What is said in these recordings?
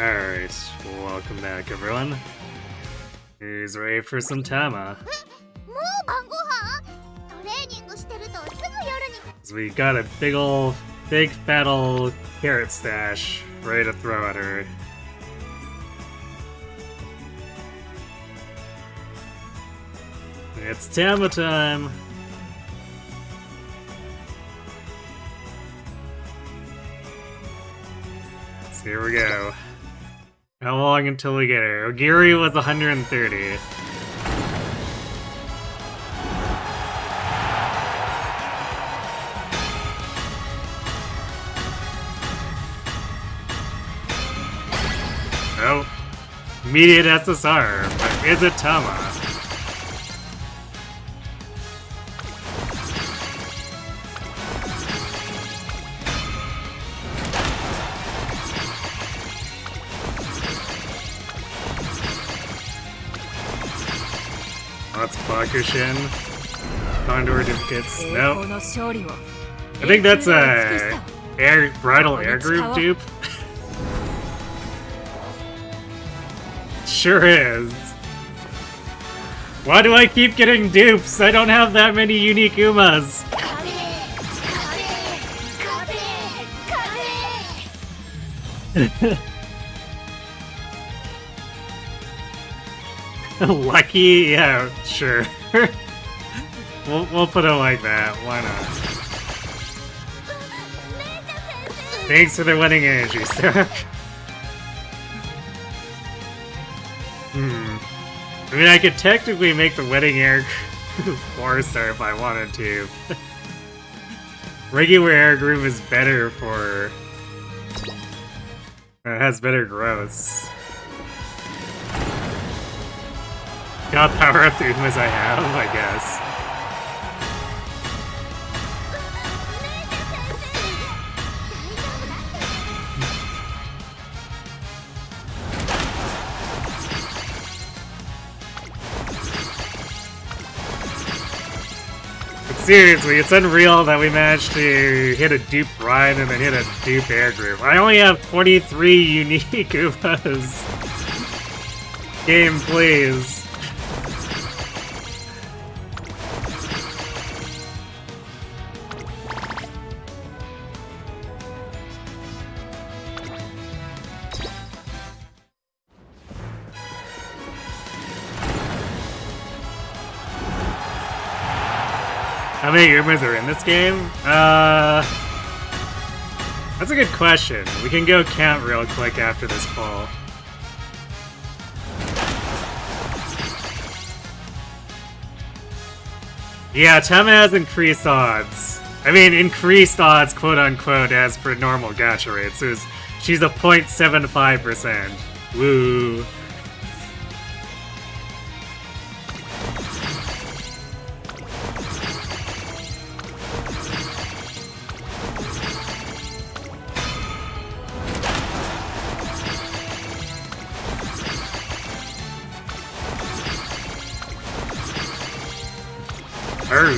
Alright, welcome back everyone. Who's ready for some Tama? So we got a big fat ol' carrot stash ready to throw at her. It's Tama time! So here we go. How long until we get her? Ogiri was 130. Oh. Immediate SSR, but is it Tama? That's Bakushin. Condor duplicates. Nope. I think that's a bridal air group dupe. Sure is. Why do I keep getting dupes? I don't have that many unique Umas. Lucky? Yeah, sure. we'll put it like that. Why not? Thanks for the winning energy, sir. I mean, I could technically make the wedding air 4-star if I wanted to. Regular air group is better for... It has better growths. Got power up the Umas I have, I guess. But seriously, it's unreal that we managed to hit a dupe Ryan and then hit a dupe air group. I only have 23 unique Umas. Game, please. How many Umas are in this game? That's a good question. We can go count real quick after this poll. Yeah, Tama has increased odds. I mean, increased odds, quote unquote, as per normal gacha rates. So she's a 0.75%. Woo.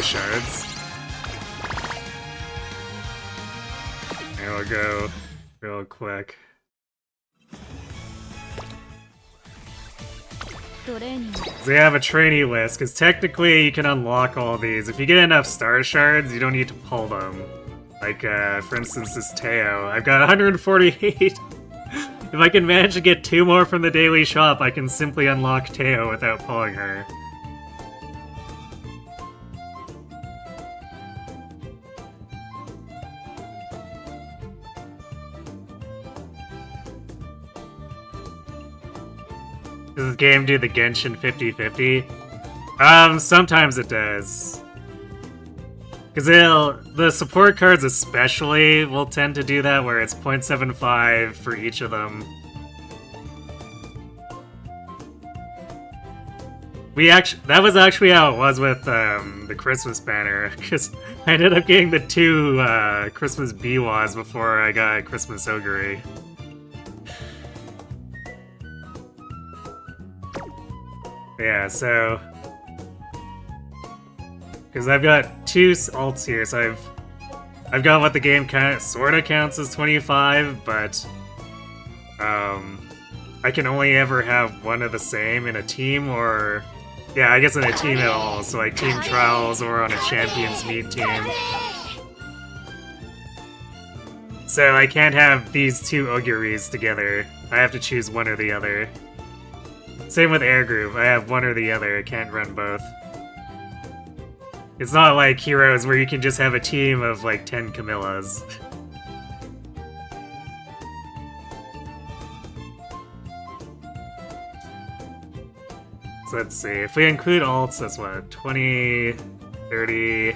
Shards. And we'll go real quick. So you have a trainee list, because technically you can unlock all these. If you get enough star shards, you don't need to pull them. Like, for instance, this Teo. I've got 148. If I can manage to get 2 more from the daily shop, I can simply unlock Teo without pulling her. Does this game do the Genshin 50-50? Sometimes it does. Because the support cards especially will tend to do that, where it's 0.75 for each of them. That was actually how it was with the Christmas banner, because I ended up getting the 2 Christmas Biwas before I got Christmas Ogiri. Yeah, so... Because I've got 2 alts here, so I've got what the game sorta counts as 25, but... I can only ever have one of the same in a team, or... Yeah, I guess in a team at all, so like team trials or on a champions meet team. So I can't have these two auguries together. I have to choose one or the other. Same with air group, I have one or the other, I can't run both. It's not like Heroes where you can just have a team of like 10 Camillas. So let's see, if we include alts, that's what, 20, 30,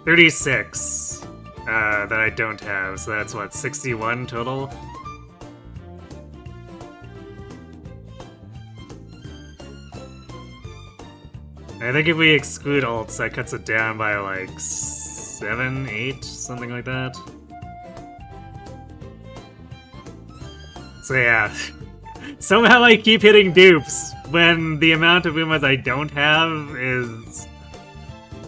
36 that I don't have, so that's what, 61 total? I think if we exclude alts, that cuts it down by like 7, 8, something like that. So yeah, somehow I keep hitting dupes when the amount of Umas I don't have is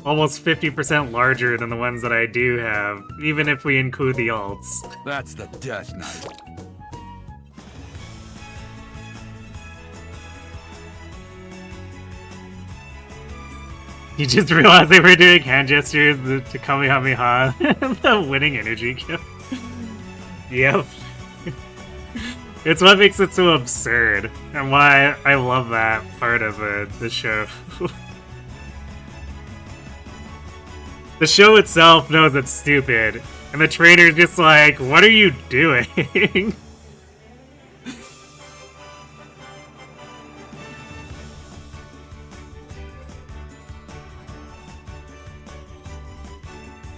almost 50% larger than the ones that I do have, even if we include the alts. That's the Death Knight. You just realized they were doing hand gestures to Kamehameha, the winning energy kill. Yep. It's what makes it so absurd, and why I love that part of the show. The show itself knows it's stupid, and the trainer's just like, what are you doing?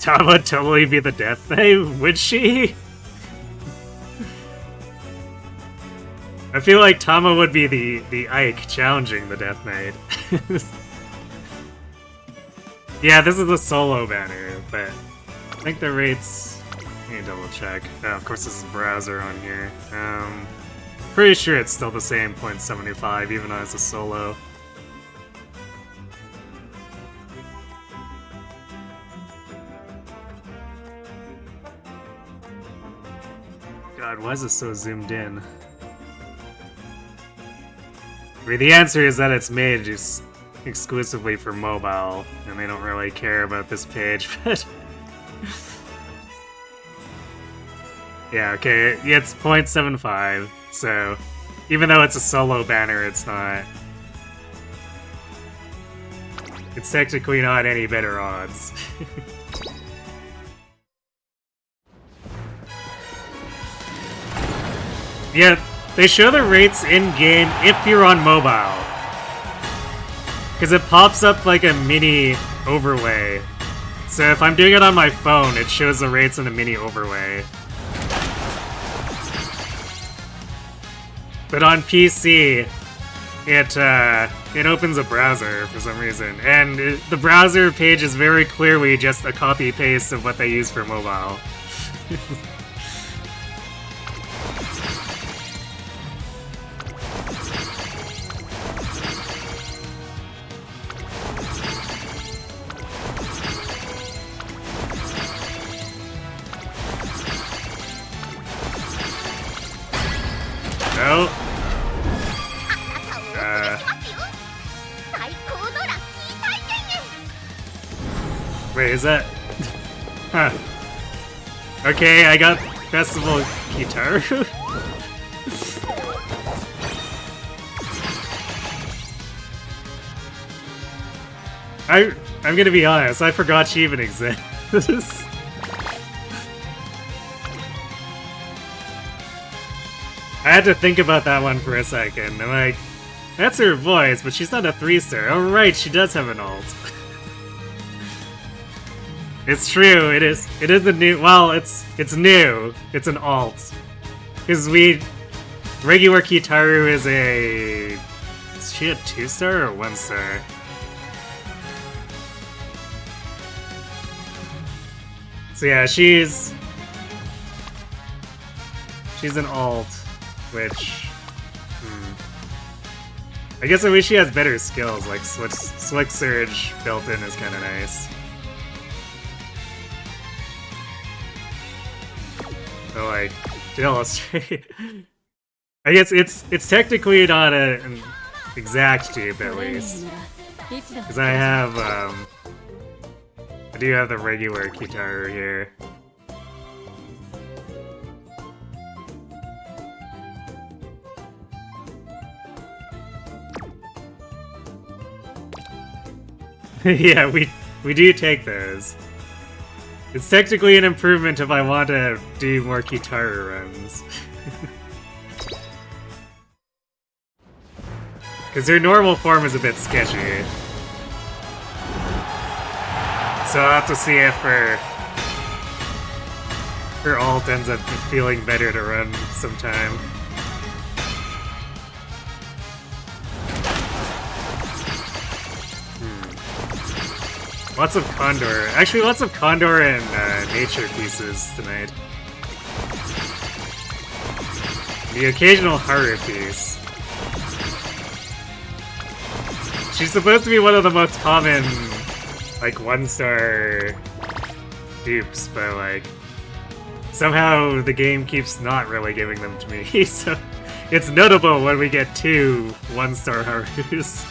Tama would totally be the Death Knight, would she? I feel like Tama would be the Ike challenging the Death Knight. Yeah, this is a solo banner, but I think the rates... Let me double check. Oh, of course this is browser on here. Pretty sure it's still the same 0.75, even though it's a solo. God, why is this so zoomed in? I mean, the answer is that it's made just exclusively for mobile, and they don't really care about this page, but... Yeah, okay, yeah, it's 0.75, so even though it's a solo banner, it's not... It's technically not any better odds. Yeah, they show the rates in-game if you're on mobile. Because it pops up like a mini overlay. So if I'm doing it on my phone, it shows the rates in a mini overlay. But on PC, it opens a browser for some reason. And the browser page is very clearly just a copy-paste of what they use for mobile. No. Wait, is that... Huh. Okay, I got Festival Kitaru. I'm gonna be honest, I forgot she even exists. I had to think about that one for a second. I'm like, that's her voice, but she's not a 3-star. Oh right, she does have an alt. It's true, it is a new, well, it's new. It's an alt. Because regular Kitaru is she a 2-star or 1-star? So yeah, she's an alt. Which, I guess I wish she has better skills, like Slick Surge built in is kind of nice. So like, to illustrate, I guess it's technically not an exact dupe, at least. Because I have, I do have the regular Kitaru here. Yeah, we do take those. It's technically an improvement if I want to do more Kitaru runs. Because their normal form is a bit sketchy. So I'll have to see if her alt ends up feeling better to run sometime. Lots of Condor. Actually, lots of Condor and nature pieces tonight. The occasional Haru piece. She's supposed to be one of the most common, like, 1-star dupes, but, like, somehow the game keeps not really giving them to me, so it's notable when we get 2 1-star Harus.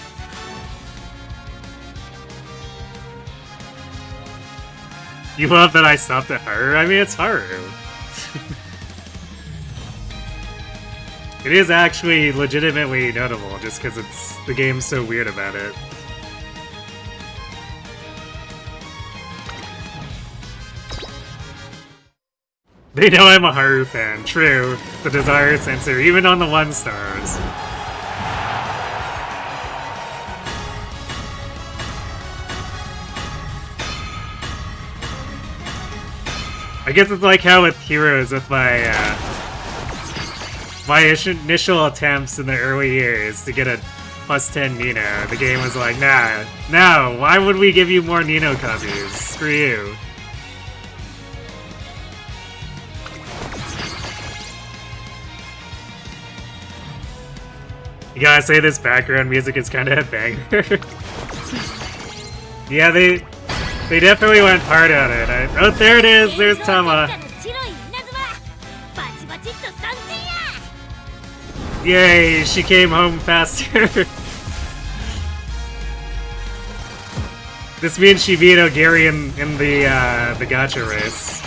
You love that I stopped at Haru? I mean, it's Haru. It is actually legitimately notable, just because the game's so weird about it. They know I'm a Haru fan, true. The desire sensor, even on the 1-stars. I guess it's like how with Heroes, with my initial attempts in the early years to get a +10 Nino, the game was like, nah, no, why would we give you more Nino copies? Screw you. You gotta say this background music is kinda a banger. Yeah, they definitely went hard on it. Oh, there it is! There's Tama! Yay! She came home faster! This means she beat Ogiri in the gacha race.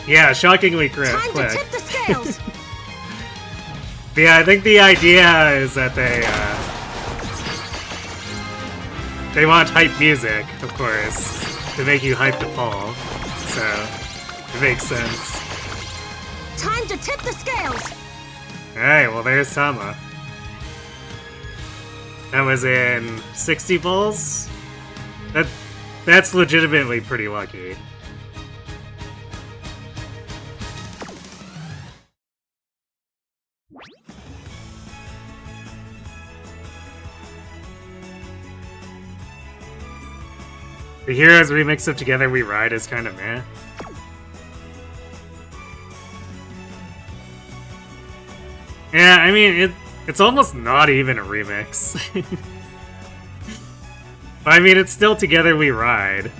Yeah, shockingly quick. Time to tip the scales. Yeah, I think the idea is that they want hype music, of course, to make you hype to fall. So it makes sense. Time to tip the scales. Alright, well there's Tama. That was in 60 balls? That's legitimately pretty lucky. The Heroes remix of Together We Ride is kind of meh. Yeah, I mean, it's almost not even a remix. But I mean, it's still Together We Ride.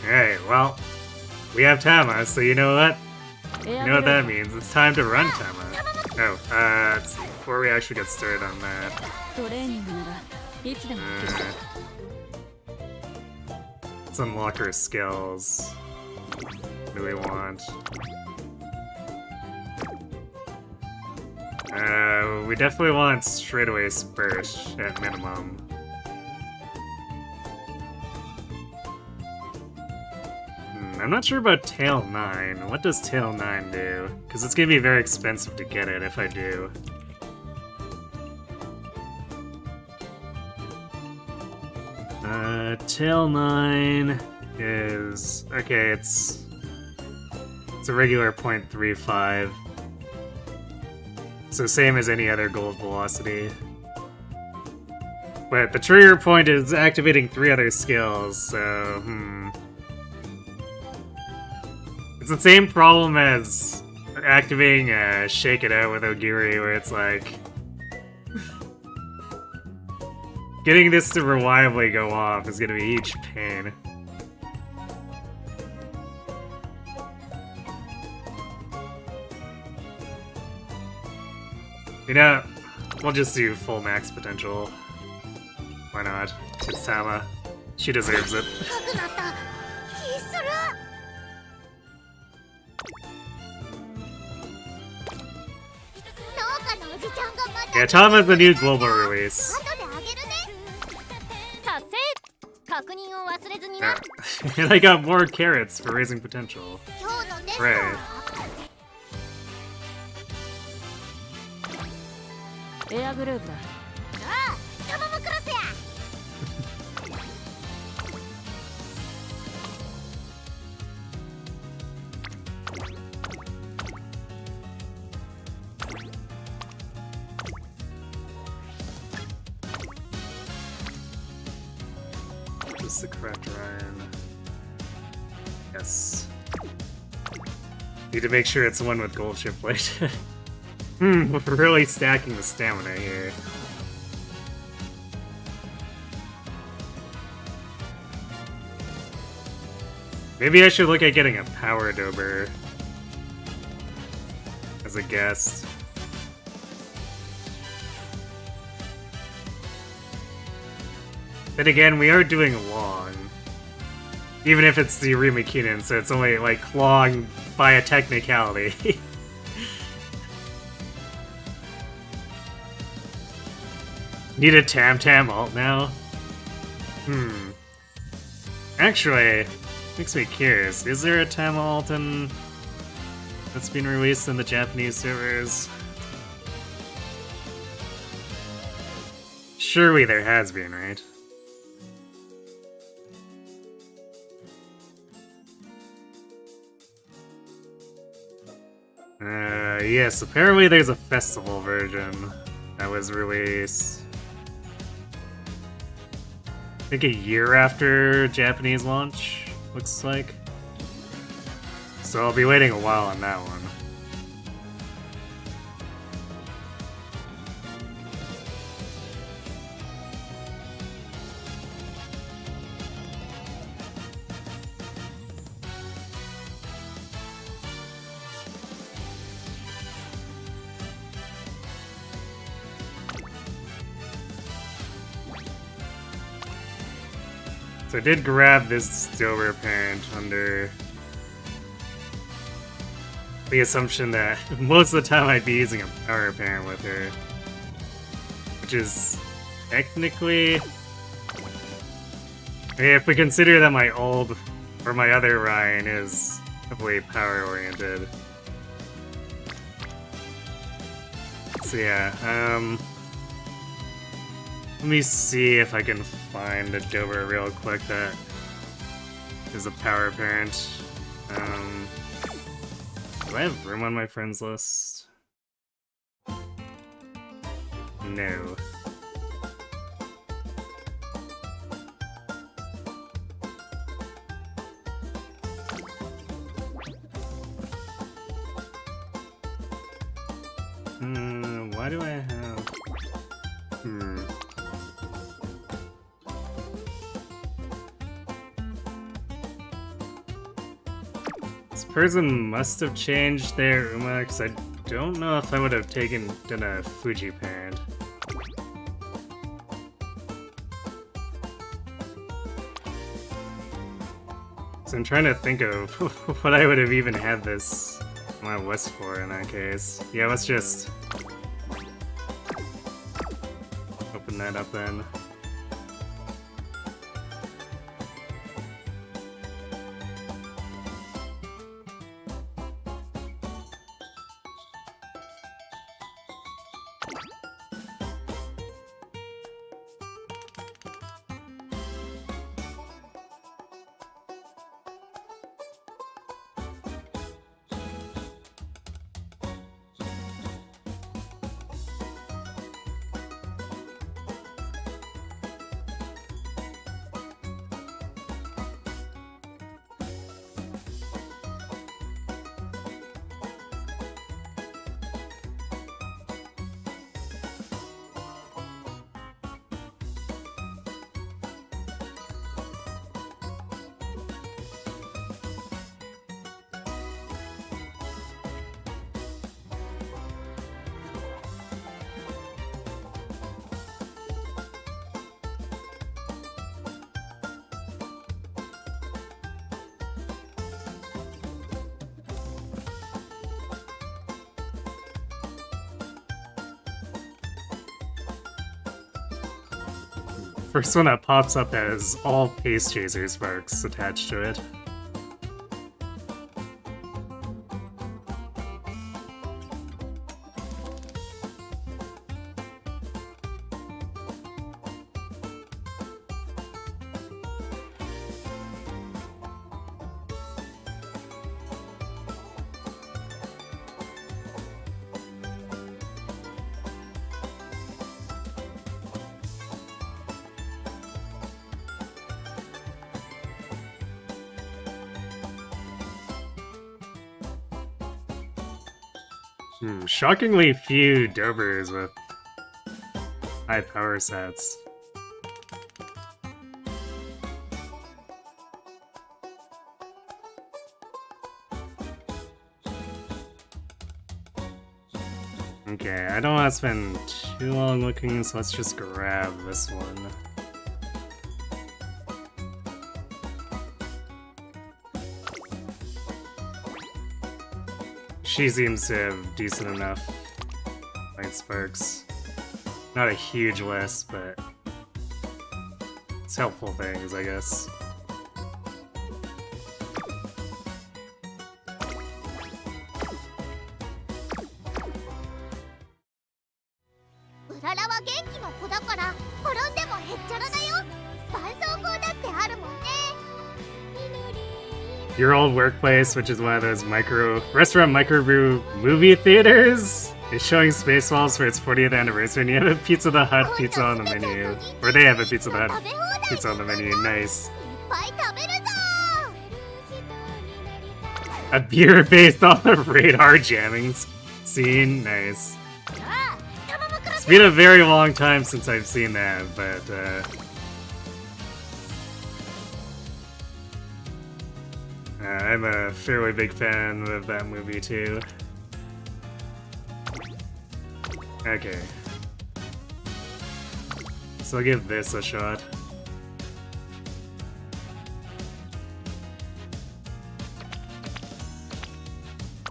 Alright, well, we have Tama, so you know what? You know what that means. It's time to run Tama. Oh, let's see, before we actually get started on that. Let's unlock her skills. What do we want? We definitely want straightaway Spurt at minimum. I'm not sure about Tail 9. What does Tail 9 do? Because it's going to be very expensive to get it if I do. Tail 9 is... okay, it's a regular 0.35. So same as any other gold velocity. But the trigger point is activating 3 other skills, so it's the same problem as activating Shake It Out with Ogiri, where it's like... Getting this to reliably go off is gonna be a huge pain. You know, we'll just do full max potential. Why not? It's Tama. She deserves it. Yeah, Tama's the new global release. And I got more carrots for raising potential. Right. This is the correct Ryan. Yes. Need to make sure it's the one with gold chip plate. We're really stacking the stamina here. Maybe I should look at getting a power dober as a guest. Then again, we are doing long. Even if it's the Rimakinen, so it's only like long by a technicality. Need a Tam alt now? Actually, makes me curious. Is there a Tam alt that's been released in the Japanese servers? Surely there has been, right? Yes, apparently there's a festival version that was released, I think a year after Japanese launch, looks like. So I'll be waiting a while on that one. So I did grab this Dober parent under the assumption that most of the time I'd be using a power parent with her. Which is technically... if we consider that my old, or my other Ryan is heavily power oriented. So yeah, let me see if I can find a Dober real quick that is a power parent. Do I have room on my friends list? No. Why do I have... This person must have changed their Uma, because I don't know if I would have done a Fuji parent. So I'm trying to think of what I would have even had this on my list for in that case. Yeah, let's just open that up then. First one that pops up has all Pace Chaser sparks attached to it. Shockingly few dopers with high power sets. Okay, I don't want to spend too long looking, so let's just grab this one. She seems to have decent enough light sparks. Not a huge list, but it's helpful things, I guess. Your old workplace, which is one of those restaurant microbrew movie theaters, is showing Spaceballs for its 40th anniversary, and you have a Pizza the Hut pizza on the menu. Or they have a Pizza the Hut pizza on the menu. Nice. A beer based on the radar jamming scene. Nice. It's been a very long time since I've seen that, but I'm a fairly big fan of that movie too. Okay. So I'll give this a shot.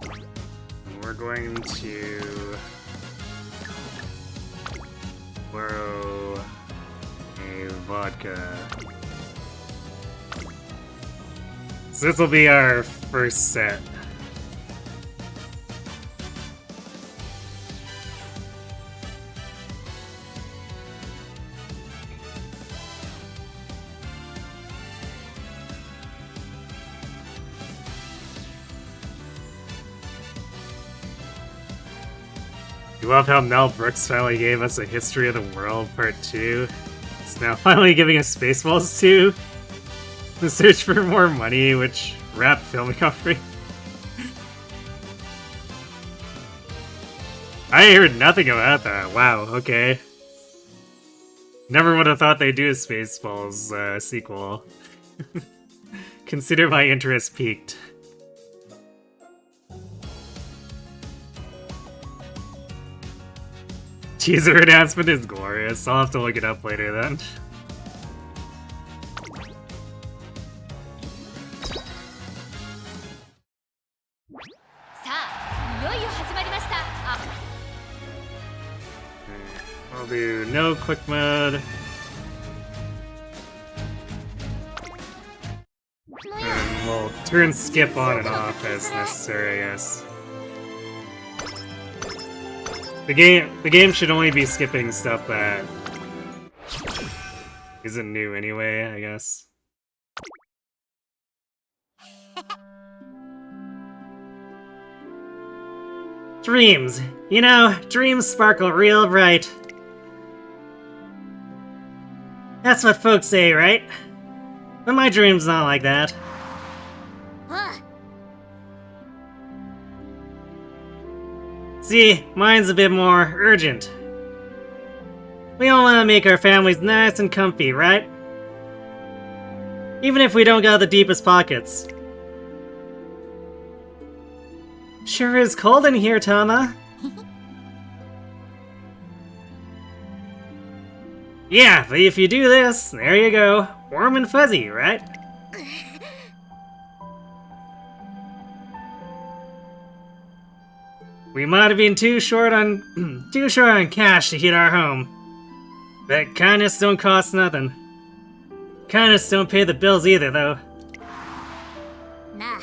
And we're going to borrow a vodka. So this will be our first set. You love how Mel Brooks finally gave us a History of the World Part 2. It's now finally giving us Spaceballs 2. The Search for More Money, which wrapped film recovery. I heard nothing about that. Wow, okay. Never would have thought they'd do a Spaceballs sequel. Consider my interest peaked. Teaser announcement is glorious. I'll have to look it up later then. I'll do no quick mode. And we'll turn skip on and off as necessary, I guess. The game should only be skipping stuff that isn't new anyway, I guess. Dreams. You know, dreams sparkle real bright. That's what folks say, right? But my dream's not like that. See, mine's a bit more urgent. We all want to make our families nice and comfy, right? Even if we don't got the deepest pockets. Sure is cold in here, Tama. Yeah, but if you do this, there you go. Warm and fuzzy, right? We might have been too short on cash to heat our home. Bet kindness don't cost nothing. Kindness don't pay the bills either, though. Nah.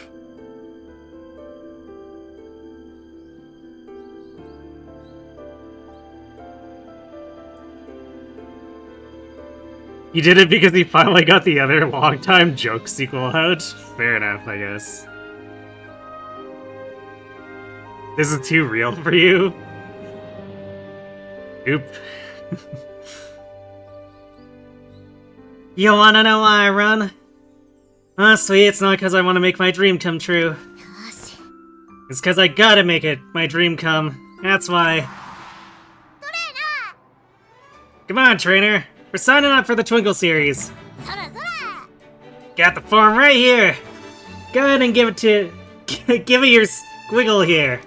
He did it because he finally got the other long-time joke sequel out? Fair enough, I guess. This is too real for you? Oop. You wanna know why I run? Honestly, it's not because I want to make my dream come true. It's because I gotta make my dream come. That's why. Come on, trainer. We're signing up for the Twinkle series. Got the form right here. Go ahead and give it give it your squiggle here.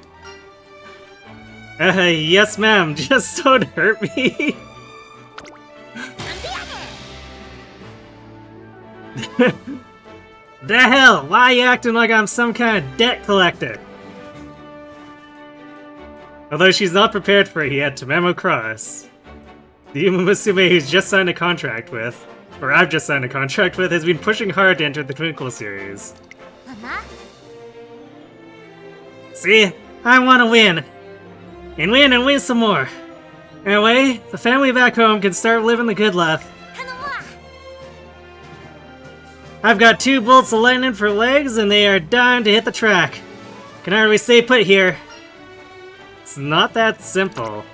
Yes ma'am, just don't hurt me. The hell? Why are you acting like I'm some kind of debt collector? Although she's not prepared for it yet, TamaTamaTama, the Umamusume who's just signed a contract with, or I've just signed a contract with, has been pushing hard to enter the Twinkle series. See? I want to win. And win some more. That way, the family back home can start living the good life. I've got 2 bolts of lightning for legs, and they are dying to hit the track. Can hardly stay put here. It's not that simple.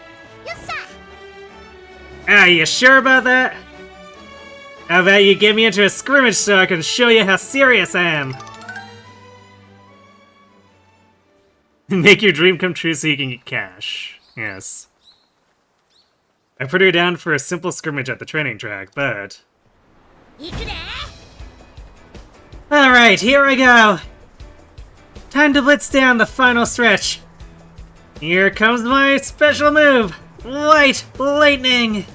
Ah, you sure about that? How about you get me into a scrimmage so I can show you how serious I am? Make your dream come true so you can get cash. Yes. I put her down for a simple scrimmage at the training track, but... Alright, here we go! Time to blitz down the final stretch. Here comes my special move! White Lightning!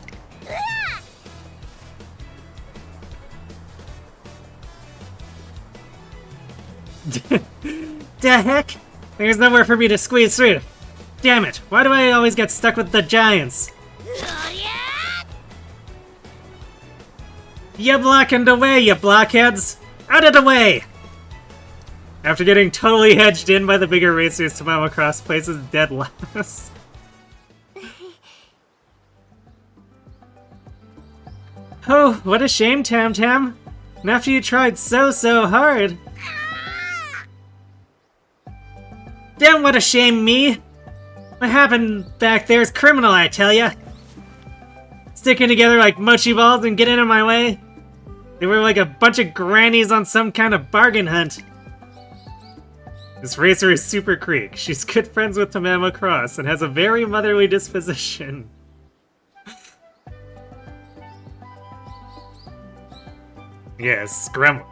The heck? There's nowhere for me to squeeze through. Damn it, why do I always get stuck with the giants? You blocking away, you blockheads! Out of the way! After getting totally hedged in by the bigger racers, TamaTamaTama places dead last. Oh, what a shame, Tam. And after you tried so hard. Damn, what a shame, me! What happened back there is criminal, I tell ya! Sticking together like mochi balls and getting in my way. They were like a bunch of grannies on some kind of bargain hunt. This racer is Super Creek. She's good friends with TamaTamaTama and has a very motherly disposition. Yes, gremlin.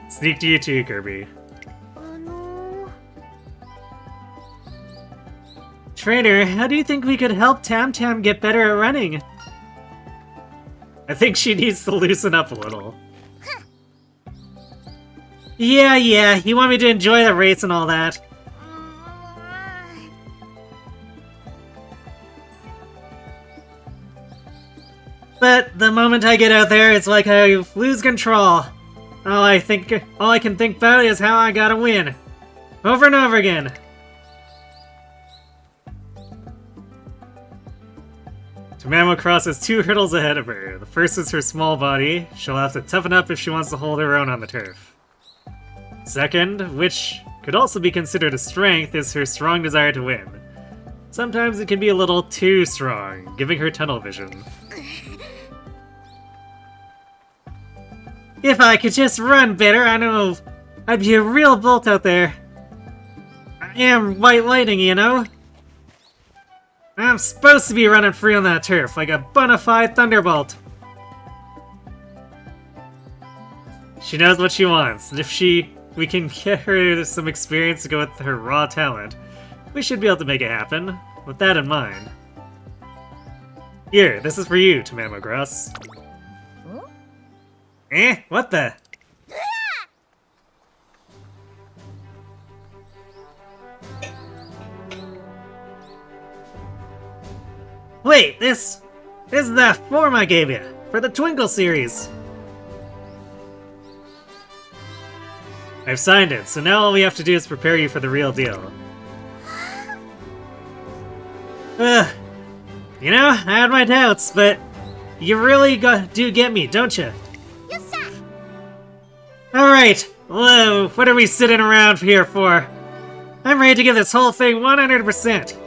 Sneak to you too, Kirby. Trainer, how do you think we could help Tam get better at running? I think she needs to loosen up a little. Yeah, you want me to enjoy the race and all that. But the moment I get out there, it's like I lose control. All I can think about is how I gotta win. Over and over again. TamaTamaTama has 2 hurdles ahead of her. The first is her small body. She'll have to toughen up if she wants to hold her own on the turf. Second, which could also be considered a strength, is her strong desire to win. Sometimes it can be a little too strong, giving her tunnel vision. If I could just run better, I know I'd be a real bolt out there. I am White Lightning, you know? I'm supposed to be running free on that turf, like a bona fide thunderbolt. She knows what she wants, and if we can get her some experience to go with her raw talent, we should be able to make it happen, with that in mind. Here, this is for you, TamaTamaTama. Eh? What the? Wait, this is the form I gave you for the Twinkle series. I've signed it, so now all we have to do is prepare you for the real deal. You know, I had my doubts, but you really do get me, don't you? Alright, whoa, what are we sitting around here for? I'm ready to give this whole thing 100%.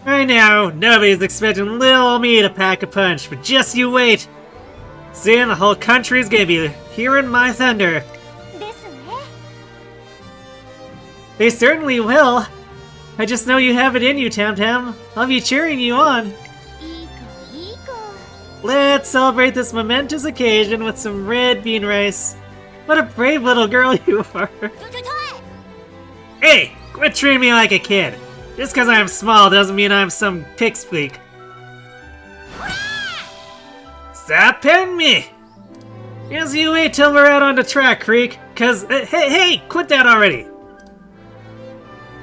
I know, nobody's expecting little me to pack a punch, but just you wait. Soon the whole country's gonna be hearing my thunder. They certainly will. I just know you have it in you, Tam. I'll be cheering you on. Let's celebrate this momentous occasion with some red bean rice. What a brave little girl you are. Hey, quit treating me like a kid. Just because I'm small doesn't mean I'm some pipsqueak. Stop petting me! Just you wait till we're out on the track, Creek. Cause, hey, quit that already!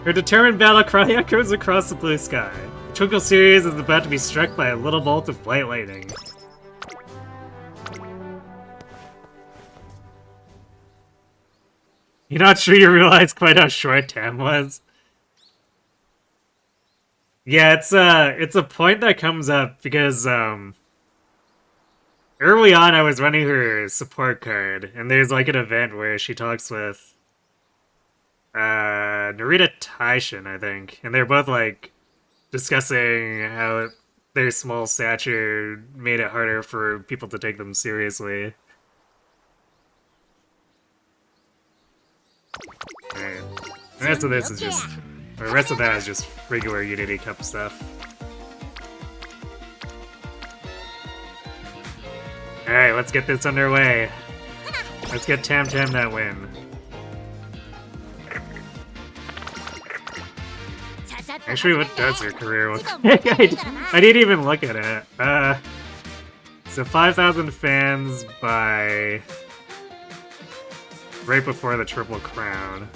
Her determined battle cry echoes across the blue sky. The Twinkle series is about to be struck by a little bolt of white lightning. You're not sure you realize quite how short Tam was? Yeah, it's a point that comes up because, early on I was running her support card, and there's like an event where she talks with Narita Taishin, I think, and they're both like discussing how their small stature made it harder for people to take them seriously. Alright. The rest of this is just, or the rest of that is just regular Unity Cup stuff. Alright, let's get this underway. Let's get Tam that win. Actually, what does her career look like? I didn't even look at it. So 5,000 fans by right before the Triple Crown.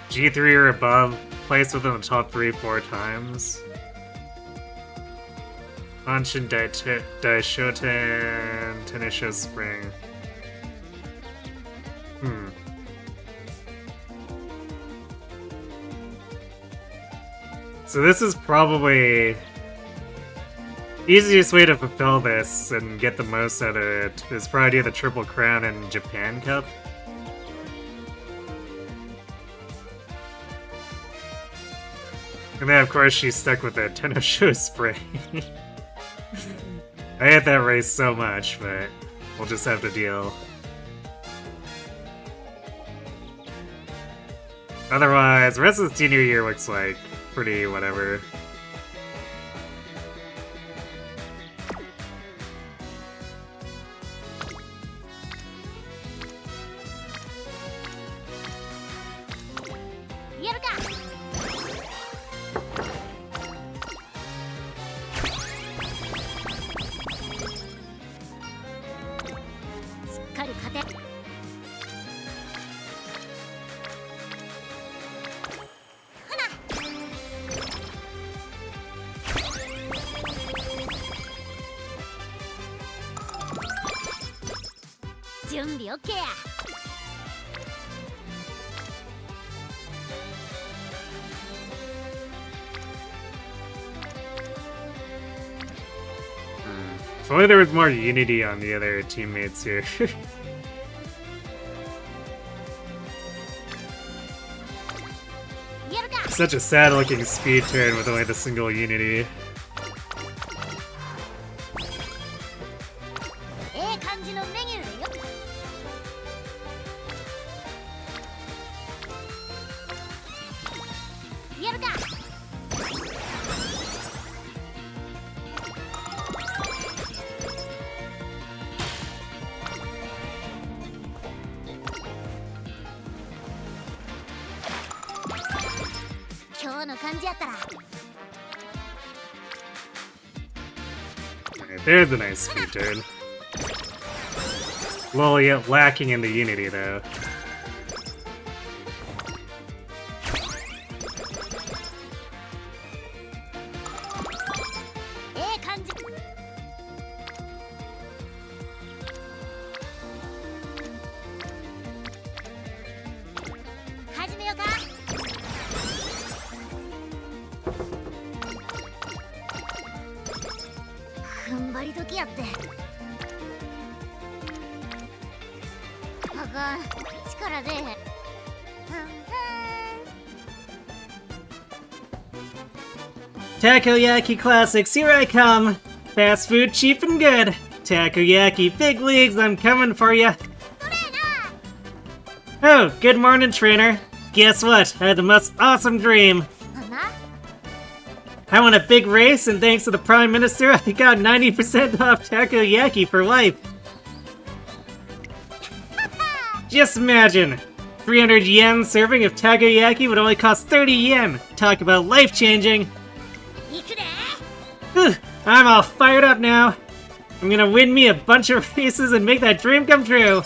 G3 or above, placed within the top 3-4 times. Anshin Daishoten Tenisho Spring. So this is probably easiest way to fulfill this and get the most out of it is probably do the Triple Crown and Japan Cup. And then of course she's stuck with the Tenosho Spring. I hate that race so much, but we'll just have to deal. Otherwise, the rest of the senior year looks like pretty whatever. If only there was more unity on the other teammates here. Such a sad looking speed turn with only the single unity. Alright, there's a nice speed turn. A little yet lacking in the unity though. きやって。あかん、力出えへん。Takoyaki classics, here I come! Fast food, cheap and good! Takoyaki, big leagues, I'm coming for ya! Oh, good morning, trainer! Guess what? I had the most awesome dream! I won a big race, and thanks to the Prime Minister, I got 90% off Takoyaki for life! Just imagine! 300 yen serving of Takoyaki would only cost 30 yen! Talk about life-changing! I'm all fired up now! I'm gonna win me a bunch of races and make that dream come true!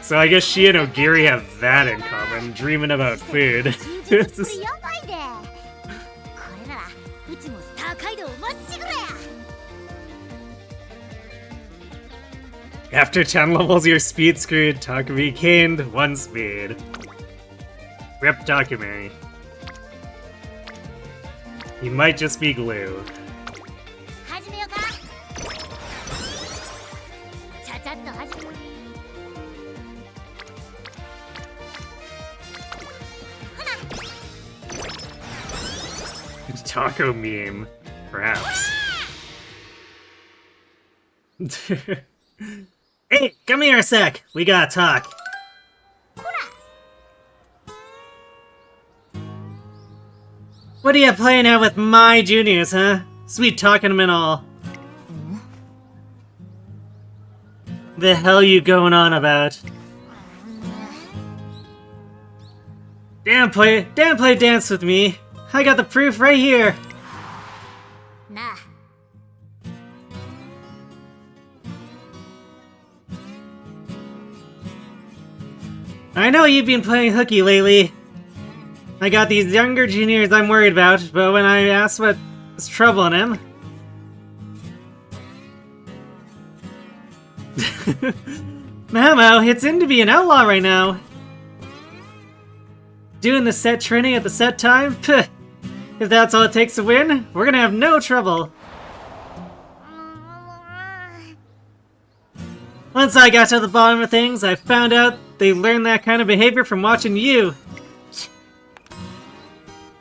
So I guess she and Ogiri have that in common, dreaming about food. After 10 levels, your speed screwed. Takumi gained 1 speed. Rip Takumi. He might just be glue. Taco meme, perhaps. Hey, come here a sec. We gotta talk. What are you playing at with my juniors, huh? Sweet talking them and all. The hell you going on about? Damn play dance with me. I got the proof right here. Nah. I know you've been playing hooky lately. I got these younger juniors I'm worried about, but when I asked what's troubling him... Mamo, it's in to be an outlaw right now. Doing the set training at the set time? Pah. If that's all it takes to win, we're gonna have no trouble. Once I got to the bottom of things, I found out they learned that kind of behavior from watching you.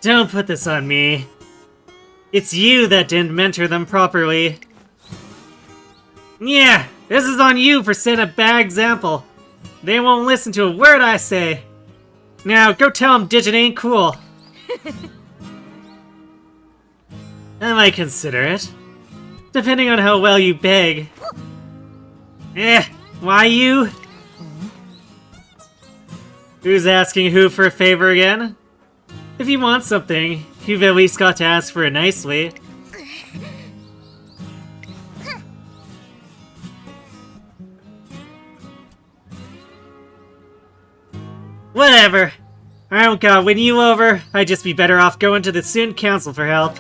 Don't put this on me. It's you that didn't mentor them properly. Yeah, this is on you for setting a bad example. They won't listen to a word I say. Now, go tell them Digit ain't cool. I might consider it. Depending on how well you beg. Why you? Who's asking who for a favor again? If you want something, you've at least got to ask for it nicely. Whatever. I don't gotta win you over. I'd just be better off going to the student council for help.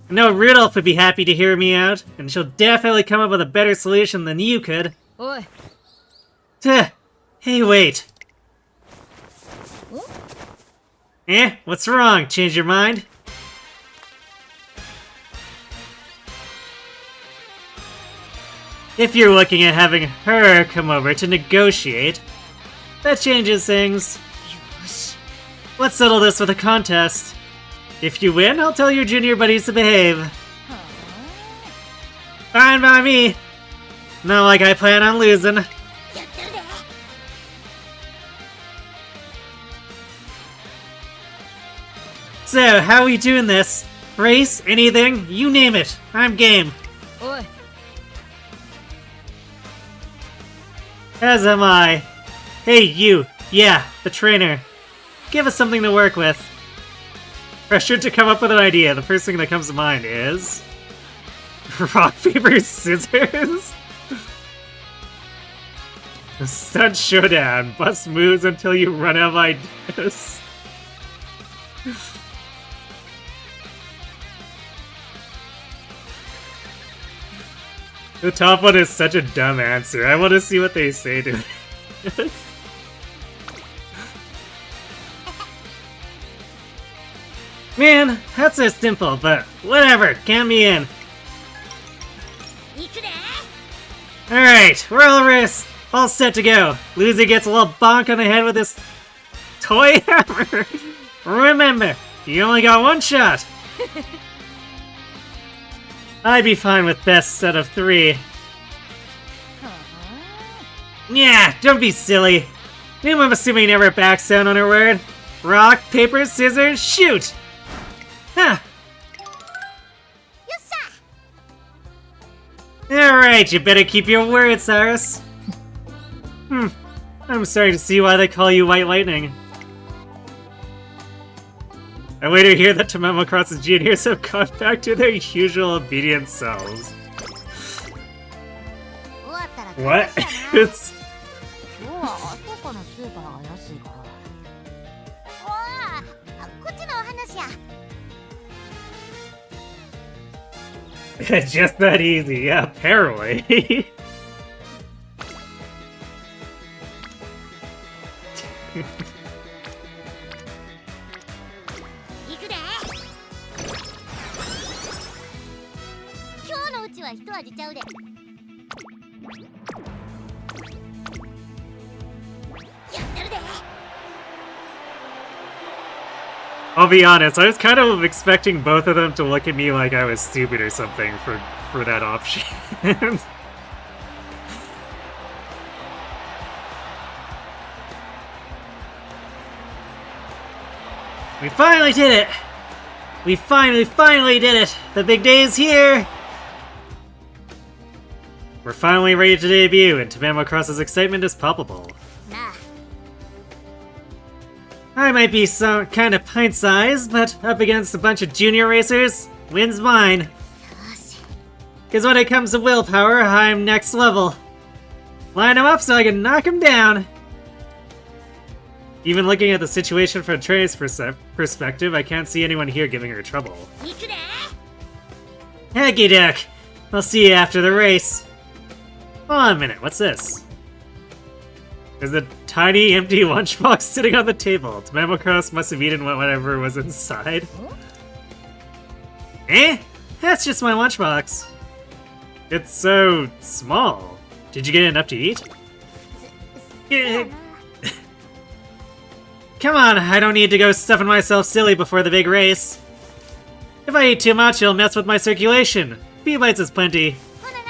I know Rudolph would be happy to hear me out, and she'll definitely come up with a better solution than you could. Oi. Hey, wait. What's wrong? Change your mind? If you're looking at having her come over to negotiate, that changes things. Let's settle this with a contest. If you win, I'll tell your junior buddies to behave. Fine by me. Not like I plan on losing. So, how are we doing this? Race? Anything? You name it. I'm game. Oi. As am I. Hey, you. Yeah, the trainer. Give us something to work with. Pressured to come up with an idea. The first thing that comes to mind is... rock, paper, scissors? Stunt showdown. Bust moves until you run out of ideas. The top one is such a dumb answer. I want to see what they say to it. Man, that's so simple, but whatever, count me in. 行くで Alright, we're all set to go. Loser gets a little bonk on the head with this toy hammer. Remember, you only got one shot. I'd be fine with best set of 3. Yeah, don't be silly. Umamusume never backs down on her word. Rock, paper, scissors, shoot! Huh. よっしゃ Alright, you better keep your word, Cyrus. I'm starting to see why they call you White Lightning. I later hear that TamaTama's juniors have gone back to their usual obedient selves. 終わったら What? 帰るしかな It's... 今日はあそこのスーパーが安いからおーこっちのお話や just that easy, yeah, apparently. 行くで今日のうちは一味ちゃうで I'll be honest, I was kind of expecting both of them to look at me like I was stupid or something for that option. We finally did it! We finally did it! The big day is here! We're finally ready to debut, and TamaTama's excitement is palpable. なあ I might be some kind of pint-sized, but up against a bunch of junior racers, wins mine. よし Cause when it comes to willpower, I'm next level. Line him up so I can knock him down. Even looking at the situation from Trey's perspective, I can't see anyone here giving her trouble. 行くで Hecky duck! I'll see you after the race. Hold on a minute, what's this? There's a tiny empty lunchbox sitting on the table. TamaTama must have eaten whatever was inside. Eh? That's just my lunchbox. It's so small. Did you get enough to eat? そうやな Come on, I don't need to go stuffing myself silly before the big race. If I eat too much, it'll mess with my circulation. Few bites is plenty. ほなな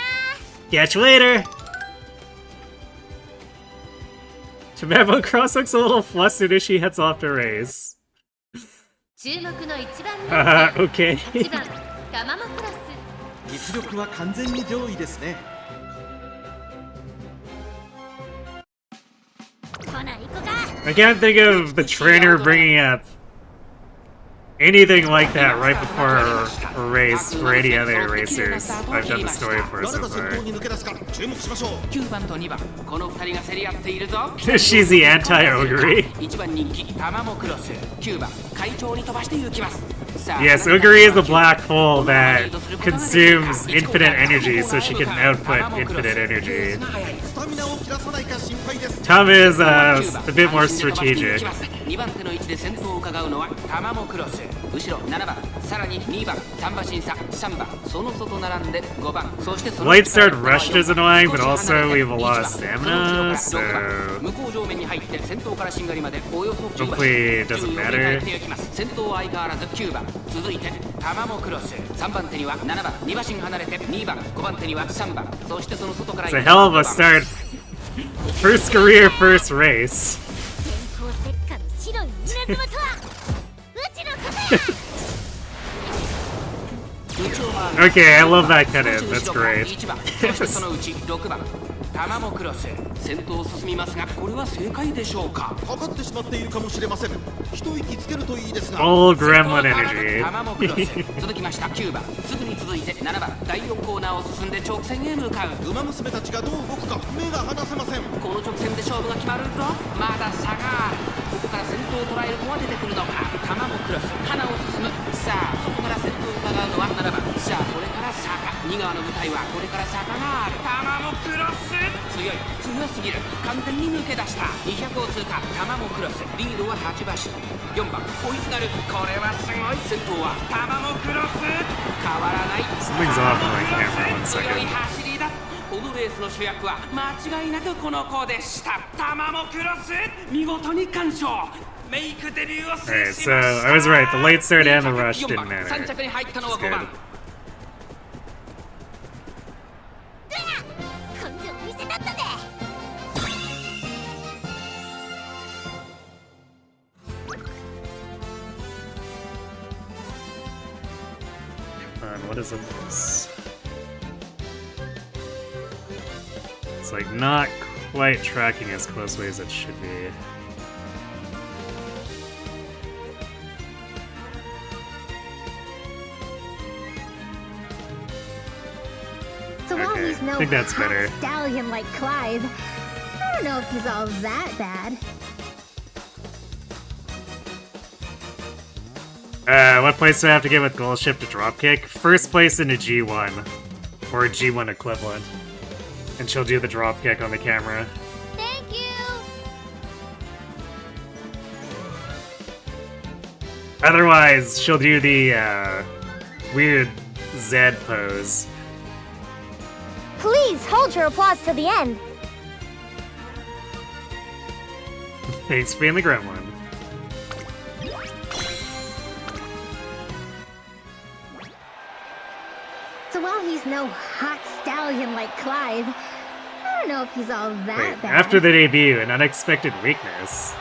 Catch you later! TamaTama looks a little flustered as she heads off to race. 注目の一番人 Okay. 気8番タマモクロス実力は完全に上位ですね。ほな行こか I can't think of the trainer bringing up anything like that right before a race for any other racers I've done the story for 誰 so が先頭 far. に抜け出すか注目しましょう。 9番と2番この2人が競り合っているぞ She's the anti-Ogre. 1番人気タマモクロス9番会長に飛ばして行きますさあ Yes, Ogre is the black hole that consumes infinite energy so she can output infinite energy. スタミナを切らさないか心配です。 Tama is a bit more strategic. 2番手の位置で先頭を伺うのはタマモクロス後ろ7番さらに2番3馬身差3番その外並んで5番そしてその Light Start Rushed is annoying, but also we have a lot of stamina, その後ろから6 so 番向こう上面に入って先頭からしんがりまでおよそ10馬 hopefully it doesn't 14 matter. で帰っていきます先頭は相変わらず9番続いてタマモクロス3番手には7番2馬身離れて2番5番手には3番そしてその外から It's a hell of a start. First career, first race. 電光石火の白い稲妻とはうちのことや Okay, I love that cut in. That's great. 1番そしてそのうち6番タマモクロス先頭を進みますがこれは正解でしょうかかかってしまっているかもしれません。一息つけるといいですが。 All gremlin energy. タマモクロス続きました9番すぐに続いて7番第4コーナーを進んで直線へ向かうウマ娘たちがどう動くか目が離せません。この直線で勝負が決まるぞまだ差があるここから先頭を捉える子は出てくるのかタマモクロス花を進むさあそこから先頭を伺うのは7番さあこれから坂2側の舞台はこれから坂があるタマモクロス強い強良すぎる。完全に抜け出した。200を通過。玉もクロス。リードは8馬身。4番追いすがる。これはすごい。先頭は玉もクロス。変わらない。 Something's off in my camera. 1強い second. 走りだ。このレースの主役は間違いなくこの子でした。玉もクロス。見事に完勝。メイクデビューを制 Alright, しま so した。 I was right. The late start and the rush didn't 4番 matter. 3着に入ったのは It's 5 good. 番。根性見せたったね。 What is this? It's like not quite tracking as closely as it should be. So while Okay, he's no I think that's hot better. stallion like Clive, I don't know if he's all that bad. What place do I have to get with goal shift to dropkick? First place in a G1. Or a G1 equivalent. And she'll do the dropkick on the camera. Thank you. Otherwise, she'll do the, weird Z pose. Please hold your applause to the end. Thanks for being the gremlin. So while he's no hot stallion like Clive, I don't know if he's all that Wait, bad. after the debut, an unexpected weakness.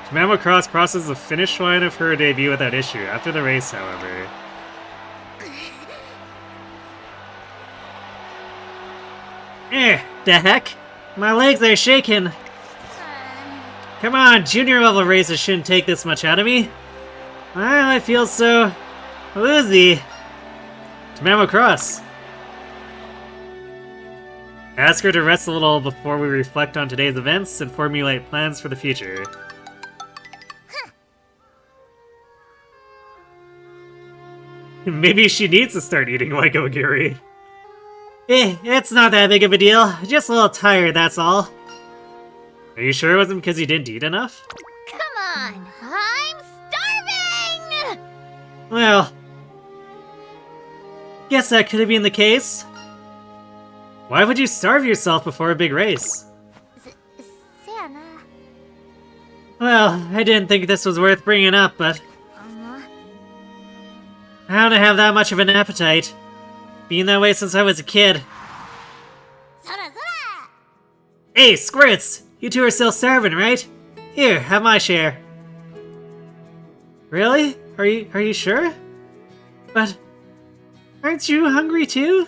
Tamamo Cross crosses the finish line of her debut without issue. After the race, however. The heck? My legs are shaking. Come on, junior level races shouldn't take this much out of me. I feel so woozy. Tamamo Cross. Ask her to rest a little before we reflect on today's events and formulate plans for the future. Maybe she needs to start eating like Ogiri. It's not that big of a deal. Just a little tired, that's all. Are you sure it wasn't because you didn't eat enough? Come on, I'm starving. Well, guess that could have been the case. Why would you starve yourself before a big race? せやな。 Well, I didn't think this was worth bringing up, but I don't have that much of an appetite. Been that way since I was a kid. そらそら。 Hey, Squirts! You two are still starving, right? Here, have my share. Really? Are you sure? But aren't you hungry too?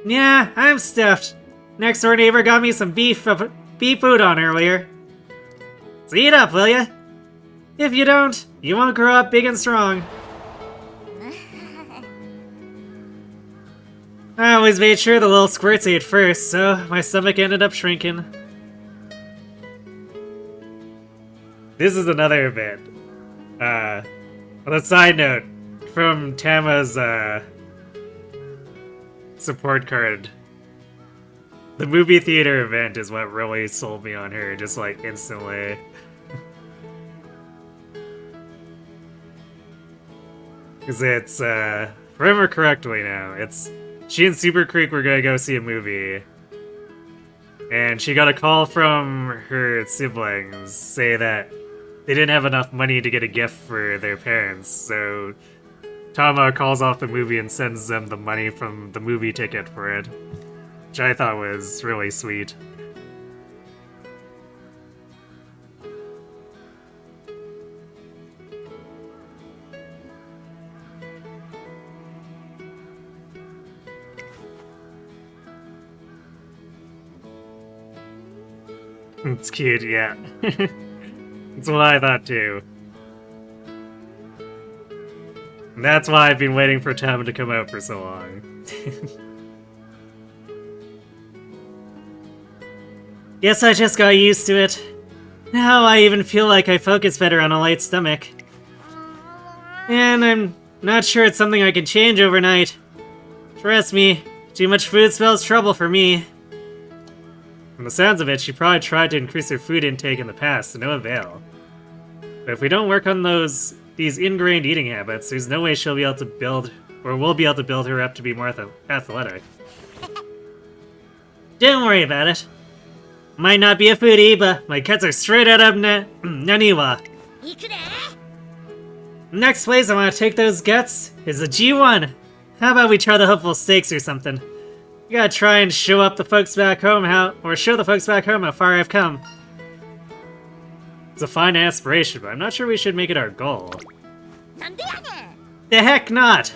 Yeah, I'm stuffed. Next door neighbor got me some beef udon earlier. So eat up, will ya? If you don't, you won't grow up big and strong. I always made sure the little squirts ate first, so my stomach ended up shrinking. This is another bit. On a side note, from Tama's, support card. The movie theater event is what really sold me on her, just like instantly. Because it's, if I remember correctly now, it's she and Super Creek were gonna go see a movie. And she got a call from her siblings, say that they didn't have enough money to get a gift for their parents, so Tama calls off the movie and sends them the money from the movie ticket for it. Which I thought was really sweet. It's cute, yeah. That's what I thought too. And that's why I've been waiting for Tama to come out for so long. Guess I just got used to it. Now I even feel like I focus better on a light stomach. And I'm not sure it's something I can change overnight. Trust me, too much food spells trouble for me. From the sounds of it, she probably tried to increase her food intake in the past, to no avail. But if we don't work on these ingrained eating habits, there's no way she'll be able to build, or we'll be able to build her up to be more athletic. Don't worry about it. Might not be a foodie, but my cuts are straight out of Naniwa. Next place I want to take those guts is the G1. How about we try the hopeful stakes or something? We gotta try and show the folks back home how far I've come. It's a fine aspiration, but I'm not sure we should make it our goal. The heck not!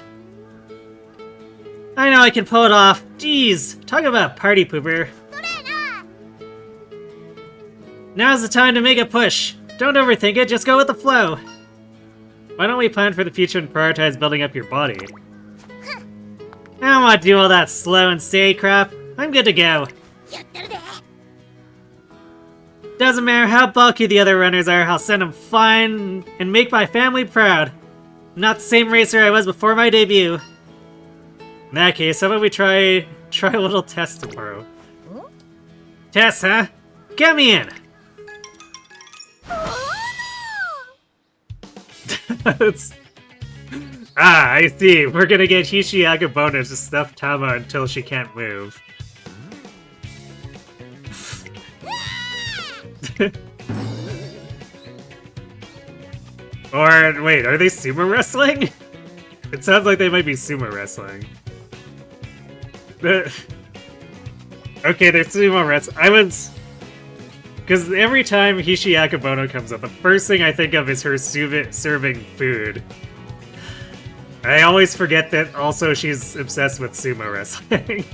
I know I can pull it off. Jeez, talk about party pooper. Now's the time to make a push. Don't overthink it, just go with the flow. Why don't we plan for the future and prioritize building up your body? I don't want to do all that slow and steady crap. I'm good to go. Doesn't matter how bulky the other runners are, I'll send them flying and make my family proud. I'm not the same racer I was before my debut. In that case, how about we try a little test tomorrow? Test, huh? Get me in! I see. We're gonna get Hishi Akabona to stuff Tama until she can't move. Or, wait, are they sumo wrestling? It sounds like they might be sumo wrestling. Okay, they're sumo wrestling. Because every time Hishi Akabono comes up, the first thing I think of is her serving food. I always forget that also she's obsessed with sumo wrestling.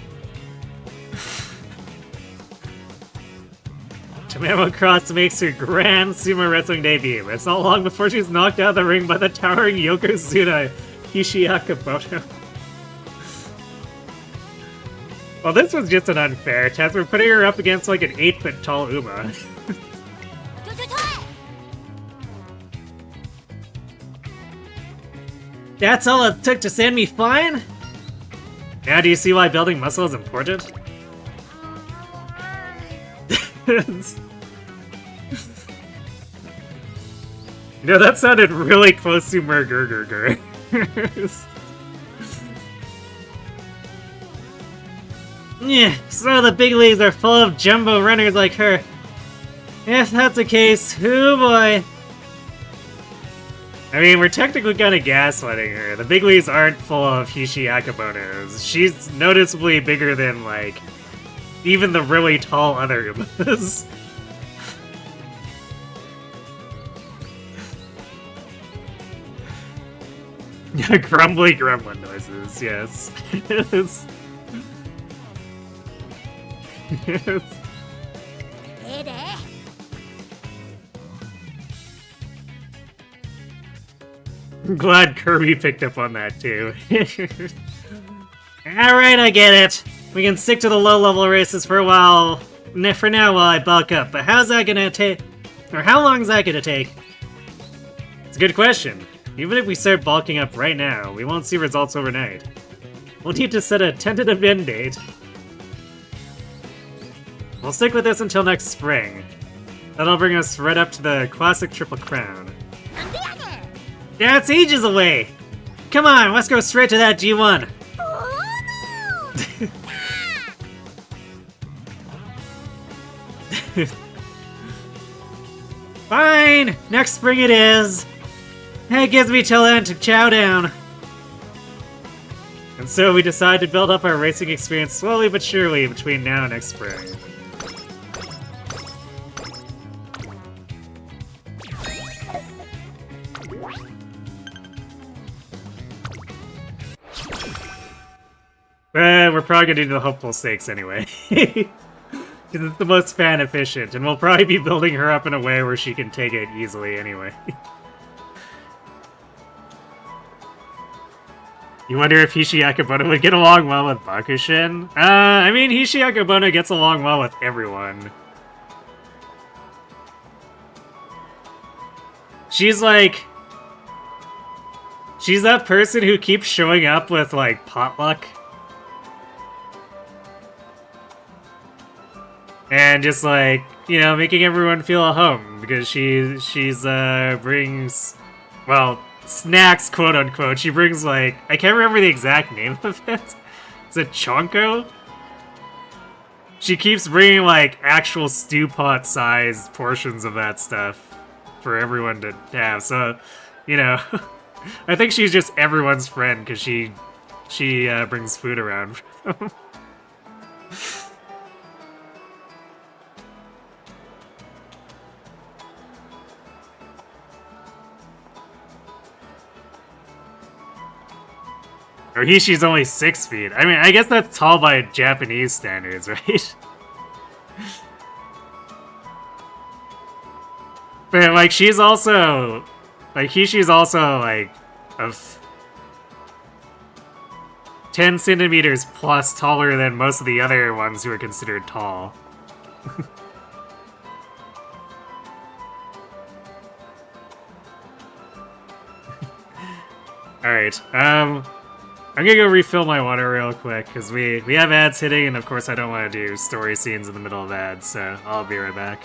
Tamamo Cross makes her grand sumo wrestling debut. It's not long before she's knocked out of the ring by the towering Yokozuna Hishi Akabono. Well, this was just an unfair test. We're putting her up against like an 8-foot tall Uma. That's all it took to send me flying? Now do you see why building muscle is important? You know, that sounded really close to Murgurgurgur. Yeah, so the big leagues are full of jumbo runners like her. If that's the case, oh boy. I mean, we're technically kind of gaslighting her. The big leagues aren't full of Hishi Akabonos. She's noticeably bigger than, like, even the really tall other Umas. Grumbly grumbling noises, yes. Yes. Yes. I'm glad Kirby picked up on that too. Alright, I get it. We can stick to the low-level races for a while, for now while I bulk up, but how's that gonna take? Or how long is that gonna take? It's a good question. Even if we start bulking up right now, we won't see results overnight. We'll need to set a tentative end date. We'll stick with this until next spring. That'll bring us right up to the classic Triple Crown. That's ages away! Come on, let's go straight to that G1! Fine! Next spring it is! That gives me till then to chow down. And so we decide to build up our racing experience slowly but surely between now and next spring. We're probably gonna do the hopeful stakes anyway. Because it's the most fan efficient, and we'll probably be building her up in a way where she can take it easily anyway. You wonder if Hishi Akabona would get along well with Bakushin? I mean, Hishi Akabona gets along well with everyone. She's like... she's that person who keeps showing up with, like, potluck. and just like, you know, making everyone feel at home because she's brings, well, snacks, quote unquote. She brings like, I can't remember the exact name of it. Is it chonko? She keeps bringing like actual stew pot sized portions of that stuff for everyone to have. So, you know, I think she's just everyone's friend because she brings food around. Or she's only 6 feet. I mean, I guess that's tall by Japanese standards, right? But like, she's also like she's also like of 10 centimeters plus taller than most of the other ones who are considered tall. Alright, I'm gonna go refill my water real quick, because we have ads hitting, and of course I don't want to do story scenes in the middle of ads, so I'll be right back.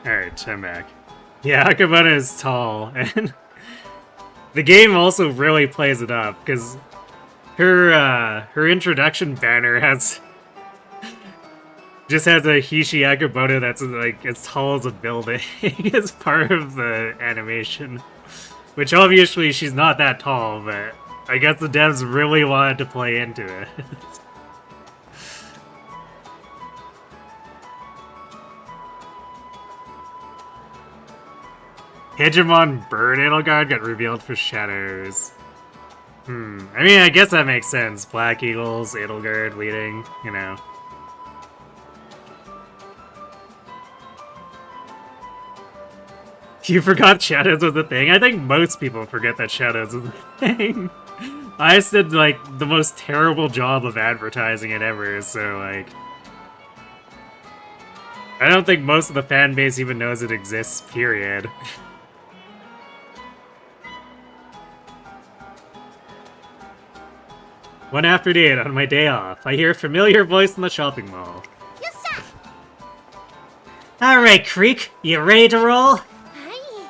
Alright, I'm back. Yeah, Akabana is tall, and the game also really plays it up, because her introduction banner has Just has a Hishi Akebono that's like as tall as a building as part of the animation. Which obviously she's not that tall, but I guess the devs really wanted to play into it. Hegemon Bird Edelgard got revealed for Shadows. I mean, I guess that makes sense. Black Eagles, Edelgard leading, you know. You forgot Shadows was a thing? I think most people forget that Shadows was a thing. I just did, like, the most terrible job of advertising it ever, so, like... I don't think most of the fan base even knows it exists, period. One afternoon, on my day off, I hear a familiar voice in the shopping mall. Yes, sir. Alright, Creek, you ready to roll? Hi.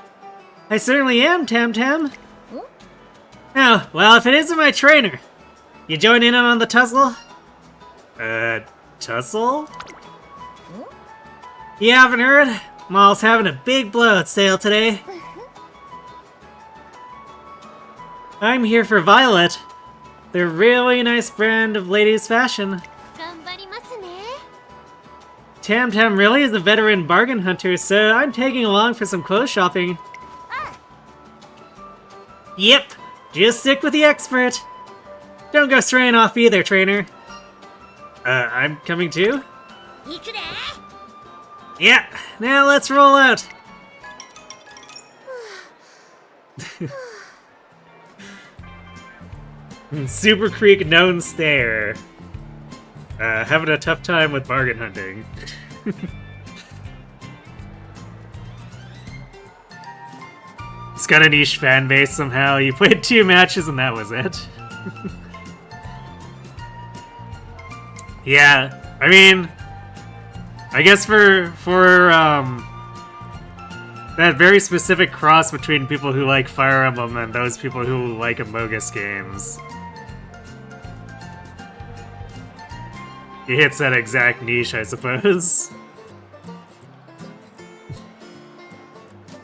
I certainly am, Tam. Oh? Oh, well, if it isn't my trainer, you join in on the tussle? Tussle? You haven't heard? Mall's having a big blowout sale today. I'm here for Violet. They're a really nice brand of ladies' fashion. 頑張りますね。 Tam really is a veteran bargain hunter, so I'm tagging along for some clothes shopping. Yep, just stick with the expert. Don't go straying off either, trainer. I'm coming too? 行くで。 Yeah, now let's roll out. Super Creek known stare. Having a tough time with bargain hunting. It's got a niche fan base somehow. You played 2 matches and that was it. Yeah, I mean, I guess for that very specific cross between people who like Fire Emblem and those people who like Amogus games. He hits that exact niche, I suppose.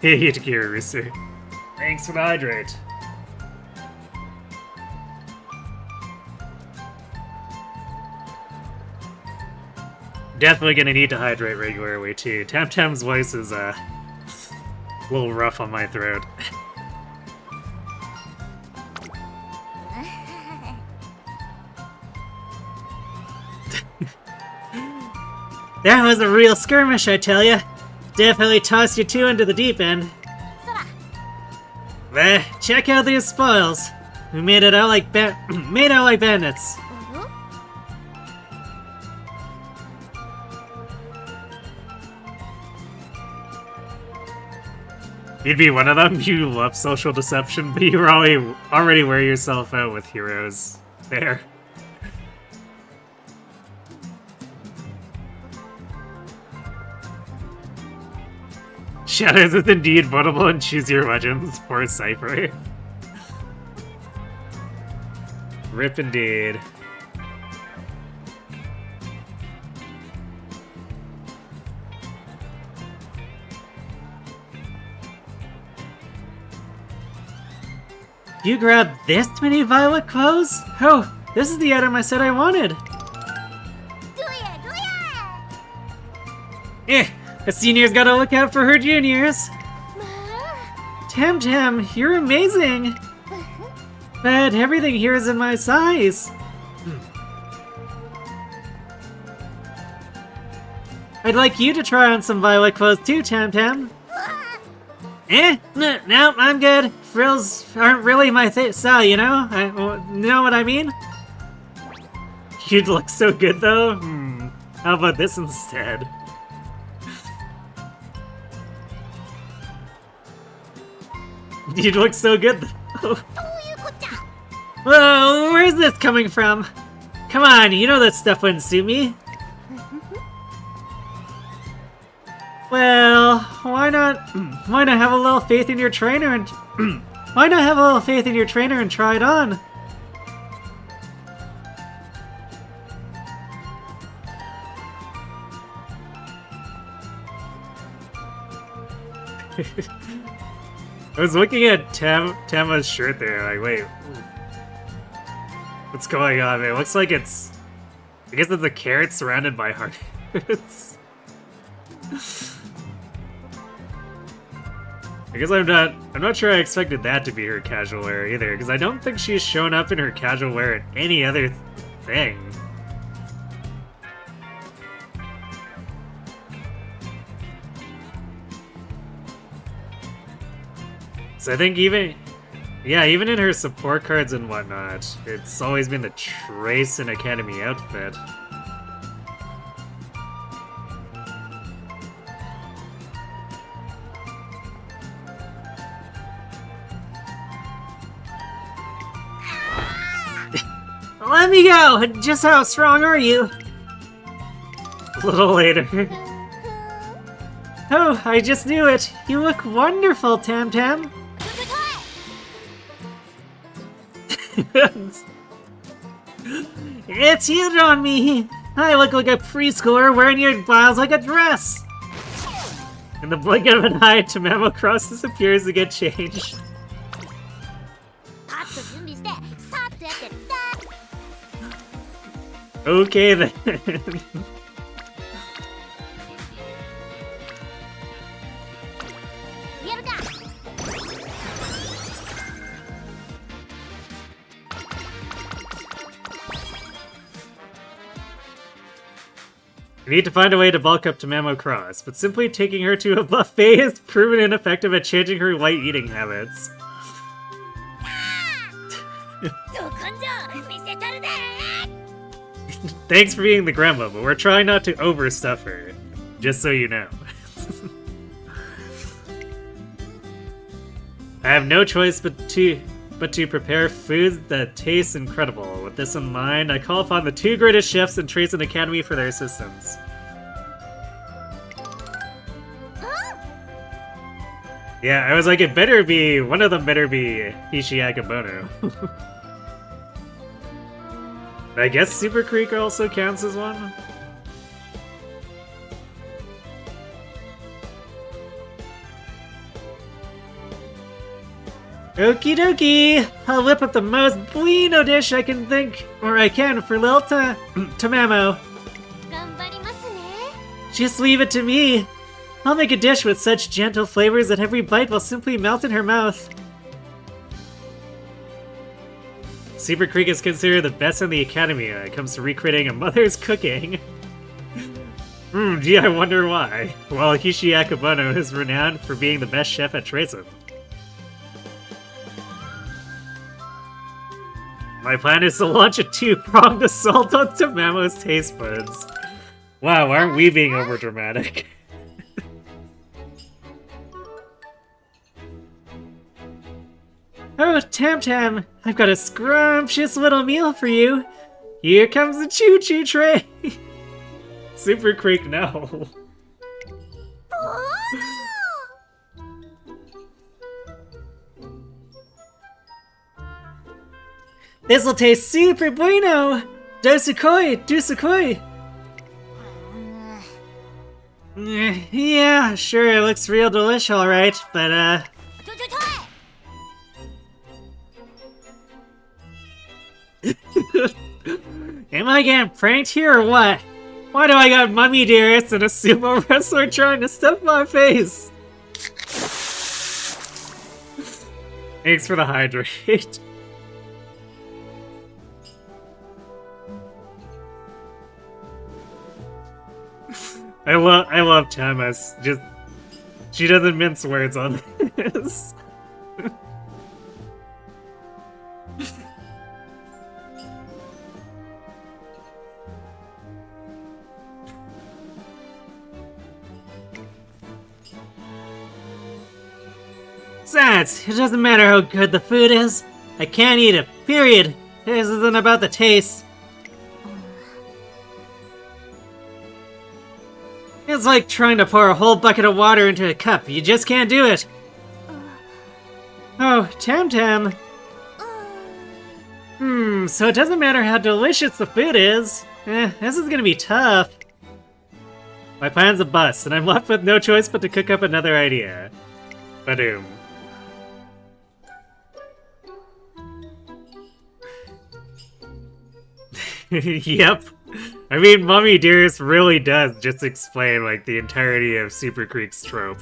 Hey, Takira Rooster. Thanks for the hydrate. Definitely gonna need to hydrate regularly too. Tam's voice is a little rough on my throat. That was a real skirmish, I tell ya. Definitely tossed you 2 into the deep end. 空。 Check out these spoils. We made it out like bandits. You'd be one of them? You love social deception, but you already wear yourself out with heroes. There. Shadows is indeed votable and choose your legends for Cypher. Rip indeed. You grabbed this many violet clothes? Oh, this is the item I said I wanted. どやどや。 A senior's gotta look out for her juniors. まあ。 Tam, you're amazing. But everything here is in my size. I'd like you to try on some violet clothes too, Tam. No, I'm good. Frills aren't really my style, you know? You know what I mean? You'd look so good though. How about this instead? You'd look so good though. どういうこっちゃ。 Whoa, where's this coming from? Come on, you know that stuff wouldn't suit me. Well, why not have a little faith in your trainer and why not have a little faith in your trainer and try it on? I was looking at Tama's shirt there, like, wait. What's going on, man? It looks like it's... I guess it's a carrot surrounded by hearts. I guess I'm not sure I expected that to be her casual wear either, because I don't think she's shown up in her casual wear in any other thing. So I think even in her support cards and whatnot, it's always been the Trace and Academy outfit. Let me go! Just how strong are you? A little later. Oh, I just knew it. You look wonderful, Tam Tam. It's huge on me! I look like a preschooler wearing your blouse like a dress! In the blink of an eye, Tamamo Cross disappears to get changed. Okay then. We need to find a way to bulk up Tamamo Cross, but simply taking her to a buffet has proven ineffective at changing her light eating habits. Thanks for being the grandma, but we're trying not to overstuff her. Just so you know. I have no choice but to prepare foods that taste incredible. With this in mind, I call upon the two greatest chefs in Trace and Academy for their assistance. Yeah, I was like, one of them better be Hishiakabono. I guess Super Creek also counts as one? Okie dokie! I'll whip up the most bueno dish I can for little Tamamo. Just leave it to me. I'll make a dish with such gentle flavors that every bite will simply melt in her mouth. Super Creek is considered the best in the Academy when it comes to recreating a mother's cooking. Gee, I wonder why. While Hishiakabono is renowned for being the best chef at Tracen. My plan is to launch a two-pronged assault on Tamamo's taste buds. Wow, aren't we being overdramatic? Oh, Tam Tam, I've got a scrumptious little meal for you. Here comes the choo-choo tray. Super Creek, no. This'll taste super bueno. Dosukoi. Yeah, sure, it looks real delish, alright, but am I getting pranked here or what? Why do I got Mummy Dearest and a sumo wrestler trying to stuff my face? Thanks for the hydrate. I love Tama's. Just she doesn't mince words on this. Besides, it doesn't matter how good the food is. I can't eat it, period. This isn't about the taste. It's like trying to pour a whole bucket of water into a cup. You just can't do it. Oh, Tam Tam. So it doesn't matter how delicious the food is. This is gonna be tough. My plan's a bust, and I'm left with no choice but to cook up another idea. Badoom. Yep. I mean, Mummy Dearest really does just explain, like, the entirety of Super Creek's trope.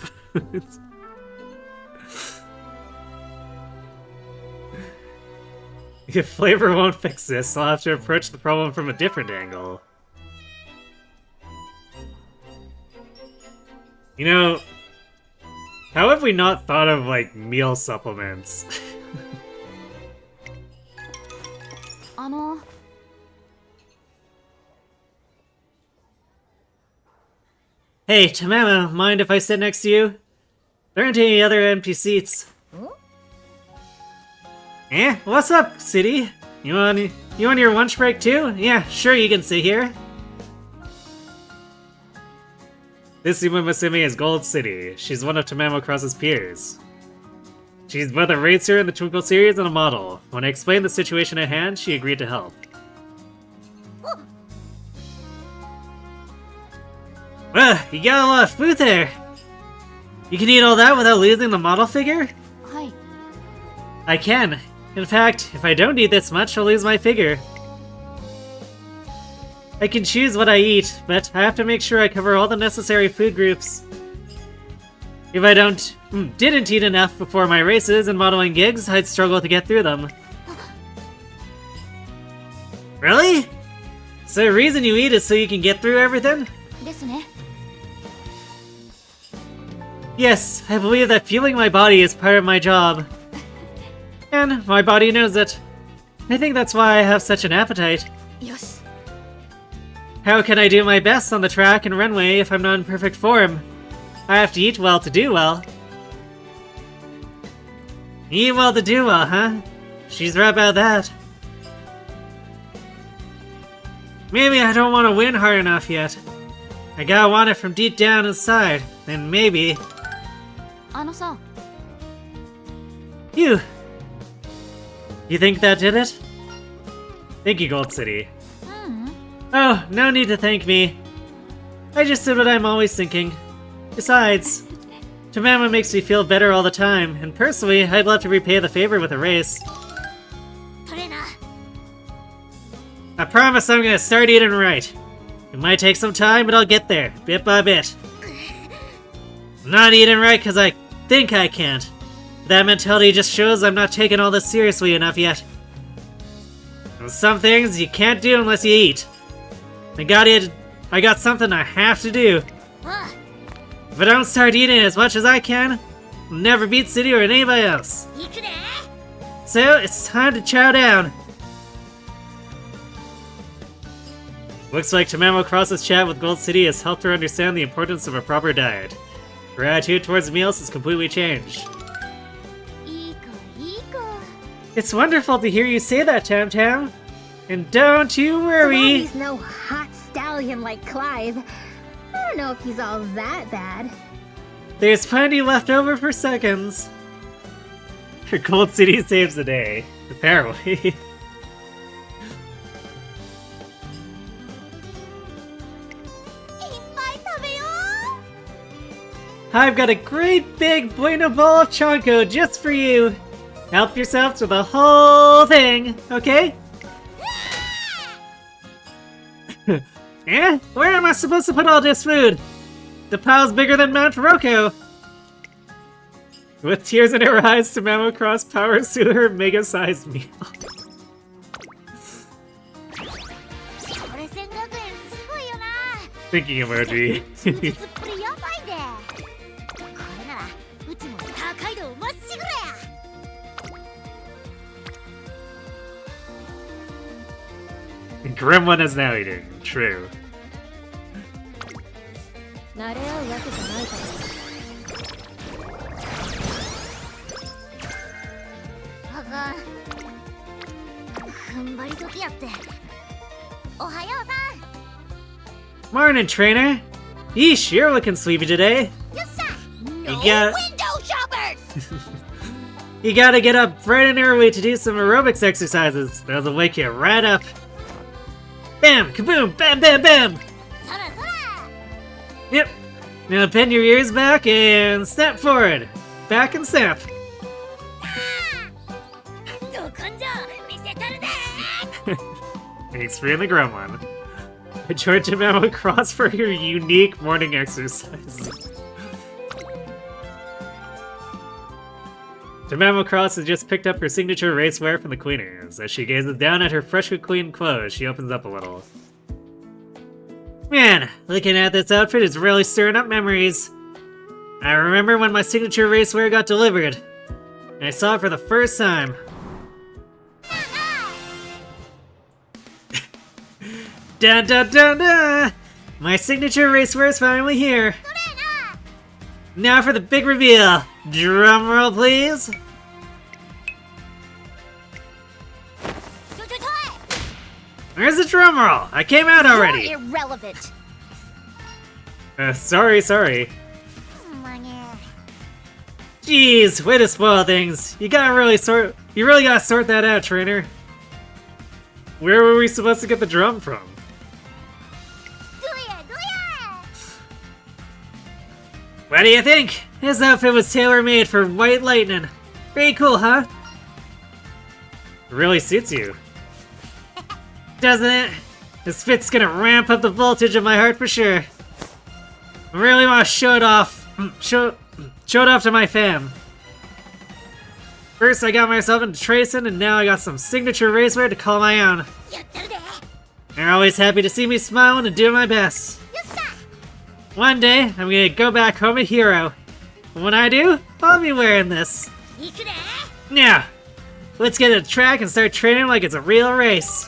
If flavor won't fix this, I'll have to approach the problem from a different angle. You know, how have we not thought of, like, meal supplements? Hey, Tamama, mind if I sit next to you? There aren't any other empty seats. Eh? What's up, City? You on your lunch break too? Yeah, sure, you can sit here. This Umamusume is Gold City. She's one of Tamamocross's peers. She's both a racer in the Twinkle series and a model. When I explained the situation at hand, she agreed to help. Well, you got a lot of food there. You can eat all that without losing the model figure? Hi. I can. In fact, if I don't eat this much, I'll lose my figure. I can choose what I eat, but I have to make sure I cover all the necessary food groups. If I didn't eat enough before my races and modeling gigs, I'd struggle to get through them. Really? So the reason you eat is so you can get through everything? ですね。 Yes, I believe that fueling my body is part of my job. And my body knows it. I think that's why I have such an appetite. よし。 How can I do my best on the track and runway if I'm not in perfect form? I have to eat well to do well. Eat well to do well, huh? She's right about that. Maybe I don't want to win hard enough yet. I gotta want it from deep down inside, then maybe... あのさ。 You think that did it? Thank you, Gold City. Oh, no need to thank me. I just did what I'm always thinking. Besides, Tamama makes me feel better all the time, and personally, I'd love to repay the favor with a race. トレーナー。 I promise I'm gonna start eating right. It might take some time, but I'll get there, bit by bit. I'm not eating right because I think I can't. That mentality just shows I'm not taking all this seriously enough yet. And some things you can't do unless you eat. I got something I have to do. If I don't start eating as much as I can, I'll never beat City or anybody else. 行くね。 So, it's time to chow down. Looks like Tamamocross's chat with Gold City has helped her understand the importance of a proper diet. Her attitude towards meals has completely changed. いい子いい子。 It's wonderful to hear you say that, Tam Tam. And don't you worry. He's no hot stallion like Clive. I don't know if he's all that bad. There's plenty left over for seconds. Gold City saves the day, apparently. I've got a great big bueno bowl of Chonko just for you. Help yourself to the whole thing, okay? Eh? Where am I supposed to put all this food? The pile's bigger than Mount Roko. With tears in her eyes, Tamamocross powers through her mega-sized meal. これ1500円すごいよな。 Thinking emoji. 充実っぷりやばいで。これならうちもスター街道まっしぐらや。 Gremlin is now eating. True. 慣れ合うわけじゃないから。あかん。踏ん張り時やって。おはようさん。 Morning, trainer. Yeesh, you're looking sleepy today. よっしゃ。No You got- window shoppers. You gotta get up bright and early to do some aerobics exercises. That'll wake you right up. Bam! Kaboom! Bam! Bam! Bam! そらそら。 Yep. Now bend your ears back and snap forward. back and snap. ど根性見せたるで Thanks for the gremlin. I joined TamaTamaCross for your unique morning exercise. TamaTamaCross has just picked up her signature racewear from the Queeners. As she gazes down at her freshly cleaned clothes, she opens up a little. Man, looking at this outfit is really stirring up memories. I remember when my signature racewear got delivered. And I saw it for the first time. Dun dun dun dun! My signature racewear is finally here. Now for the big reveal. Drum roll, please. Where's the drum roll? I came out already. You're irrelevant. Sorry. Jeez, way to spoil things. You really gotta sort that out, trainer. Where were we supposed to get the drum from? What do you think? His outfit was tailor-made for White Lightning. Pretty cool, huh? It really suits you. Doesn't it? This fit's gonna ramp up the voltage of my heart for sure. I really want to show it off to my fam. First I got myself into tracing, and now I got some signature racewear to call my own. They're always happy to see me smiling and doing my best. One day, I'm gonna go back home a hero. And when I do, I'll be wearing this. Now, let's get to the track and start training like it's a real race.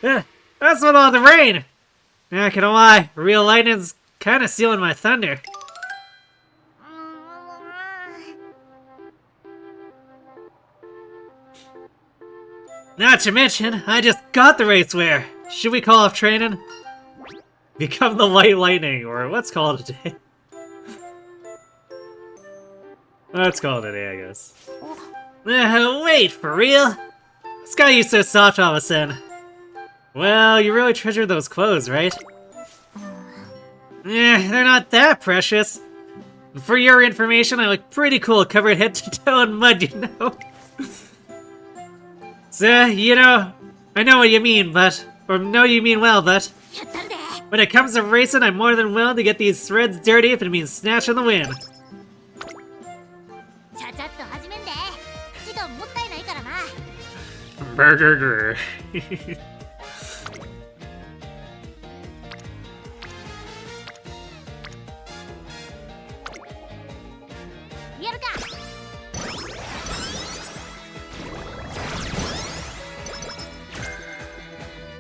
That's with all the rain. Not gonna lie, real lightning's kinda stealing my thunder. Not to mention, I just got the racewear. Should we call off training? Become the White Lightning, or let's call it a day. Let's call it a day, I guess. Wait, for real? What's got you so soft all of a sudden? Well, you really treasure those clothes, right? They're not that precious. For your information, I look pretty cool covered head to toe in mud, you know? So, you know, I know what you mean, you mean well, but... When it comes to racing, I'm more than willing to get these threads dirty if it means snatching the win. Burger.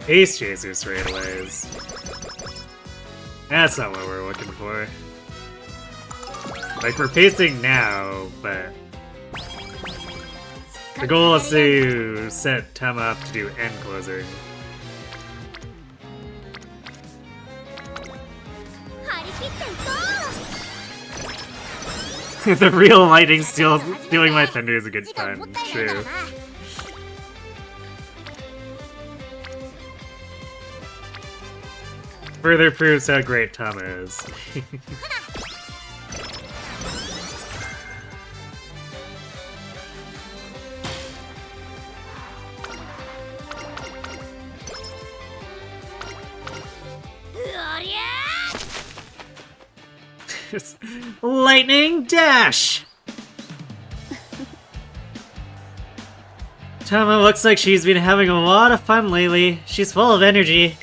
Ace Chaser straightaways. That's not what we're looking for. Like, we're pacing now, but... the goal is to set Tama up to do end closing. The real lightning stealing my thunder is a good pun. True. Further proves how great Tama is. Lightning Dash! Tama looks like she's been having a lot of fun lately. She's full of energy.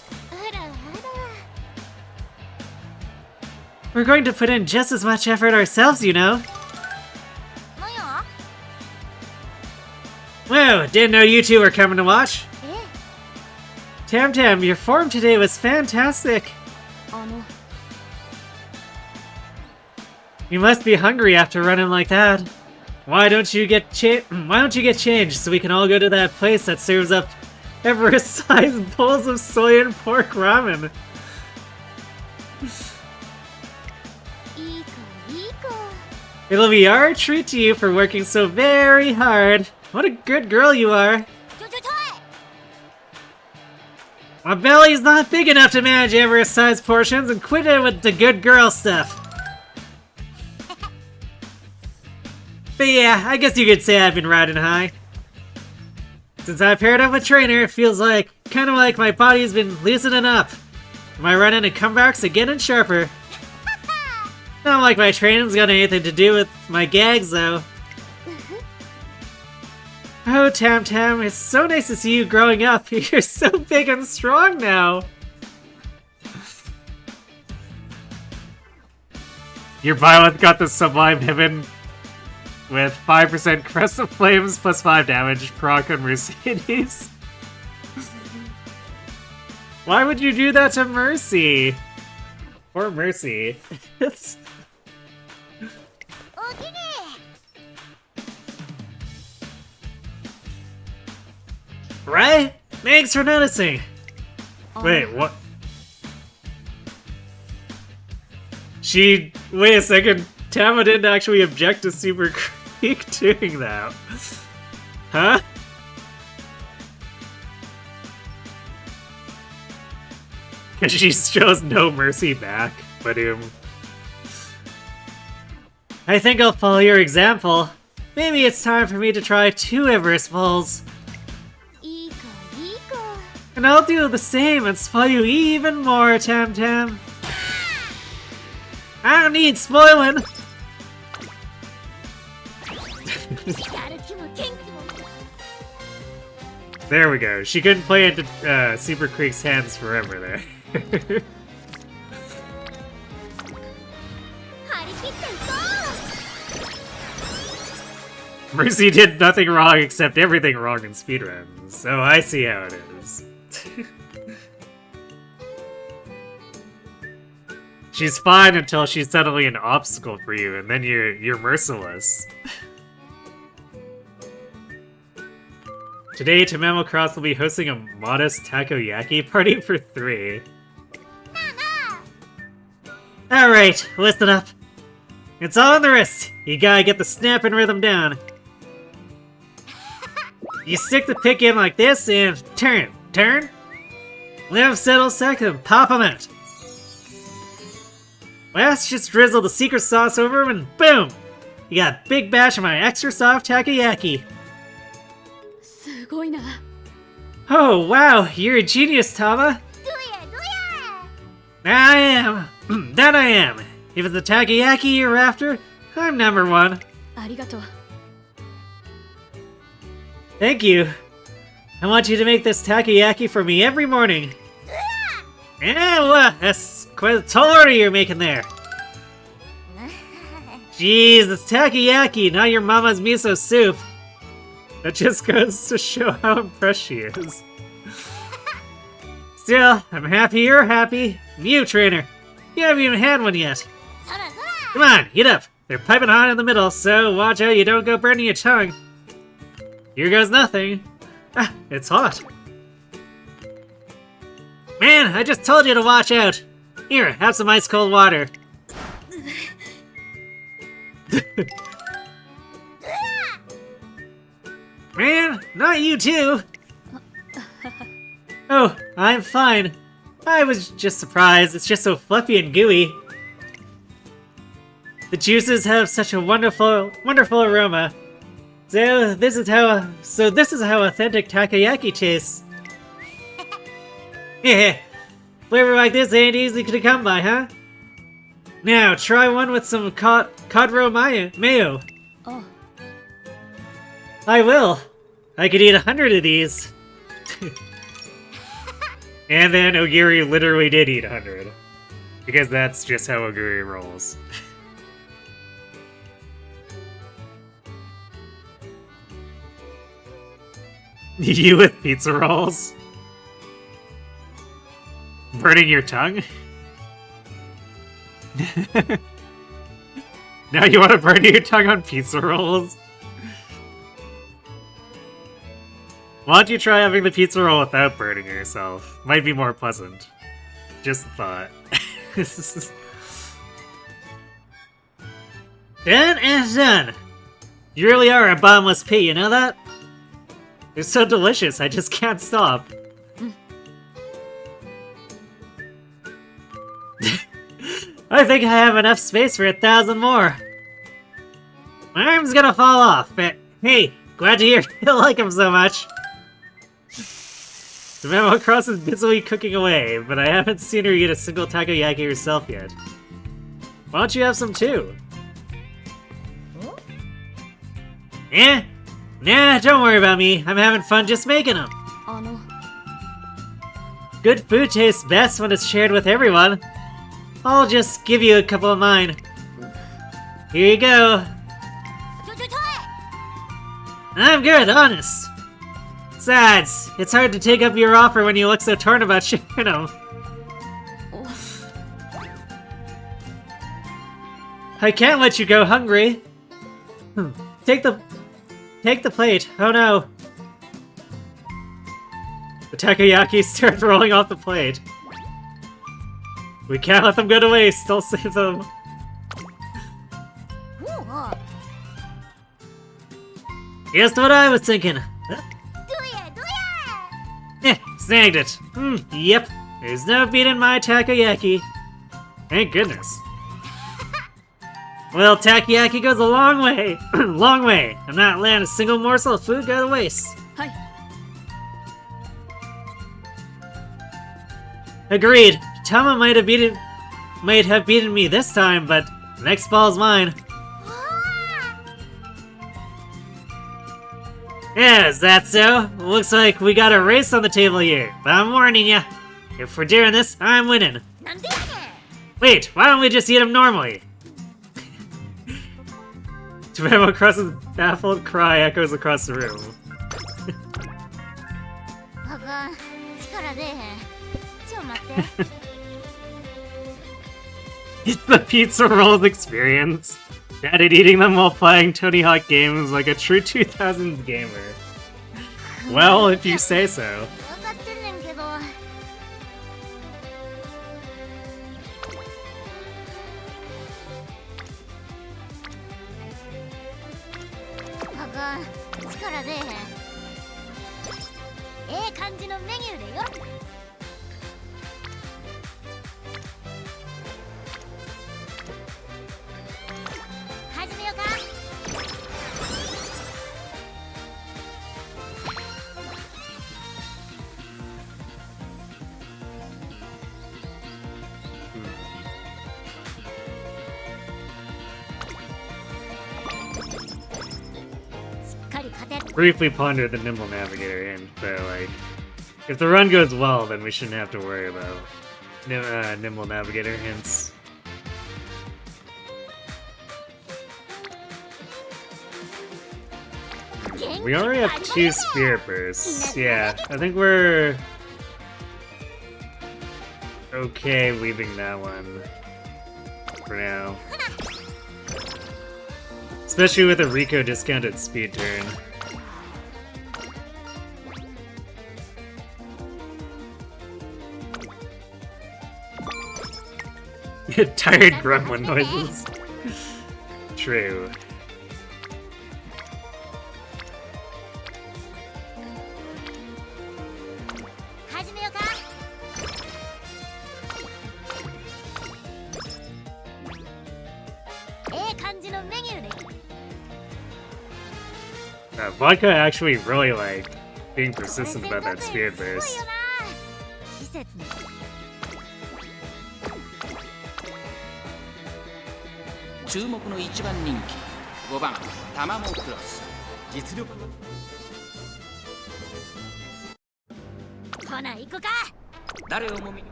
We're going to put in just as much effort ourselves, you know. Whoa, didn't know you two were coming to watch. Tam, your form today was fantastic. You must be hungry after running like that. Why don't you get changed so we can all go to that place that serves up Everest-sized bowls of soy and pork ramen? It'll be our treat to you for working so very hard. What a good girl you are. My belly's not big enough to manage Everest-sized portions, and quit it with the good girl stuff. But yeah, I guess you could say I've been riding high. Since I paired up with Trainer, it feels like, kind of like my body's been loosening up. My running and comebacks are getting sharper. Not like my training's got anything to do with my gags, though. Oh, Tam Tam, it's so nice to see you growing up. You're so big and strong now. Your Violet got the Sublime Heaven with 5% Crest of Flames plus 5 damage, proc on Mercedes. Why would you do that to Mercy? Poor Mercy. Right? Thanks for noticing. Wait, what? Wait a second. Tama didn't actually object to Super Creek doing that. Huh? Because she shows no mercy back, but I think I'll follow your example. Maybe it's time for me to try 2 Everest Falls. And I'll do the same and spoil you even more, Tam Tam. I don't need spoiling. there we go. She couldn't play into Super Creek's hands forever there. Mercy did nothing wrong except everything wrong in speedruns, so I see how it is. She's fine until she's suddenly an obstacle for you, and then you're merciless. Today, Tamamo Cross will be hosting a modest takoyaki party for 3. Alright, listen up. It's all on the wrist. You gotta get the snap and rhythm down. You stick the pick in like this and turn, turn. Live, settle, second, pop them out. Last, just drizzle the secret sauce over them and boom! You got a big batch of my extra soft takoyaki. Oh wow, you're a genius, Tama. I am. That I am. If it's the takoyaki you're after, I'm number 1. Thank you. I want you to make this takoyaki for me every morning. Yeah, well, that's quite a tall order you're making there. Jeez, it's takoyaki, not your mama's miso soup. That just goes to show how impressed she is. Still, I'm happy you're happy. You, Trainer. You haven't even had one yet. Come on, heat up. They're piping hot in the middle, so watch out you don't go burning your tongue. Here goes nothing. Ah, it's hot. Man, I just told you to watch out. Here, have some ice cold water. Man, not you too. Oh, I'm fine. I was just surprised. It's just so fluffy and gooey. The juices have such a wonderful, wonderful aroma. So this is how authentic takoyaki tastes. Yeah, flavor like this ain't easy to come by, huh? Now try one with some cod roe mayo. Oh. I will. I could eat 100 of these. And then Ogiri literally did eat 100. Because that's just how Ogiri rolls. You with pizza rolls? Burning your tongue? Now you want to burn your tongue on pizza rolls? Why don't you try having the pizza roll without burning yourself? Might be more pleasant. Just a thought. Done and done. You really are a bottomless pit, you know that? They're so delicious, I just can't stop. I think I have enough space for 1,000 more. My arm's gonna fall off, but hey, glad to hear you like him so much. Tamamo is busily cooking away, but I haven't seen her eat a single takoyaki herself yet. Why don't you have some too? Eh? Nah, don't worry about me. I'm having fun just making them. Good food tastes best when it's shared with everyone. I'll just give you a couple of mine. Here you go. I'm good, honest. Besides, it's hard to take up your offer when you look so torn about sharing them. I can't let you go hungry. Take the plate. Oh no. The takoyaki starts rolling off the plate. We can't let them go to waste. I'll save them. Just what I was thinking. Snagged it. Yep. There's no beating my takoyaki. Thank goodness. Well, takoyaki goes a long way. Long way. I'm not letting a single morsel of food go to waste. Agreed. Tama might have beaten me this time, but the next ball's mine. Yeah, is that so? Looks like we got a race on the table here, but I'm warning ya. If we're doing this, I'm winning. Wait, why don't we just eat them normally? Tamamo Cross's baffled cry echoes across the room. It's the pizza rolls experience. Added eating them while playing Tony Hawk games like a true 2000s gamer. Well, if you say so. Briefly pondered the Nimble Navigator hint, but like, if the run goes well, then we shouldn't have to worry about Nimble Navigator hints. We already have 2 Spirit Bursts. Yeah, I think we're okay leaving that one for now. Especially with a Rico discounted speed turn. Tired gremlin noises. True. Vodka actually really like being persistent about that Spirit Burst.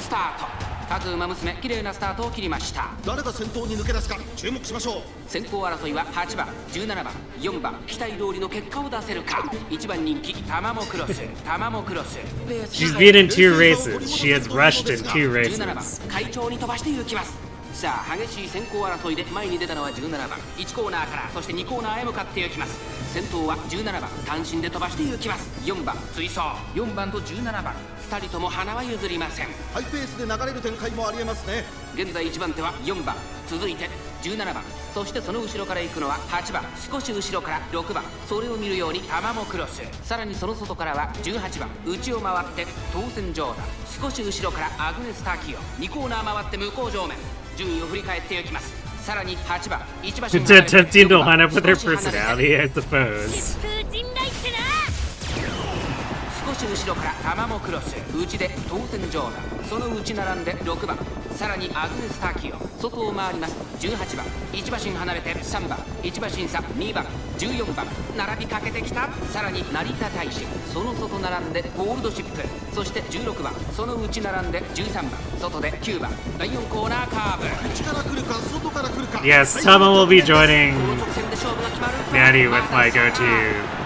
Start. 各馬娘綺麗なスタートを切りました。誰が先頭に抜け出すか注目しましょう。先行争いは8番、17番、4番、期待通りの結果を出せるか。1番人気タマモクロス、タマモクロス。She's been in 2 races. She has rushed in 2 races. 17番、快調に飛ばして行きます。さあ激しい先行争いで前に出たのは17番。1コーナーからそして2コーナーへ向かって行きます。先頭は17番、単身で飛ばして行きます。4番、追走。4番と17番、2人とも花は譲りません。ハイペースで流れる展開もありえますね。現在1番手は4番、続いて17番、そしてその後ろから行くのは8番、少し後ろから6番、それを見るようにタマモクロス。さらにその外からは18番、内を回って当選場だ。少し後ろからアグネスタキオ。2コーナー回って向こう上面。順位を振り返っていきます。さらに8番1馬 It's 身離れて tempting to 4 line 番 up with their 少し離れて personality, I suppose. 風陣雷ってな。少し後ろからタマモクロス内で当選上段その内並んで6番さらにアグネス・ターキオ外を回ります18番1馬身離れて3番1馬身差2番14番並びかけてきたさらに成田大使その外並んでゴールドシップそして16番その内並んで13番外で9番第4コーナーカーブ内から来るか外から来るか Yes, Tama will be joining この直線で勝負が決まる Natty with my go-to こ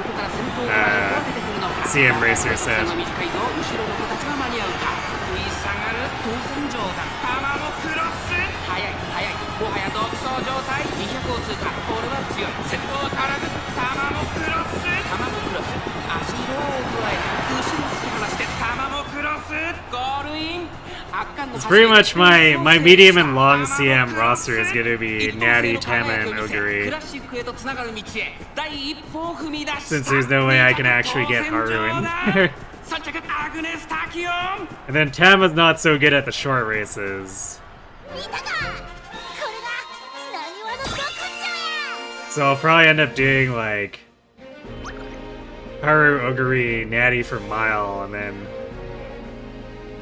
こから先頭が出てくるのか CM Racer そ set. の短いぞ後ろの子たちは間に合うか食い下がる当選上段タマモクロス速い速いもはや独走状態200を通過これは強い先頭は変わらずタマモクロスタマモクロス足色を加え後ろ突き放してタマモクロスゴールイン It's pretty much my medium and long CM roster is gonna be Natty, Tama, and Oguri. Since there's no way I can actually get Haru in there. And then Tama's not so good at the short races. 見たか。これがなにわの極上や。 So I'll probably end up doing like Haru, Oguri, Natty for mile, and then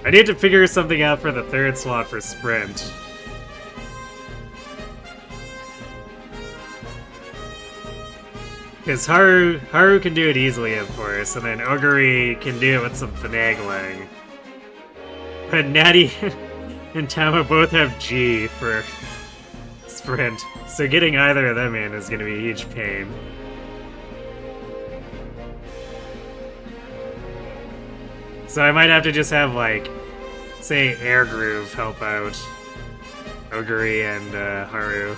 I need to figure something out for the third slot for sprint. Because Haru can do it easily, of course, and then Oguri can do it with some finagling. But Natty and Tama both have G for sprint, so getting either of them in is going to be a huge pain. So I might have to just have, like, say, Air Groove help out Oguri and Haru.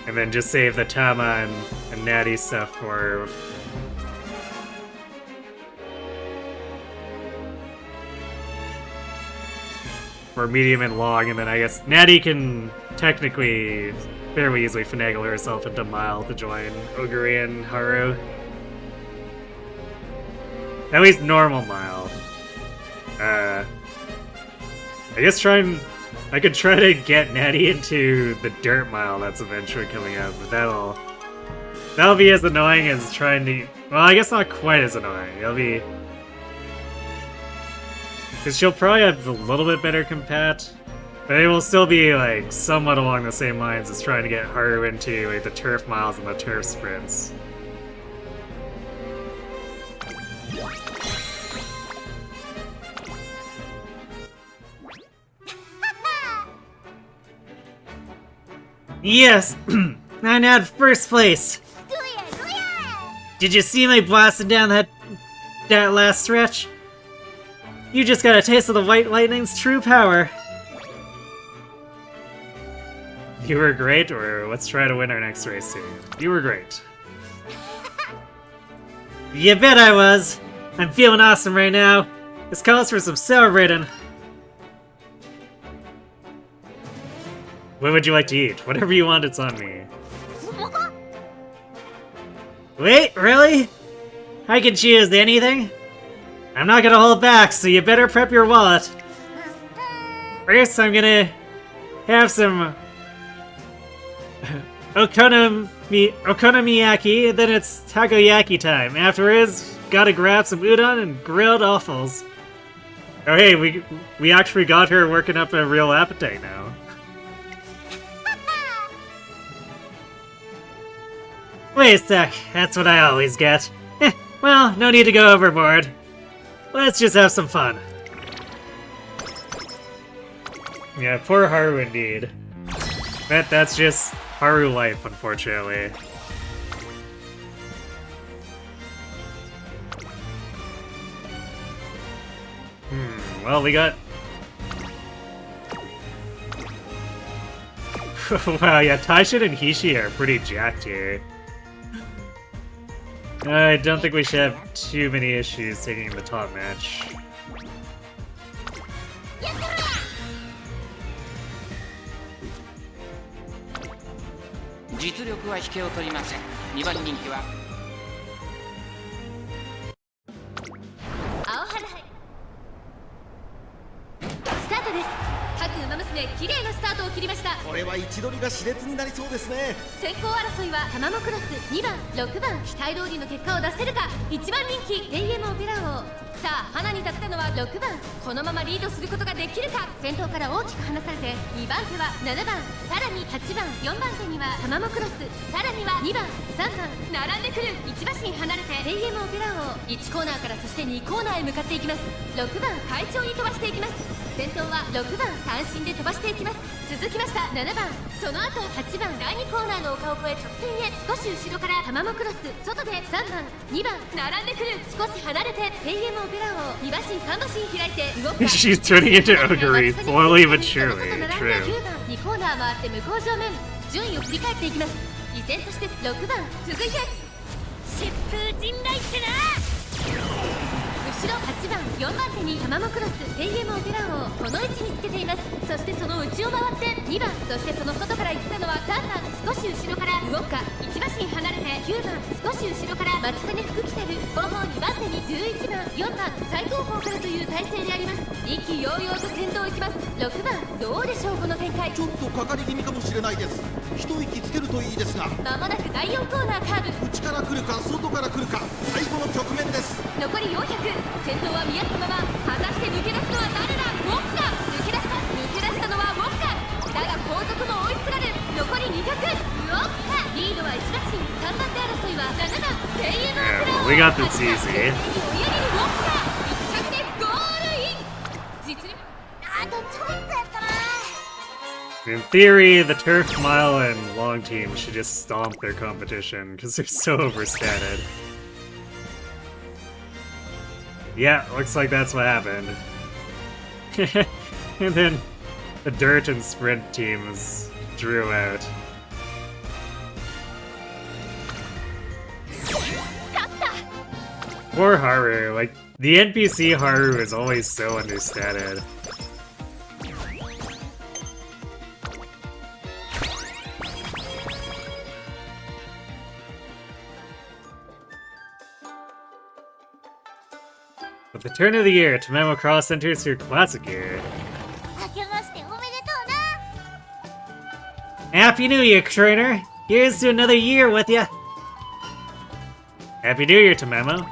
And then just save the Tama and Natty stuff for medium and long, and then I guess Natty can technically fairly easily finagle herself into mile to join Oguri and Haru. At least normal mile. I guess I could try to get Natty into the dirt mile that's eventually coming out, but that'll be as annoying as trying to. Well, I guess not quite as annoying. It'll be because she'll probably have a little bit better compat, but it will still be like somewhat along the same lines as trying to get Haru into like the turf miles and the turf sprints. Yes! I nabbed first place! Did you see me blasting down that last stretch? You just got a taste of the White Lightning's true power. You were great, or let's try to win our next race soon. You were great. You bet I was! I'm feeling awesome right now. This calls for some celebrating. What would you like to eat? Whatever you want, it's on me. Wait, really? I can choose anything? I'm not gonna hold back, so you better prep your wallet. First, I'm gonna have some okonomiyaki, then it's takoyaki time. Afterwards, gotta grab some udon and grilled offals. Oh hey, we actually got her working up a real appetite now. Wait a sec, that's what I always get. Well, no need to go overboard. Let's just have some fun. Yeah, poor Haru indeed. That's just Haru life, unfortunately. Well, we got... Wow, yeah, Taishin and Hishi are pretty jacked here. I don't think we should have too many issues taking the top match. 麗なスタートを切りました。これは位置取りが熾烈になりそうですね。先行争いはタマモクロス2番6番、期待通りの結果を出せるか。1番人気TMオペラ王。さあ花に立ったのは6番、このままリードすることができるか。先頭から大きく離されて2番手は7番、さらに8番4番手にはタマモクロス、さらには2番3番並んでくる。1馬身離れてTMオペラ王。1コーナーからそして2コーナーへ向かっていきます。6番快調に飛ばしていきます。先頭は6番単身で飛ばしていきます。続きました7番、その後8番第2コーナーの丘を越え直線へ。少し後ろからタマモクロス、外で3番2番並んでくる。少し離れてTMオペラ王。2馬身3馬身開いて動くか。 She's turning into Ogre, slowly but surely. 9 True. 番2コーナー回って向こう正面、順位を振り返っていきます。依然として6番、続いて疾風陣雷ってな。後ろ8番4番手にタマモクロスTMオペラ王。この位置につけています。そしてその内を回って2番、そしてその外から行ったのは3番、少し後ろから動くか。1馬身離れて9番、少し後ろから待ちかね福来てる。後方2番手に11番4番、最後方からという体勢であります。意気揚々と先頭行きます。6番、どうでしょうこの展開。ちょっとかかり気味かもしれないです。一息つけるといいですが。まもなく第4コーナーカーブ。内から来るか外から来るか、最後の局面です。残り400、先頭は見合ったまま。果たして抜け出すのは誰だ。ウォッカ。抜け出したのはウォッカ。だが後続も追いすがる。残り200、ウォッカ。リードは1馬身。3番手争いは7番TMオペラ王。 We got this easy. 追い上げるウォッカ。1着でゴールイン。実力あとちょっとやったな。 In theory, the Turf Mile and Long team should just stomp their competition because they're so overstated. Yeah, looks like that's what happened. And then the Dirt and Sprint teams drew out. Poor Haru, like, the NPC Haru is always so understated. With the turn of the year, Tamamo Cross enters her classic year. 明けましておめでとうな。 Happy New Year, trainer! Here's to another year with ya! Happy New Year, Tamamo.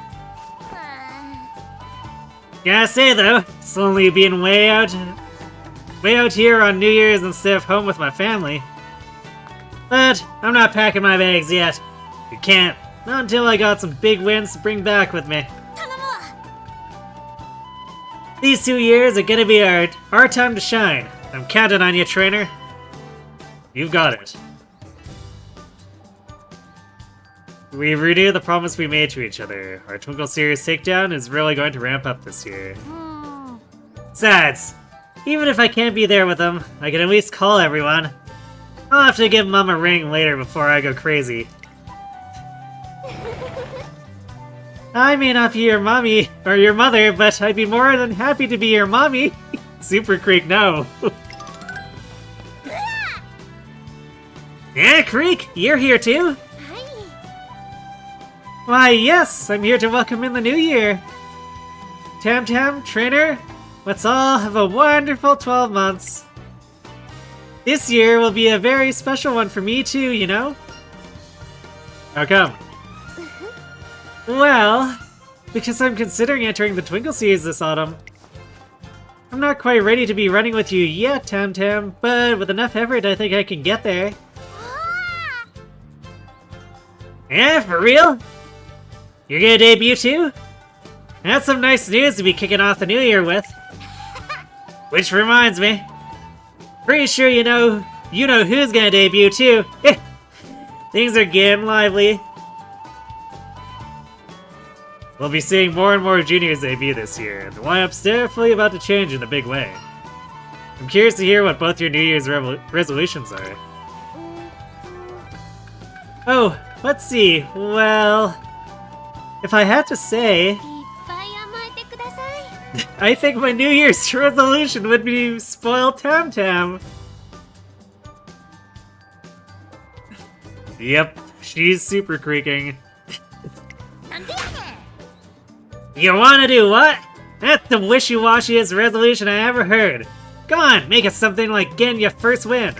Gotta say though, it's only being way out here on New Year's instead of home with my family. But I'm not packing my bags yet. You can't, not until I got some big wins to bring back with me. 頼むわ。 These 2 years are gonna be our time to shine. I'm counting on you, trainer. You've got it. We've renewed the promise we made to each other. Our Twinkle Series takedown is really going to ramp up this year. Besides, even if I can't be there with them, I can at least call everyone. I'll have to give Mom a ring later before I go crazy. I may not be your mommy or your mother, but I'd be more than happy to be your mommy. Super Creek, no. Yeah, Creek, you're here too? はい。 Why, yes, I'm here to welcome in the new year. Tam, trainer, let's all have a wonderful 12 months. This year will be a very special one for me too, you know? How come? Well, because I'm considering entering the Twinkle Series this autumn. I'm not quite ready to be running with you yet, Tam, but with enough effort I think I can get there. Yeah, for real? You're gonna debut too? That's some nice news to be kicking off the new year with. Which reminds me, pretty sure you know who's gonna debut too. Things are getting lively. We'll be seeing more and more juniors debut this year. The lineup's definitely about to change in a big way. I'm curious to hear what both your New Year's resolutions are. Oh, let's see. Well, if I had to say, いっぱい甘えてください。 I think my New Year's resolution would be spoil Tam. Yep, she's super creaking. なんでやねん。 You wanna do what? That's the wishy-washiest resolution I ever heard. Go on, make it something like getting your first win.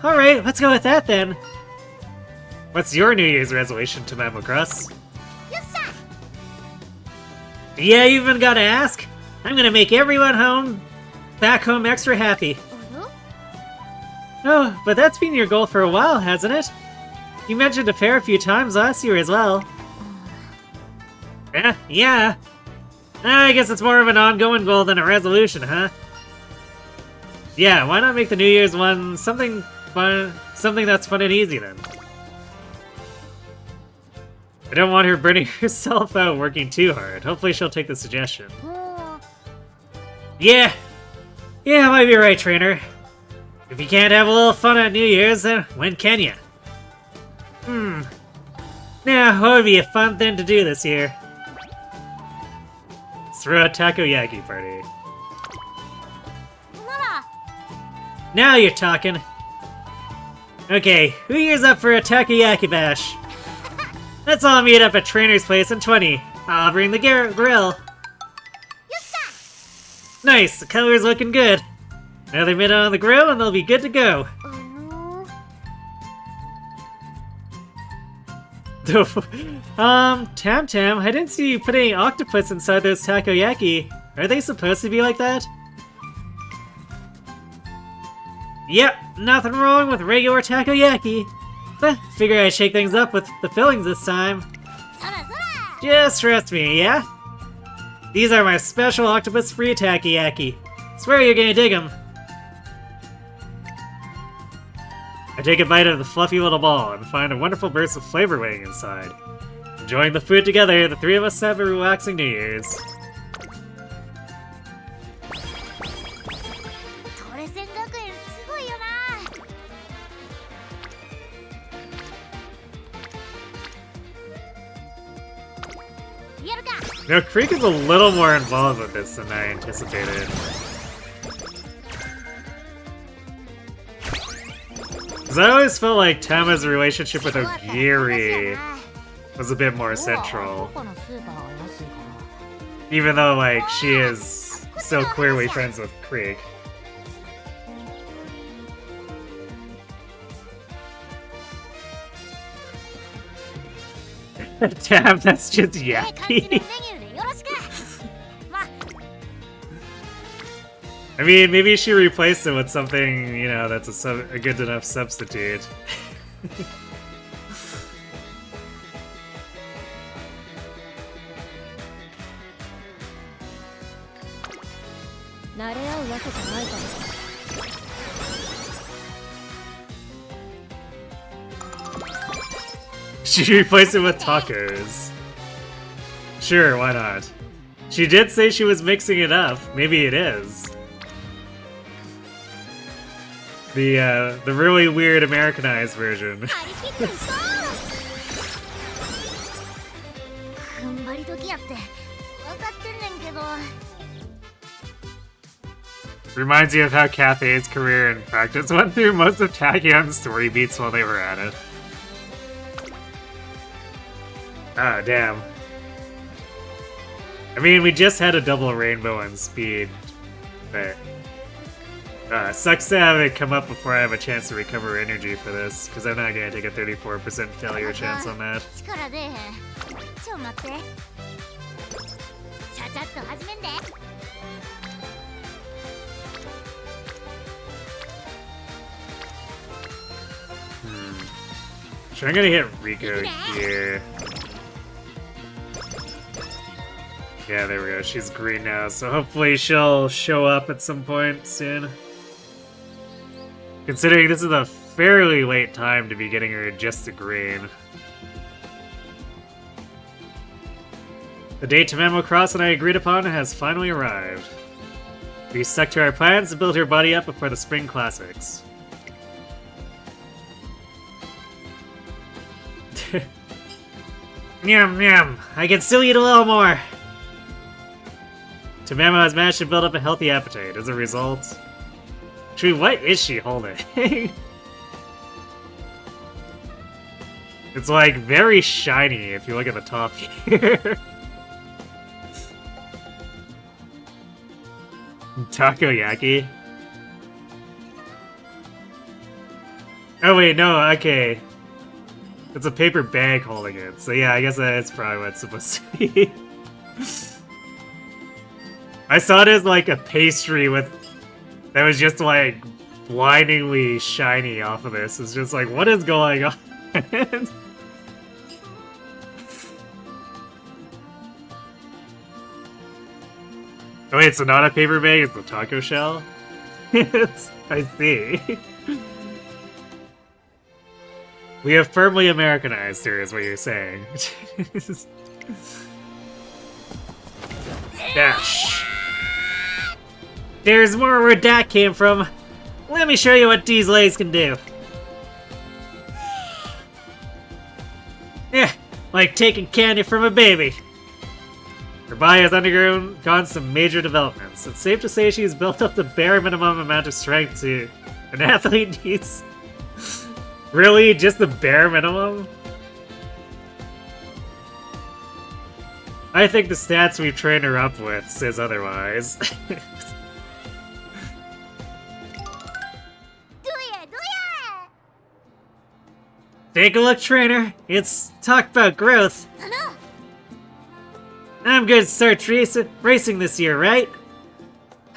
Alright, let's go with that then. What's your New Year's resolution, TamaTamaTama? Yeah, you even gotta ask? I'm gonna make everyone back home extra happy. Oh, but that's been your goal for a while, hasn't it? You mentioned a fair few times last year as well. Yeah. I guess it's more of an ongoing goal than a resolution, huh? Yeah, why not make the New Year's one something fun, something that's fun and easy then? I don't want her burning herself out working too hard. Hopefully she'll take the suggestion. Yeah, I might be right, trainer. If you can't have a little fun at New Year's, then when can you? Now, what would be a fun thing to do this year? Let's throw a takoyaki party. Now you're talking. Okay, who here's up for a takoyaki bash? Let's all meet up at Trainer's Place in 20. I'll bring the grill. Nice, the color's looking good. Now they've been on the grill and they'll be good to go. Tam, I didn't see you put any octopus inside those takoyaki. Are they supposed to be like that? Yep, nothing wrong with regular takoyaki. But figure I'd shake things up with the fillings this time. Just trust me, yeah? These are my special octopus-free takoyaki. Swear you're gonna dig them. I take a bite of the fluffy little ball and find a wonderful burst of flavor waiting inside. Enjoying the food together, the three of us have a relaxing New Year's. Now, Creek is a little more involved with this than I anticipated. Because I always felt like Tama's relationship with Ogiri was a bit more central. Even though, like, she is so clearly friends with Creek. Damn, that's just yappy. I mean, maybe she replaced it with something, you know, that's a good enough substitute. She replaced it with tacos. Sure, why not? She did say she was mixing it up. Maybe it is. The really weird Americanized version. Reminds you of how Cathay's career in practice went through most of Tackyon's story beats while they were at it. Ah, damn. I mean, we just had a double rainbow on speed, but sucks to have it come up before I have a chance to recover energy for this, because I'm not going to take a 34% failure chance on that. So I'm going to hit Rico here. Yeah, there we go. She's green now, so hopefully she'll show up at some point soon. Considering this is a fairly late time to be getting her just to green. The date TamaTamaCross and I agreed upon has finally arrived. We stuck to our plans to build her body up before the Spring Classics. Yum yum, I can still eat a little more! Tamama has managed to build up a healthy appetite as a result. Actually, what is she holding? It's like very shiny if you look at the top here. takoyaki? Oh wait, no, okay. It's a paper bag holding it, so yeah, I guess that's probably what it's supposed to be. I saw it as like a pastry that was just like blindingly shiny off of this. It's just like, what is going on? Oh wait, so not a paper bag, it's a taco shell? I see. We have firmly Americanized her, is what you're saying. Dash. There's more where that came from. Let me show you what these legs can do. Yeah, like taking candy from a baby. Her body has undergone some major developments. It's safe to say she's built up the bare minimum amount of strength an athlete needs. Really? Just the bare minimum? I think the stats we've trained her up with says otherwise. Take a look, trainer. It's talk about growth. I'm good to start racing this year, right?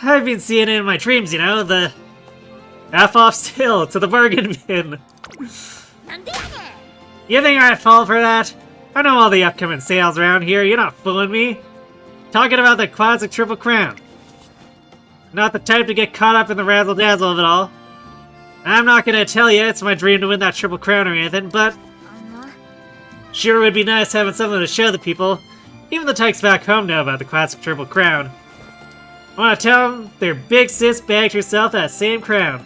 I've been seeing it in my dreams, you know, the F-off still to the bargain bin. You think I'd fall for that? I know all the upcoming sales around here, you're not fooling me. Talking about the classic Triple Crown. Not the type to get caught up in the razzle-dazzle of it all. I'm not gonna tell you it's my dream to win that Triple Crown or anything, but sure would be nice having something to show the people. Even the tykes back home know about the classic Triple Crown. I wanna tell them their big sis bagged herself that same crown.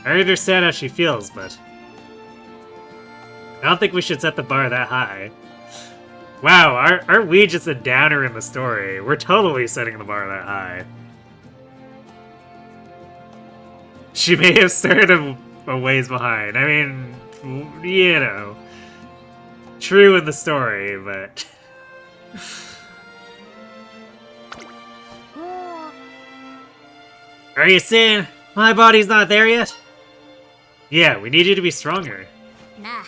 I understand how she feels, but I don't think we should set the bar that high. Wow, aren't we just a downer in the story? We're totally setting the bar that high. She may have started a ways behind. I mean, you know, true in the story, but... Are you saying my body's not there yet? Yeah, we need you to be stronger. Nah.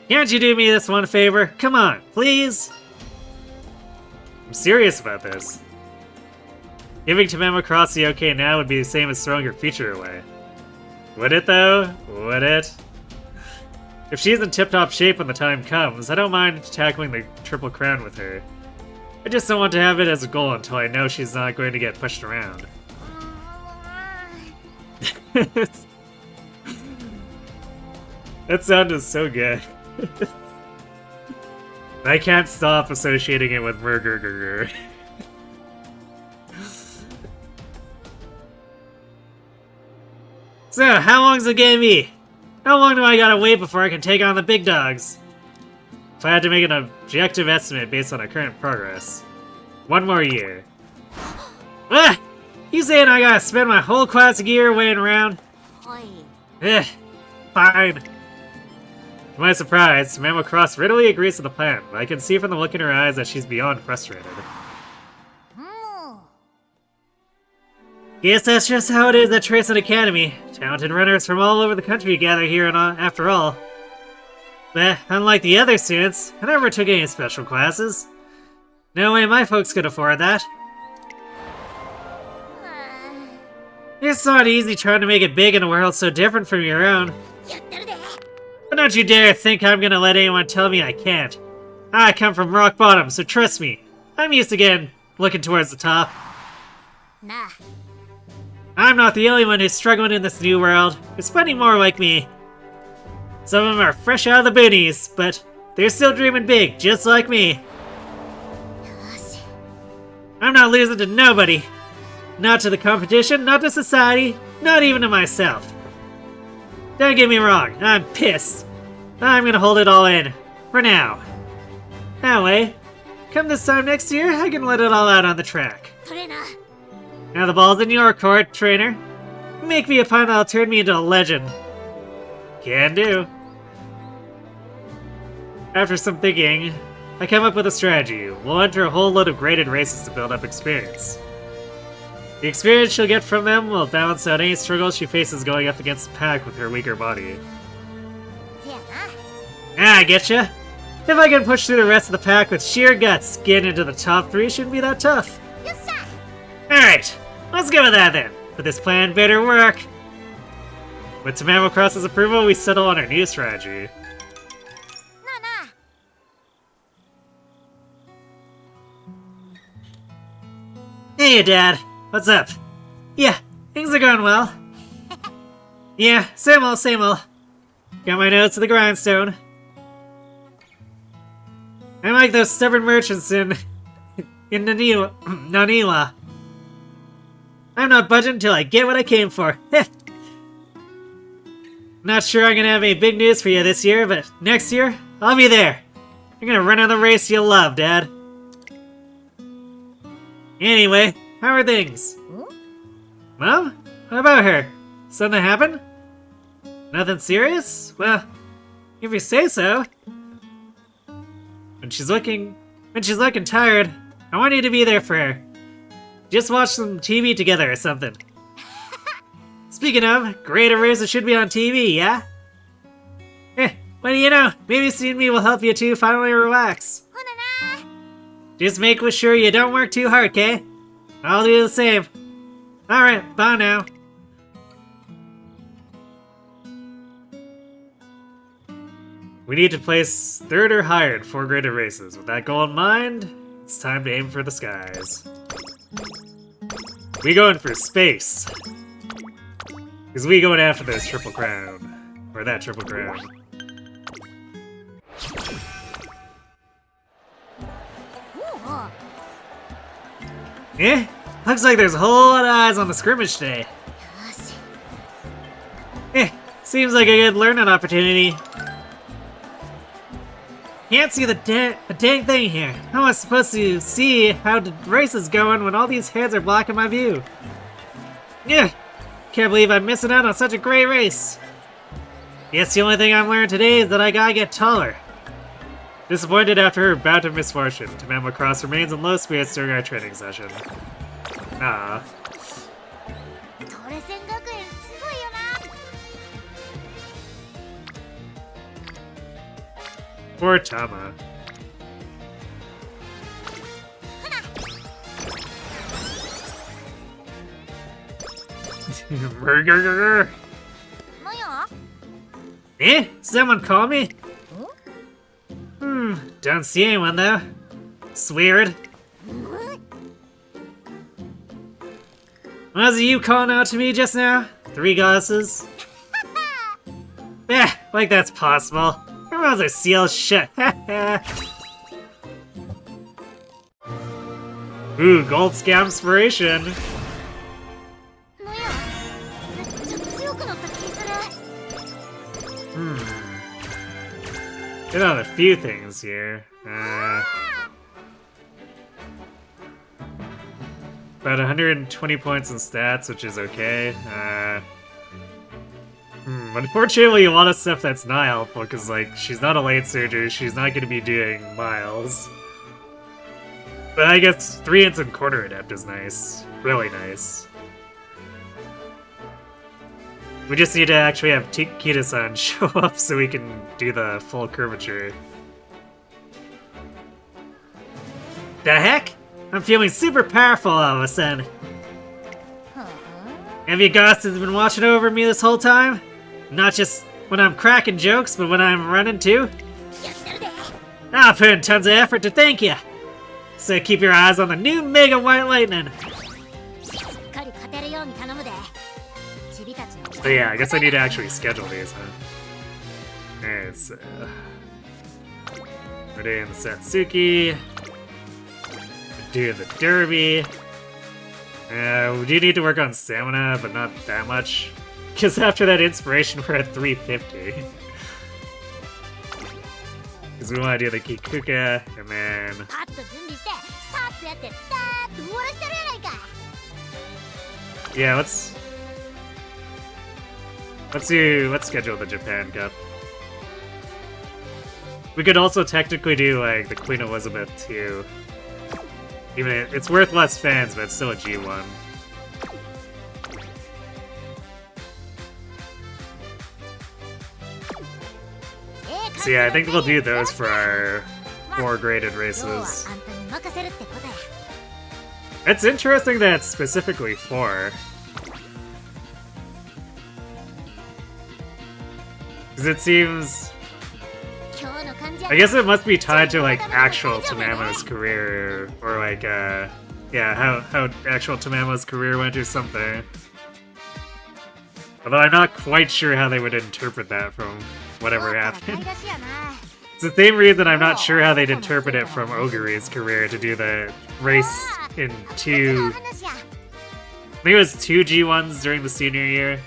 Can't you do me this one favor? Come on, please? I'm serious about this. Giving Tama Cross the OK now would be the same as throwing her future away. Would it though? Would it? If she's in tip-top shape when the time comes, I don't mind tackling the Triple Crown with her. I just don't want to have it as a goal until I know she's not going to get pushed around. That sounded so good. I can't stop associating it with Burger. So, how long's the game be? How long do I gotta wait before I can take on the big dogs? If I had to make an objective estimate based on our current progress. 1 more year. Ah! You saying I gotta spend my whole classic year waiting around? Eh, fine. To my surprise, Tama Cross readily agrees to the plan, but I can see from the look in her eyes that she's beyond frustrated. Guess that's just how it is at Tracing Academy. Talented runners from all over the country gather here after all. But unlike the other students, I never took any special classes. No way my folks could afford that. It's not easy trying to make it big in a world so different from your own. But don't you dare think I'm gonna let anyone tell me I can't. I come from rock bottom, so trust me. I'm used to getting looking towards the top. Nah. I'm not the only one who's struggling in this new world. There's plenty more like me. Some of them are fresh out of the boonies, but they're still dreaming big, just like me. I'm not losing to nobody. Not to the competition, not to society, not even to myself. Don't get me wrong, I'm pissed. I'm gonna hold it all in. For now. That way, come this time next year, I can let it all out on the track. Now the ball's in your court, trainer. Make me a pun that'll turn me into a legend. Can do. After some thinking, I come up with a strategy. We'll enter a whole load of graded races to build up experience. The experience she'll get from them will balance out any struggles she faces going up against the pack with her weaker body. せやな。 Ah, I getcha. If I can push through the rest of the pack with sheer guts, getting into the top 3 shouldn't be that tough. よっしゃ。 Alright, let's go with that then. But this plan better work. With TamaTama's approval, we settle on our new strategy. なあなあ。 Hey, Dad. What's up? Yeah, things are going well. Yeah, same old, same old. Got my nose to the grindstone. I'm like those stubborn merchants in Naniwa. I'm not budging until I get what I came for. Not sure I'm gonna have any big news for you this year, but next year, I'll be there. I'm gonna run on the race you'll love, Dad. Anyway, how are things? Mom? What about her? Something happen? Nothing serious? Well, if you say so. When she's looking tired, I want you to be there for her. Just watch some TV together or something. Speaking of, Great Eraser should be on TV, yeah? What do you know? Maybe seeing me will help you two finally relax. ほなな。 Just make sure you don't work too hard, okay? I'll do the same. Alright, bye now. We need to place 3rd or higher in 4 graded races. With that goal in mind, it's time to aim for the skies. We going for space. Because we going after this triple crown. Or that triple crown. Eh? Looks like there's a whole lot of eyes on the scrimmage today. よし。 Seems like a good learning opportunity. Can't see the dang thing here. How am I supposed to see how the race is going when all these heads are blocking my view? Yeah, can't believe I'm missing out on such a great race. Guess the only thing I've learned today is that I gotta get taller. Disappointed after her bout of misfortune, TamaTama remains in low spirits during our training session. Ah. トレセン学園すごいよな。 Poor Tama. Burger. なんや。 Eh? Someone call me? Don't see anyone though. It's weird. Was it you calling out to me just now? 3 goddesses? Like that's possible. Her mouths are sealed shut. Ooh, gold scam inspiration. なんや。めっちゃ強くなった気する。 Hit on a few things here. About 120 points in stats, which is okay. Unfortunately, a lot of stuff that's not helpful, because, like, she's not a late surger, she's not going to be doing miles. But I guess 3 instant quarter adept is nice. Really nice. We just need to actually have Kita-san show up so we can do the full curvature. The heck? I'm feeling super powerful all of a sudden. Have you guys been watching over me this whole time? Not just when I'm cracking jokes, but when I'm running too? I'll put in tons of effort to thank you. So keep your eyes on the new Mega White Lightning. しっかり勝てるように頼むで。チビたちの。 So yeah, I guess I need to actually schedule these, huh? Alright, so... We're doing the Satsuki. Do the Derby. We do need to work on stamina, but not that much. Because after that inspiration, we're at 350. Because we want to do the Kikuka, and then... パッと準備してさっとやってダーッと終わらせてるやないか。 Yeah, let's schedule the Japan Cup. We could also technically do like the Queen Elizabeth too. Even it's worth less fans, but it's still a G1. So yeah, I think we'll do those for our 4 graded races. It's interesting that it's specifically 4. Because it seems... I guess it must be tied to, like, actual Tamama's career, or like, yeah, how actual Tamama's career went or something. Although I'm not quite sure how they would interpret that from whatever happened. It's the same reason I'm not sure how they'd interpret it from Oguri's career to do the race in 2... I think it was 2 G1s during the senior year.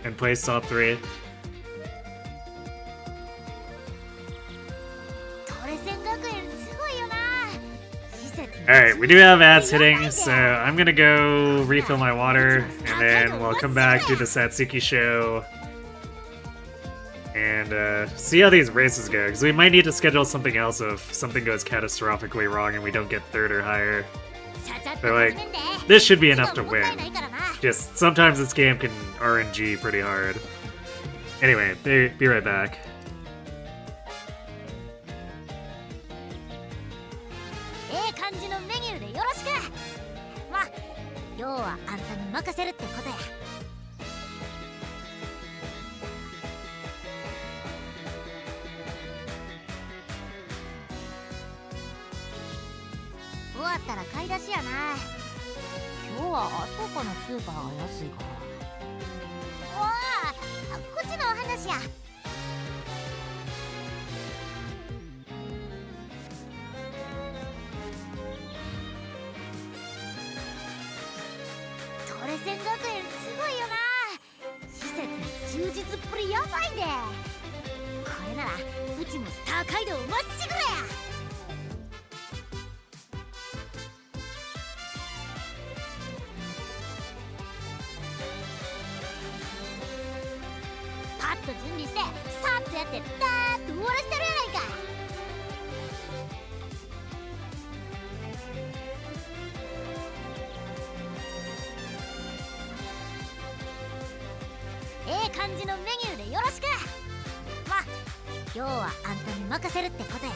And placed all 3. Alright, we do have ads hitting, so I'm gonna go refill my water, and then we'll come back, do the Satsuki show, and see how these races go, because we might need to schedule something else if something goes catastrophically wrong and we don't get 3rd or higher. So like, this should be enough to win. Just, sometimes this game can RNG pretty hard. Anyway, be right back. 要はあんたに任せるってことや。終わったら買い出しやな。今日はあそこのスーパーが安いから。おお、こっちのお話や。トレセン学園すごいよな。施設の充実っぷりやばいで。これならうちもスター街道まっしぐらや。パッと準備してさっとやってダーッと終わらしてるやないか。感じのメニューでよろしく。まあ今日はあんたに任せるってことや。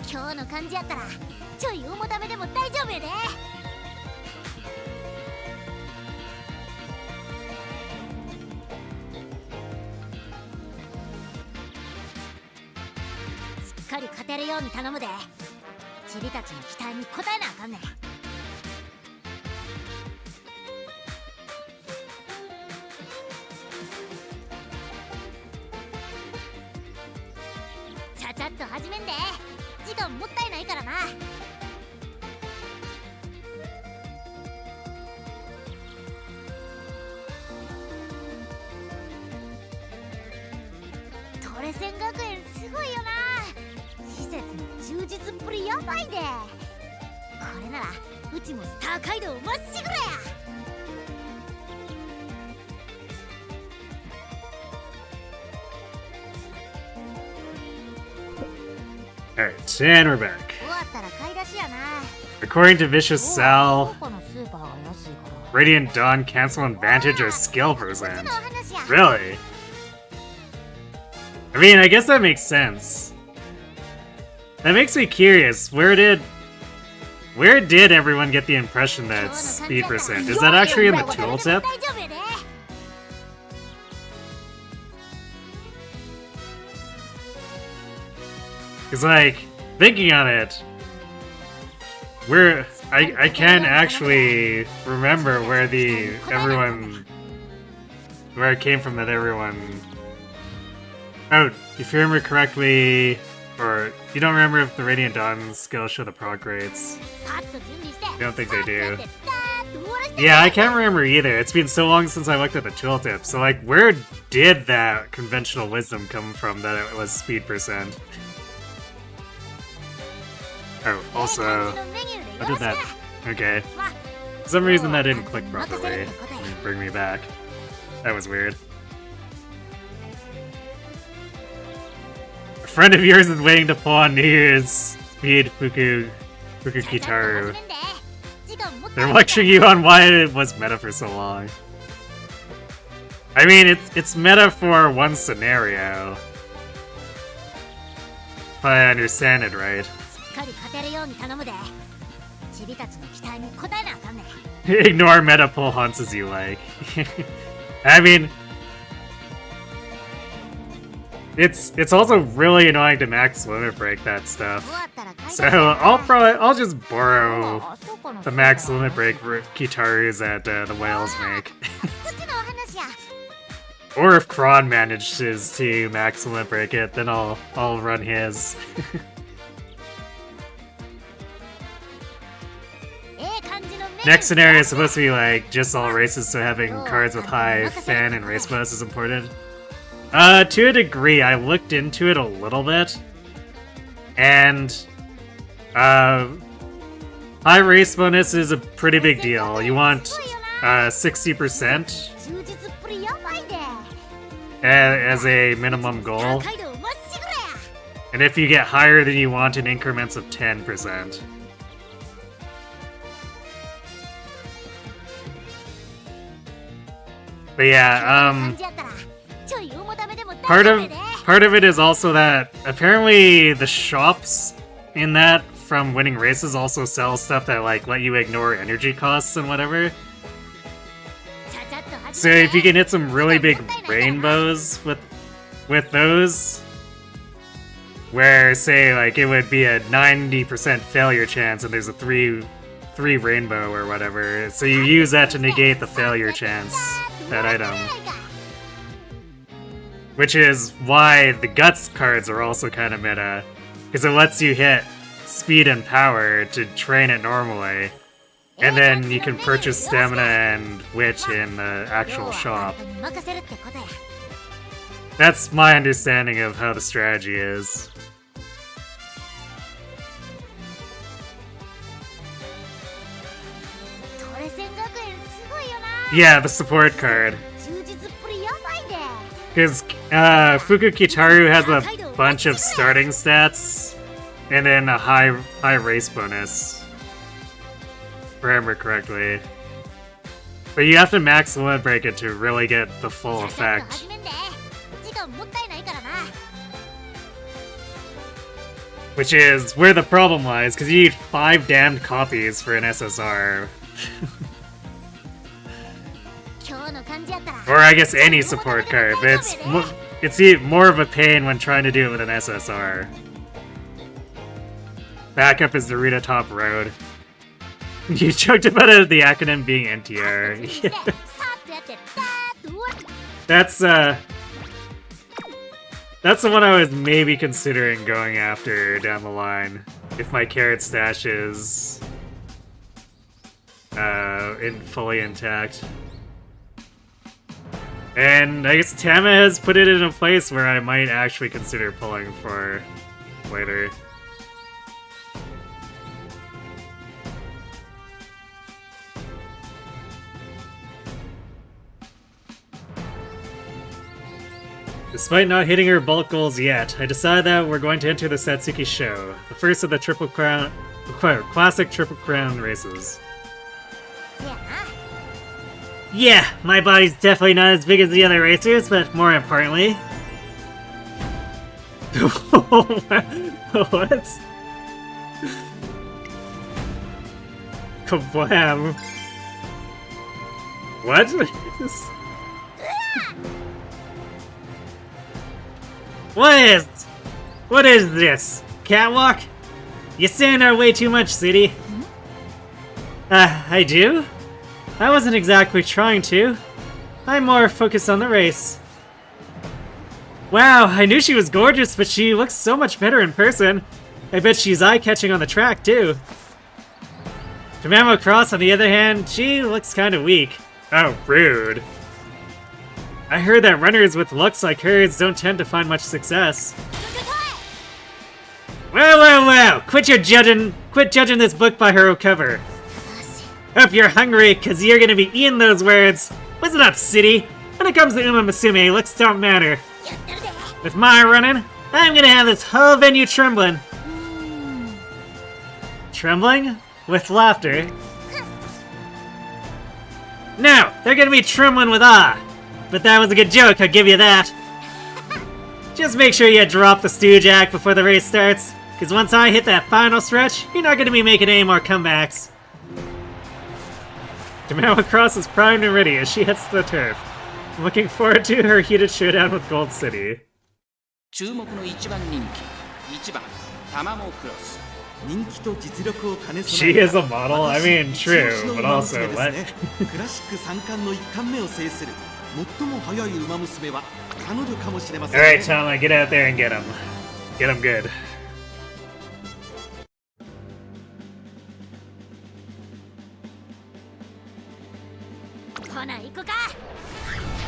今日の感じやったらちょい重ためでも大丈夫やで。しっかり勝てるように頼むで。チビたちの期待に応えなあかんねん。ちゃちゃっと始めんで。時間もったいないからな。トレセン学園すごいよな。施設の充実っぷりやばいで。これならうちもスター街道まっしぐらや。Alright, and we're back. 終わったら買い出しやな。 According to Vicious Sal, Radiant Dawn cancel advantage or skill percent. Really? I mean, I guess that makes sense. That makes me curious. Where did everyone get the impression that it's speed percent? Is that actually in the tooltip? Cause like, thinking on it, I can't actually remember where where it came from that everyone... Oh, if you remember correctly, or you don't remember if the Radiant Dawn skills show the proc rates. I don't think they do. Yeah, I can't remember either. It's been so long since I looked at the tooltip. So like, where did that conventional wisdom come from that it was speed percent? Oh, also, I did that. Okay. For some reason that didn't click properly. Bring me back. That was weird. A friend of yours is waiting to pull on New Year's Speed Fuku Fukukitaru. They're lecturing you on why it was meta for so long. I mean, it's meta for one scenario. If I understand it right. Ignore meta pull hunts as you like. I mean, it's also really annoying to max limit break that stuff. So I'll just borrow the max limit break for Kitarus that the whales make. Or if Kron manages to max limit break it, then I'll run his. Next scenario is supposed to be like just all races, so having cards with high fan and race bonus is important. To a degree, I looked into it a little bit, and high race bonus is a pretty big deal. You want 60% as a minimum goal, and if you get higher, then you want in increments of 10%. But yeah, part of it is also that apparently the shops in that from winning races also sell stuff that like let you ignore energy costs and whatever. So if you can hit some really big rainbows with those, where say like it would be a 90% failure chance and there's a 3 rainbow or whatever, so you use that to negate the failure chance, that item. Which is why the Guts cards are also kind of meta, because it lets you hit speed and power to train it normally, and then you can purchase stamina and wit in the actual shop. That's my understanding of how the strategy is. Yeah, the support card. Because Fukukitaru has a bunch of starting stats, and then a high race bonus, if I remember correctly. But you have to max limit break it to really get the full effect. Which is where the problem lies, because you need 5 damned copies for an SSR. Or I guess any support card, but it's more of a pain when trying to do it with an SSR. Backup is the Rita Top Road. You joked about it, the acronym being NTR. That's the one I was maybe considering going after down the line, if my carrot stash is fully intact. And I guess Tama has put it in a place where I might actually consider pulling for later. Despite not hitting her bulk goals yet, I decided that we're going to enter the Satsuki Show, the first of the classic Triple Crown races. Yeah, my body's definitely not as big as the other racers, but more importantly... What? Kablam. What? What is this? Catwalk? You stand our way too much, City. I do? I wasn't exactly trying to. I'm more focused on the race. Wow, I knew she was gorgeous, but she looks so much better in person. I bet she's eye-catching on the track, too. Tamamo Cross, on the other hand, she looks kinda weak. Oh, rude. I heard that runners with looks like hers don't tend to find much success. Well, quit judging this book by her cover. Hope you're hungry, cause you're gonna be eating those words. Listen up, City. When it comes to Umamusume, looks don't matter. With my running, I'm gonna have this whole venue trembling. Trembling? With laughter? No! They're gonna be trembling with awe! But that was a good joke, I'll give you that! Just make sure you drop the stew jack before the race starts, because once I hit that final stretch, you're not gonna be making any more comebacks. Tama crosses primed and ready as she hits the turf. I'm looking forward to her heated showdown with Gold City. 注目の1番人気1番タマモクロス She is a model? I mean, true, but also, what? クラシック3冠の1冠目を制する最も速い馬娘は彼女かもしれませんね。 Alright, Tama, get out there and get him. Get him good.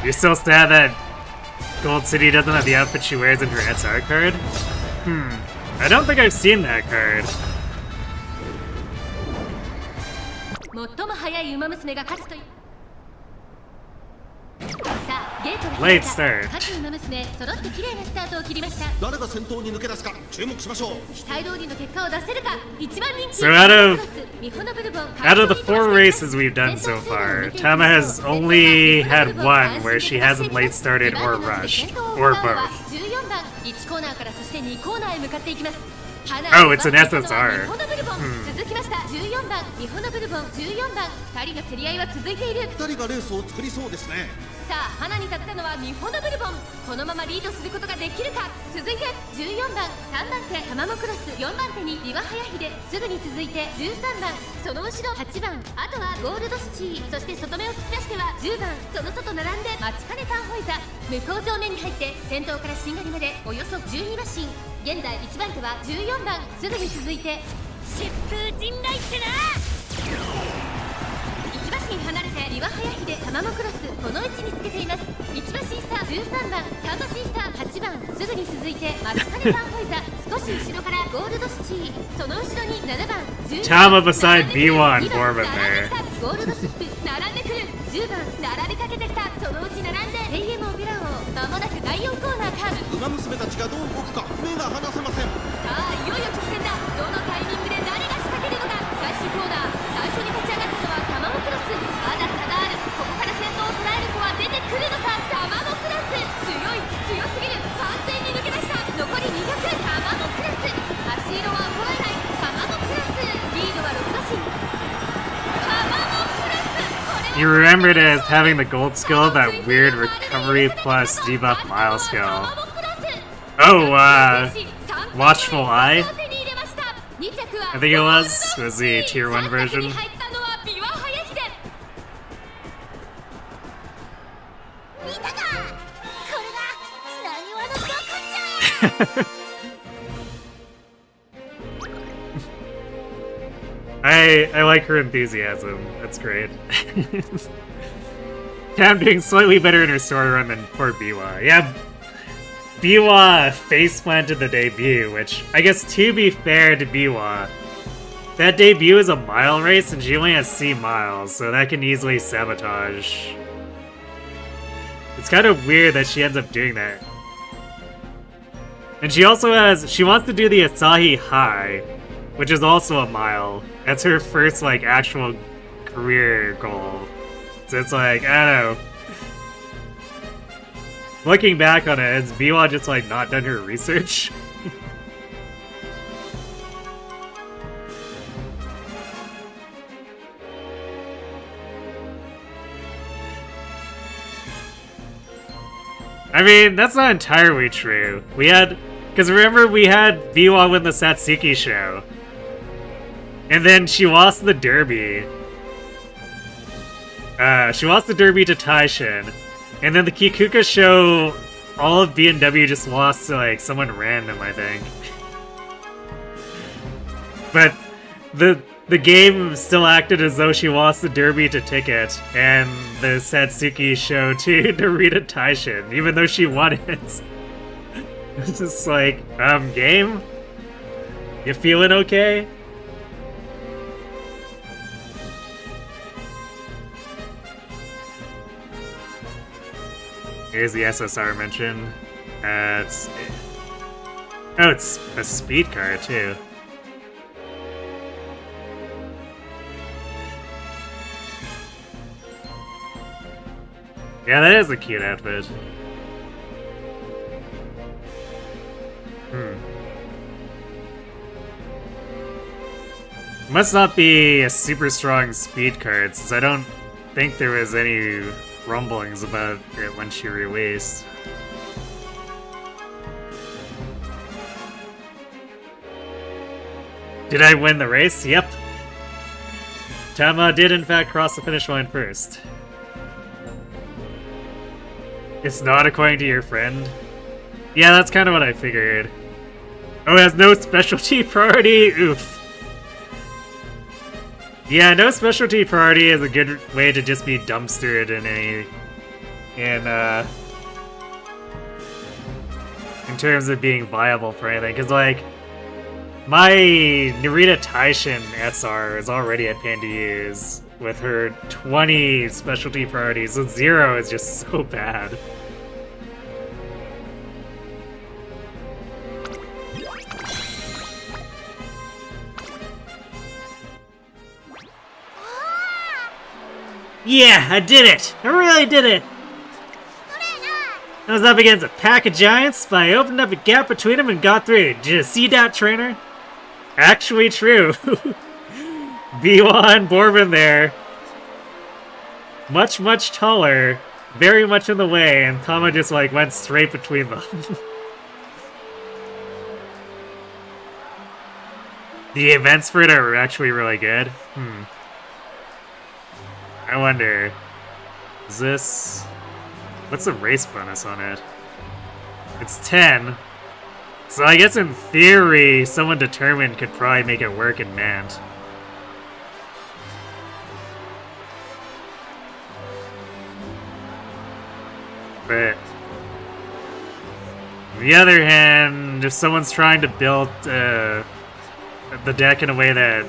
You're still sad that Gold City doesn't have the outfit she wears in her SR card? I don't think I've seen that card. 最も速い馬娘が勝つというさあゲートが Late start. 各馬娘揃って綺麗なスタートを切りました。誰が先頭に抜け出すか注目しましょう。期待通りの結果を出せるか。一番人気 So out of the 4 races we've done so far, Tama has only had one where she hasn't late started or rushed, or both. 14番1コーナーからそして2コーナーへ向かっていきます。 Oh, it's an SSR. 続きました14番ミホノブルボン14番2人の競り合いは続いている。2人がレースを作りそうですね。さあ花に立ったのはミホノブルボンこのままリードすることができるか。続いて14番3番手タマモクロス4番手にリワハヤヒデすぐに続いて13番その後ろ8番あとはゴールドスチーそして外目を突き出しては10番その外並んで待ちかねタンホイザ向こう上面に入って先頭からしんがりまでおよそ12馬身現在1番手は14番すぐに続いて疾風陣雷ってな1馬身離れてリワハヤヒデタマモクロスこの位置につけています。1馬身差13番3馬身差8番すぐに続いて待ちかねタンホイザ少し後ろからゴールドスチーその後ろに7番10 Tama beside B1 Borbin there. ゴールドシップ並んでくる10番並びかけてきたそのうち並んで AM オペラ王まもなく第4コーナーカーブ馬娘たちがどう動くか目が離せません。さあいよいよ直線だどのタイミングで誰が仕掛けるのか最終コーナー最初に立ち上がったのはタマモクロスまだ差があるここから先頭を捉える子は出てくるのかタマモクロス強すぎる完全に抜け出した残り200タマモクロス足色は衰えないタマモクロスリードは6馬身タマモクロス You remembered as having the gold skill, that weird recovery plus debuff mile skill. Oh, Watchful Eye? I think it was the tier 1 version. I like her enthusiasm. That's great. I'm doing slightly better in her story run than poor Biwa. Yeah, Biwa face-planted the debut, which, I guess to be fair to Biwa, that debut is a mile race and she only has C miles, so that can easily sabotage. It's kind of weird that she ends up doing that. And she also she wants to do the Asahi High, which is also a mile. That's her first, like, actual career goal. So it's like, I don't know. Looking back on it, has Biwa just, like, not done her research? I mean, that's not entirely true. Because remember, we had Biwa win the Satsuki show. And then she lost the Derby. She lost the Derby to Taishin. And then the Kikuka show, all of B&W just lost to, like, someone random, I think. But the game still acted as though she lost the Derby to Ticket and the Satsuki show to Narita Taishin, even though she won it. It's just like, game? You feeling okay? Here's the SSR mention. It's a speed car too. Yeah, that is a cute outfit. Must not be a super strong speed card, since I don't think there was any rumblings about it when she released. Did I win the race? Yep. Tama did in fact cross the finish line first. It's not according to your friend? Yeah, that's kind of what I figured. Oh, it has no specialty priority? Oof. Yeah, no specialty priority is a good way to just be dumpstered in terms of being viable for anything. Because, like, my Narita Taishin SR is already a pain to use with her 20 specialty priorities, so 0 is just so bad. Yeah, I did it! I really did it! I was up against a pack of giants, but I opened up a gap between them and got through. Did you see that, trainer? Actually true. B1 Borbin there. Much, much taller. Very much in the way, and Tama just like went straight between them. The events for it are actually really good. I wonder, is this... What's the race bonus on it? It's 10. So I guess in theory, someone determined could probably make it work in Mant. But on the other hand, if someone's trying to build the deck in a way that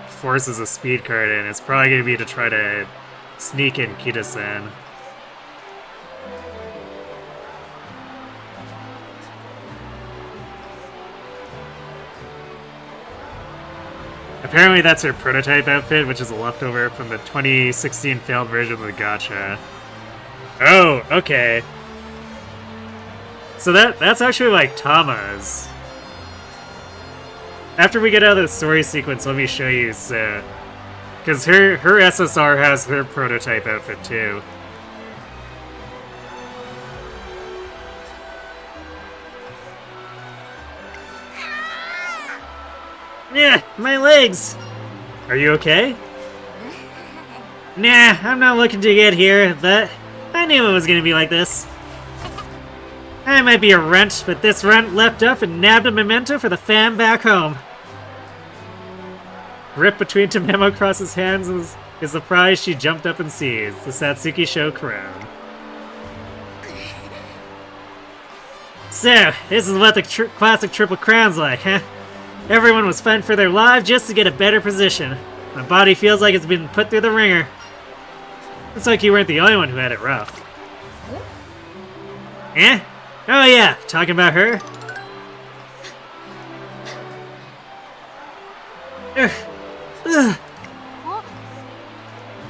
forces a speed card in, it's probably going to be to try to sneak in Kita-san. Apparently that's her prototype outfit, which is a leftover from the 2016 failed version of the gacha. Oh, okay. So that's actually like Tama's. After we get out of the story sequence, let me show you, because her SSR has her prototype outfit too. Yeah, my legs! Are you okay? Nah, I'm not looking to get here, but I knew it was gonna be like this. I might be a runt, but this runt leapt up and nabbed a memento for the fam back home. Grip between Tamamo Cross's hands is the prize she jumped up and seized, the Satsuki Show crown. So, this is what the classic Triple Crown's like, huh? Everyone was fighting for their lives just to get a better position. My body feels like it's been put through the ringer. Looks like you weren't the only one who had it rough. Eh? Oh yeah, talking about her?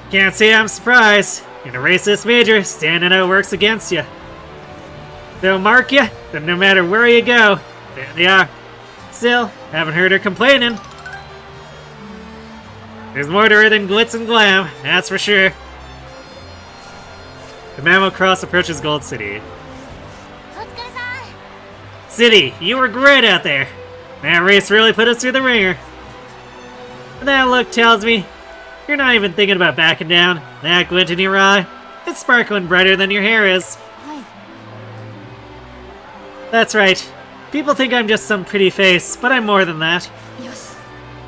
Can't say I'm surprised. In a race this major, standing out works against you. They'll mark you, then no matter where you go, there they are. Still, haven't heard her complaining. There's more to her than glitz and glam, that's for sure. The Mammo Cross approaches Gold City. City, you were great out there. That race really put us through the ringer. But that look tells me you're not even thinking about backing down. That glint in your eye, it's sparkling brighter than your hair is. That's right. People think I'm just some pretty face, but I'm more than that. Yes.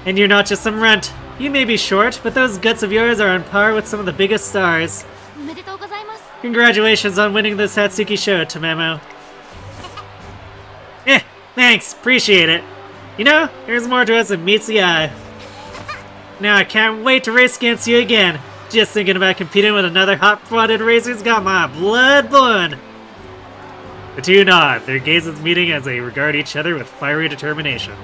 And you're not just some runt. You may be short, but those guts of yours are on par with some of the biggest stars. Congratulations on winning the Satsuki Show, Tamamo. Thanks, appreciate it. You know, there's more to us than meets the eye. Now I can't wait to race against you again. Just thinking about competing with another hot-blooded racer's got my blood boiling. The two nod, their gazes meeting as they regard each other with fiery determination.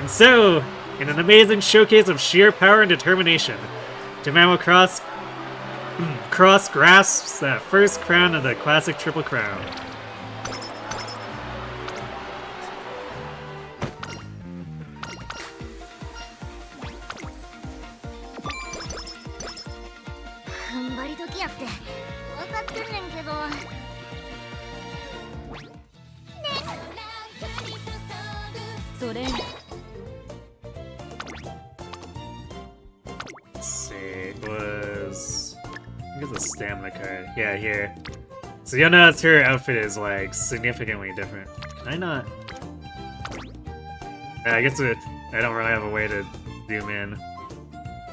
And so, in an amazing showcase of sheer power and determination, Tamamo Cross Cross grasps that first crown of the classic Triple Crown. Let's see, it was... I think it's a stamina card. Yeah, here. So you'll notice her outfit is, like, significantly different. Can I not? I guess I don't really have a way to zoom in.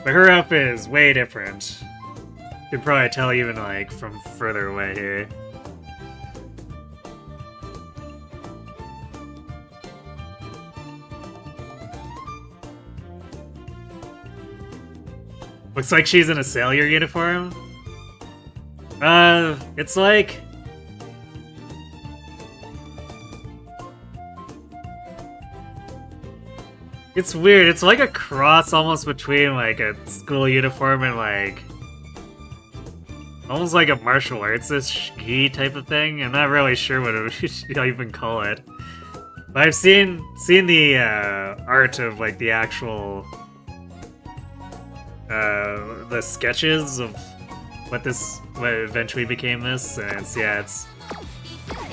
But her outfit is way different. You can probably tell even, like, from further away here. Looks like she's in a sailor uniform. It's like... It's weird, it's like a cross almost between like a school uniform and like... Almost like a martial arts-ish gi type of thing. I'm not really sure what you'd even call it. But I've seen the art of like the actual... the sketches of what eventually became this, and it's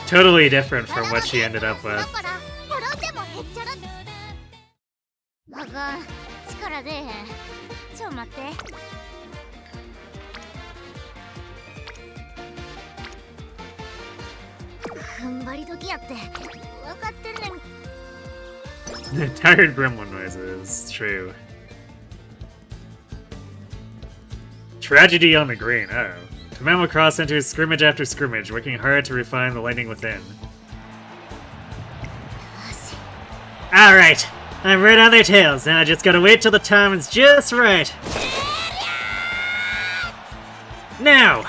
totally different from what she ended up with. Tired gremlin noises, true. Tragedy on the green, oh. Tamama Cross enters scrimmage after scrimmage, working hard to refine the lightning within. Alright, I'm right on their tails, now I just gotta wait till the time is just right. Now!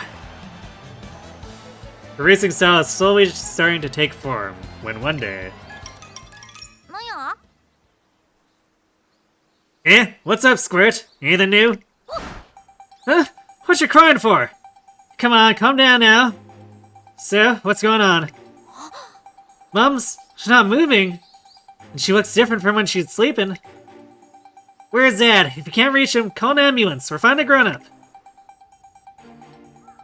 The racing style is slowly starting to take form, when one day... Eh? What's up, Squirt? Anything new? Huh? What you crying for? Come on, calm down now. So, what's going on? Mom's she's not moving. And she looks different from when she's sleeping. Where's Dad? If you can't reach him, call an ambulance or find a grown-up.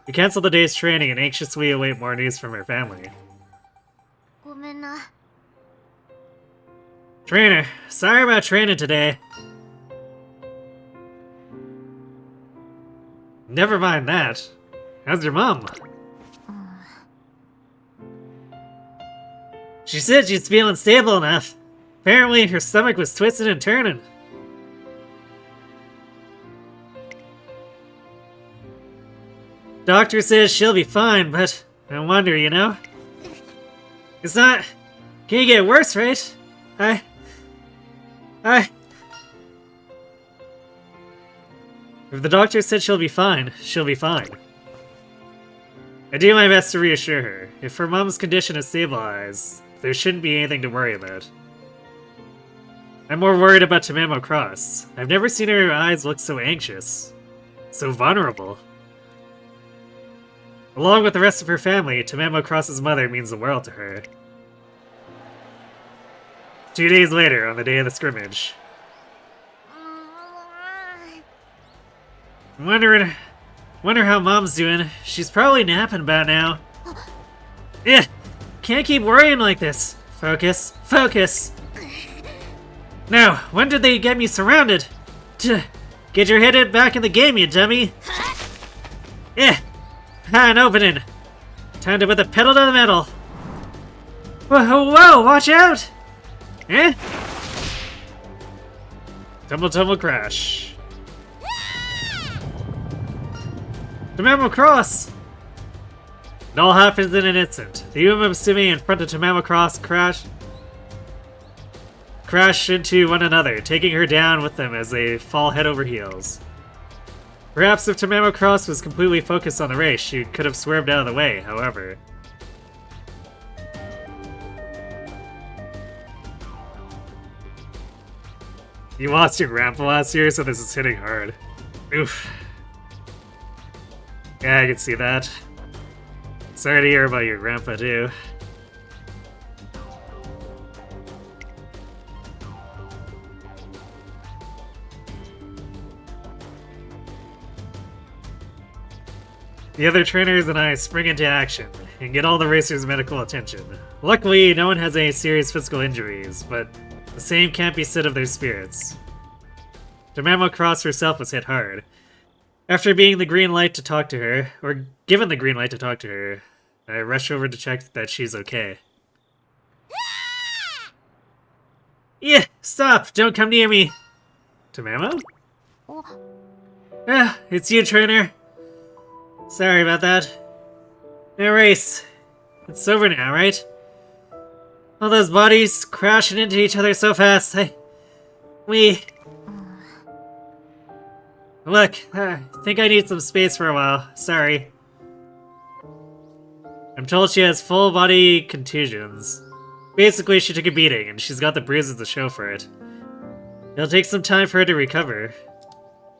We cancel the day's training and anxiously await more news from her family. Trainer, sorry about training today. Never mind that. How's your mom? She said she's feeling stable enough. Apparently her stomach was twisting and turning. Doctor says she'll be fine, but I wonder, you know? It's not... Can you get worse, right? If the doctor said she'll be fine, she'll be fine. I do my best to reassure her. If her mom's condition is stabilized, there shouldn't be anything to worry about. I'm more worried about Tamama Cross. I've never seen her eyes look so anxious. So vulnerable. Along with the rest of her family, Tamama Cross's mother means the world to her. 2 days later, on the day of the scrimmage. Wonder how Mom's doing. She's probably napping about now. Yeah, can't keep worrying like this. Focus, focus. Now, when did they get me surrounded? Get your head back in the game, you dummy. Yeah, an opening. Time to put the pedal to the metal. Whoa, watch out! Eh? Tumble crash. Tamama Cross! It all happens in an instant. The Umamusume in front of Tamama Cross crash into one another, taking her down with them as they fall head over heels. Perhaps if Tamama Cross was completely focused on the race, she could have swerved out of the way, however. You lost your grandpa last year, so this is hitting hard. Oof. Yeah, I can see that. Sorry to hear about your grandpa, too. The other trainers and I spring into action and get all the racers' medical attention. Luckily, no one has any serious physical injuries, but the same can't be said of their spirits. Tamama Cross herself was hit hard. After being the green light to talk to her, or given the green light to talk to her, I rush over to check that she's okay. Yeah, stop! Don't come near me! Tamama? Ah, it's you, trainer. Sorry about that. No race. It's over now, right? All those bodies crashing into each other so fast. Look, I think I need some space for a while. Sorry. I'm told she has full body contusions. Basically, she took a beating, and she's got the bruises to show for it. It'll take some time for her to recover.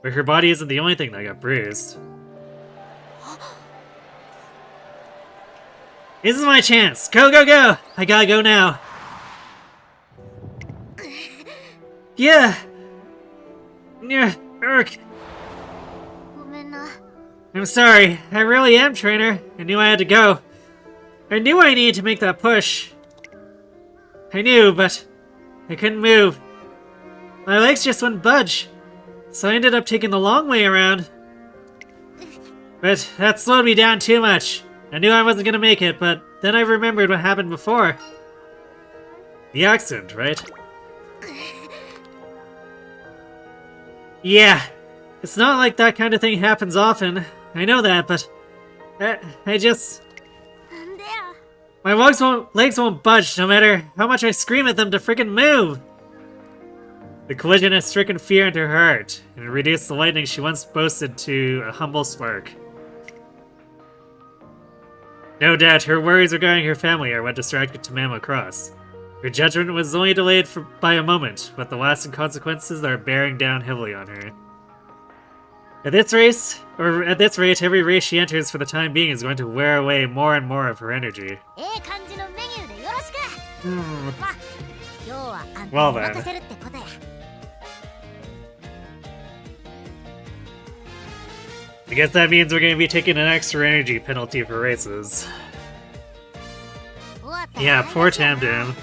But her body isn't the only thing that got bruised. This is my chance! Go, go, go! I gotta go now. Yeah! Yeah, Urk. I'm sorry. I really am, trainer. I knew I had to go. I knew I needed to make that push. I knew, but I couldn't move. My legs just wouldn't budge. So I ended up taking the long way around. But that slowed me down too much. I knew I wasn't gonna make it, but then I remembered what happened before. The accident, right? Yeah. It's not like that kind of thing happens often. I know that, but I just... My legs won't budge no matter how much I scream at them to frickin' move! The collision has stricken fear into her heart, and reduced the lightning she once boasted to a humble spark. No doubt, her worries regarding her family are what distracted Tamama Cross. Her judgment was only delayed by a moment, but the lasting consequences are bearing down heavily on her. At this rate, every race she enters for the time being is going to wear away more and more of her energy. Well then. I guess that means we're going to be taking an extra energy penalty for races. Yeah, poor Tamdam.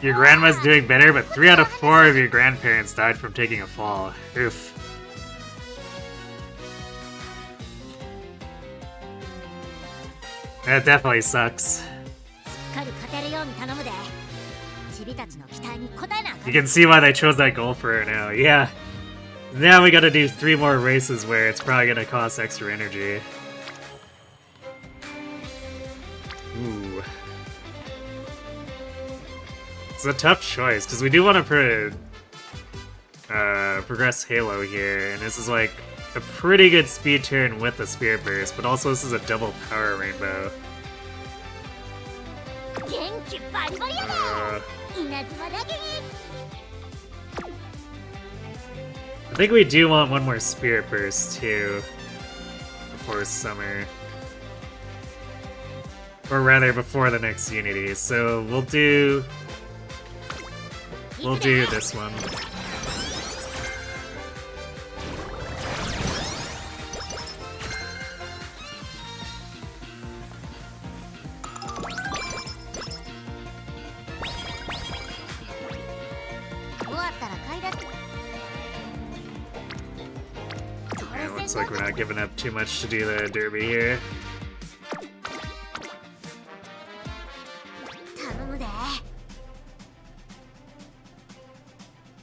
Your grandma's doing better, but 3 out of 4 of your grandparents died from taking a fall. Oof. That definitely sucks. You can see why they chose that goal for her now, yeah. Now we gotta do 3 more races where it's probably gonna cost extra energy. Ooh. It's a tough choice, because we do want to progress Halo here, and this is like a pretty good speed turn with the Spirit Burst, but also this is a double power rainbow. I think we do want one more Spirit Burst too before summer. Or rather, before the next Unity. So we'll do this one. Yeah, looks like we're not giving up too much to do the derby here.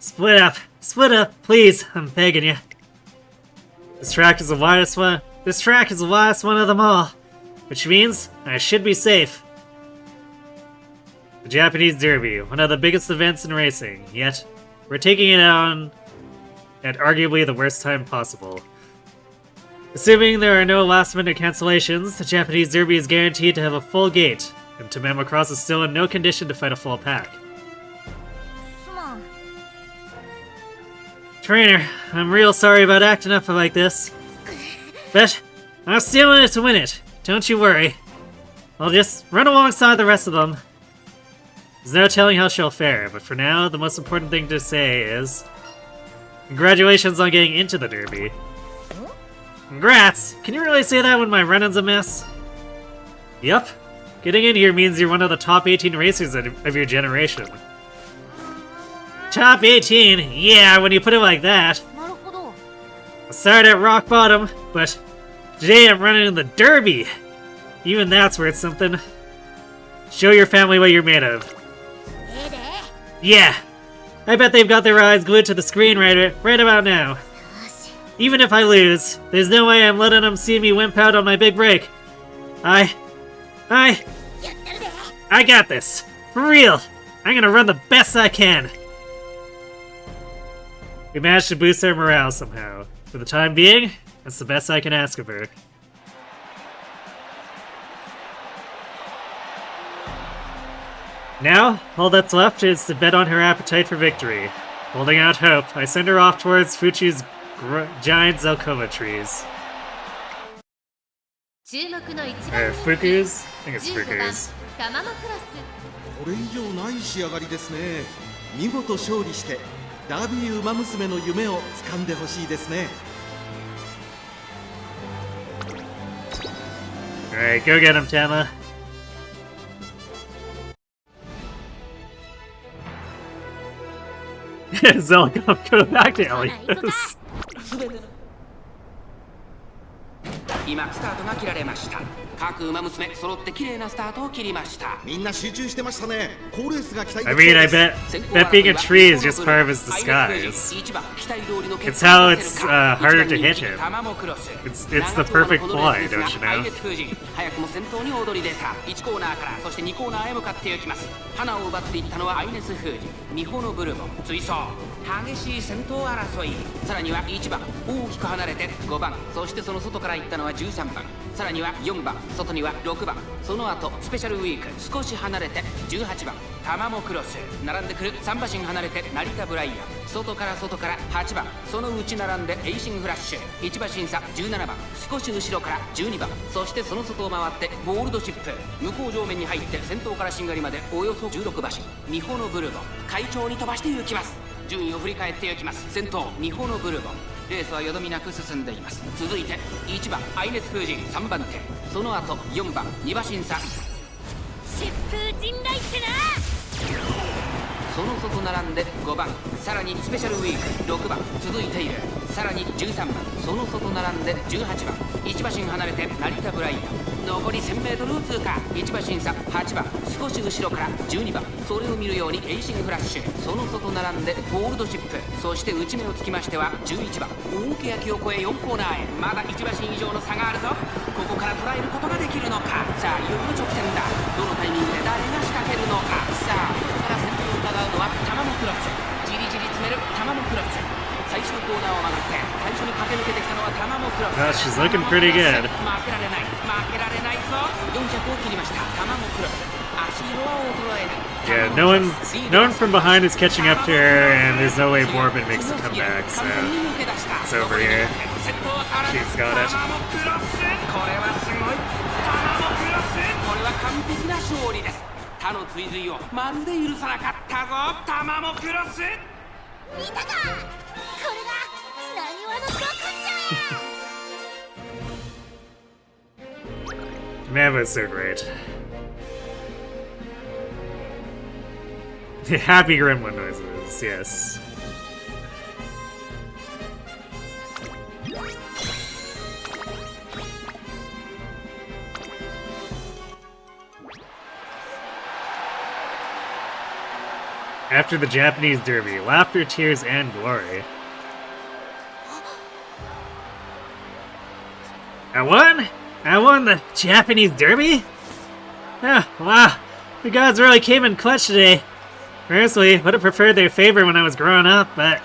Split up, please, I'm begging you. This track is the widest one. This track is the last one of them all, which means I should be safe. The Japanese Derby, one of the biggest events in racing, yet we're taking it on at arguably the worst time possible. Assuming there are no last-minute cancellations, the Japanese Derby is guaranteed to have a full gate, and Tamama Cross is still in no condition to fight a full pack. Trainer, I'm real sorry about acting up like this. But I'm still in it to win it. Don't you worry. I'll just run alongside the rest of them. There's no telling how she'll fare, but for now, the most important thing to say is... Congratulations on getting into the Derby. Congrats! Can you really say that when my run-in's a mess? Yup. Getting in here means you're one of the top 18 racers of your generation. Top 18? Yeah, when you put it like that. I started at rock bottom, but today I'm running in the Derby. Even that's worth something. Show your family what you're made of. Yeah, I bet they've got their eyes glued to the screen right about now. Even if I lose, there's no way I'm letting them see me wimp out on my big break. I got this. For real. I'm gonna run the best I can. We managed to boost her morale somehow. For the time being, that's the best I can ask of her. Now, all that's left is to bet on her appetite for victory. Holding out hope, I send her off towards Fuchi's giant Zelkova trees. Fuku's? I think it's Fuku's. これ以上ない仕上がりですね。見事勝利してダービー馬娘の夢を掴んでほしいですね。 Alright, go get him, Tama. Zelkov, go back to Elias. 今スタートが切られました。各馬娘揃って綺麗なスタートを切りました。みんな集中してましたね。好レースが期待で I きそう mean, I です bet being a tree is just part of his disguise. It's how it's harder to hit him. It's the perfect ploy, don't you know? 早くも先頭に躍り出た。1コーナーからそして2コーナーへ向かっていきます。花を奪っていったのはアイネス・フージ、ミホノ・ブルボ、追走。激しい先頭争い。さらには1番、大きく離れて5番、そしてその外から行ったのは13番。さらには4番、外には6番、その後スペシャルウィーク少し離れて18番タマモクロス、並んでくる3馬身離れて成田ブライアン、外から8番、その内並んでエイシングフラッシュ、1馬身差17番、少し後ろから12番、そしてその外を回ってゴールドシップ、向こう上面に入って先頭からしんがりまでおよそ16馬身、ミホノブルボ快調に飛ばして行きます。順位を振り返っていきます。先頭ミホノブルボ、レースはよどみなく進んでいます。続いて1番アイネス・フージン3番手、その後4番2馬身差、疾風陣雷ってな。その外並んで5番、さらにスペシャルウィーク6番続いている。さらに13番、その外並んで18番、1馬身離れて成田ブライアン、残り 1000m を通過、1馬身差8番、少し後ろから12番、それを見るようにエイシングフラッシュ、その外並んでゴールドシップ、そして内目をつきましては11番、大けやきを越え4コーナーへ、まだ1馬身以上の差があるぞ。ここから捉えることができるのか。さあいよいよ直線だ。どのタイミングで誰が仕掛けるのか。さあここから先頭を伺うのはタマモクロス、じりじり詰めるタマモクロス、最終コーナーを曲がって最初に駆け抜けてきたのはタマモクロス。 Oh, she's looking pretty good. 負けられない負けられないぞ。4着を切りましたタマモクロス、足色は衰えない。 Yeah, no one from behind is catching up to her, and there's no way Morbin makes a comeback, so it's over here. She's got it. これはすごい。タマモクロス、これは完璧な勝利です。他の追随をまるで許さなかったぞタマモクロス。見たか、これがなにわの極上。 Man was so great. Happy gremlin noises, yes. After the Japanese Derby, laughter, tears, and glory. I won? I won the Japanese Derby? Oh, wow. The gods really came in clutch today. Personally, would have preferred their favor when I was growing up, but...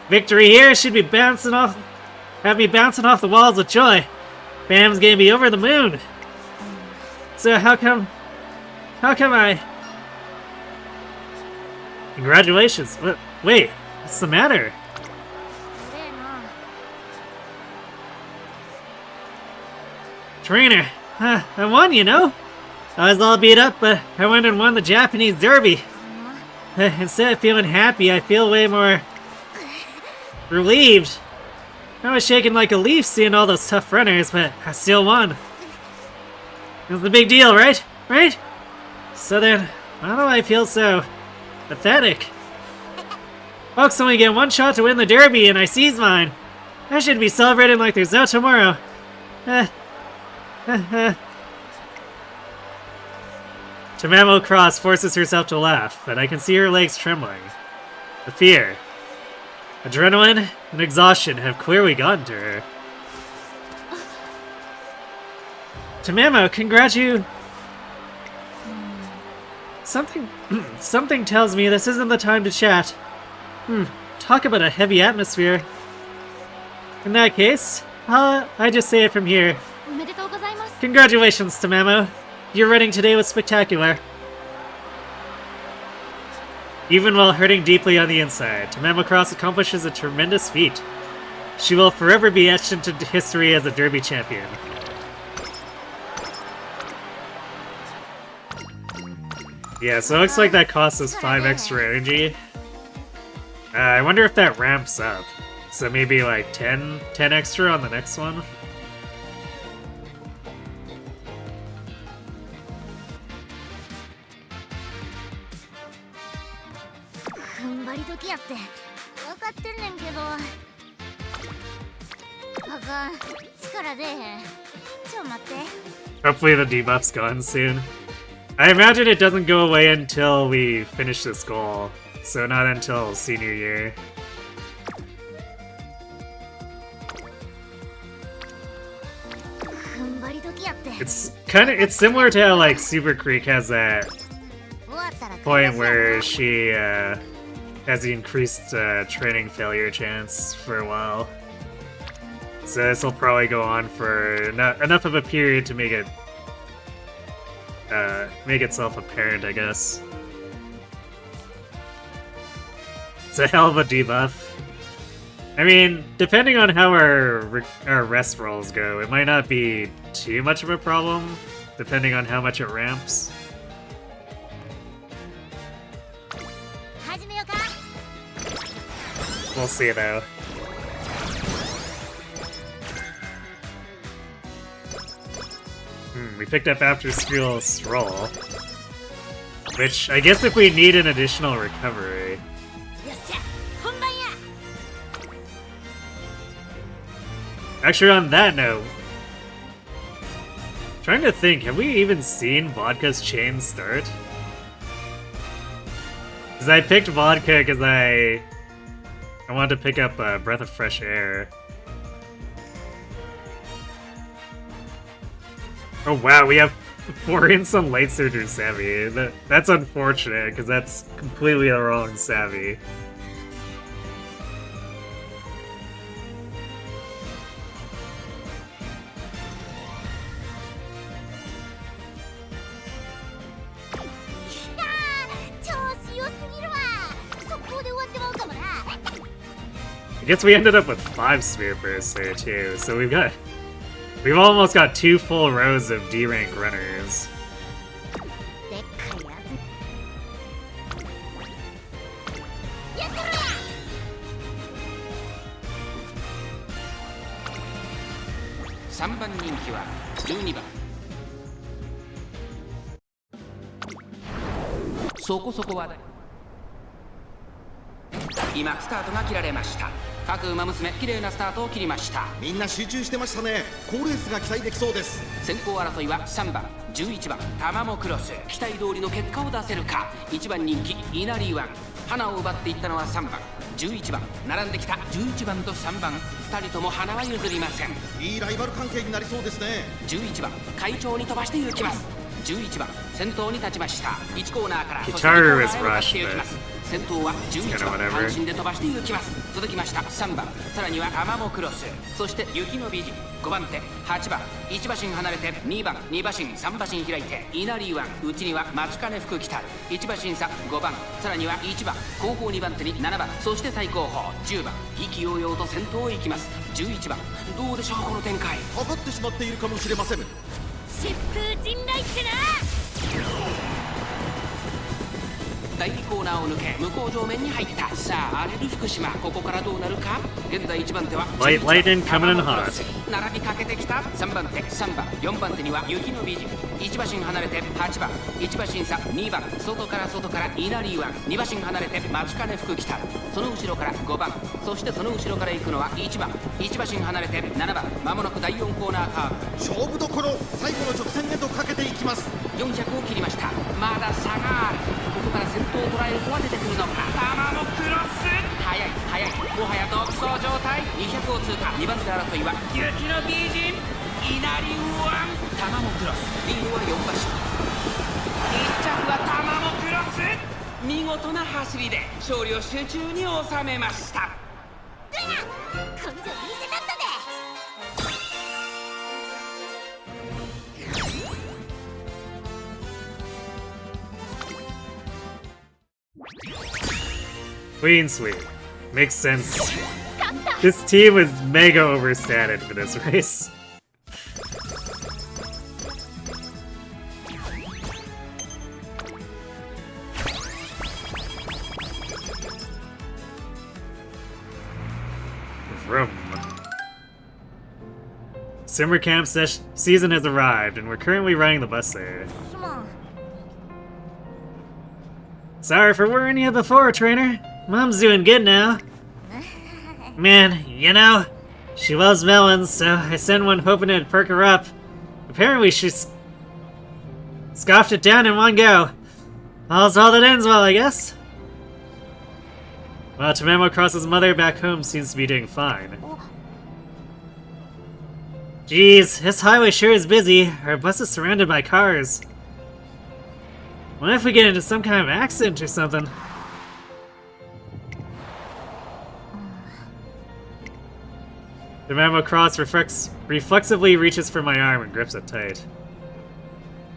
Victory here should be have me bouncing off the walls with joy. Bam's gonna be over the moon. So how come I... Congratulations. Wait, what's the matter? Trainer, I won, you know? I was all beat up, but I went and won the Japanese Derby. Instead of feeling happy, I feel way more relieved. I was shaking like a leaf seeing all those tough runners, but I still won. It was a big deal, right? Right? So then, why do I feel so pathetic? Folks only get one shot to win the Derby, and I seize mine. I should be celebrating like there's no tomorrow. Tamamo Cross forces herself to laugh, but I can see her legs trembling. The fear, adrenaline, and exhaustion have clearly gotten to her. Tamamo, Something tells me this isn't the time to chat. Talk about a heavy atmosphere. In that case, I just say it from here. Congratulations, Tamamo. Your running today was spectacular. Even while hurting deeply on the inside, Tamamo Cross accomplishes a tremendous feat. She will forever be etched into history as a Derby champion. Yeah, so it looks like that costs us 5 extra energy. I wonder if that ramps up. So maybe like 10 extra on the next one? Hopefully the debuff's gone soon. I imagine it doesn't go away until we finish this goal, so not until senior year. It's similar to how like Super Creek has that point where she has the increased training failure chance for a while. So this will probably go on for enough of a period to make itself apparent, I guess. It's a hell of a debuff. I mean, depending on how our rest rolls go, it might not be too much of a problem, depending on how much it ramps. We'll see though. We picked up After School Stroll, which I guess if we need an additional recovery. Actually, on that note, trying to think, have we even seen Vodka's chain start? Because I picked Vodka because I wanted to pick up a Breath of Fresh Air. Oh wow, we have 4 instant Light Surger Savvy. That's unfortunate, because that's completely the wrong Savvy. I guess we ended up with 5 Sphere Bursts there too, so we've almost got 2 full rows of D-rank runners. .今スタートが切られました。各馬娘綺麗なスタートを切りました。みんな集中してましたね。好レースが期待できそうです。先行争いは3番、11番、タマモクロス。期待通りの結果を出せるか。1番人気イナリーワン。花を奪っていったのは3番、11番。並んできた11番と3番。2人とも花は譲りません。いいライバル関係になりそうですね。11番、会長に飛ばして行きます。11番先頭に立ちました。1コーナーからそして2コ Guitar ーナ is ーへ向かっ rushed, ていきます。先頭は11 kinda 番 whatever. 単身で飛ばしていきます。続きました3番、さらにはアマモクロス、そして雪の美人、5番手8番、1馬身離れて2番、2馬身3馬身開いて稲荷湾、内には松金福来たる、1馬身差5番、さらには1番、後方2番手に7番、そして最後方10番、意気揚々と先頭へ行きます。11番、どうでしょうこの展開。かかってしまっているかもしれません。疾風陣雷ってな。第2コーナーを抜け向こう上面に入った。さあ荒れる福島、ここからどうなるか。現在1番手は Light lightning coming in hot. 並びかけてきた。3番手3番4番手には雪の美人、1馬身離れて8番、1馬身差2番、外から稲荷湾、2馬身離れて松金福来たる、その後ろから5番、そしてその後ろから行くのは1番、1馬身離れて7番、まもなく第4コーナーカーブ、勝負どころ、最後の直線へとかけていきます。400を切りました。まだ差がある。ここから先頭を捉える子は出てくるのか。玉もクロス、速いもはや独走状態。200を通過。2番手争いは雪の美人、稲荷湾、玉もクロス、リードは4馬身、1着は玉もクロス。見事な走りで勝利を集中に収めました。根性見せたったで。Clean sweep. Makes sense. This team was mega overstated for this race. Vroom. Summer camp season has arrived, and we're currently riding the bus there. すまん。 Sorry for worrying you before, trainer. Mom's doing good now. Man, you know, she loves melons, so I sent one hoping it'd perk her up. Apparently she scoffed it down in one go. All's all that ends well, I guess. Well, TamaTama's mother back home seems to be doing fine. Geez, this highway sure is busy. Our bus is surrounded by cars. What if we get into some kind of accident or something? TamaTama reflexively reaches for my arm and grips it tight.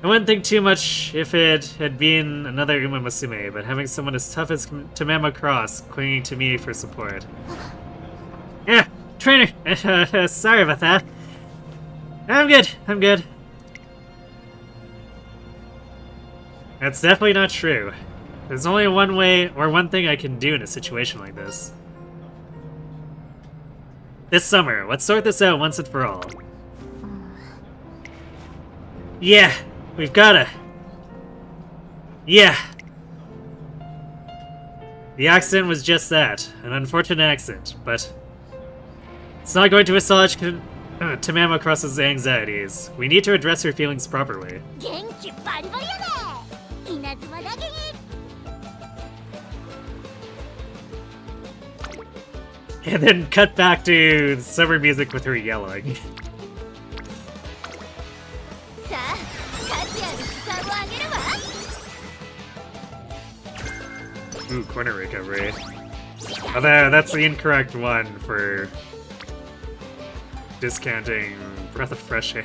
I wouldn't think too much if it had been another Umamusume, but having someone as tough as TamaTama clinging to me for support. Yeah, trainer! Sorry about that. I'm good. That's definitely not true. There's only one way, or one thing I can do in a situation like this. This summer, let's sort this out once and for all. Yeah, we've gotta. Yeah. The accident was just that, an unfortunate accident, but it's not going to assuage TamaTama's anxieties. We need to address her feelings properly. 元気バリバリやで。稲妻だけに。 And then cut back to summer music with her yelling. さあ、数あるスターをあげるわ。 Ooh, corner recovery. Although, that's the incorrect one for discounting Breath of Fresh Air.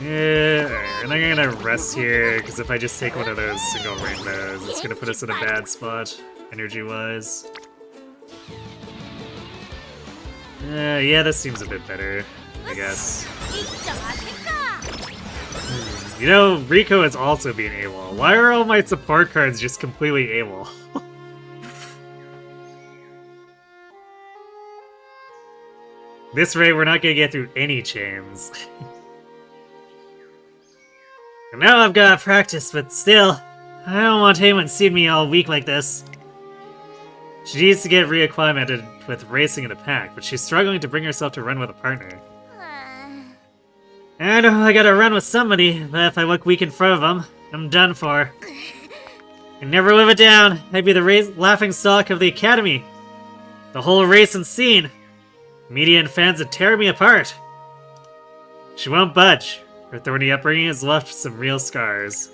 Yeah, and I'm gonna rest here, because if I just take one of those single rainbows, it's gonna put us in a bad spot, energy-wise. Yeah, this seems a bit better, I guess. いっちゃ待ってか。 You know, Rico is also being AWOL. Why are all my support cards just completely AWOL? This rate, we're not gonna get through any chains. I know I've got to practice, but still, I don't want anyone seeing me all weak like this. She needs to get reacclimated with racing in a pack, but she's struggling to bring herself to run with a partner. I know I gotta run with somebody, but if I look weak in front of them, I'm done for. I never live it down. I'd be the laughing stock of the academy. The whole racing scene. Media and fans would tear me apart. She won't budge. Her thorny upbringing has left some real scars.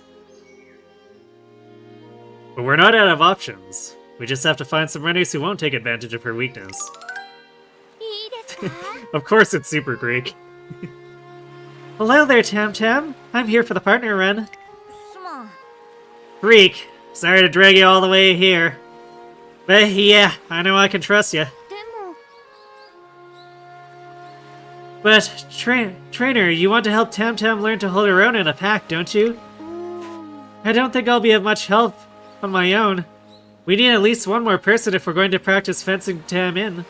But we're not out of options. We just have to find some runners who won't take advantage of her weakness. いいですか Of course it's Super Greek. Hello there, Tam. I'm here for the partner run. すまん Greek, sorry to drag you all the way here. But yeah, I know I can trust you. でも But, trainer, you want to help Tam learn to hold her own in a pack, don't you? うーん I don't think I'll be of much help on my own. We need at least one more person if we're going to practice fencing Tam in.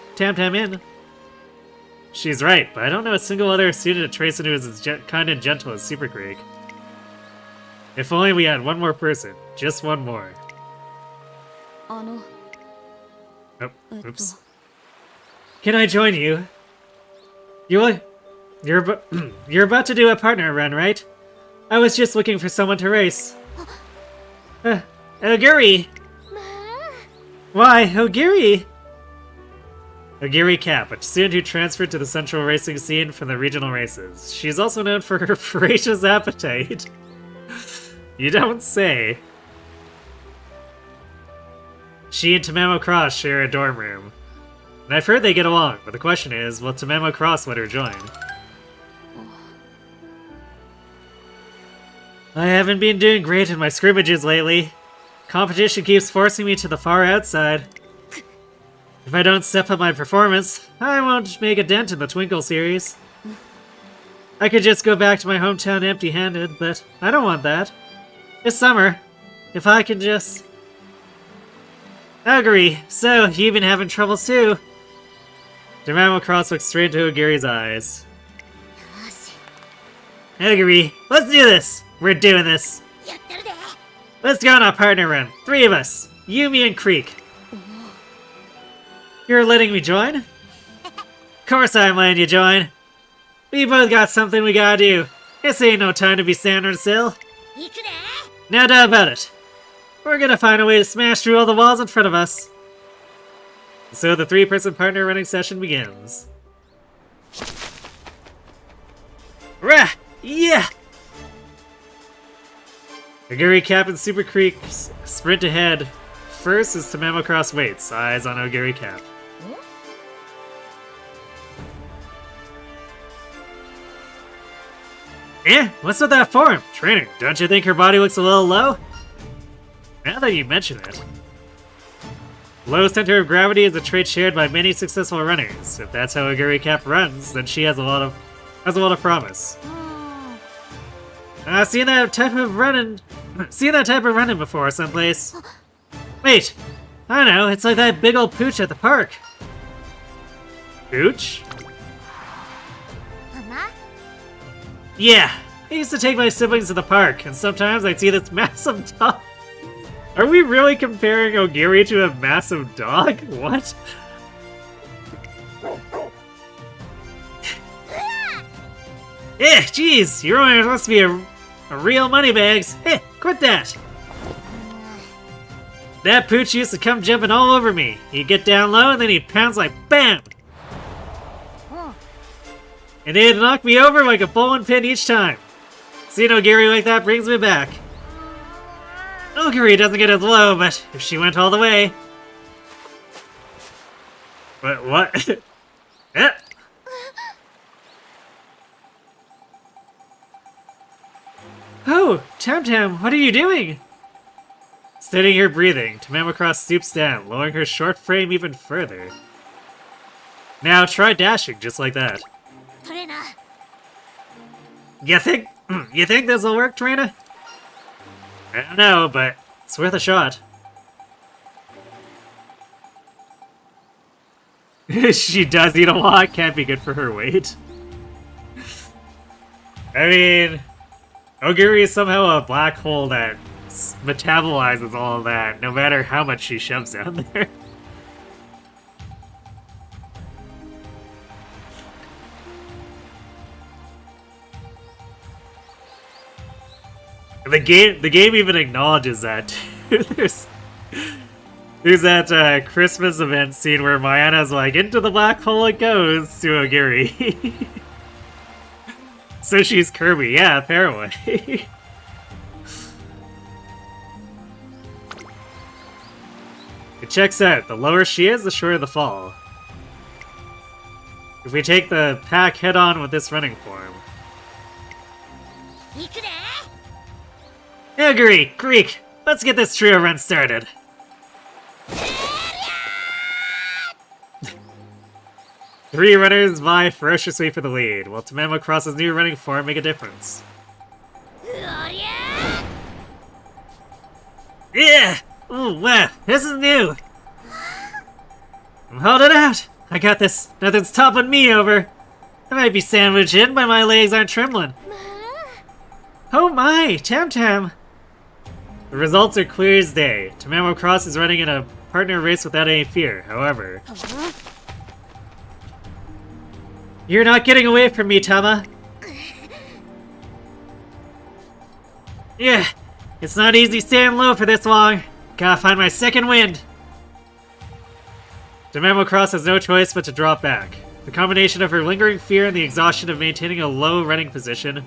She's right, but I don't know a single other student at Tracen who is as kind and gentle as Super Greek. If only we had one more person. Just one more. あの Oh, oops. Can I join you? You're about to do a partner run, right? I was just looking for someone to race. Ogiri! まあ Why, Ogiri? Ogiri Cap, a student who transferred to the central racing scene from the regional races. She's also known for her voracious appetite. You don't say. She and Tamamo Cross share a dorm room. And I've heard they get along, but the question is, will Tamamo Cross let her join? I haven't been doing great in my scrimmages lately. Competition keeps forcing me to the far outside. If I don't step up my performance, I won't make a dent in the Twinkle series. I could just go back to my hometown empty-handed, but I don't want that. It's summer. If I can just... Ogiri, so you've been having troubles too. Tamamo Cross looks straight into Ogiri's eyes. よし Ogiri, let's do this! We're doing this! やってるで Let's go on a partner run. 3 of us. You, me, and Creek. You're letting me join? Of course I'm letting you join. We both got something we gotta do. This ain't no time to be standing still. 行くで No doubt about it. We're gonna find a way to smash through all the walls in front of us. So the 3-person partner running session begins. Rah! Yeah! Ogiri Cap and Super Creek sprint ahead. First is Tamamo Cross waits, eyes on Ogiri Cap. What's with that form? Trainer, don't you think her body looks a little low? Now that you mention it. Low center of gravity is a trait shared by many successful runners. If that's how Ogiri Cap runs, then she has a lot of promise. うーん Seen that type of running before someplace. Wait, I know, it's like that big old pooch at the park. Pooch? ママ Yeah, I used to take my siblings to the park, and sometimes I'd see this massive dog. Are we really comparing Ogiri to a massive dog? What? Jeez, your owner must be a real moneybags. Hey, quit that. That pooch used to come jumping all over me. He'd get down low and then he'd pounce like BAM! うん And it'd knock me over like a bowling pin each time. Seeing Ogiri like that brings me back. Ogiri doesn't get as low, but if she went all the way... But what? Eh. Oh, Tam, what are you doing? Steadying her breathing, Tamamo Cross stoops down, lowering her short frame even further. Now try dashing just like that. トレーナー You think this'll work, Trina? I don't know, but it's worth a shot. She does eat a lot, can't be good for her weight. I mean, Ogiri is somehow a black hole that metabolizes all of that, no matter how much she shoves down there. The game even acknowledges that. There's that Christmas event scene where Mayana's like, into the black hole it goes to Ogiri. So she's Kirby, yeah, apparently. It checks out. The lower she is, the shorter the fall. If we take the pack head-on with this running form. Agree, Greek. Let's get this trio run started. Three runners vie ferociously for the lead, while TamaTama's new running form make a difference. Yeah! Ooh, wow, this is new! I'm holding out! I got this. Nothing's topping me over. I might be sandwiched in, but my legs aren't trembling. Oh my, Tam. The results are clear as day. TamaTama is running in a partner race without any fear, however. You're not getting away from me, Tama. Yeah, it's not easy staying low for this long. Gotta find my second wind. TamaTama has no choice but to drop back. The combination of her lingering fear and the exhaustion of maintaining a low running position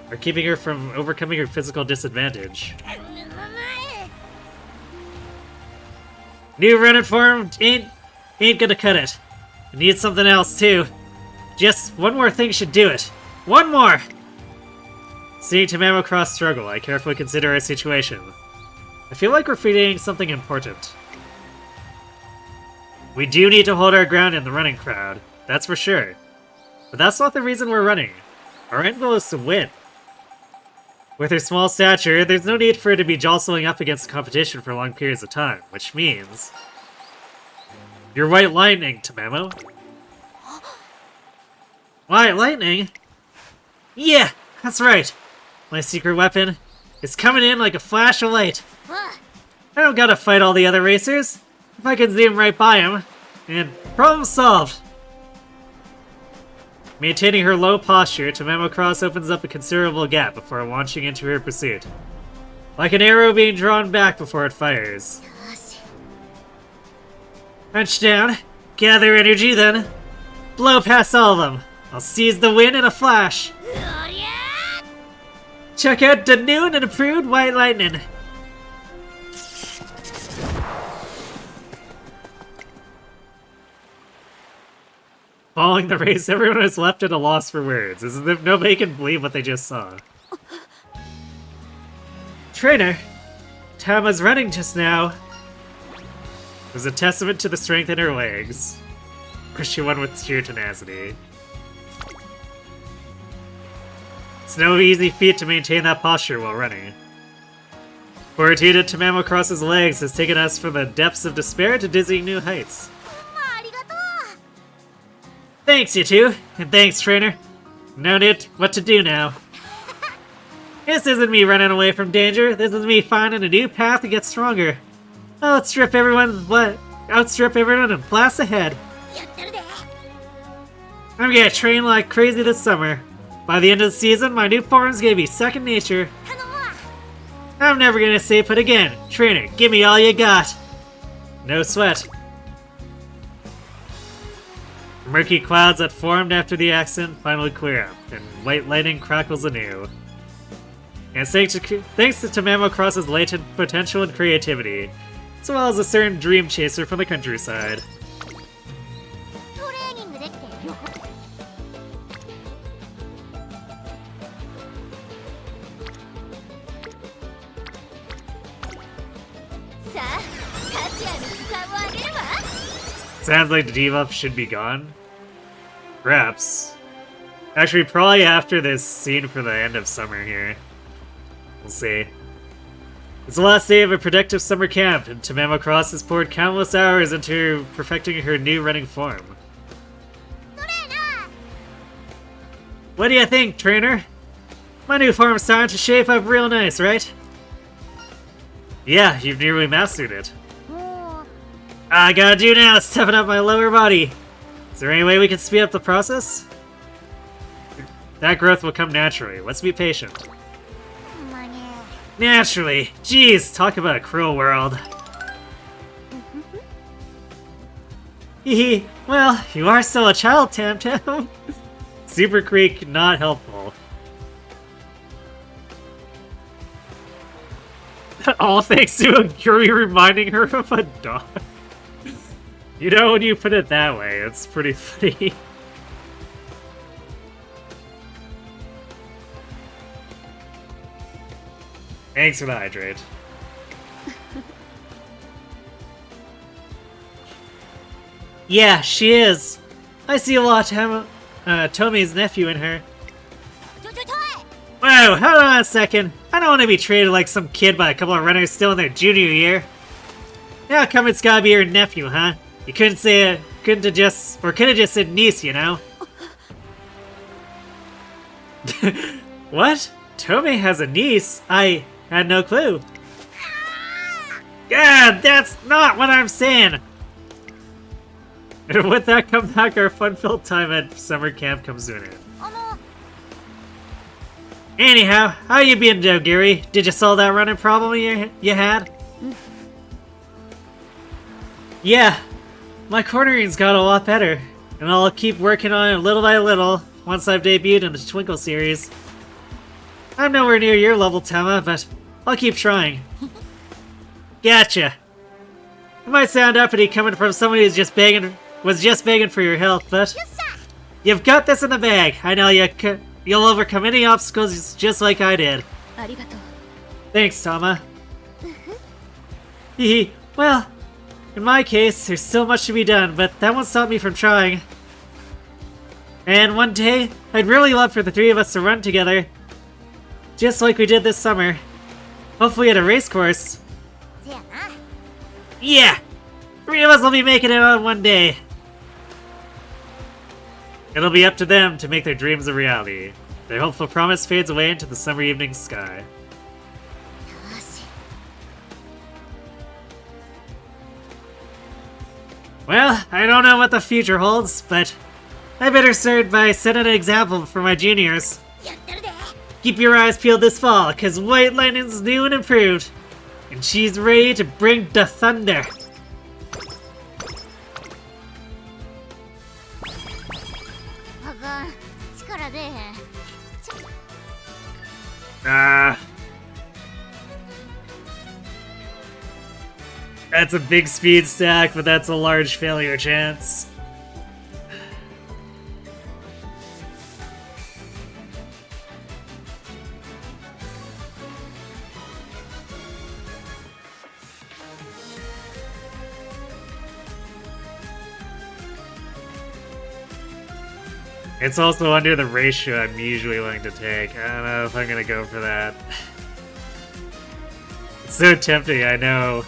are keeping her from overcoming her physical disadvantage. New running form ain't gonna cut it. I need something else too. Just one more thing should do it. One more! Seeing TamaTama struggle, I carefully consider our situation. I feel like we're forgetting something important. We do need to hold our ground in the running crowd, that's for sure. But that's not the reason we're running. Our end goal is to win. With her small stature, there's no need for her to be jostling up against the competition for long periods of time, which means... You're White Lightning, Tamamo. White Lightning? Yeah, that's right. My secret weapon is coming in like a flash of light. I don't gotta fight all the other racers. If I can zoom right by them, and problem solved. Maintaining her low posture, TamaTama opens up a considerable gap before launching into her pursuit. Like an arrow being drawn back before it fires. Punch down, gather energy then. Blow past all of them. I'll seize the wind in a flash. Check out the new and improved White Lightning. Following the race, everyone is left at a loss for words, as if nobody can believe what they just saw. Trainer, Tama's running just now. It was a testament to the strength in her legs. Or she won with sheer tenacity. It's no easy feat to maintain that posture while running. Fortitude at TamaTama's legs has taken us from the depths of despair to dizzying new heights. Thanks, you two, and thanks, trainer. Know what to do now. This isn't me running away from danger. This is me finding a new path to get stronger. I'll outstrip everyone and blast ahead. I'm gonna train like crazy this summer. By the end of the season, my new form's gonna be second nature. I'm never gonna stay put again. Trainer, give me all you got. No sweat. The murky clouds that formed after the accident finally clear up, and white lightning crackles anew. And thanks to TamaTama's latent potential and creativity, as well as a certain dream chaser from the countryside. Sounds like the debuff should be gone. Perhaps. Actually, probably after this scene for the end of summer here. We'll see. It's the last day of a productive summer camp, and TamaTama has poured countless hours into perfecting her new running form. What do you think, trainer? My new form's starting to shape up real nice, right? Yeah, you've nearly mastered it. All I gotta do now is toughen up my lower body. Is there any way we can speed up the process? That growth will come naturally. Let's be patient. Naturally. Jeez, talk about a cruel world. Hehe. Well, you are still a child, Tam. Super Creek, not helpful. All thanks to a Yuri reminding her of a dog. You know, when you put it that way, it's pretty funny. Thanks for the hydrate. Yeah, she is. I see a lot of Tomi's nephew in her. Whoa, hold on a second. I don't want to be treated like some kid by a couple of runners still in their junior year. How come it's gotta be your nephew, huh? You couldn't say it, couldn't have just said niece, you know? What? Tomi has a niece? I had no clue. God, that's not what I'm saying! And with that come back, our fun-filled time at summer camp comes to an end. Anyhow, how you been, Joe Gary? Did you solve that running problem you had? Yeah, my cornering's got a lot better, and I'll keep working on it little by little once I've debuted in the Twinkle series. I'm nowhere near your level, Tama, but I'll keep trying. Gotcha. It might sound uppity coming from someone who's just begging for your help, but you've got this in the bag. I know you'll overcome any obstacles just like I did. Thanks, Tama. Hehe. Well, in my case, there's still much to be done, but that won't stop me from trying. And one day, I'd really love for the three of us to run together. Just like we did this summer. Hopefully at a race course. Yeah! 3 of us will be making it on one day. It'll be up to them to make their dreams a reality. Their hopeful promise fades away into the summer evening sky. Well, I don't know what the future holds, but I better start by setting an example for my juniors. Keep your eyes peeled this fall, cause White Lightning's new and improved. And she's ready to bring the thunder. That's a big speed stack, but that's a large failure chance. It's also under the ratio I'm usually willing to take. I don't know if I'm gonna go for that. It's so tempting, I know.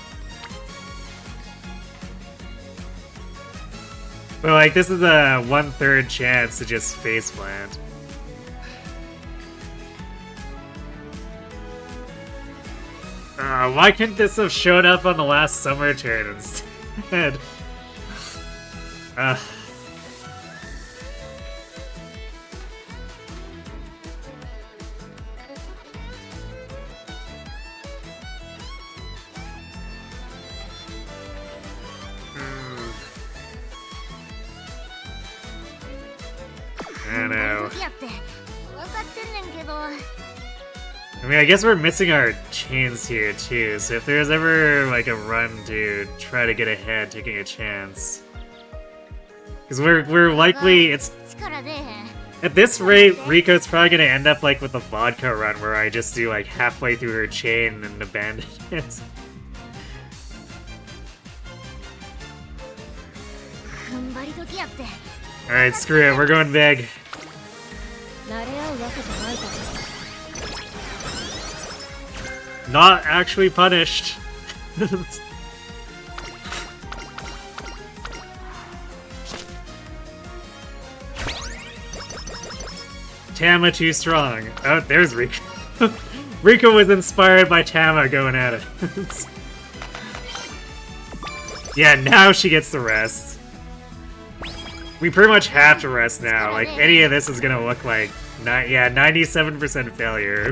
But like, this is a 1/3 chance to just faceplant. Why couldn't this have shown up on the last summer turn instead? I know. I mean, I guess we're missing our chains here too, so if there's ever like a run to try to get ahead, taking a chance. Because we're likely, it's... At this rate, Rico's probably gonna end up like with the vodka run where I just do like halfway through her chain and abandon it. Alright, screw it, we're going big. Not actually punished. Tama too strong. Oh, there's Rico. Rico was inspired by Tama going at it. Yeah, now she gets the rest. We pretty much have to rest now. Like, any of this is gonna look like, 97% failure.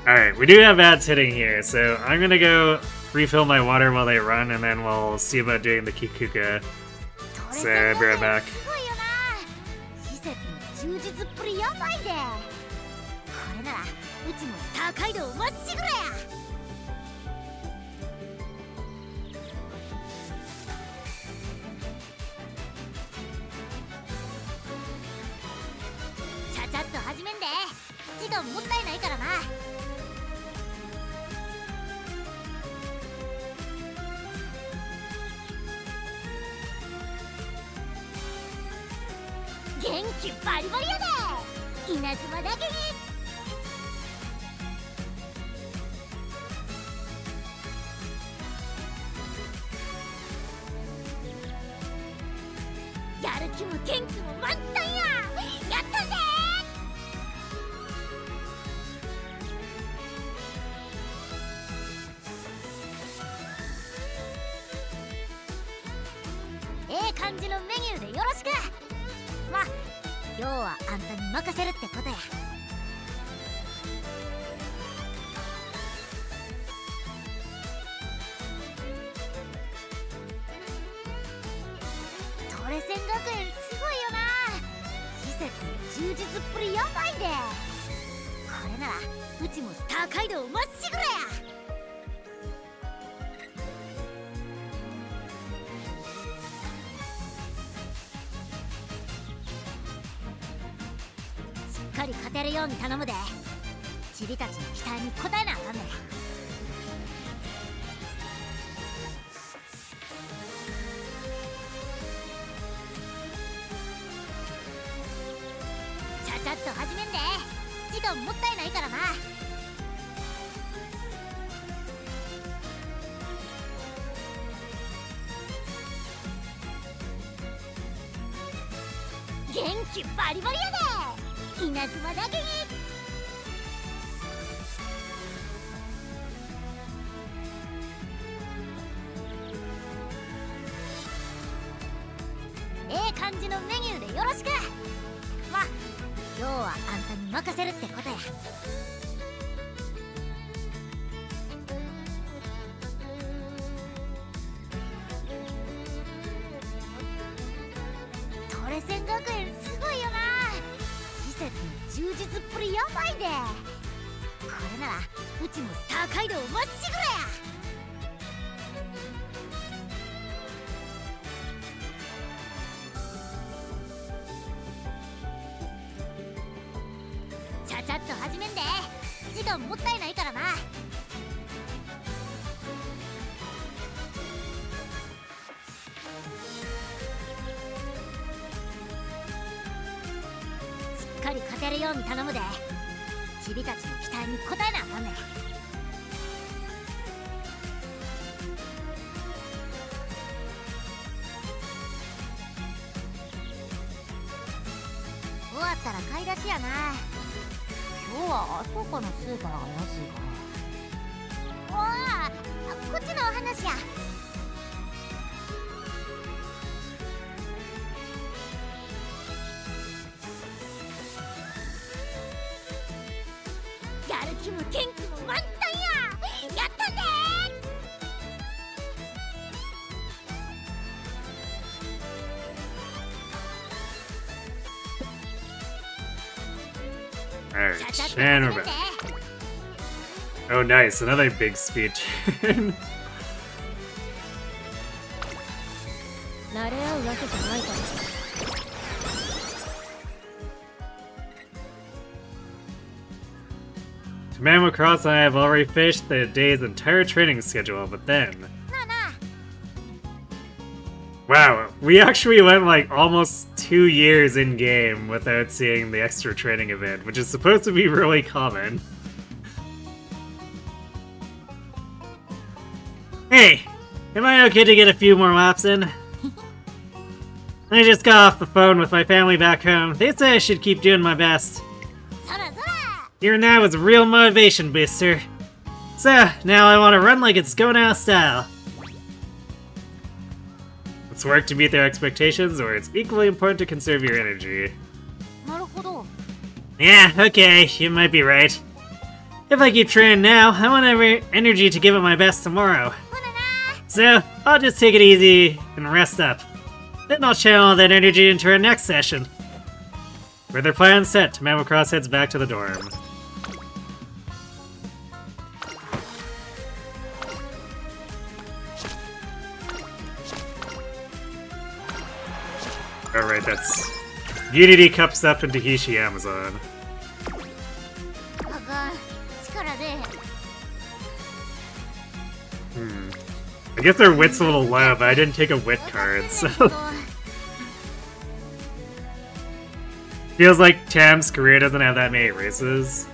Alright, we do have ads hitting here, so I'm gonna go refill my water while they run, and then we'll see about doing the Kikuka. So, I'll be right back. すごいよな。施設の充実っぷりやばいで。これならうちもスター街道まっしぐらや。ちゃちゃっと始めんで。時間もったいないからな。元気バリバリやで。稲妻だけに。やる気も元気も満タンや。やったぜ。ええ感じのメニューでよろしく。まあ要はあんたに任せるってことや。トレセン学園すごいよな。施設の充実っぷりやばいで。これならうちもスター街道まっしぐらや。しっかり勝てるように頼むで。チビたちの期待に応えなあかんねん。ちゃちゃっと始めんで。時間もったいないからな。元気バリバリやで。稲妻だけに。ええ感じのメニューでよろしく。まあ要はあんたに任せるってことや。トレセン学園すごいよな。施設の充実っぷりやばいで。これならうちもスター街道まっしぐらや。ちゃちゃっと始めんで。時間もったいないからな。しっかり勝てるように頼むで。チビたちの期待に応えなあかんねん。終わったら買い出しやな。今日はあそこのスーパーが安いかな。おお、こっちのお話や。やる気も元気も満タンや。やったね。Alright, ちゃちゃっと and 始 we're めんで。 back. Oh, nice, another big speed turn. 慣れ合うわけじゃないから。Umamusume and I have already finished the day's entire training schedule, but then... なあなあ。 Wow, we actually went like almost 2 years in game without seeing the extra training event, which is supposed to be really common. Hey, am I okay to get a few more laps in? I just got off the phone with my family back home. They say I should keep doing my best. そらそら。 Hearing that was a real motivation booster. So, now I want to run like it's go now style. Let's work to meet their expectations, or it's equally important to conserve your energy. なるほど。 Yeah, okay, you might be right. If I keep training now, I won't have energy to give it my best tomorrow. So, I'll just take it easy and rest up. Then I'll channel all that energy into our next session. With their plans set, Tamamocross heads back to the dorm. Alright, that's Unity cups up into Tahishi Amazon. I guess their wit's a little low, but I didn't take a wit card, so... Feels like Tam's career doesn't have that many races.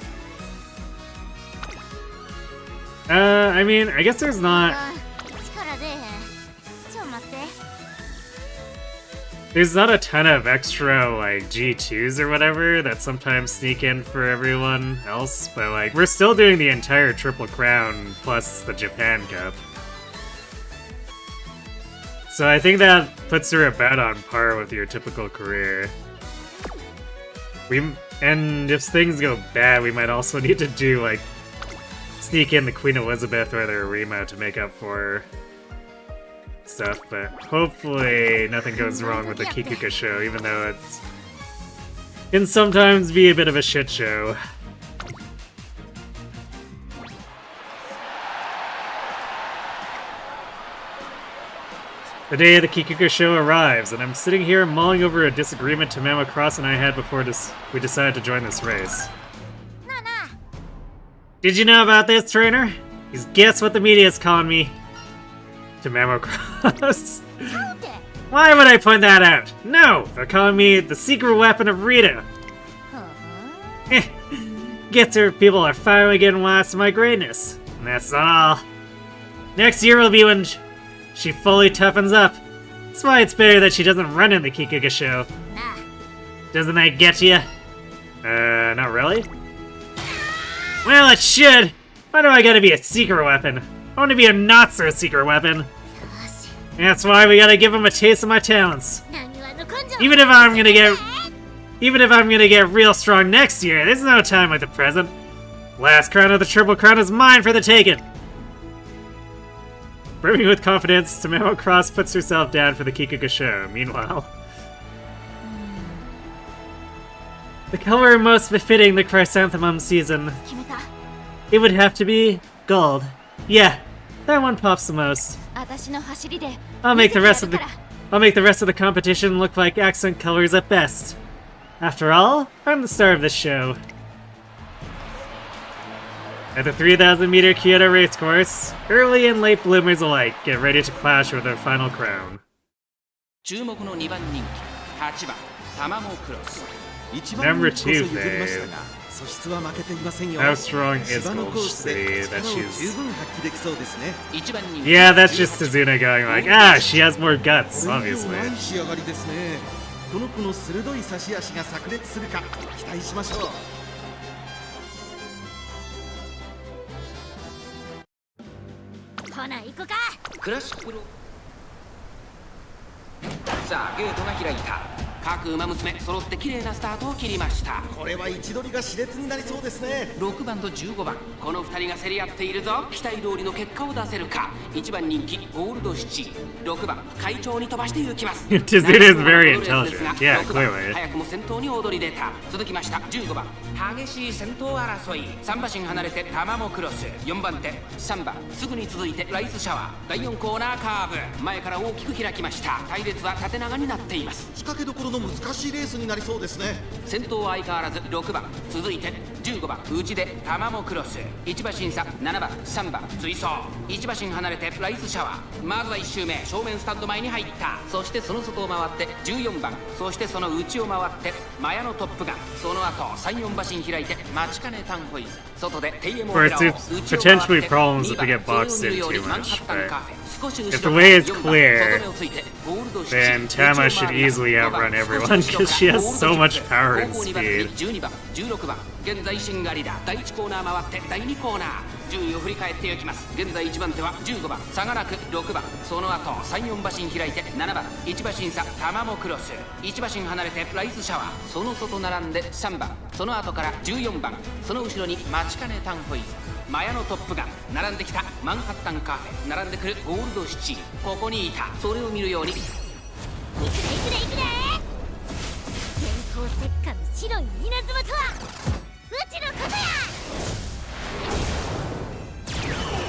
I mean, I guess there's not... There's not a ton of extra, like, G2s or whatever that sometimes sneak in for everyone else, but, like, we're still doing the entire Triple Crown plus the Japan Cup. So I think that puts her about on par with your typical career. And if things go bad, we might also need to do, like, sneak in the Queen Elizabeth or the Arima to make up for stuff, but hopefully nothing goes wrong with the Kikuka show, even though it can sometimes be a bit of a shit show. The day of the Kikuka show arrives, and I'm sitting here mulling over a disagreement Tamamocross and I had before we decided to join this race. Did you know about this, trainer? Because guess what the media's calling me? Tamamocross. Why would I point that out? No! They're calling me the secret weapon of Rita. Guess her people are finally getting lost in my greatness. And that's not all. Next year will be when she fully toughens up. That's why it's better that she doesn't run in the Kikuka show. Doesn't that get you? Not really? Well, it should! Why do I gotta be a secret weapon? I want to be a not-so-secret weapon. That's why we gotta give him a taste of my talents. Even if I'm gonna get real strong next year, there's no time like the present. Last crown of the Triple Crown is mine for the taking. Brimming with confidence, Tamamocross puts herself down for the Kikuka show. Meanwhile, the color most befitting the chrysanthemum season, it would have to be gold. Yeah, that one pops the most. I'll make the rest of the competition look like accent colors at best. After all, I'm the star of this show. At the 3,000-meter Kyoto racecourse, early and late bloomers alike get ready to clash with their final crown. Number 2, babe. How strong is Gold City that she's... Yeah, that's just Tazuna going like, ah, she has more guts, obviously.各馬娘揃って綺麗なスタートを切りました。これは位置取りが熾烈になりそうですね。6番と15番、この2人が競り合っているぞ。期待通りの結果を出せるか。1番人気ゴールドシチ、6番会長に飛ばして行きます。Tazuna is very intelligent. Yeah, clearly. 早くも先頭に躍り出た。続きました15番、激しい先頭争い。3馬身離れてタマモクロス。4番手3番、すぐに続いてライスシャワー。第4コーナーカーブ。前から大きく開きました。隊列は縦長になっています。仕掛けどころの難しいレースになりそうですね。先頭は相変わらず6番、続いて15番内でタマモクロス。1馬身差7番3番追走。1馬身離れてライスシャワー。まずは1周目正面スタンド前に入った。そしてその外を回って14番、そしてその内を回ってマヤのトップガン。その後3、4馬身開いて待ちかねタンホイズ。外でテイエモーラを内を回って potentially problems if we get boxed in too much, but if the way is clear, then Tama should easily outrun everyone because she has so much power and speed. 現在しんがりだ。第1コーナー回って第2コーナー、順位を振り返っていきます。現在1番手は15番差がなく6番、その後34馬身開いて7番、1馬身差タマモクロス、1馬身離れてライスシャワー、その外並んで3番、その後から14番、その後ろに待ちかねタンホイズ、マヤのトップガン、並んできたマンハッタンカフェ、並んでくるゴールドシチー、ここにいた。それを見るように、いくでいくでいくで、電光石火の白い稲妻とはうちのことや。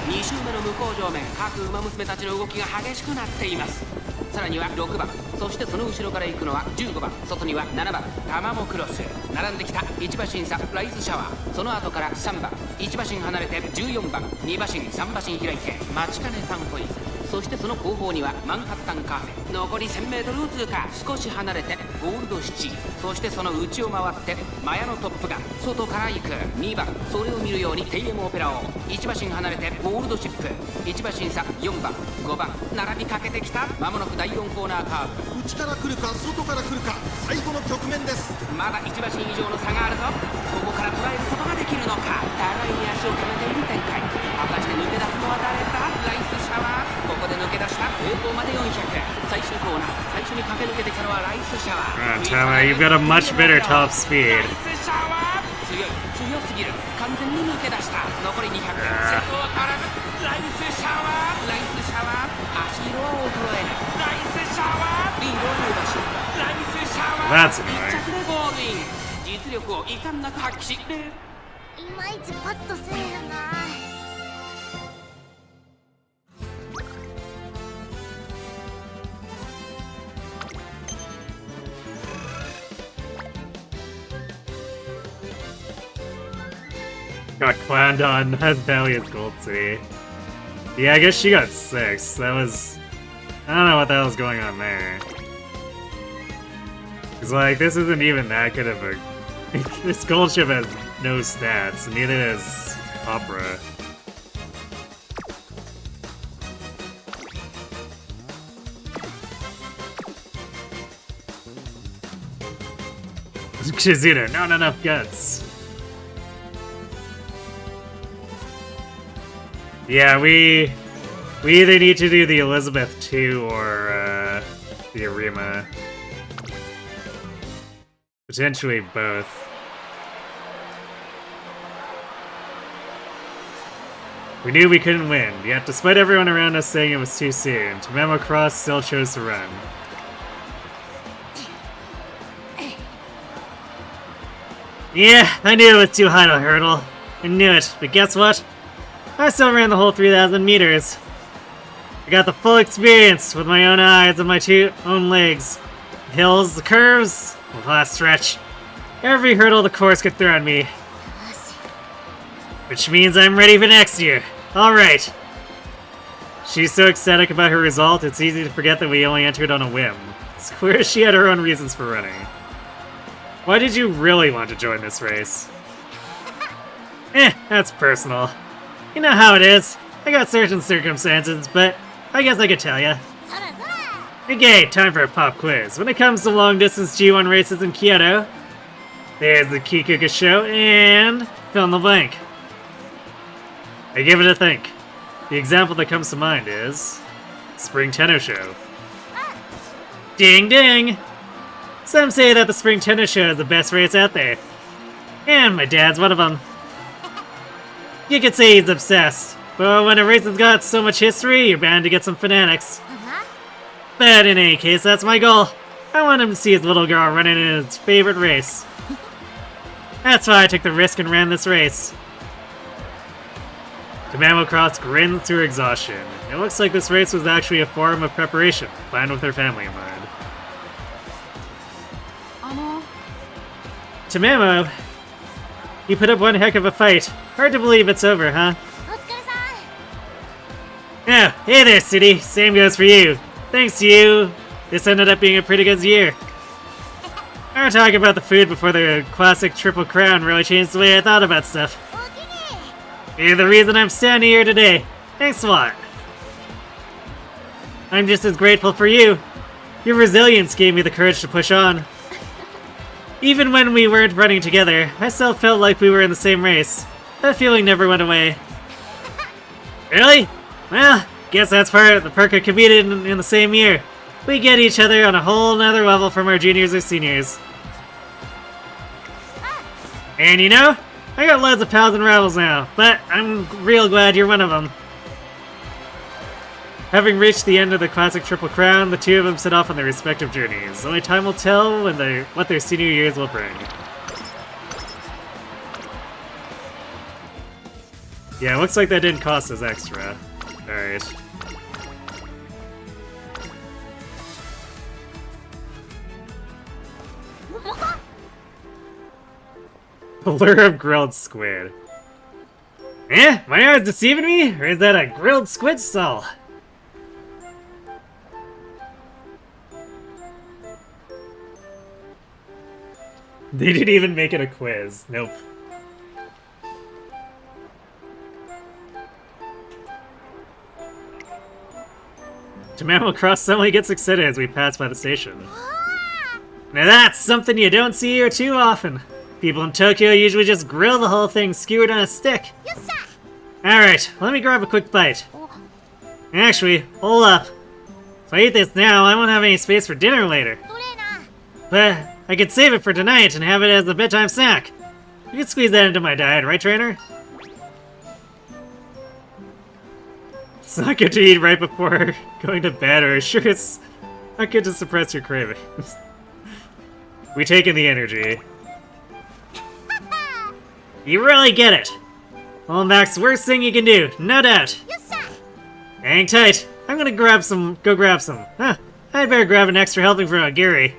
2周目の向こう上面、各馬娘たちの動きが激しくなっています。さらには6番、そしてその後ろから行くのは15番、外には7番タマモクロス、並んできた1馬身差ライスシャワー、その後から3番、1馬身離れて14番、2馬身3馬身開いて待ちかねタンホイズ、そしてその後方にはマンハッタンカフェ、残り 1000m を通過、少し離れてゴールドシチー、そしてその内を回ってマヤのトップガン、外から行く2番、それを見るようにテイエムオペラを1馬身離れてゴールドシップ、1馬身差4番5番並びかけてきた。まもなく第4コーナーカーブ、内から来るか外から来るか、最後の局面です。まだ1馬身以上の差があるぞ。ここから捉えることができるのか。互いに足を止めている展開。果たして抜け出すのは誰だ。ライスシャワー、ここで抜け出した。平行まで400、最終コーナー、最初に駆け抜けてきたのはライスシャワー。Tama, you've got a much better top speed. ライスシャワー、強すぎる。完全に抜け出した。残り200、先頭は変わらず。ライスシャワー、ライスシャワー、足色は衰えない。ライスシャワー、リードを伸ばし、ライスシャワー、 That's 1 annoying. 着でゴールイン。実力を遺憾なく発揮し、いまいちパッとせえへんな。Got clowned on Valiant Gold City. Yeah, I guess she got 6. That was... I don't know what the hell's going on there. Cause like, this isn't even that good of a... This gold ship has no stats, and neither does Opera. Shizuda, not enough guts. Yeah, we either need to do the Elizabeth 2 or the Arima. Potentially both. We knew we couldn't win, yet despite everyone around us saying it was too soon, Tamamo Cross still chose to run. Yeah, I knew it was too high to hurdle. I knew it, but guess what? I still ran the whole 3,000 meters. I got the full experience with my own eyes and my own legs. The hills, the curves, the last stretch. Every hurdle the course could throw at me. Which means I'm ready for next year. Alright. She's so ecstatic about her result, it's easy to forget that we only entered on a whim. It's clear she had her own reasons for running. Why did you really want to join this race? That's personal. You know how it is. I got certain circumstances, but I guess I could tell ya. Okay, time for a pop quiz. When it comes to long-distance G1 races in Kyoto, there's the Kikuka show and fill in the blank. I give it a think. The example that comes to mind is Spring Tenno Show. Ding ding! Some say that the Spring Tenno Show is the best race out there. And my dad's one of them. You could say he's obsessed, but when a race has got so much history, you're bound to get some fanatics. But in any case, that's my goal. I want him to see his little girl running in his favorite race. That's why I took the risk and ran this race. Tamamo Cross grins through exhaustion. It looks like this race was actually a form of preparation, planned with her family in mind. Tamamo, you put up one heck of a fight. Hard to believe it's over, huh? Oh, hey there, City. Same goes for you. Thanks to you, this ended up being a pretty good year. I were talking about the food before the classic Triple Crown really changed the way I thought about stuff. You're the reason I'm standing here today. Thanks a lot. I'm just as grateful for you. Your resilience gave me the courage to push on. Even when we weren't running together, I still felt like we were in the same race. That feeling never went away. Really? Well, guess that's part of the perk of competing in the same year. We get each other on a whole nother level from our juniors or seniors. And you know, I got loads of pals and rivals now, but I'm real glad you're one of them. Having reached the end of the classic Triple Crown, the two of them set off on their respective journeys. Only time will tell what their senior years will bring. Yeah, looks like that didn't cost us extra. Alright. Lure of grilled squid. Eh? My eyes deceiving me? Or is that a grilled squid stall? They didn't even make it a quiz. Nope. TamaTamaTama suddenly gets excited as we pass by the station. Now that's something you don't see here too often. People in Tokyo usually just grill the whole thing skewered on a stick. Alright, let me grab a quick bite. Actually, hold up. If I eat this now, I won't have any space for dinner later. But I could save it for tonight and have it as a bedtime snack. You could squeeze that into my diet, right, trainer? It's not good to eat right before going to bed, or sure it's not good to suppress your cravings. We take in the energy. You really get it! Holding back's the worst thing you can do, no doubt. Hang tight. I'm gonna go grab some. Huh, I'd better grab an extra helping from Agiri.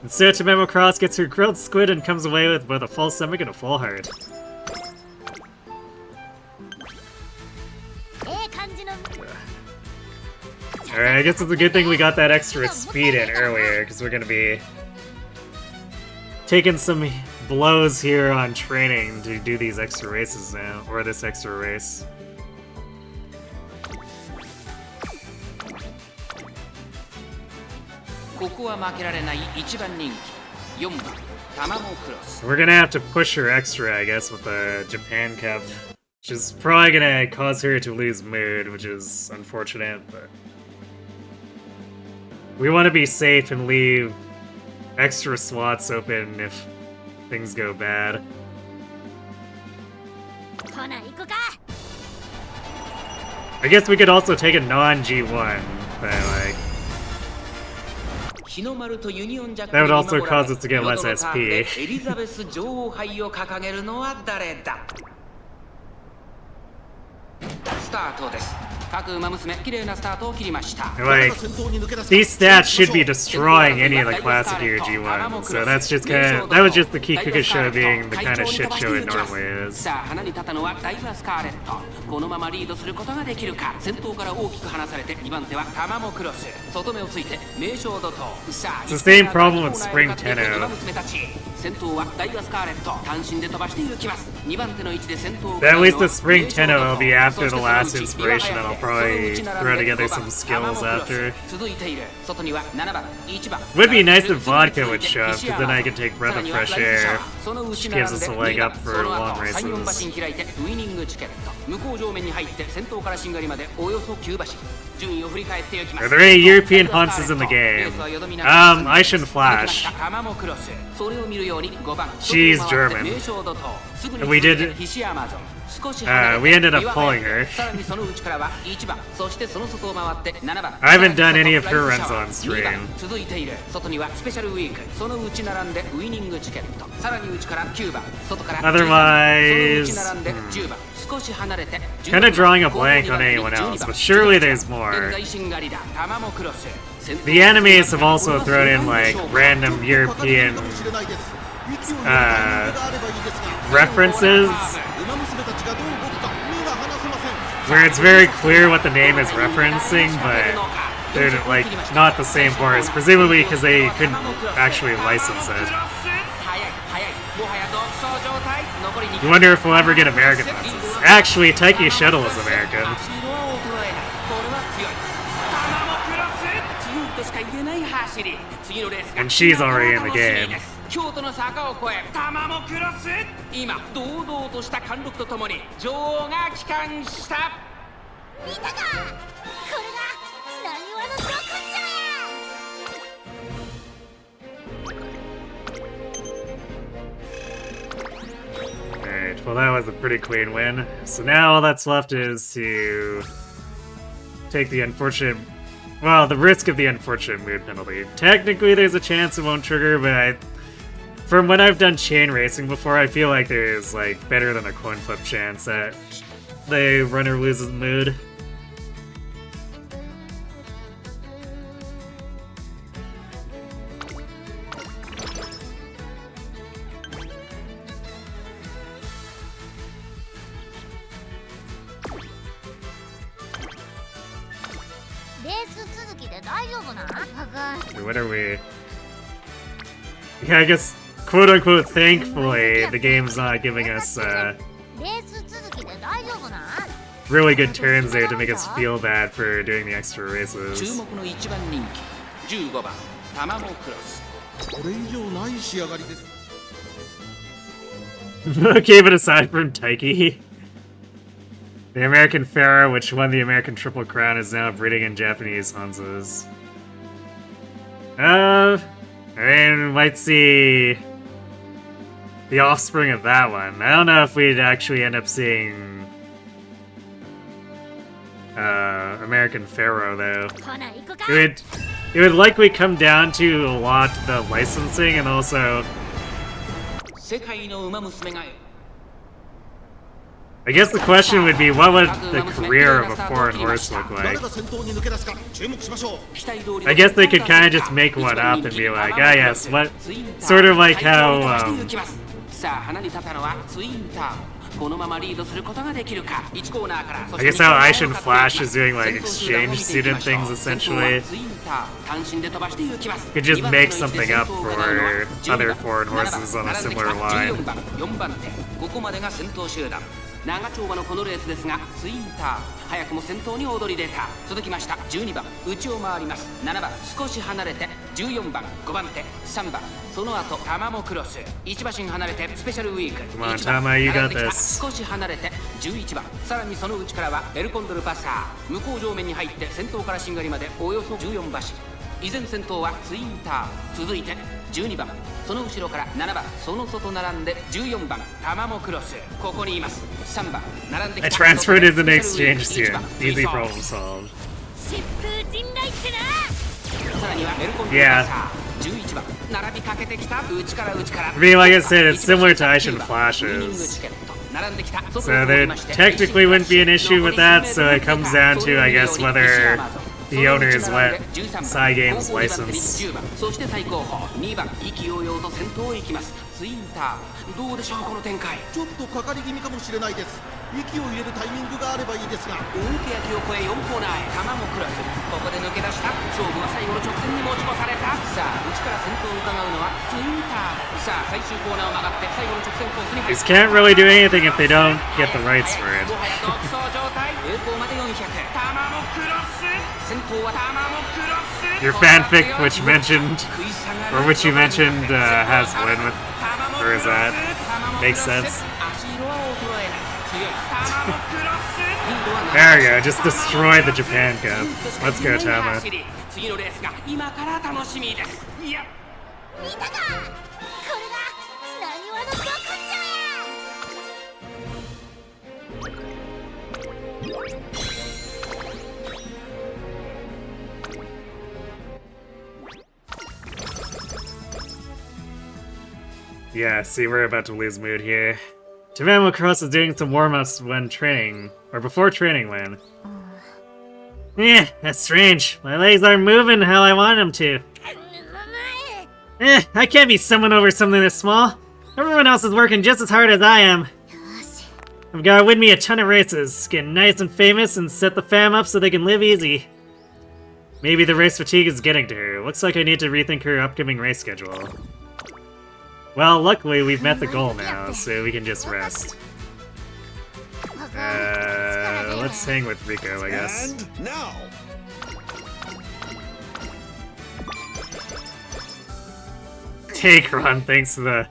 And so TamaTamaTama gets her grilled squid and comes away with both a full stomach and a full heart. Alright, I guess it's a good thing we got that extra speed in earlier, because we're gonna be taking some blows here on training to do these extra races now, or this extra race. We're gonna have to push her extra, I guess, with the Japan Cup, which is probably gonna cause her to lose mood, which is unfortunate, but we want to be safe and leave extra slots open if things go bad. I guess we could also take a non-G1, but like... that would also cause us to get less SP. Like, these stats should be destroying any of the classic year G1, so that's just kinda, that was just the Kikuka show being the kind of shit show it normally is. It's the same problem with Spring Tenno. But at least the Spring Tenno will be after the last inspiration, and I'll probably throw together some skills after. Would be nice if Vodka would show up, because then I could take Breath of Fresh Air, which gives us a leg up for long races. Are there any European hunts in the game? Aishin Flash. She's German. And we did... we ended up pulling her. I haven't done any of her runs on stream. Otherwise... Kinda drawing a blank on anyone else, but surely there's more. The animes have also thrown in like random European references where it's very clear what the name is referencing, but they're like not the same parts, presumably because they couldn't actually license it. You wonder if we'll ever get American licenses. Actually, Taiki Shuttle is American. And she's already in the game. 京都の坂を越えタマもクロス。今堂々とした貫禄とともに女王が帰還した。見たか、これがなにわのど根性や。 Alright, well that was a pretty clean win. So now all that's left is to take the unfortunate... Well, the risk of the unfortunate mood penalty. Technically there's a chance it won't trigger, but from when I've done chain racing before, I feel like there's like better than a coin flip chance that the runner loses mood. What are we? Yeah, I guess, quote unquote, thankfully, the game's not giving us really good turns there to make us feel bad for doing the extra races. 注目の1番人気15番タマモクロス。これ以上ない仕上がりです。 Okay, but aside from Taiki, the American Pharaoh, which won the American Triple Crown, is now breeding in Japanese Hanzas. I mean, might see the offspring of that one. I don't know if we'd actually end up seeing American Pharaoh, though. It would likely come down to a lot the licensing and also... 世界の馬娘が I guess the question would be, what would the career of a foreign horse look like? I guess they could kind of just make one up and be like, ah yes, what, sort of like how, I guess how Aishin Flash is doing like exchange student things essentially. Could just make something up for other foreign horses on a similar line. 長丁場のこのレースですがツインター早くも先頭に躍り出た。続きました12番内を回ります。7番少し離れて14番5番手3番その後タマモクロス1馬身離れてスペシャルウィーク1番並んできた少し離れて11番さらにその内からはエルコンドルパサー向こう上面に入って先頭からしんがりまでおよそ14馬身依然先頭はツインター続いて12番その後ろから7番その外並んで14番タマモクロスここにいます3番並んできた I transferred as an exchange student. Easy problem solved. さらにはエルコンドルパサー11番並びかけてきた内から内から I mean, like I said, it's similar to Aishin Flashes. So there technically wouldn't be an issue with that, so it comes down to, I guess, whether the owners let Psy Games license. そして最高峰2番意気揚々と先頭を行きますツインターどうでしょうこの展開ちょっとかかり気味かもしれないです。息を入れるタイミングがあればいいですが。大けやきを越え4コーナーへタマモクロスここで抜け出した勝負は最後の直線に持ち越されたさあ内から先頭を伺うのはツインターさあ最終コーナーを曲がって最後の直線コースに入 These can't really do anything if they don't get the rights for it. もはや独走状態栄光まで400タマモクロス先頭はタマモクロス Your fanfic, which mentioned, or which you mentioned, has win with, or is that? Makes sense. There we go, just destroy the Japan Cup. Let's go, Tama. 次のレースが今から楽しみですいや見たか、これがなにわのど根性や。 Yeah, see, we're about to lose mood here. Tamamo Cross is doing some warm-ups when training, or before training when. That's strange. My legs aren't moving how I want them to. I can't be someone over something this small. Everyone else is working just as hard as I am. I've gotta win me a ton of races, get nice and famous, and set the fam up so they can live easy. Maybe the race fatigue is getting to her. Looks like I need to rethink her upcoming race schedule. Well, luckily we've met the goal now, so we can just rest. Let's hang with Rico, I guess. And now. Take run, thanks to the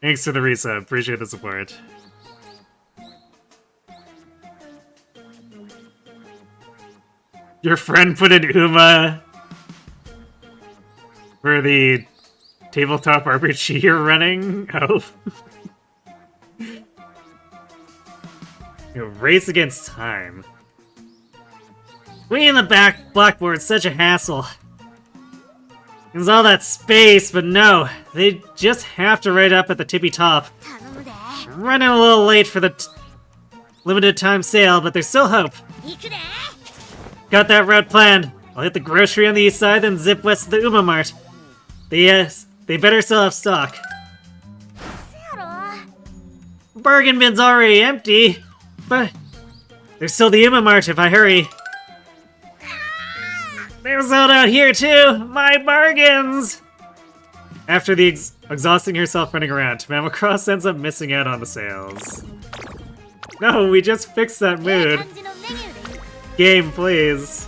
resub. Appreciate the support. Your friend put an Uma for the tabletop RPG you're running? Oh. Race against time. Way in the back blackboard's such a hassle. There's all that space, but no. They just have to write up at the tippy top. Running a little late for the limited time sale, but there's still hope. Got that route planned. I'll hit the grocery on the east side, then zip west to the Uma Mart. They better still have stock. Bargain bin's already empty, but there's still the Uma Mart if I hurry. They're sold out here too! My bargains! After exhausting herself running around, TamaTamaCross ends up missing out on the sales. No, we just fixed that mood. Game, please.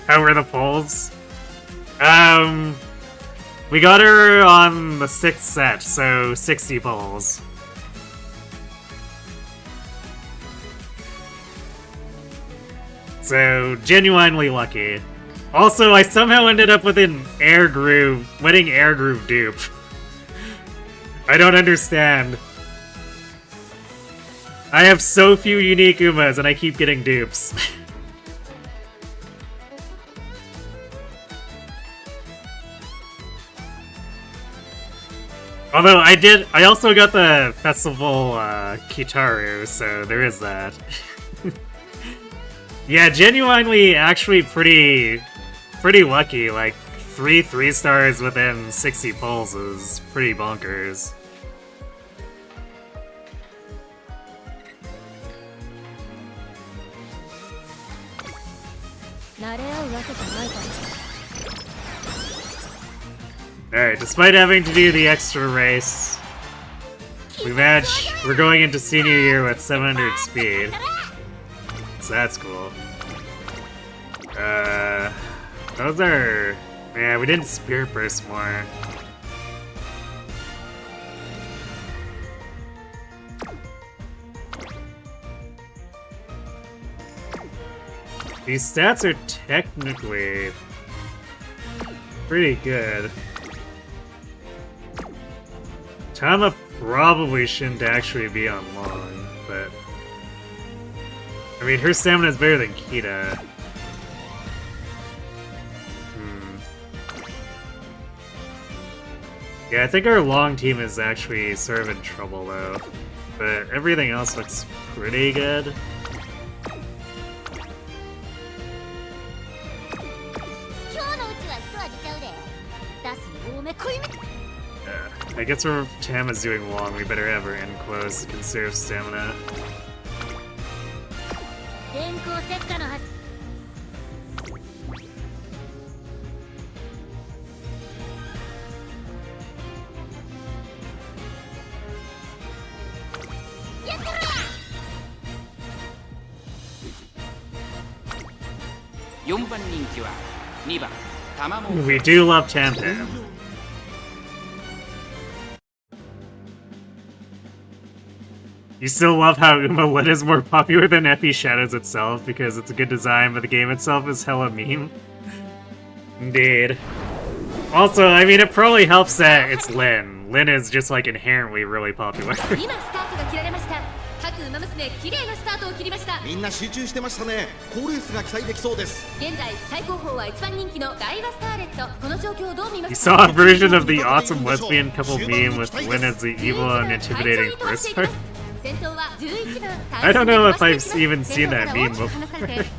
How were the polls? We got her on the 6th set, so 60 polls. So, genuinely lucky. Also, I somehow ended up with an winning Air Groove dupe. I don't understand. I have so few unique Umas and I keep getting dupes. Although I also got the festival Kitaru, so there is that. Yeah, genuinely actually pretty lucky, like 3 stars within 60 polls is pretty bonkers. Alright, despite having to do the extra race, we're going into senior year with 700 speed. So that's cool. Those are... Yeah, we didn't Spirit Burst more. These stats are technically pretty good. Tama probably shouldn't actually be on long, but... I mean, her stamina is better than Kita. Yeah, I think our long team is actually sort of in trouble, though. But everything else looks pretty good. I guess where Tama's doing long, we better have her in close to conserve stamina. We do love Tam-Tam. You still love how Uma Lit is more popular than Effie Shadows itself because it's a good design, but the game itself is hella meme. Indeed. Also, I mean, it probably helps that it's Lin. Lin is just, like, inherently really popular. みんな集中してましたね。好レースが期待できそうです。現在最高峰は一番人気のダイワスターレット。この状況をどう見ます You saw a version of the awesome lesbian couple meme with Lin as the evil and intimidating first part? I don't know if I've even seen that meme before.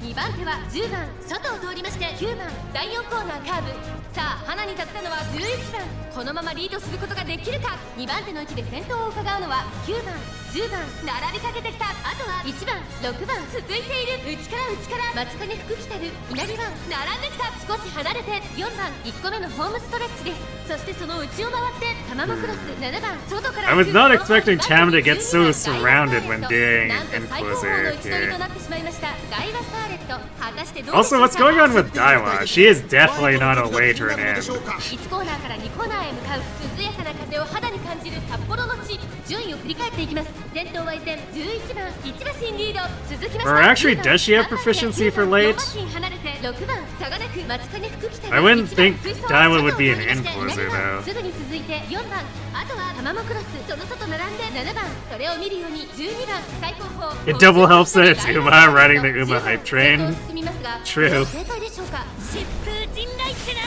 2番手は10番外を通りまして9番第4コーナーカーブ。さあ花に立ったのは11番。このままリードすることができるか。2番手の位置で先頭を伺うのは9番。10番並びかけてきた。あとは1番6番続いている。内から松影福来たる稲荷番並んできた。少し離れて4番1個目のホームストレッチです。そしてその内を回ってタマモクロス7番外から。 I was not expecting Tama to get so surrounded when doing なんと最高峰の Influencer 位置取り here. となってしまいました。ダイワスターレット果たしてどう Also, what's going on with Daiwa? She is definitely not a way to an end. 1コーナーから2コーナーへ向かう涼やかな風を肌に感じる札幌の地。順位を振り返っていきます。先頭は依然11番1馬身リード。続きまして Or actually, does she have proficiency for late? 離れて6番差がなく松影福来たる。 I wouldn't think 1番 Daiwa would be an 追走 influencer, though. すぐに続いて4番あとはタマモクロスその外並んで7番それを見るように12番最高峰。 It double helps that it's Uma riding the Uma hype train. True. 正解でしょうか。疾風陣雷ってな。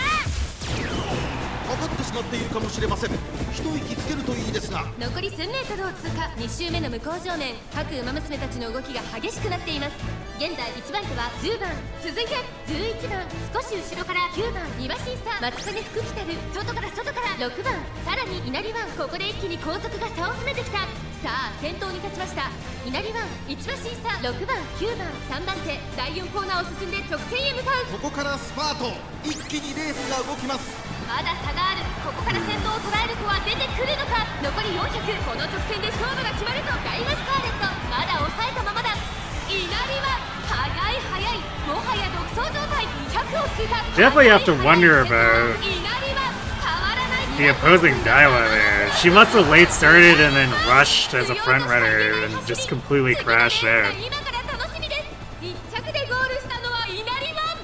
かかってしまっているかもしれません。一息つけるといいですが。残り 1000m を通過。2周目の向こう上面各馬娘たちの動きが激しくなっています。現在1番手は10番続いて11番少し後ろから9番2馬身差松影福来たる外から6番さらに稲荷湾ここで一気に後続が差を詰めてきた。さあ先頭に立ちました。稲荷湾1馬身差6番9番3番手第4コーナーを進んで直線へ向かう。ここからスパート。一気にレースが動きます。まだ差がある。ここから先頭を捉える子は出てくるのか。残り400この直線で勝負が決まるぞ。ダイワスカーレットまだ抑えたままだ。稲荷は早いもはや独走状態。200を通過。 Definitely have to wonder about 稲荷は変わらない。 the opposing Daiwa there. She must have late started and then rushed as a front runner and just completely crashed there. 今から楽しみです。1着でゴールしたのは稲荷湾。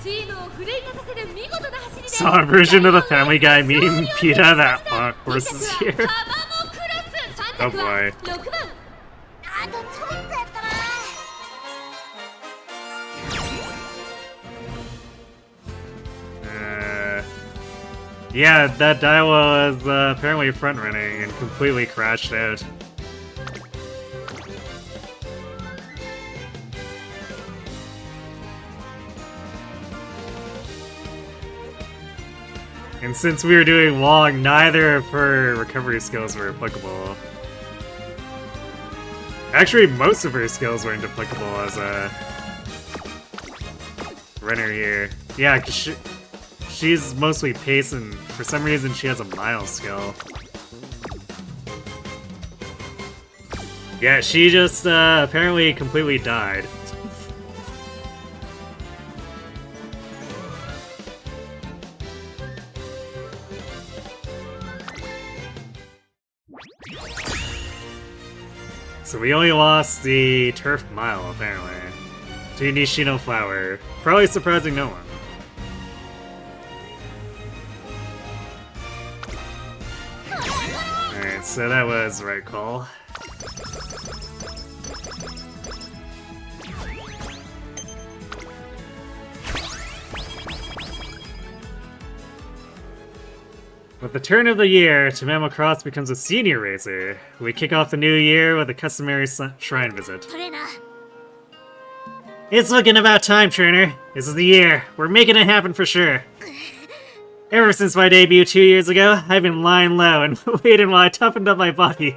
チームを奮い立たせる見事な走りで。 Saw a version of the Family Guy meme. Peta, that horse is here. タマモクロス3 Oh 着は boy. 6番。あとちょっとやったな。Yeah, that Daiwa was apparently front running and completely crashed out. And since we were doing long, neither of her recovery skills were applicable. Actually, most of her skills weren't applicable as a runner here. Yeah, 'cause she's mostly pace, and for some reason she has a mile skill. Yeah, she just apparently completely died. So we only lost the turf mile, apparently, to Nishino Flower. Probably surprising no one. Alright, so that was the right call. With the turn of the year, Tamamo Cross becomes a senior racer. We kick off the new year with a customary shrine visit. トレーナー。 It's looking about time, Turner. This is the year. We're making it happen for sure. Ever since my debut 2 years ago, I've been lying low and waiting while I toughened up my body.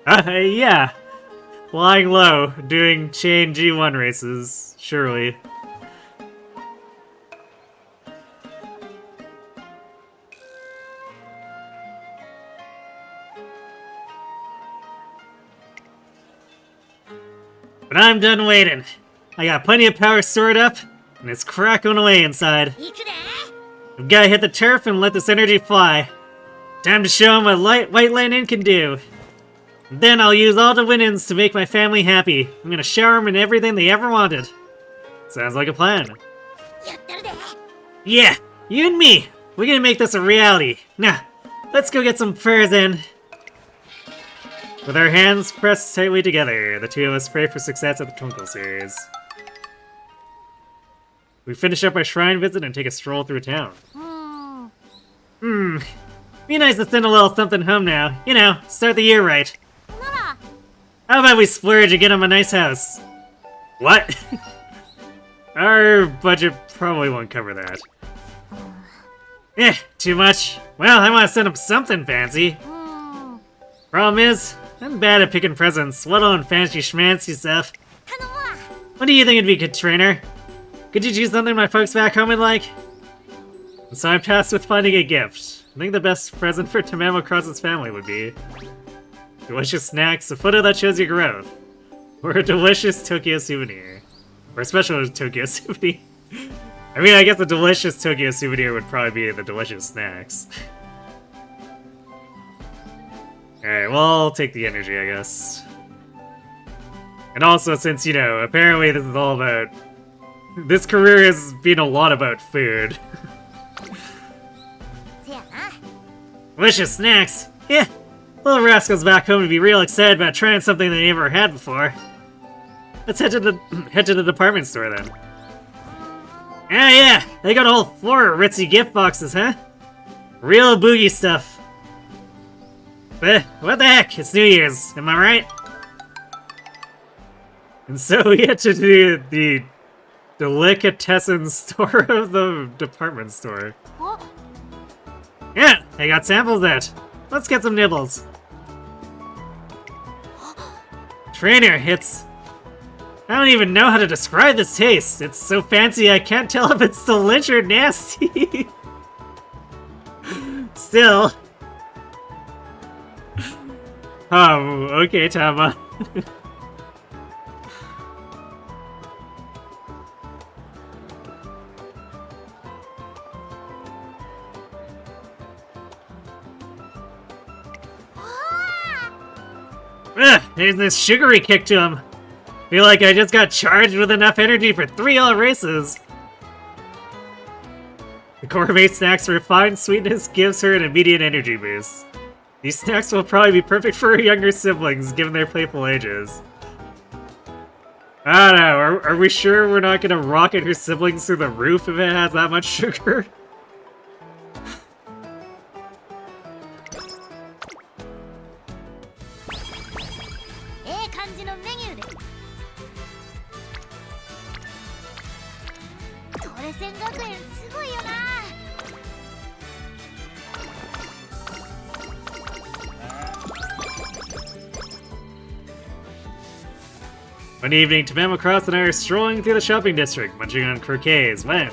Yeah. Lying low, doing chain G1 races, surely. But I'm done waiting. I got plenty of power stored up, and it's cracking away inside. 行くで。 I've gotta hit the turf and let this energy fly. Time to show 'em what White Lightning can do. And then I'll use all the win-ins to make my family happy. I'm gonna shower them in everything they ever wanted. Sounds like a plan. やってるで。 Yeah, you and me. We're gonna make this a reality. Now, let's go get some prayers in. With our hands pressed tightly together, the two of us pray for success at the Twinkle series. We finish up our shrine visit and take a stroll through town. Be nice to send a little something home now. You know, start the year right. なら。 How about we splurge and get him a nice house? What? Our budget probably won't cover that. Too much. Well, I want to send him something fancy. Problem is, I'm bad at picking presents, let alone fancy schmancy stuff. What do you think would be good, trainer? Could you choose something my folks back home would like? And so I'm tasked with finding a gift. I think the best present for TamaTama's family would be delicious snacks, a photo that shows your growth, or a delicious Tokyo souvenir. Or a special Tokyo souvenir. I mean, I guess a delicious Tokyo souvenir would probably be the delicious snacks. Alright, well, I'll take the energy, I guess. And also, since, you know, apparently this is all about... This career has been a lot about food. Delicious snacks! Yeah! Little rascals back home would be real excited about trying something they never had before. Let's head to the department store then. Ah yeah! They got a whole floor of ritzy gift boxes, huh? Real boogie stuff. But what the heck? It's New Year's, am I right? And so we get to the delicatessen store of the department store. Yeah, I got samples out. Let's get some nibbles. Trainer, it's... I don't even know how to describe this taste. It's so fancy I can't tell if it's delicious or nasty. Still. Oh, okay, Tama. There's this sugary kick to him. Feel like I just got charged with enough energy for 3 all races. The gourmet snacks' refined sweetness gives her an immediate energy boost. These snacks will probably be perfect for her younger siblings, given their playful ages. I don't know, are we sure we're not gonna rocket her siblings through the roof if it has that much sugar? One evening, TamaTama and I are strolling through the shopping district, munching on croquets when...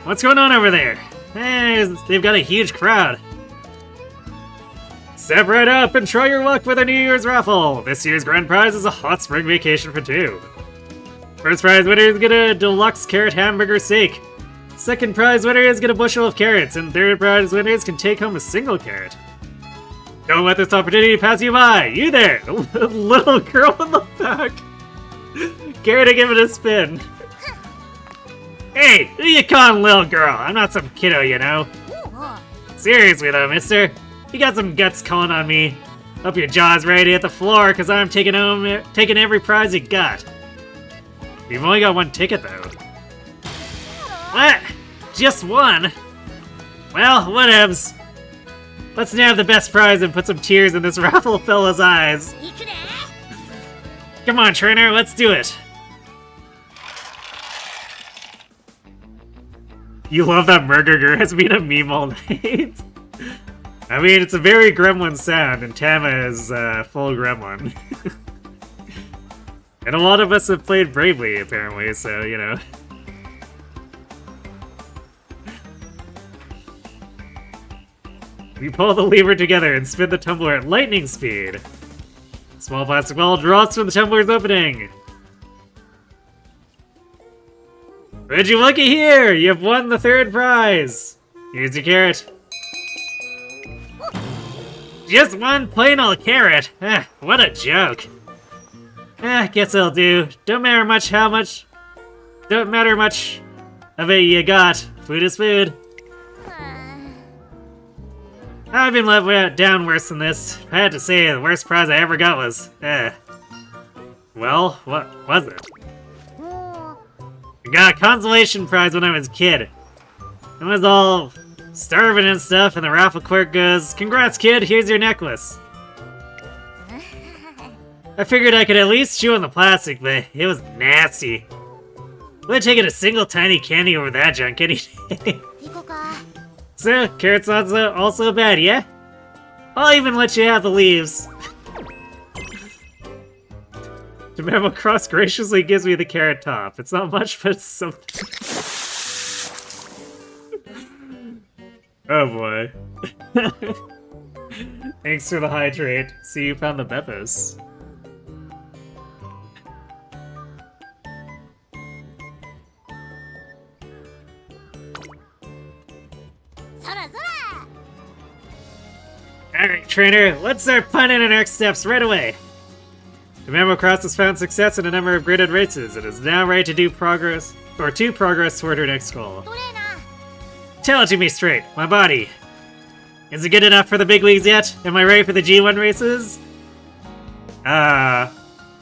What's going on over there? They've got a huge crowd. Step right up and try your luck with a New Year's raffle! This year's grand prize is a hot spring vacation for 2. First prize winners get a deluxe carrot hamburger steak. Second prize winners get a bushel of carrots, and third prize winners can take home a single carrot. Don't let this opportunity pass you by! You there! The little girl in the back! Care to give it a spin. Hey! Who you calling little girl? I'm not some kiddo, you know. Seriously though, mister. You got some guts calling on me. Hope your jaw's ready to hit the floor, cause I'm taking every prize you got. You've only got 1 ticket though. What? Just 1? Well, whatevs. Let's nab the best prize and put some tears in this raffle fella's eyes. Come on, trainer, let's do it. You love that Murgurger has been a meme all night. I mean, it's a very gremlin sound, and Tama is full gremlin. And a lot of us have played bravely, apparently, so, you know. We pull the lever together and spin the tumbler at lightning speed. Small plastic ball drops from the tumbler's opening. Would you looky here? You've won the 3rd prize. Here's your carrot. Just 1 plain old carrot. What a joke. Guess it'll do. Don't matter much of it you got. Food is food. I've been let down worse than this. I had to say the worst prize I ever got was, well, what was it? I got a consolation prize when I was a kid. I was all starving and stuff, and the raffle clerk goes, "Congrats, kid, here's your necklace." I figured I could at least chew on the plastic, but it was nasty. Would have taken a single tiny candy over that junk any day. So, carrots also bad, yeah? I'll even let you have the leaves. The Memo Cross graciously gives me the carrot top. It's not much, but it's something. Oh boy. Thanks for the hydrate. See, you found the Pegasus. Alright, trainer, let's start planning our next steps right away. The Memo Cross has found success in a number of graded races. It is now ready to progress toward her next goal. Tell it to me straight, my body. Is it good enough for the big leagues yet? Am I ready for the G1 races? I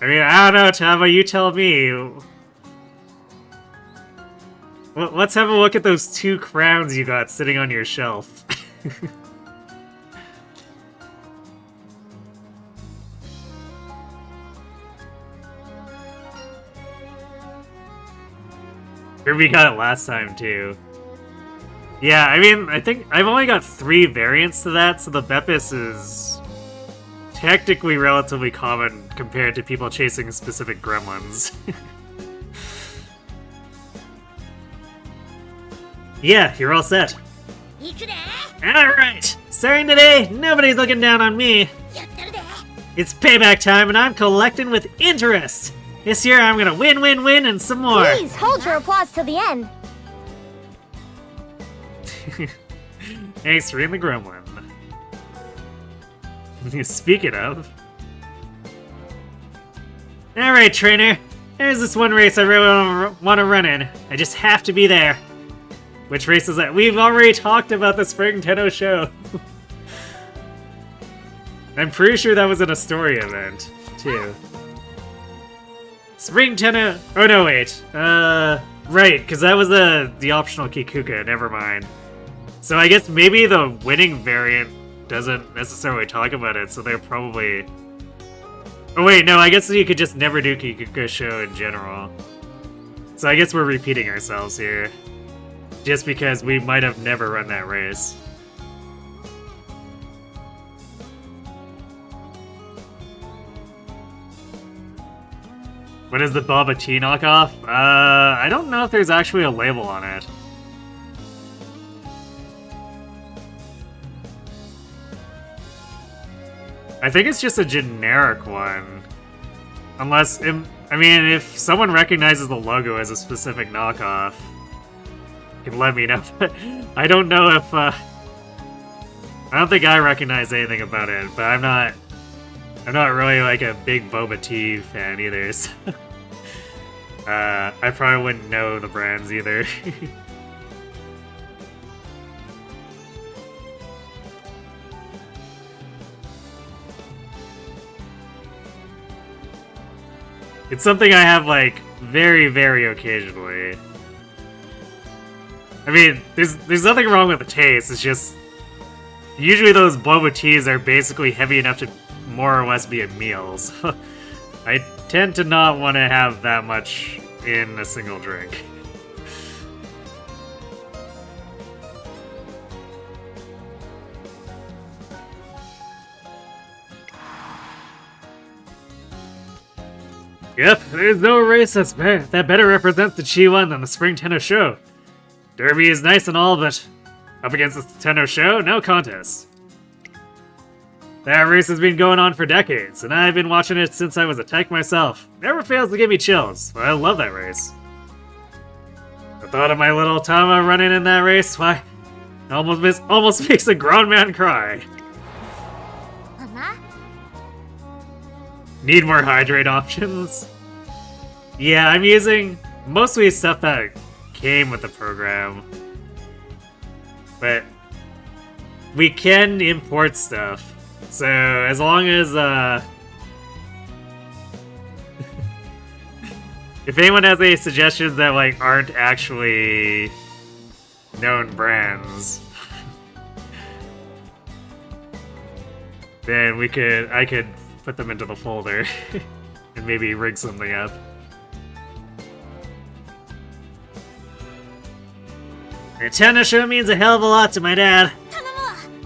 mean, I don't know, Tama, you tell me. Well, let's have a look at those 2 crowns you got sitting on your shelf. Kirby got it last time, too. Yeah, I mean, I think I've only got 3 variants to that, so the Pegasus is technically relatively common compared to people chasing specific gremlins. Yeah, you're all set. Alright, starting today, nobody's looking down on me. It's payback time and I'm collecting with interest. This year I'm gonna win, win, win, and some more. Please hold your applause till the end. Thanks for the gremlin. Speaking of... Alright, trainer. There's this one race I really want to run in. I just have to be there. Which race is that? We've already talked about the Spring Tenno show. I'm pretty sure that was in a story event, too. Spring Tenno... Oh, no, wait. Right, because that was the optional Kikuka, never mind. So I guess maybe the winning variant doesn't necessarily talk about it, so they're probably... Oh wait, no, I guess you could just never do Kikuka show in general. So I guess we're repeating ourselves here. Just because we might have never run that race. What is the Boba Tea knockoff? I don't know if there's actually a label on it. I think it's just a generic one. Unless, I mean, if someone recognizes the logo as a specific knockoff, you can let me know. But I don't know if, I don't think I recognize anything about it, but I'm not really like a big Boba Tea fan either, so I probably wouldn't know the brands either. It's something I have, like, very, very occasionally. I mean, there's nothing wrong with the taste, it's just... Usually those boba teas are basically heavy enough to more or less be a meal, so I tend to not want to have that much in a single drink. Yep, there's no race that better represents the Chi-1 than the Spring Tenno Show. Derby is nice and all, but up against the Tenno Show, no contest. That race has been going on for decades, and I've been watching it since I was a tech myself. Never fails to give me chills. I love that race. The thought of my little Tama running in that race, why, almost makes a grown man cry. Need more hydrate options? Yeah, I'm using mostly stuff that came with the program. But we can import stuff. So as long as if anyone has any suggestions that like aren't actually known brands, then I could put them into the folder and maybe rig something up. The Tenno Show means a hell of a lot to my dad.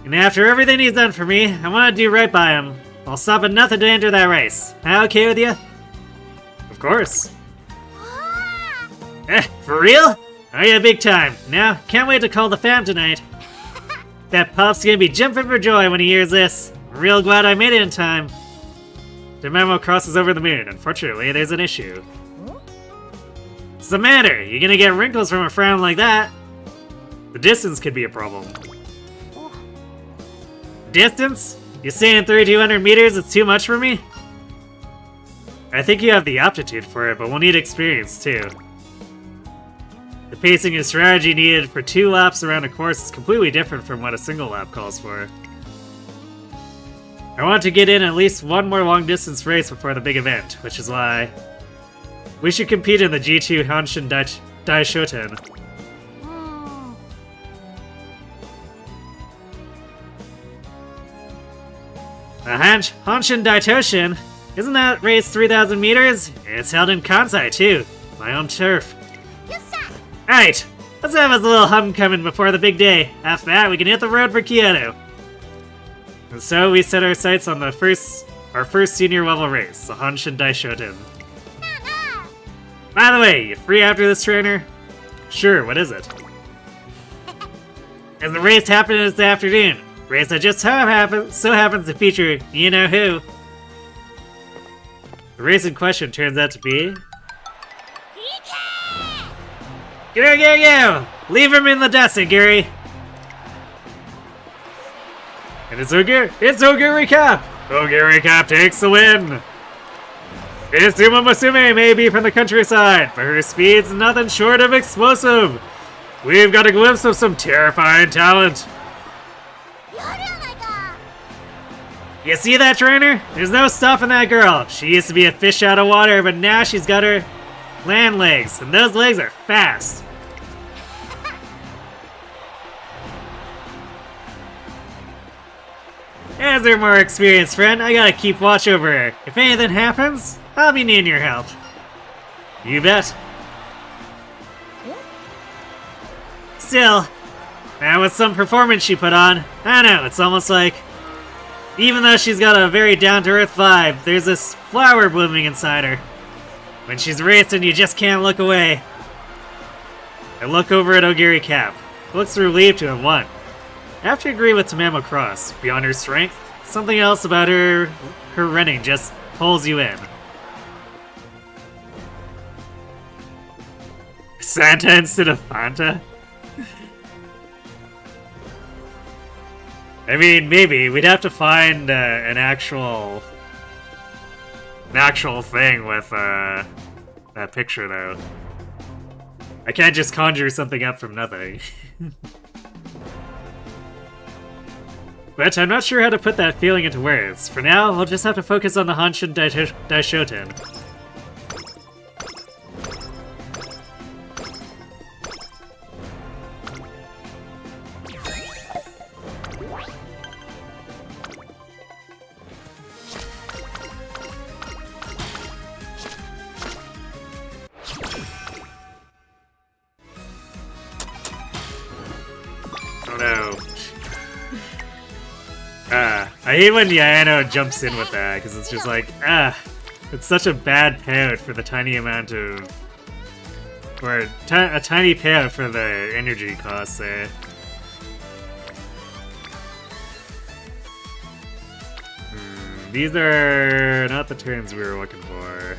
And after everything he's done for me, I want to do right by him. I'll stop at nothing to enter that race. Am I okay with you? Of course. For real? Oh yeah, big time. Now, can't wait to call the fam tonight. That pup's gonna be jumping for joy when he hears this. I'm real glad I made it in time. The memo crosses over the moon. Unfortunately, there's an issue. What's the matter? You gonna get wrinkles from a frown like that? The distance could be a problem. Distance? You saying 3,200 meters is too much for me? I think you have the aptitude for it, but we'll need experience too. The pacing and strategy needed for 2 laps around a course is completely different from what a single lap calls for. I want to get in at least one more long distance race before the big event, which is why we should compete in the G2 Hanshin Daishoten. The Hanshin Daitoshin? Isn't that race 3,000 meters? It's held in Kansai too, my home turf. Alright, let's have us a little homecoming before the big day. After that, we can hit the road for Kyoto. And so we set our sights on our first senior level race, the Hanshin Daishoten. By the way, you free after this, trainer? Sure, what is it? As the race happened this afternoon. Race that just so happens to feature you-know-who. The race in question turns out to be... Go! Leave him in the dust, Gary! And it's Oguri Cap! Oguri Cap takes the win! This Umamusume may be from the countryside, but her speed's nothing short of explosive! We've got a glimpse of some terrifying talent! You see that, trainer? There's no stopping that girl. She used to be a fish out of water, but now she's got her land legs, and those legs are fast. As her more experienced friend, I gotta keep watch over her. If anything happens, I'll be needing your help. You bet. Still, that was some performance she put on. I know, it's almost like, even though she's got a very down-to-earth vibe, there's this flower blooming inside her. When she's racing, you just can't look away. I look over at Oguri Cap. Looks relieved to have won. I have to agree with Tamamo Cross. Beyond her strength, something else about her running just pulls you in. Santa instead of Fanta? I mean, maybe. We'd have to find an actual thing with that picture, though. I can't just conjure something up from nothing. But I'm not sure how to put that feeling into words. For now, we'll just have to focus on the Hanshin Daishoten. Oh no. I hate when Yayano jumps in with that, because it's just like, it's such a bad payout for the tiny amount of... or a tiny payout for the energy costs there. These are not the turns we were looking for.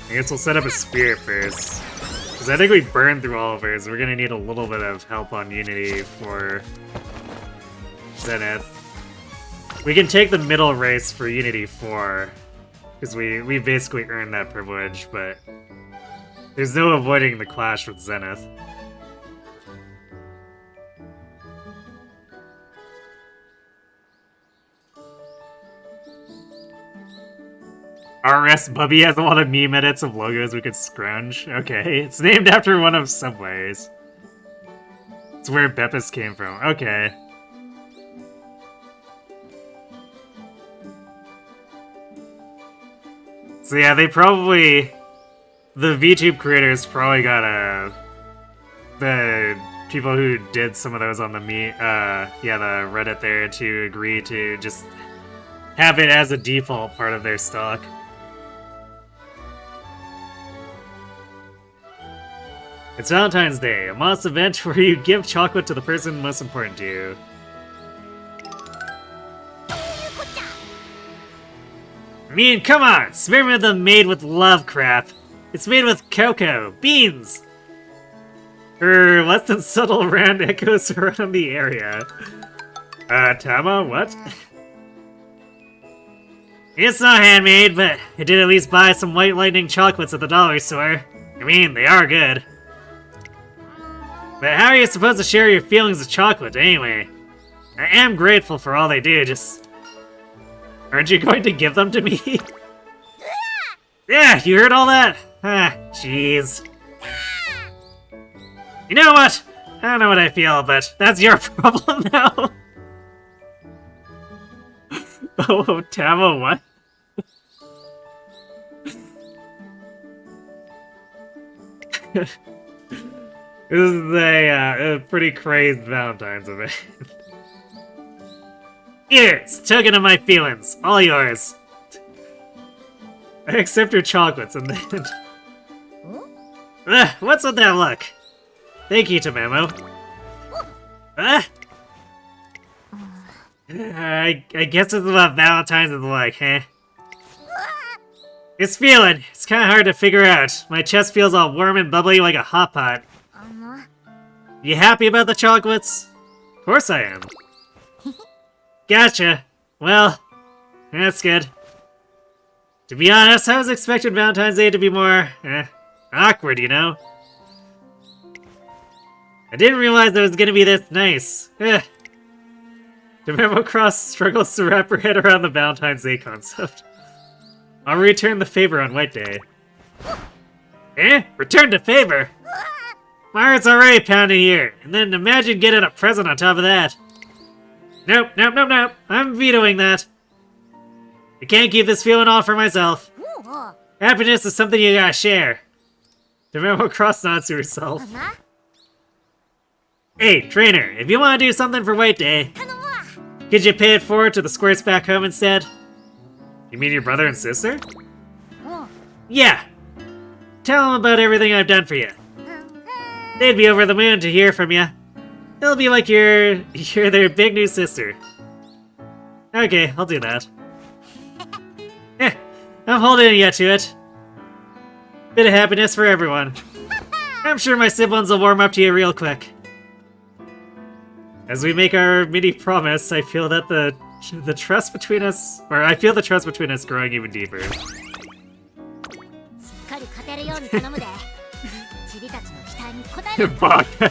I guess we'll set up a spirit first. Because I think we burned through all of ours. We're gonna need a little bit of help on Unity for Zenith. We can take the middle race for Unity 4. Because we basically earned that privilege, but there's no avoiding the clash with Zenith. RS Bubby has a lot of meme edits of logos we could scrounge. Okay, it's named after one of Subways. It's where Beppis came from. Okay. So yeah, they probably... the VTube creators probably got a the people who did some of those on the the Reddit there to agree to just have it as a default part of their stock. It's Valentine's Day, a modest event where you give chocolate to the person most important to you. I mean, come on! Spare me the made with love crap. It's made with cocoa, beans! Less than subtle round echoes around the area. Tama, what? It's not handmade, but I did at least buy some White Lightning chocolates at the dollar store. I mean, they are good. But how are you supposed to share your feelings of chocolate, anyway? I am grateful for all they do, just... Aren't you going to give them to me? Yeah, you heard all that? Ah, jeez. You know what? I don't know what I feel, but that's your problem now. Oh, Tama, what? This is a pretty crazed Valentine's event. Here, it's a token of my feelings. All yours. I accept your chocolates and then... What's with that look? Thank you, Tamamo. I guess this is what Valentine's is like, huh? It's feeling. It's kind of hard to figure out. My chest feels all warm and bubbly like a hot pot. You happy about the chocolates? Of course I am. Gotcha. Well, that's good. To be honest, I was expecting Valentine's Day to be more, awkward, you know? I didn't realize it was gonna be this nice. The Memo Cross struggles to wrap her head around the Valentine's Day concept. I'll return the favor on White Day. Return the favor? My heart's already pounding here, and then imagine getting a present on top of that. Nope. I'm vetoing that. I can't keep this feeling all for myself. Happiness is something you gotta share. The Memo Cross nods to herself. Hey, trainer, if you want to do something for White Day, could you pay it forward to the squirts back home instead? You mean your brother and sister? Yeah. Tell them about everything I've done for you. They'd be over the moon to hear from you. It'll be like you're their big new sister. Okay, I'll do that. I'm holding you to it. Bit of happiness for everyone. I'm sure my siblings will warm up to you real quick. As we make our mini promise, I feel that the trust between us, or I feel the trust between us growing even deeper. Fuck. I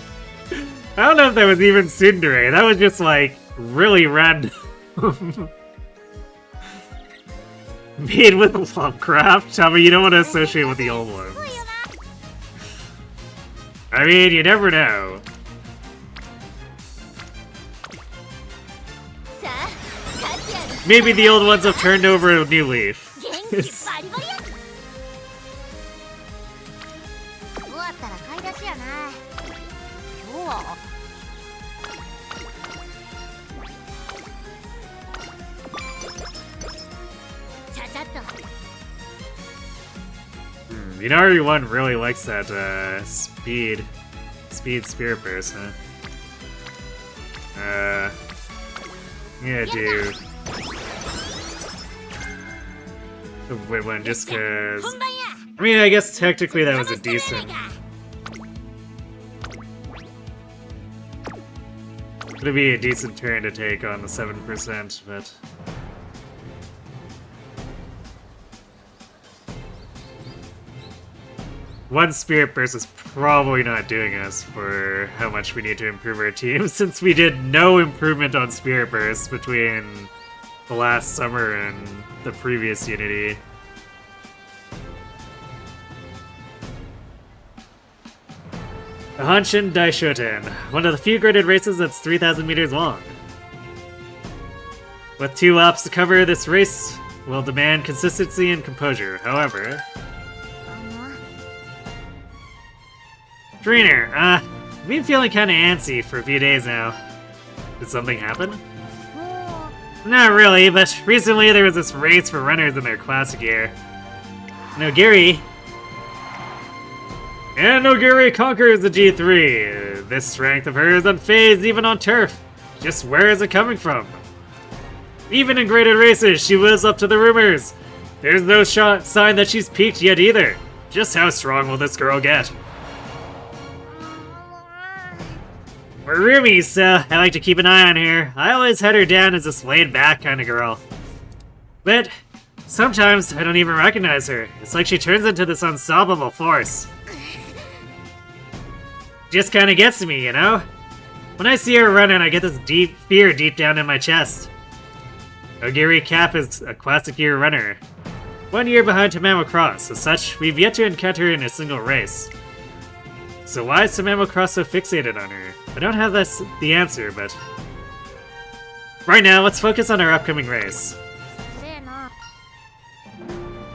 don't know if that was even tsundere. That was just like really random. Made with Lovecraft. Tell me you don't want to associate with the old ones. I mean, you never know. Maybe the old ones have turned over a new leaf. Inari 1 really likes that speed spirit burst, huh? Yeah, dude. Wait, one just cause. I mean, I guess technically that was a decent. It'd be a decent turn to take on the 7%, but. One Spirit Burst is probably not doing us for how much we need to improve our team, since we did no improvement on Spirit Burst between the last summer and the previous Unity. The Hanshin Daishoten, one of the few graded races that's 3,000 meters long. With 2 laps to cover, this race will demand consistency and composure. However... Trainer, I've been feeling kinda antsy for a few days now. Did something happen? Not really, but recently there was this race for runners in their classic gear. Nogiri conquers the G3. This strength of hers unfazed even on turf. Just where is it coming from? Even in graded races, she lives up to the rumors. There's no sign that she's peaked yet either. Just how strong will this girl get? We're roomies, so I like to keep an eye on her. I always had her down as this laid-back kind of girl. But sometimes I don't even recognize her. It's like she turns into this unstoppable force. Just kind of gets to me, you know? When I see her running, I get this deep fear deep down in my chest. Nogiri Cap is a classic gear runner. 1 year behind Tamamo Cross. As such, we've yet to encounter her in a single race. So why is Tamamo Cross so fixated on her? I don't have the answer, but... Right now, let's focus on our upcoming race.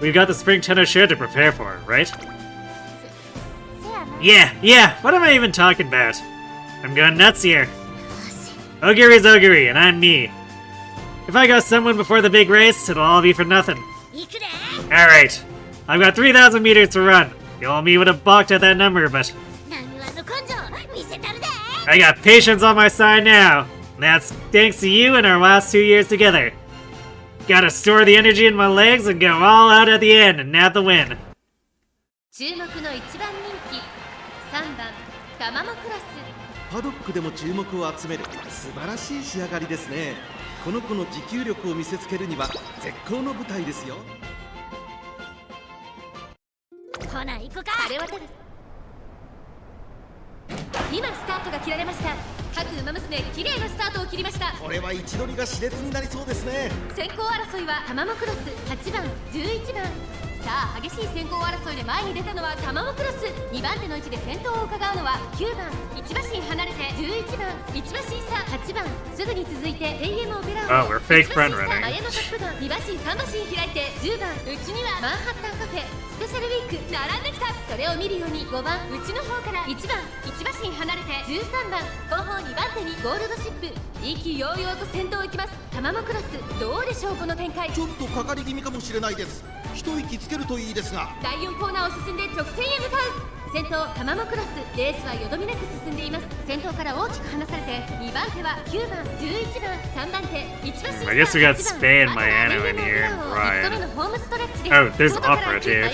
We've got the Spring Tenno Show to prepare for, right? Yeah, what am I even talking about? I'm going nuts here. Ogiri's Ogiri, and I'm me. If I go someone before the big race, it'll all be for nothing. Alright, I've got 3,000 meters to run. The old me would have balked at that number, but... I got patience on my side now. That's thanks to you and our last 2 years together. Gotta store the energy in my legs and go all out at the end and nab the win. 注目の1番人気3番タマモクラス。パドックでも注目を集める素晴らしい仕上がりですね。この子の持久力を見せつけるには絶好の舞台ですよ。ほな行こか。あれはただ今スタートが切られました。各馬娘綺麗なスタートを切りました。これは位置取りが熾烈になりそうですね。先行争いはタマモクロス8番11番。さあ激しい先行争いで前に出たのはタマモクロス。2番手の位置で先頭を伺うのは9番1馬身離れて11番1馬身差8番。すぐに続いて TM オペラをOh, we're fake front running. 前のトップが2馬身3馬身開いて10番うちにはマンハッタンカフェスペシャルウィーク並んできた。それを見るように5番うちの方から1番1馬身離れて13番後方2番手にゴールドシップ。意気揚々と先頭を行きます。タマモクロスどうでしょうこの展開。ちょっとかかり気味かもしれないです。一息つけるといいですが。第4コーナーを進んで直線へ向かう。先頭タマモクロスレースはよどみなく進んでいます。先頭から大きく離されて2番手は9番11番3番手1馬身 I guess we got Spain, Miano in here, Ryan. Oh, there's Opera too.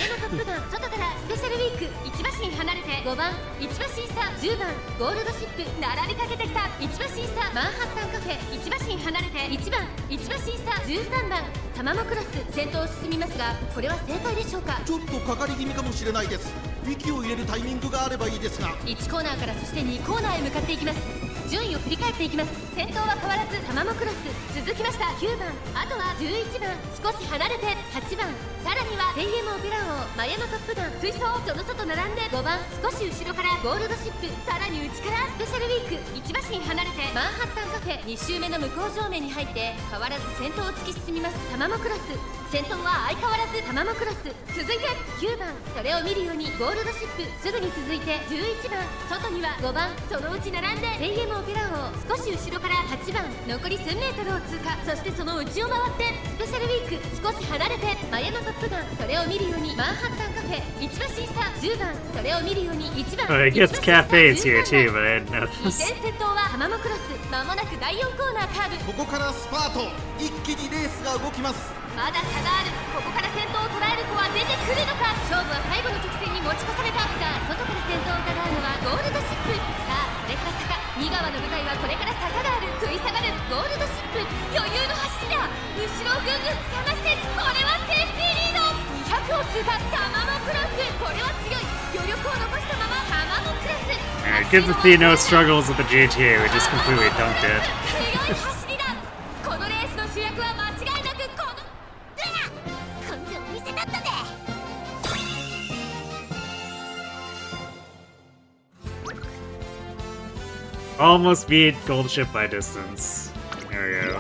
外からスペシャルウィーク1馬身離れて5番1馬身差10番ゴールドシップ並びかけてきた。1馬身差マンハッタンカフェ1馬身離れて1番1馬身差13番タマモクロス先頭を進みますがこれは正解でしょうか。ちょっとかかり気味かもしれないです。息を入れるタイミングがあればいいですが。1コーナーからそして2コーナーへ向かっていきます。順位を振り返っていきます。先頭は変わらずタマモクロス続きました9番あとは11番少し離れて8番さらには TM オペラ王マヤのトップガン追走その外並んで5番少し後ろからゴールドシップさらに内からスペシャルウィーク1馬身離れてマンハッタンカフェ2周目の向こう正面に入って変わらず先頭を突き進みます。タマモクロス先頭は相変わらずタマモクロス続いて9番それを見るようにゴールドシップすぐに続いて11番外には5番そのうち並んで TM オペラ王少し後ろから8番残り 1000m を通過。そしてその内を回ってスペシャルウィーク少し離れてマヤのトップガンそれを見るようにマンハッタンカフェ1馬身差10番それを見るように1番 Oh, it gets cafes here too, but I didn't know 2 this. 点先頭はタマモクロス間もなく第4コーナーカーブ。ここからスパート。一気にレースが動きます。まだ差がある。ここから先頭を捉える子は出てくるのか。勝負は最後の直線に持ち越された。さあ外から先頭を伺うのはゴールドシップ。さあこれから坂2側の舞台はこれから坂がある。食い下がるゴールドシップ余裕の走りだ。後ろをぐんぐんつかましてこれはセーフティーリード200を通過タマモクロスこれは強い余力を残したままタマモクロス。Good to see no struggles with the GT, we just completely dunked it. 強い走りだ。このレースの主役は間違いなくこの根性見せたったで。Almost beat Gold Ship by distance. There we go.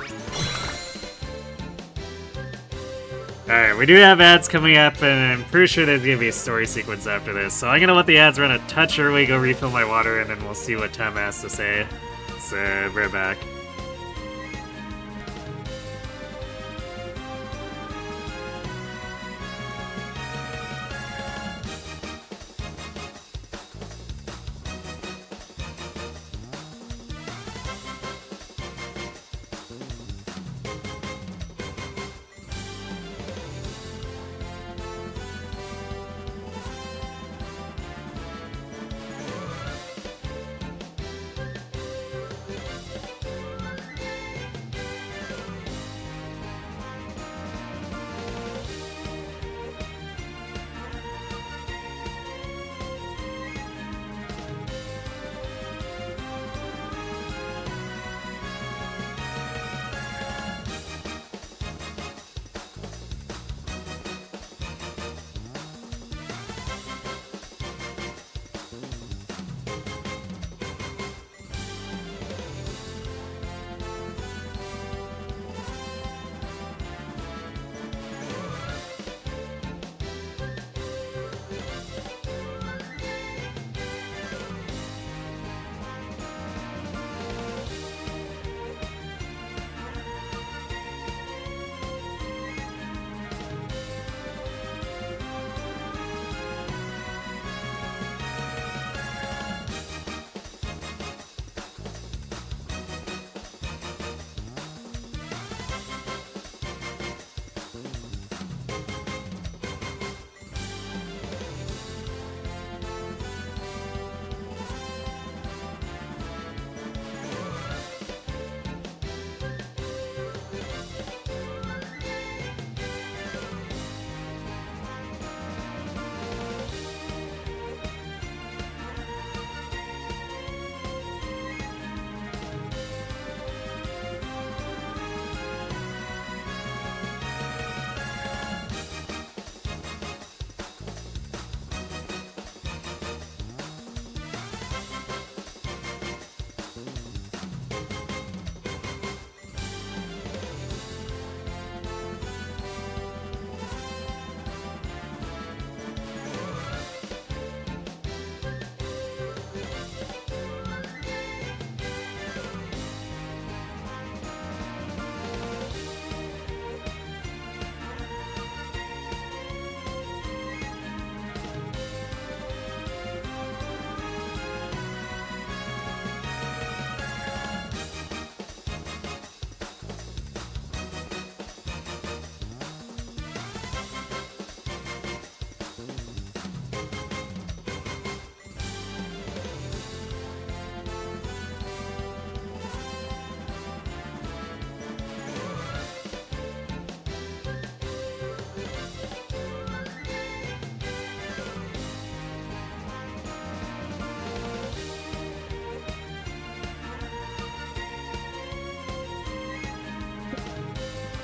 Alright, we do have ads coming up, and I'm pretty sure there's gonna be a story sequence after this, so I'm gonna let the ads run a touch early, go refill my water, and then we'll see what Tama has to say. So, right back.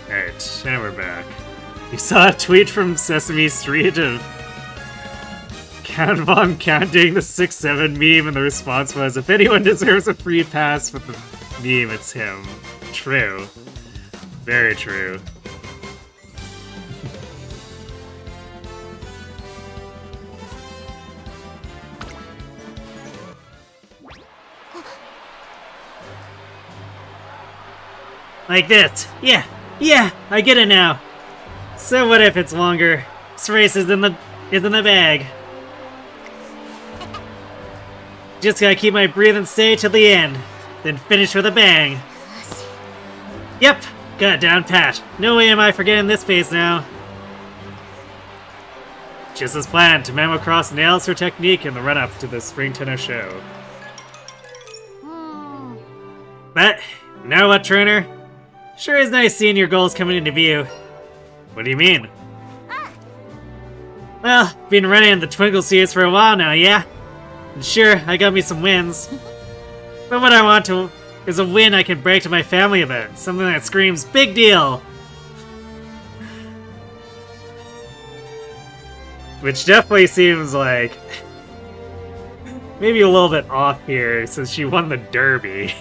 Alright, now we're back. You saw a tweet from Sesame Street of Count Von counting the 6-7 meme, and the response was, if anyone deserves a free pass with the meme, it's him. True. Very true. Like this. Yeah, I get it now. So what if it's longer? This race is in the bag. Just gotta keep my breathing steady till the end, then finish with a bang. Yep, got it down pat. No way am I forgetting this phase now. Just as planned, Tamamo Cross nails her technique in the run-up to the Spring Tennis show. But, you know what, trainer? Sure is nice seeing your goals coming into view. What do you mean? Well, been running in the Twinkle series for a while now, yeah? And sure, I got me some wins. But what I want to is a win I can brag to my family about. Something that screams, big deal! Which definitely seems like maybe a little bit off here since she won the Derby.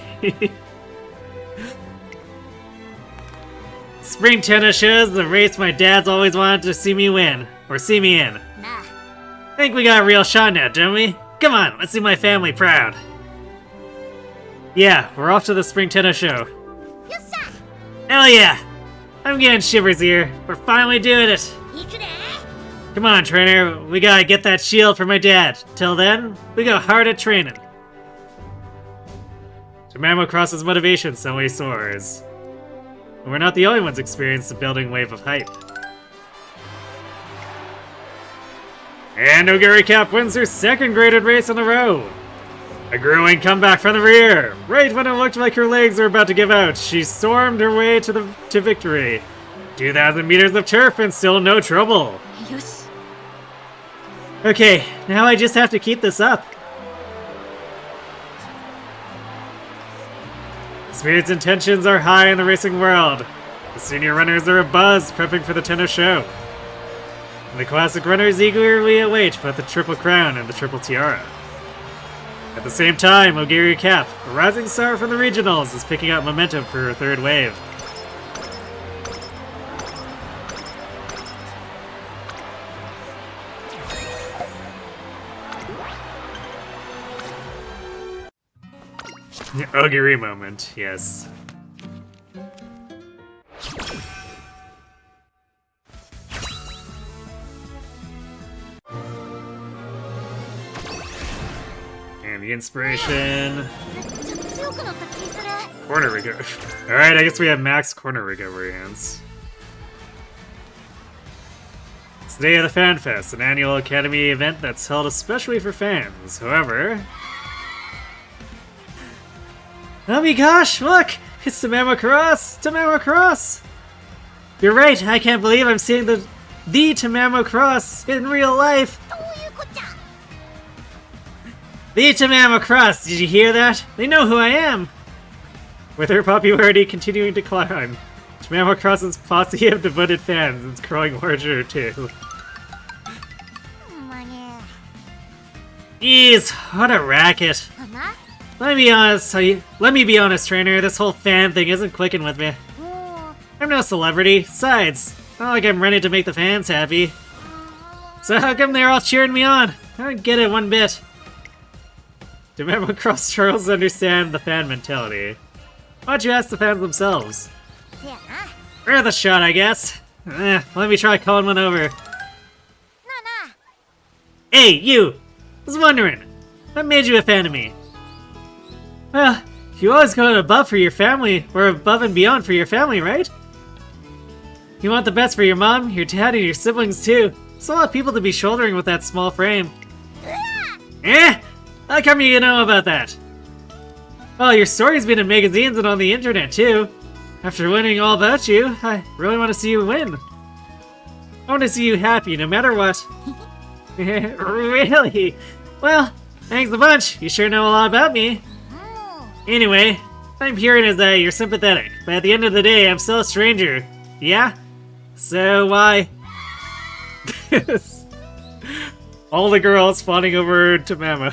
Spring tennis shows the race my dad's always wanted to see me win. Or see me in. なあ Think we got a real shot now, don't we? Come on, let's see my family proud. Yeah, we're off to the spring tennis show. よっしゃ Hell yeah! I'm getting shivers here. We're finally doing it. 行くで Come on, trainer. We gotta get that shield for my dad. Till then, we go hard at training. Tamama motivation suddenly soars. And we're not the only ones experiencing the building wave of hype. And Oguri Cap wins her second graded race in a row. A grueling comeback from the rear. Right when it looked like her legs were about to give out, she stormed her way to victory. 2,000 meters of turf and still no trouble. よし Okay, now I just have to keep this up. Spirits and tensions are high in the racing world. The senior runners are abuzz, prepping for the tennis show. And the classic runners eagerly await both the triple crown and the triple tiara. At the same time, Ogiri Cap, a rising star from the regionals, is picking up momentum for her third wave. Ogiri moment, yes. And the inspiration. ちょっと強くなった気する Corner recovery. Alright, I guess we have max corner recovery hands. It's the day of the Fan Fest, an annual Academy event that's held especially for fans. However... Oh my gosh, look! It's Tamama Cross! Tamama Cross! You're right, I can't believe I'm seeing the Tamama Cross in real life! どういうこっちゃ The Tamama Cross, did you hear that? They know who I am! With her popularity continuing to climb, Tamama Cross's posse of devoted fans is growing larger too. ほんまに Jeez, what a racket. あな Let me be honest, trainer, this whole fan thing isn't clicking with me. も I'm no celebrity. Besides, not like I'm ready to make the fans happy. So how come they're all cheering me on? I don't get it one bit. Tamama Cross Charles understand the fan mentality. Why don't you ask the fans themselves? うせやな Worth a shot, I guess. Let me try calling one over. なあなあ Hey, you! I was wondering, what made you a fan of me? Well, you always go above for your family, or above and beyond for your family, right? You want the best for your mom, your dad, and your siblings too. There's a lot of people to be shouldering with that small frame. Eh? How come you know about that? Well, your story's been in magazines and on the internet too. After learning all about you, I really want to see you win. I want to see you happy no matter what. Really? Well, thanks a bunch. You sure know a lot about me. も Anyway, what I'm hearing is that you're sympathetic, but at the end of the day, I'm still a stranger. Yeah? So why? All the girls fawning over Tamama.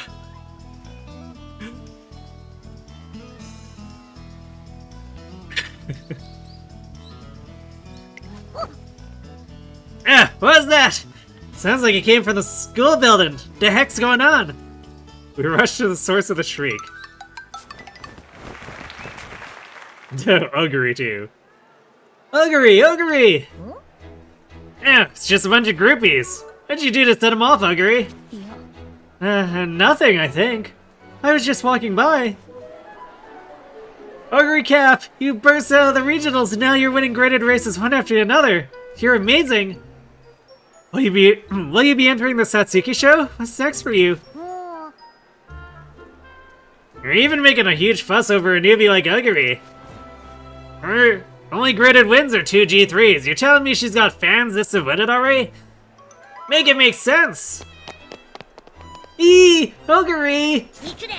What was that? Sounds like it came from the school building. The heck's going on? We rushed to the source of the shriek. Oguri too. Oguri! Yeah, it's just a bunch of groupies. What'd you do to set them off, Oguri? ういや Nothing, I think. I was just walking by. Oguri Cap, you burst out of the regionals and now you're winning graded races one after another. You're amazing. Will you be entering the Satsuki show? What's next for you? もう You're even making a huge fuss over a newbie like Oguri. Her only graded wins are 2 G3s. You're telling me she's got fans this devoted already? Make it make sense! Oguri! 行くで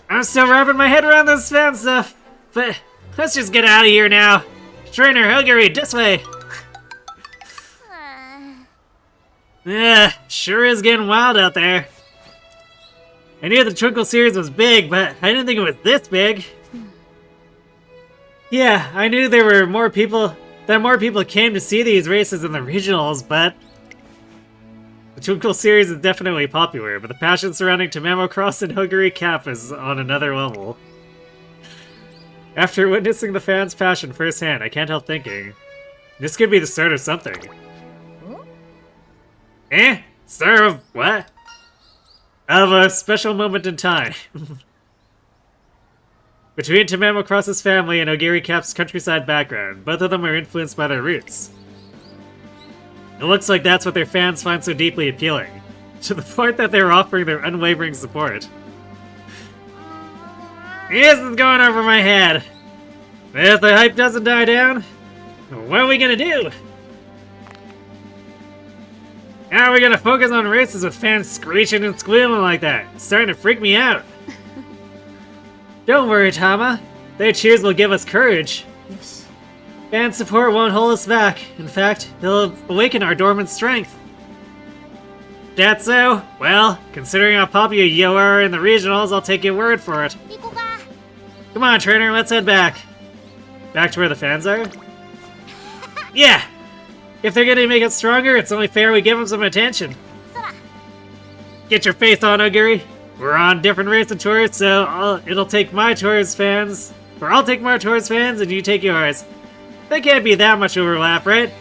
I'm still wrapping my head around this fan stuff, but let's just get out of here now. Trainer Oguri, this way! あ Sure is getting wild out there. I knew the Twinkle series was big, but I didn't think it was this big. Yeah, I knew there were more people came to see these races in the regionals, but the Twinkle series is definitely popular, but the passion surrounding Tamamocross and Hoguri Cap is on another level. After witnessing the fans' passion firsthand, I can't help thinking, this could be the start of something. Start of what? Of a special moment in time. Between Tamamocross's family and Ogiri Cap's countryside background, both of them are influenced by their roots. It looks like that's what their fans find so deeply appealing, to the point that they're offering their unwavering support. This is going over my head. If the hype doesn't die down, what are we gonna do? How are we gonna focus on races with fans screeching and squealing like that? It's starting to freak me out. Don't worry, Tama. Their cheers will give us courage. Yes. Fan support won't hold us back. In fact, they'll awaken our dormant strength. That's so? Well, considering how popular you are in the regionals, I'll take your word for it. Come on, trainer, let's head back. Back to where the fans are? Yeah! If they're gonna make it stronger, it's only fair we give them some attention. Get your face on, Ogiri. We're on different racing tours, so it'll take my tours fans, or I'll take my tours fans and you take yours. There can't be that much overlap, right?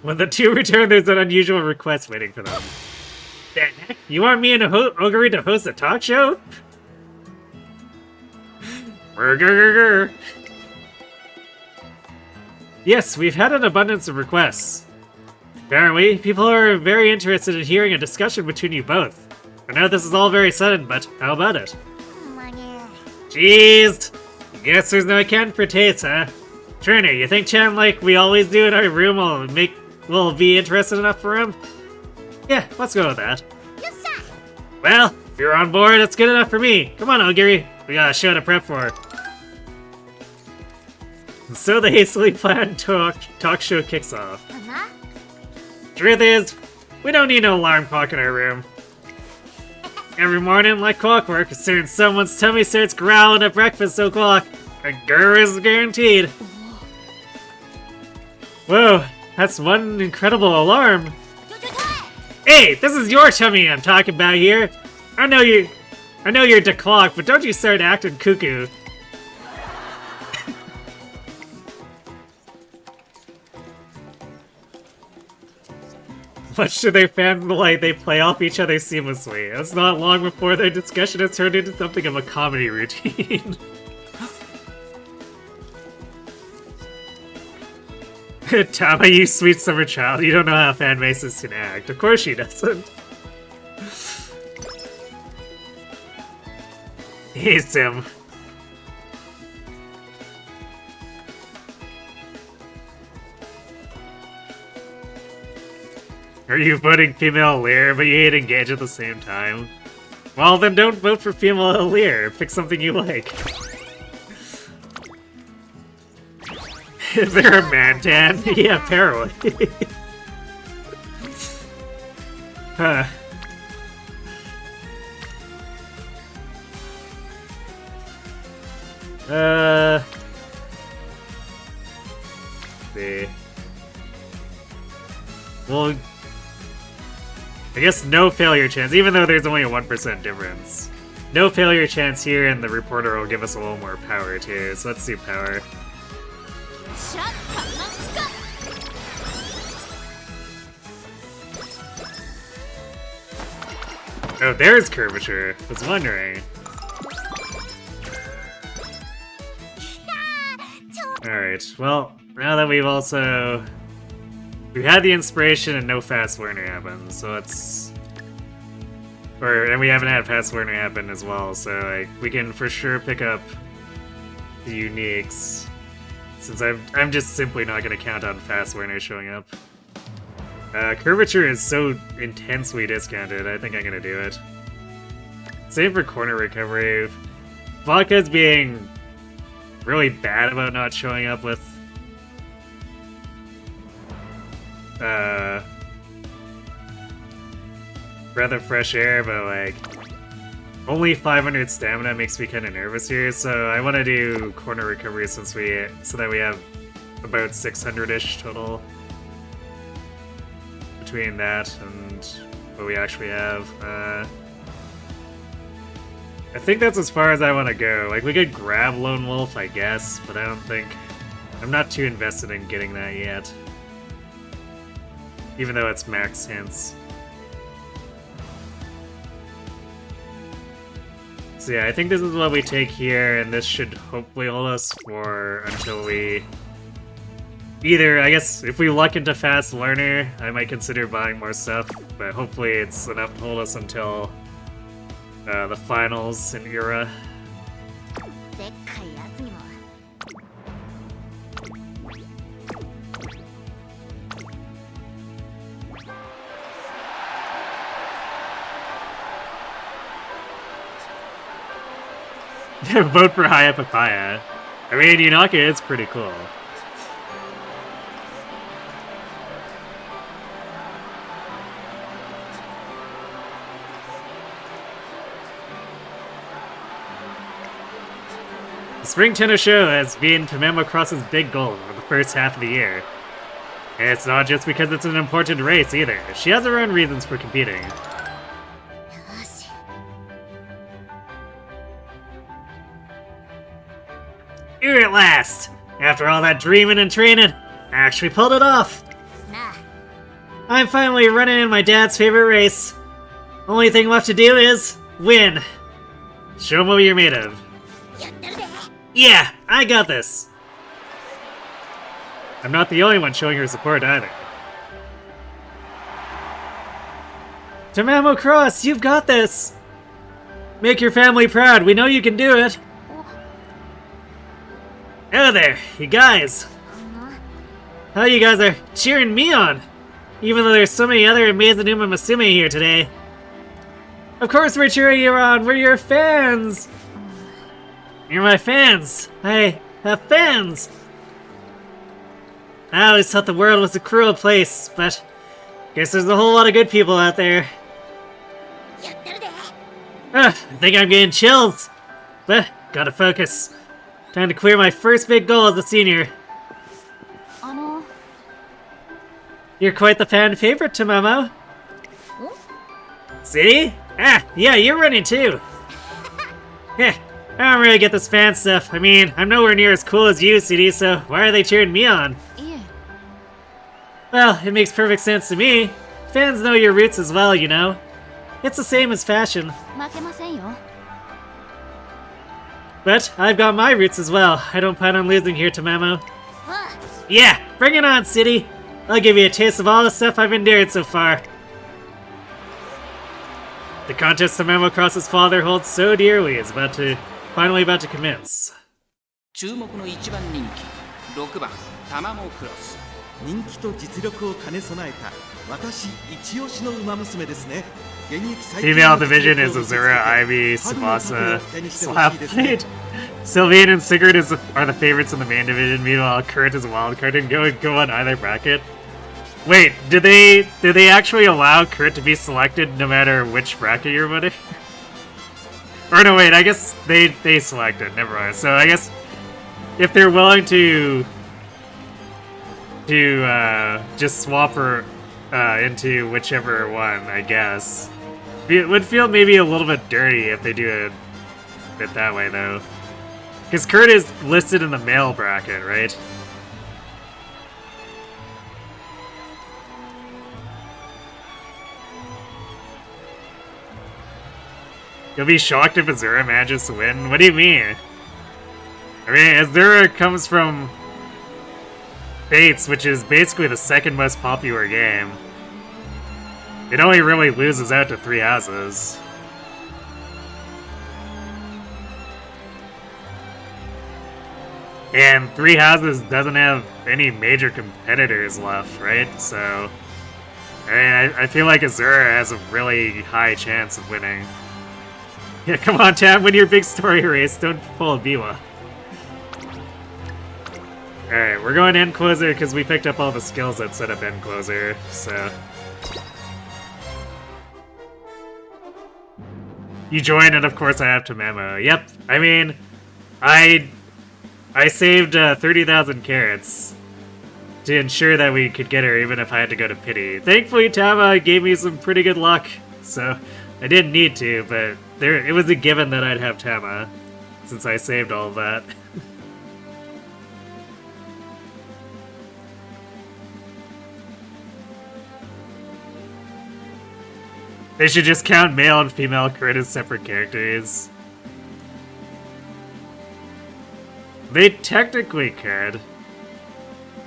When the two return, there's an unusual request waiting for them. The heck? You want me and Ogiri to host a talk show? Yes, we've had an abundance of requests. Apparently, people are very interested in hearing a discussion between you both. I know this is all very sudden, but how about it? Jeez! Guess there's no account for taste, huh? Trainer, you think chatting like we always do in our room will be interested enough for him? Yeah, let's go with that. Well, if you're on board, that's good enough for me. Come on, Ogiri. We got a show to prep for. And so the hastily planned talk show kicks off. Truth is, we don't need no alarm clock in our room. Every morning, like clockwork, as soon as someone's tummy starts growling at breakfast o'clock, a grr is guaranteed. Whoa, that's one incredible alarm. Hey, this is your tummy I'm talking about here. I know you're declocked, but don't you start acting cuckoo. Much to their fan delight, they play off each other seamlessly. It's not long before their discussion has turned into something of a comedy routine. Tama, you sweet summer child, you don't know how fan bases can act. Of course she doesn't. Hey, Sim. Are you voting female Lear, but you hate Engage at the same time? Well, then don't vote for female Lear. Pick something you like. Is there a Mantan? Yeah, apparently. Huh. See. Well, I guess no failure chance, even though there's only a 1% difference. No failure chance here, and the reporter will give us a little more power too, so let's do power. Oh, there's curvature. I was wondering. Alright, well, now that we've had the inspiration and no fast learner happen, so it's... and we haven't had fast learner happen as well, so like we can for sure pick up the uniques. Since I'm just simply not gonna count on fast learner showing up. Curvature is so intensely discounted, I think I'm gonna do it. Same for corner recovery. Vodka's being really bad about not showing up with breath of fresh air, but like Only 500 stamina makes me kind of nervous here, so I want to do corner recovery so that we have about 600-ish total between that and what we actually have. I think that's as far as I want to go. Like, we could grab Lone Wolf, I guess, but I'm not too invested in getting that yet. Even though it's max hints. So yeah, I think this is what we take here, and this should hopefully hold us for until we... Either, I guess, if we luck into Fast Learner, I might consider buying more stuff, but hopefully it's enough to hold us until the finals in Era. Vote for Haya Papaya. I mean, Yunaka is pretty cool. The Spring Tennis Show has been Tamamocross's big goal for the first half of the year. And it's not just because it's an important race either. She has her own reasons for competing. Here at last! After all that dreaming and training, I actually pulled it off! I'm finally running in my dad's favorite race. Only thing left to do is win. Show him what you're made of. Yeah, I got this! I'm not the only one showing her support either. Tamamocross, you've got this! Make your family proud, we know you can do it! Oh there, you guys! How you guys are cheering me on! Even though there's so many other amazing Umamusume here today. Of course we're cheering you on, we're your fans! You're my fans! I have fans! I always thought the world was a cruel place, but guess there's a whole lot of good people out there. I think I'm getting chills, but gotta focus. Time to clear my first big goal as a senior. You're quite the fan favorite, Tamamo. See? Ah, yeah, you're running too. Heh, I don't really get this fan stuff. I mean, I'm nowhere near as cool as you, CD, so why are they cheering me on? Well, it makes perfect sense to me. Fans know your roots as well, you know. It's the same as fashion. But I've got my roots as well. I don't plan on losing here, Tamamo. Yeah, bring it on, City. I'll give you a taste of all the stuff I've endured so far. The contest Tamamocross's father holds so dearly is finally about to commence. 注目の1番人気、6番タマモクロス。人気と実力を兼ね備えた私一押しの馬娘ですね。 Female division is Azura, Ivy, Tsubasa, Slapblade. Sylvian and Sigurd are the favorites in the main division. Meanwhile, Kurt is a wildcard and go on either bracket. Wait, did they actually allow Kurt to be selected no matter which bracket you're voting? Or no, wait, I guess they selected. Never mind. So I guess if they're willing to just swap her into whichever one, I guess. It would feel maybe a little bit dirty if they do it that way, though. Because Kurt is listed in the male bracket, right? You'll be shocked if Azura manages to win? What do you mean? I mean, Azura comes from Fates, which is basically the second most popular game. It only really loses out to Three Houses. And Three Houses doesn't have any major competitors left, right? So, I mean, I feel like Azura has a really high chance of winning. Yeah, come on, Tam, win your big story race. Don't pull a Biwa. Alright, we're going End Closer because we picked up all the skills that set up End Closer, so... You join, and of course I have Tamamo. Yep. I mean, I saved 30,000 carats to ensure that we could get her, even if I had to go to pity. Thankfully, Tama gave me some pretty good luck, so I didn't need to. But it was a given that I'd have Tama, since I saved all of that. They should just count male and female crit as separate characters. They technically could.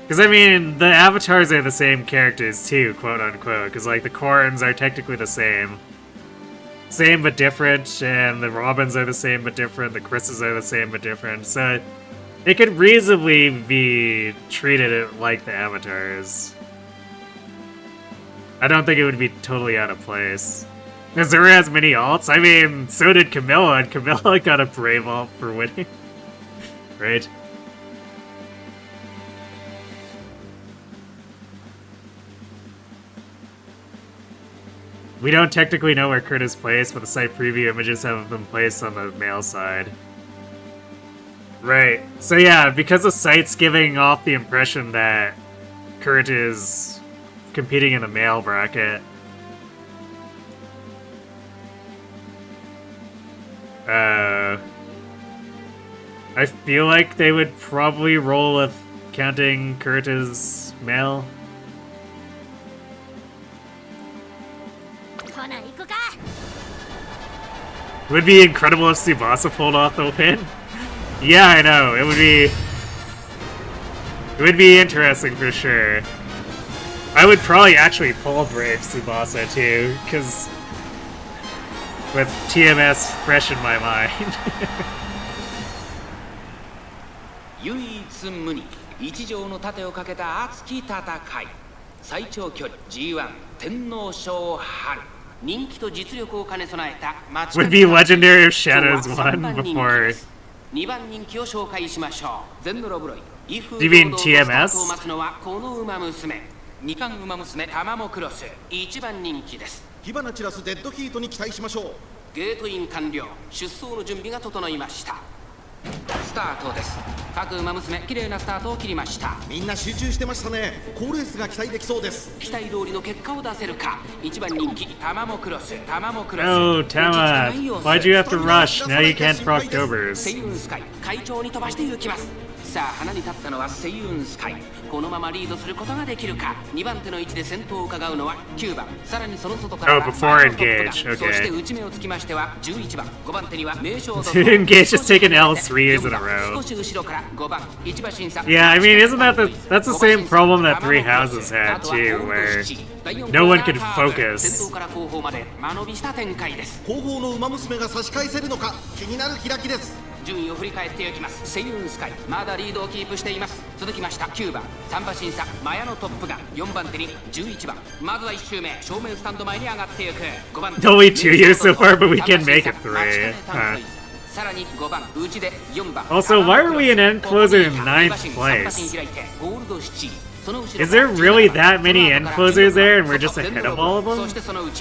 Because, I mean, the avatars are the same characters too, quote-unquote. Because, like, the Corns are technically the same. Same but different, and the Robins are the same but different, the Chris's are the same but different. So, it could reasonably be treated like the avatars. I don't think it would be totally out of place. Missouri has many alts. I mean, so did Camilla, and Camilla got a Brave alt for winning. Right? We don't technically know where Kurt is placed, but the site preview images have been placed on the male side. Right. So yeah, because the site's giving off the impression that Kurt is competing in the male bracket. I feel like they would probably roll with counting Kurt as male. It would be incredible if Tsubasa pulled off the win. Yeah, I know. It would be interesting for sure. I would probably actually pull Brave Tsubasa too, because with TMS fresh in my mind. 唯一無二一条の盾をかけた熱き戦い最長距離 G1 天皇賞春人気と実力を兼ね備えた Would be legendary if Shadows won before. 2番人気を紹介しましょう全のロブロイ Do you mean TMS? を待つのはこの馬娘2冠馬娘タマモクロス1番人気です火花散らすデッドヒートに期待しましょうゲートイン完了出走の準備が整いましたスタートです各馬娘綺麗なスタートを切りましたみんな集中してましたね好レースが期待できそうです期待通りの結果を出せるか1番人気タマモクロス Oh, Tama, why'd you have to rush? Now you can't proc Dobers. セイウンスカイ快調に飛ばしていきますさあ花に立ったのはセイウンスカイこのままリードすることができるか2番手の位置で先頭を伺うのは9番さらにその外からは before engage, okay. そして内目をつきましては11番5番手には名将 Engage just taken L 3 years in a row. 少し後ろから5番1馬審査 Yeah, I mean, isn't that that's the same problem that Three Houses had too, where no one could focus. 先頭から後方まで間延びした展開です後方の馬娘が差し返せるのか気になる開きです順位を振り返っていきますセイウンスカイまだリードをキープしています続きました9番3馬審査マヤのトップが4番手に11番まずは1周目正面スタンド前に上がっていく5番 Only 2 years so far, but we can make it 3. さらに5番内で4番 Also, why are we in end closer in 9th place? Is there really that many end closers there and we're just ahead of all of them?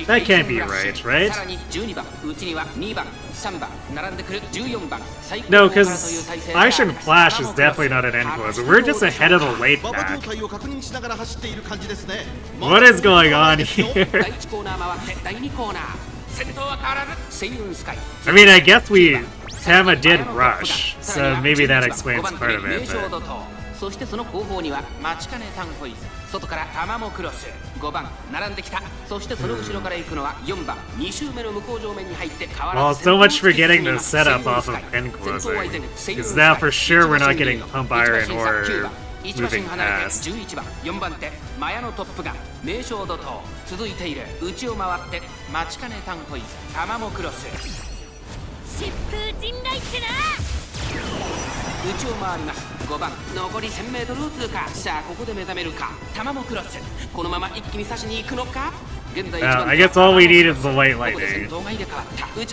That can't be right, right? No, because Flash and Flash is definitely not an end closer. We're just ahead of the late pack. What is going on here? I mean, I guess Tama did rush, so maybe that explains part of it, but... そしてその後方にはマチカネタンホイズ外からタマモクロス5番並んできたそしてその後ろから行くのは4番2周目の向こう上面に入って変わらず Well, so much for getting the setup off of end closing, because now for sure we're not getting pump iron or moving past. 11番4番手マヤのトップが名将怒涛続いている内を回ってマチカネタンホイズタマモクロス疾風陣雷ってな内を回ります5番残り 1000m を通過さあここで目覚めるかタマモクロスこのまま一気に差しに行くのか I guess all we need is the white lightning. It's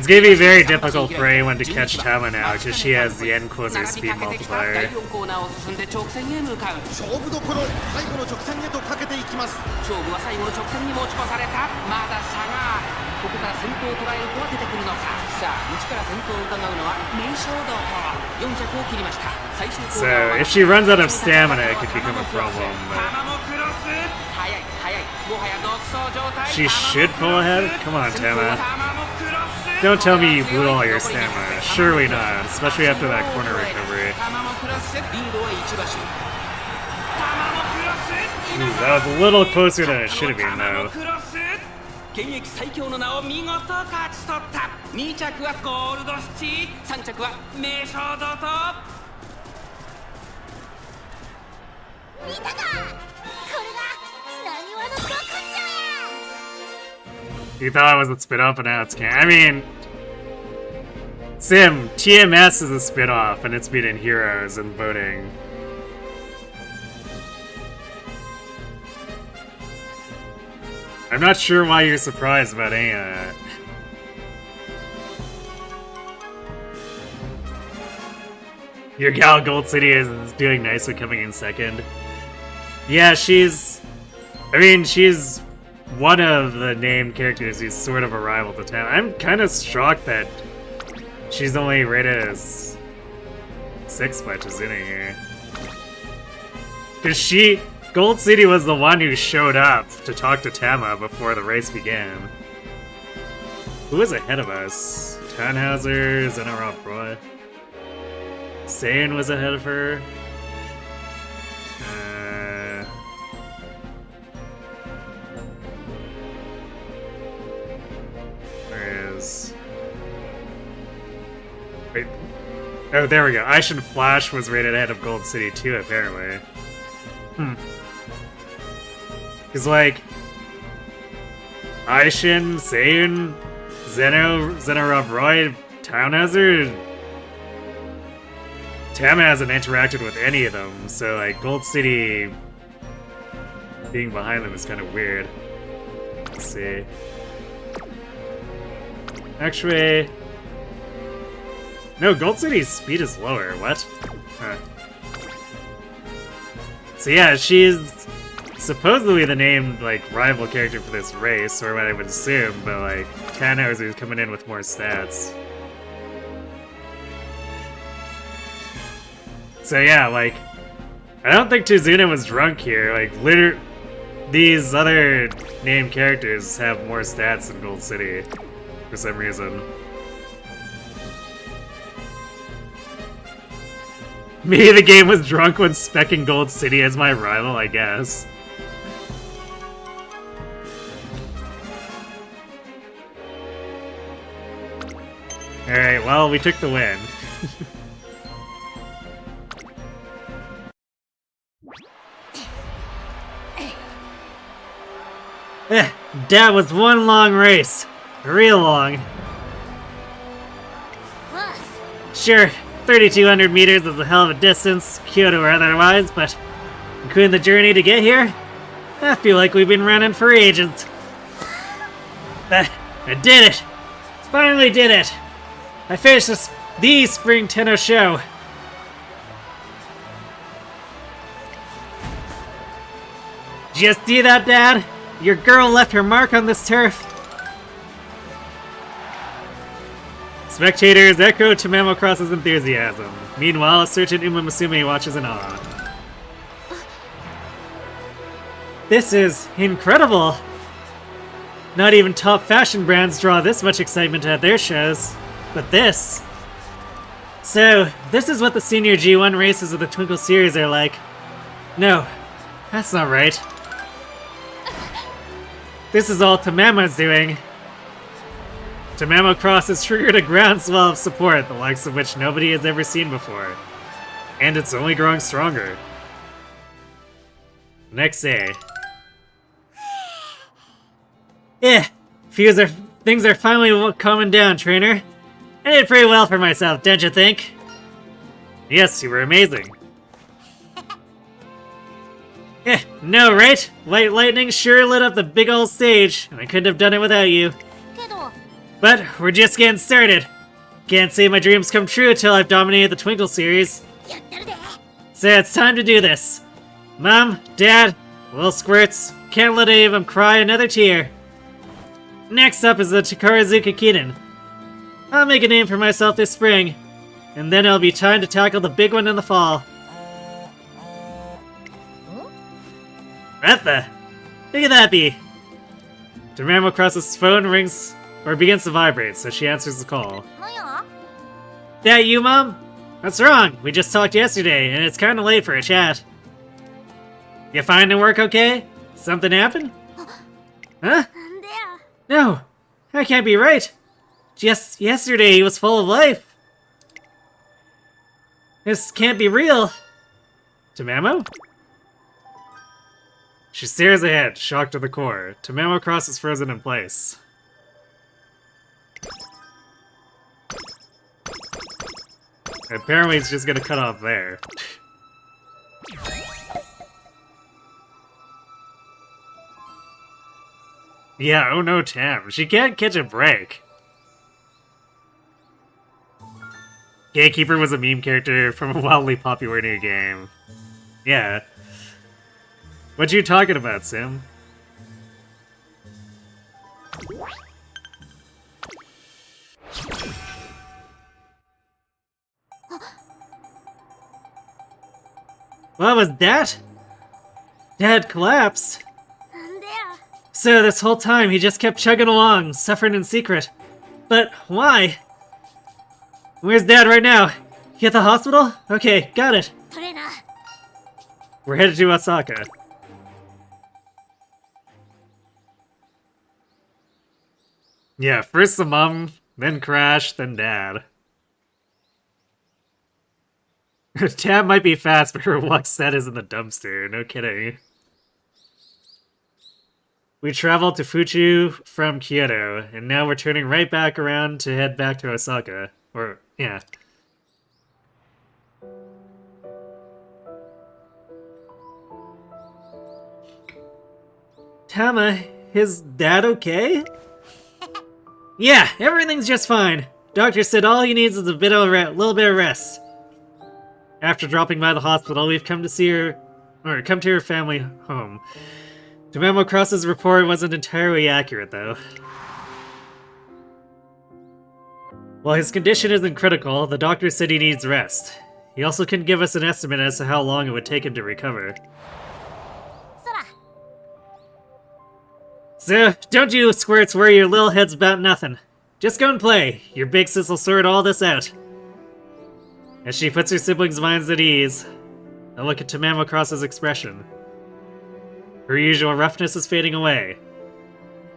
gonna be very difficult for anyone to catch Tama now because she has the end closer speed multiplier. 勝負どころ最後の直線へとかけていきます。勝負は最後の直線に持ち越された。まだ差がある。ここから先頭を捉える子は出てくるのか。さあ内から先頭を伺うのは名将道と400を切りました。最終コーナーは So if she runs out of stamina, it could become a problem. She should pull ahead? Come on, Tama. Don't tell me you blew all your stamina. Surely not, especially after that corner recovery. Ooh, that was a little closer than it should have been, though. 現役最強の名を見事勝ち取った2着はゴールドスチ3着は名将堂と見たか、これが何話のドクンジョや。 You thought it was a spin-off, but now it's can't. I mean, Sim, TMS is a spin-off, and it's beaten Heroes in voting. I'm not sure why you're surprised about any of that. Your gal Gold City is doing nicely coming in second. Yeah, she's one of the named characters who's sort of a rival to Tama. I'm kind of shocked that she's only rated as 6 by Chizuna here. Because Gold City was the one who showed up to talk to Tama before the race began. Who was ahead of us? Tannhauser, Zenorop Roy. Saiyan was ahead of her. Where is... Wait. Oh, there we go. Aishin Flash was rated ahead of Gold City too, apparently. Because, like, Aishin, Saiyan, Zenorov Roy, Tannhauser, Tama hasn't interacted with any of them, so, like, Gold City being behind them is kind of weird. Let's see. Actually... No, Gold City's speed is lower. What? Huh. So yeah, she's supposedly the named, like, rival character for this race, or what I would assume, but, like, Tannhauser's coming in with more stats. So yeah, like, I don't think Tizuna was drunk here. Like, these other named characters have more stats than Gold City, for some reason. Maybe the game was drunk when specking Gold City as my rival, I guess. Alright, well, we took the win. That was one long race. Real long. Sure, 3,200 meters is a hell of a distance, Kyoto or otherwise, but including the journey to get here, I feel like we've been running for ages. I did it! Finally did it! I finished the Spring Tenno show. Did you see that, Dad? Your girl left her mark on this turf. Spectators echo Tamamo Cross's enthusiasm. Meanwhile, a certain Umamusume watches in awe. This is incredible! Not even top fashion brands draw this much excitement at their shows. But this... So, this is what the senior G1 races of the Twinkle series are like. No, that's not right. This is all Tamama's doing. Tamamo Cross has triggered a groundswell of support, the likes of which nobody has ever seen before. And it's only growing stronger. Next day. Things are finally calming down, trainer. I did pretty well for myself, don't you think? Yes, you were amazing. No, right? White lightning sure lit up the big old stage, and I couldn't have done it without you. けど But we're just getting started. Can't say my dreams come true until I've dominated the Twinkle series. やってるで So it's time to do this. Mom, Dad, little squirts, can't let any of them cry another tear. Next up is the Chikarazuka Kiden. I'll make a name for myself this spring, and then it'll be time to tackle the big one in the fall. What the? Who could that be? Tamamo Cross's phone rings, or begins to vibrate, so she answers the call. なんや That you, Mom? What's wrong? We just talked yesterday, and it's kinda late for a chat. You finding work okay? Something happened? Huh? なんでや No, that can't be right. Just yesterday he was full of life. This can't be real. Tamamo? She stares ahead, shocked to the core. Tamamo Cross is frozen in place. Apparently it's just gonna cut off there. Yeah, oh no, Tam. She can't catch a break. Gatekeeper was a meme character from a wildly popular new game. Yeah. What you talking about, Sim? What was that? Dad collapsed. なんでや So this whole time he just kept chugging along, suffering in secret. But why? Where's Dad right now? He at the hospital? Okay, got it. トレーナー We're headed to Osaka. Yeah, first the mom, then Crash, then Dad. Tab might be fast, but her luck set is in the dumpster, no kidding. We traveled to Fuchu from Kyoto, and now we're turning right back around to head back to Osaka. Or, yeah. Tama, is Dad okay? Yeah, everything's just fine. Doctor said all he needs is a bit of little bit of rest. After dropping by the hospital, we've come to see her, or come to her family home. Tamamo Cross's report wasn't entirely accurate, though. While his condition isn't critical, the doctor said he needs rest. He also couldn't give us an estimate as to how long it would take him to recover. そら So, don't you squirts worry your little heads about nothing. Just go and play. Your big sis will sort all this out. As she puts her siblings' minds at ease, I look at Tamamo Cross's expression. Her usual roughness is fading away,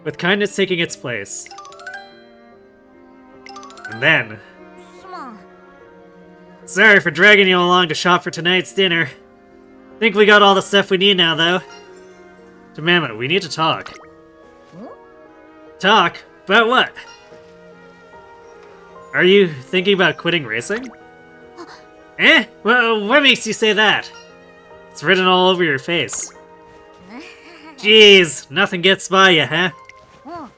with kindness taking its place. And then... すまん Sorry for dragging you along to shop for tonight's dinner. Think we got all the stuff we need now, though. Tamamo, we need to talk. Talk? About what? Are you thinking about quitting racing? Eh? Well, what makes you say that? It's written all over your face. Jeez, nothing gets by you, huh? うん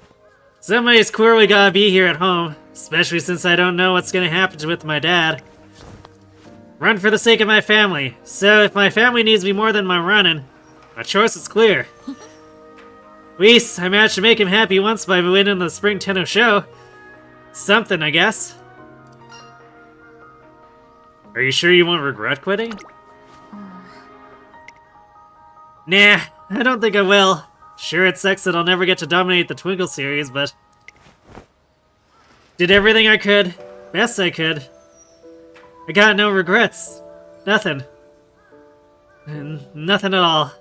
Somebody's clearly gotta be here at home, especially since I don't know what's gonna happen with my dad. Run for the sake of my family, so if my family needs me more than my running, my choice is clear. At least, I managed to make him happy once by winning the Spring Tenno show. Something, I guess. Are you sure you won't regret quitting? Nah, I don't think I will. Sure, it sucks that I'll never get to dominate the Twinkle series, but... Did everything I could. Best I could. I got no regrets. Nothing. Nothing at all.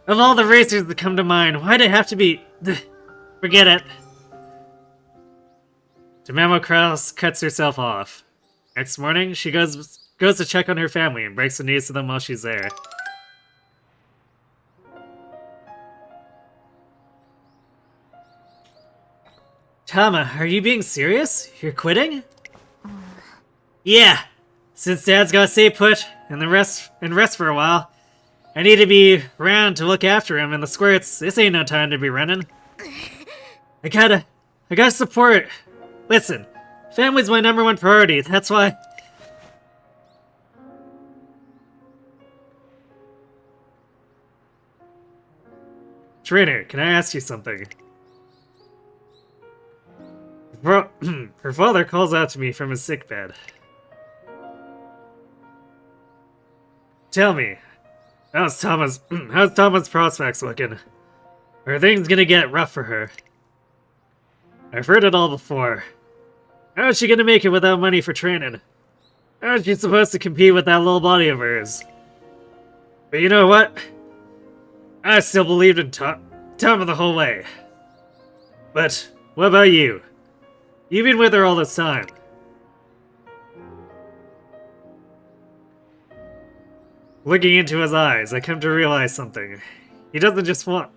Of all the racers that come to mind, why'd it have to be... Forget it. Tamamo Cross cuts herself off. Next morning, she goes to check on her family and breaks the news to them while she's there. Tama, are you being serious? You're quitting? Yeah. Since Dad's got to stay put and rest for a while, I need to be around to look after him and the squirts. This ain't no time to be running. I gotta support. Listen, family's my #1 priority. That's why. Trainer, can I ask you something? Her father calls out to me from his sickbed. Tell me, how's Tama's prospects looking? Are things gonna get rough for her? I've heard it all before. How is she gonna make it without money for training? How is she supposed to compete with that little body of hers? But you know what? I still believed in Tama the whole way. But what about you? You've been with her all this time. Looking into his eyes, I come to realize something. He doesn't just want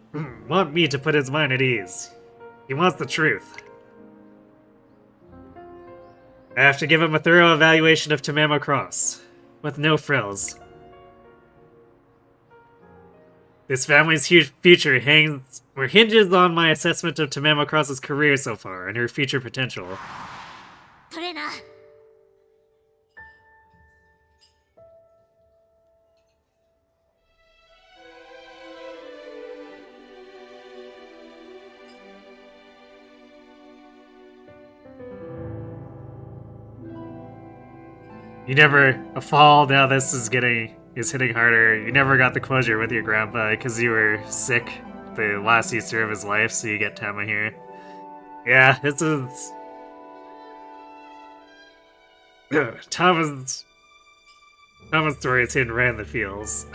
me to put his mind at ease. He wants the truth. I have to give him a thorough evaluation of Tamamo Cross, with no frills. This family's huge future hinges on my assessment of Tamamo Cross's career so far and her future potential. Trainer. You never a fall. Now this is hitting harder. You never got the closure with your grandpa because you were sick the last Easter of his life, so you get Tama here. Yeah, this is Tama's story is hidden right in the feels.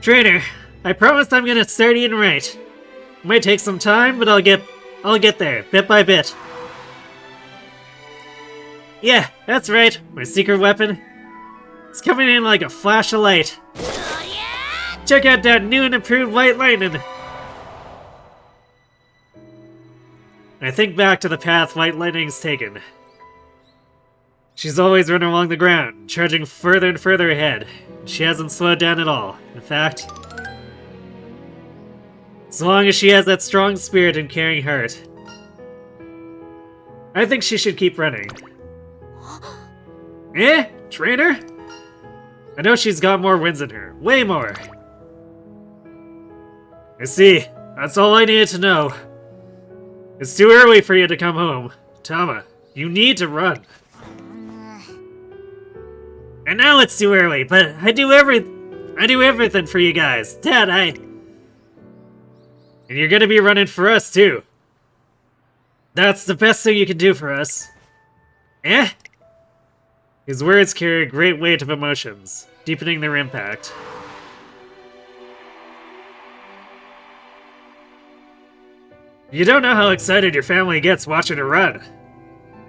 Trainer, I promise I'm gonna start eating right. It might take some time, but I'll get there, bit by bit. Yeah, that's right, my secret weapon. It's coming in like a flash of light. Check out that new and improved white lightning. I think back to the path White Lightning's taken. She's always run along the ground, charging further and further ahead. She hasn't slowed down at all. In fact, as long as she has that strong spirit and caring heart, I think she should keep running. Eh? Trainer? I know she's got more wins in her. Way more. I see. That's all I needed to know. It's too early for you to come home. Tama, you need to run. And now it's too early, but I do everything for you guys. Dad, And you're gonna be running for us, too. That's the best thing you can do for us. Eh? His words carry a great weight of emotions, deepening their impact. You don't know how excited your family gets watching her run.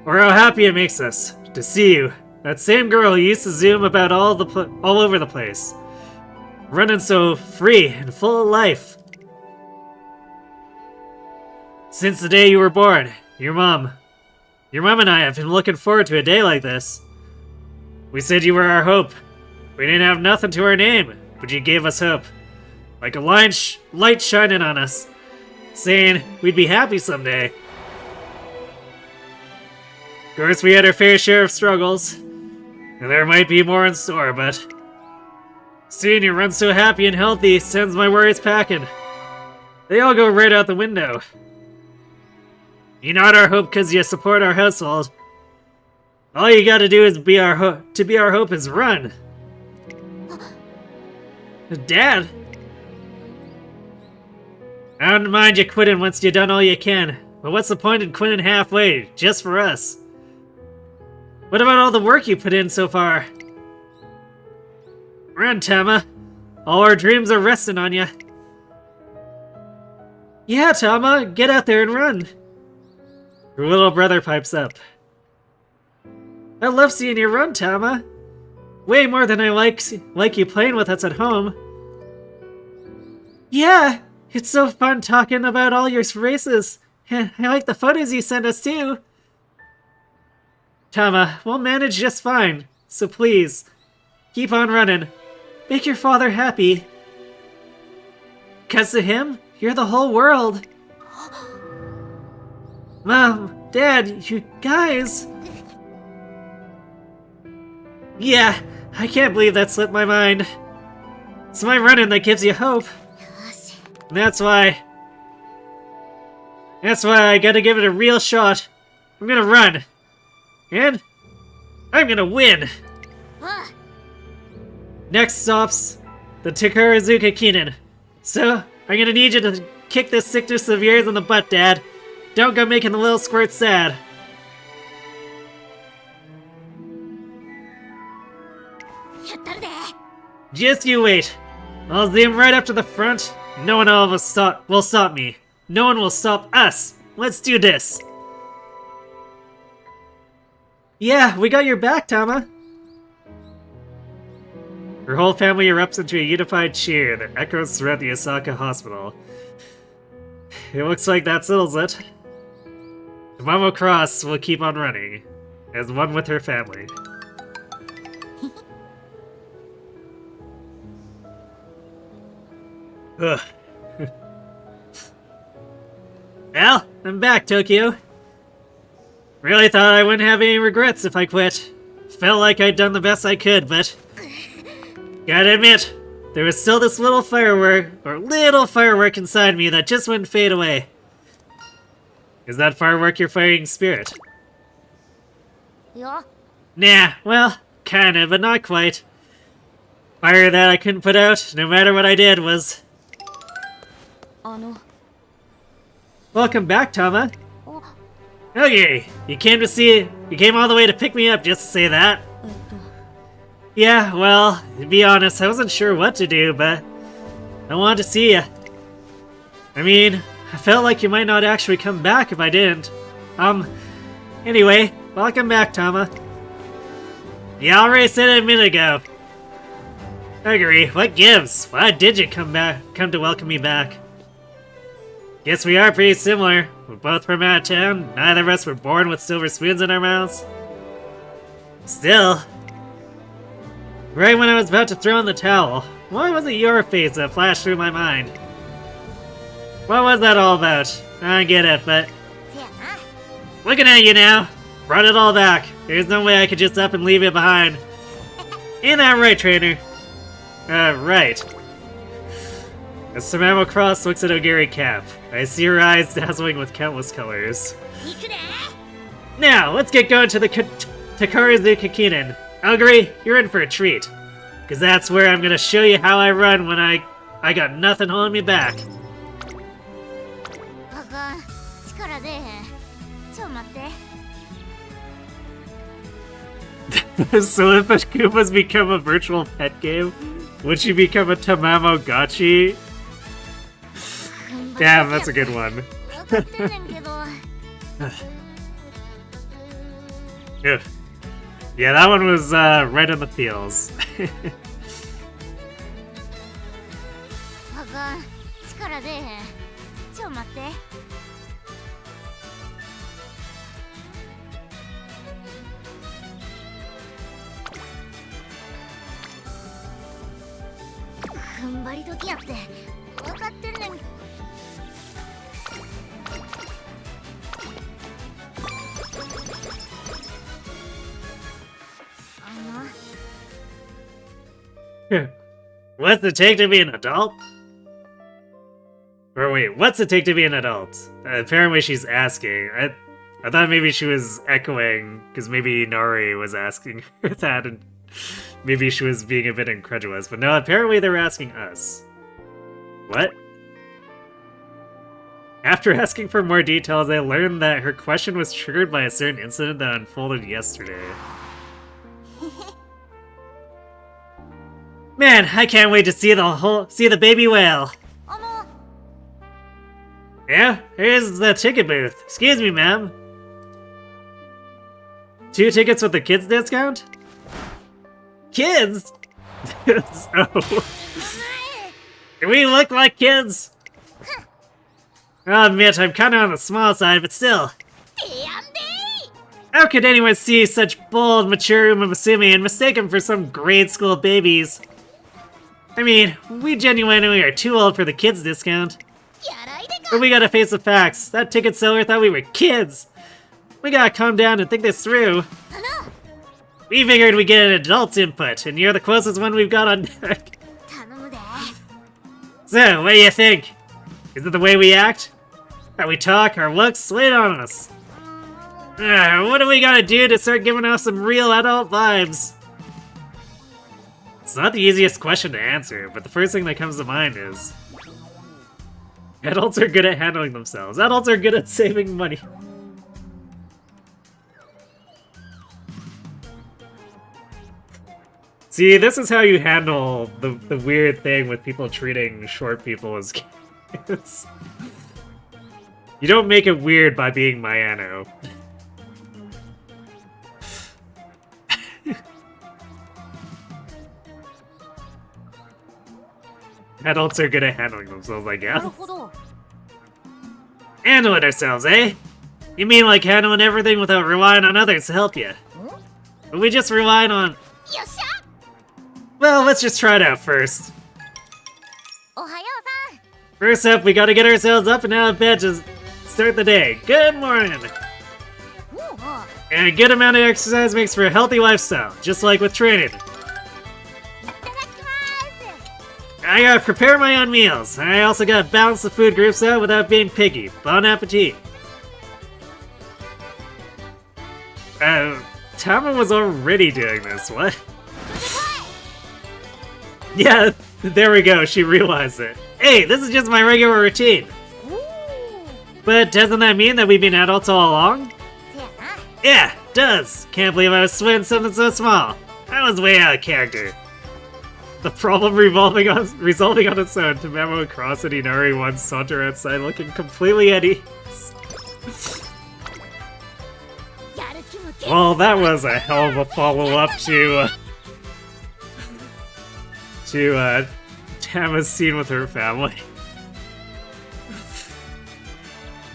Or how happy it makes us to see you, that same girl who used to zoom about all over the place. Running so free and full of life. Since the day you were born, your mom and I have been looking forward to a day like this. We said you were our hope. We didn't have nothing to our name, but you gave us hope. Like a light shining on us, saying we'd be happy someday. Of course, we had our fair share of struggles, and there might be more in store, but seeing you run so happy and healthy sends my worries packing. They all go right out the window. You're not our hope because you support our household. All you gotta do is be our hope is run. Dad! I don't mind you quitting once you've done all you can, but what's the point in quitting halfway, just for us? What about all the work you put in so far? Run, Tama. All our dreams are resting on you. Yeah, Tama, get out there and run. Her little brother pipes up. I love seeing you run, Tama. Way more than I like you playing with us at home. Yeah, it's so fun talking about all your races. I like the photos you sent us too. Tama, we'll manage just fine. So please, keep on running. Make your father happy. 'Cause to him, you're the whole world. Mom, Dad, you guys... Yeah, I can't believe that slipped my mind. It's my running that gives you hope. And that's why I gotta give it a real shot. I'm gonna run. And I'm gonna win. Next stop's the Takarazuka Kinen. So, I'm gonna need you to kick this sickness of yours in the butt, Dad. Don't go making the little squirt sad. Just you wait. I'll zoom right up to the front. No one will stop me. No one will stop us. Let's do this. Yeah, we got your back, Tama. Her whole family erupts into a unified cheer that echoes throughout the Osaka hospital. It looks like that settles it. Mamo Cross will keep on running, as one with her family. Ugh. Well, I'm back, Tokyo. Really thought I wouldn't have any regrets if I quit. Felt like I'd done the best I could, but... Gotta admit, there was still this little firework inside me that just wouldn't fade away. Is that firework your fighting spirit? Yeah? Nah, well, kinda, but not quite. Fire that I couldn't put out, no matter what I did, was... Welcome back, Tama. Okay, you came all the way to pick me up just to say that. Yeah, well, to be honest, I wasn't sure what to do, but I wanted to see you. I mean, I felt like you might not actually come back if I didn't. Anyway, welcome back, Tama. You already said it a minute ago. I agree, what gives? Why did you come to welcome me back? Guess we are pretty similar. We're both from out of town. Neither of us were born with silver spoons in our mouths. Still, right when I was about to throw in the towel, why was it your face that flashed through my mind? What was that all about? I get it, but... Looking at you now, brought it all back. There's no way I could just up and leave it behind. Ain't that right, trainer? Right. As Samamo Cross looks at Ogiri Cap, I see her eyes dazzling with countless colors. Now, let's get going to the Takarazuka Kinen. Ogiri, you're in for a treat. Cause that's where I'm gonna show you how I run when I got nothing holding me back. So if the Koopas become a virtual pet game, would she become a Tamamogotchi? Damn, that's a good one. Yeah, that one was right on the feels. What's it take to be an adult? Or wait, what's it take to be an adult? Apparently she's asking. I thought maybe she was echoing, because maybe Nori was asking her that, and maybe she was being a bit incredulous. But no, apparently they're asking us. What? After asking for more details, I learned that her question was triggered by a certain incident that unfolded yesterday. Man, I can't wait to see the baby whale. Yeah, here's the ticket booth. Excuse me, ma'am. 2 tickets with the kids discount? Kids? Oh. Do we look like kids? I'll admit, I'm kinda on the small side, but still. How could anyone see such bold, mature Umamusume and mistake him for some grade school babies? I mean, we genuinely are too old for the kids discount. But we gotta face the facts. That ticket seller thought we were kids. We gotta calm down and think this through. We figured we'd get an adult's input, and you're the closest one we've got on deck. So, what do you think? Is it the way we act? How we talk, our looks? Lay it on us. What do we gotta do to start giving off some real adult vibes? It's not the easiest question to answer, but the first thing that comes to mind is... adults are good at handling themselves. Adults are good at saving money. See, this is how you handle the weird thing with people treating short people as kids. You don't make it weird by being Mayano. Adults are good at handling themselves, I guess. Handling ourselves, eh? You mean like handling everything without relying on others to help you? But we just relying on... Well, let's just try it out first. First up, we gotta get ourselves up and out of bed to start the day. Good morning! And a good amount of exercise makes for a healthy lifestyle, just like with training. I gotta prepare my own meals. I also gotta balance the food groups out without being picky. Bon appetit! Tama was already doing this, what? Yeah, there we go, she realized it. Hey, this is just my regular routine. But doesn't that mean that we've been adults all along? Yeah, it does. Can't believe I was swinging something so small. I was way out of character. The problem resolving on its own. Tamamo Cross and Inari once saunter outside looking completely at ease. Well, that was a hell of a follow-up to Tama's scene with her family.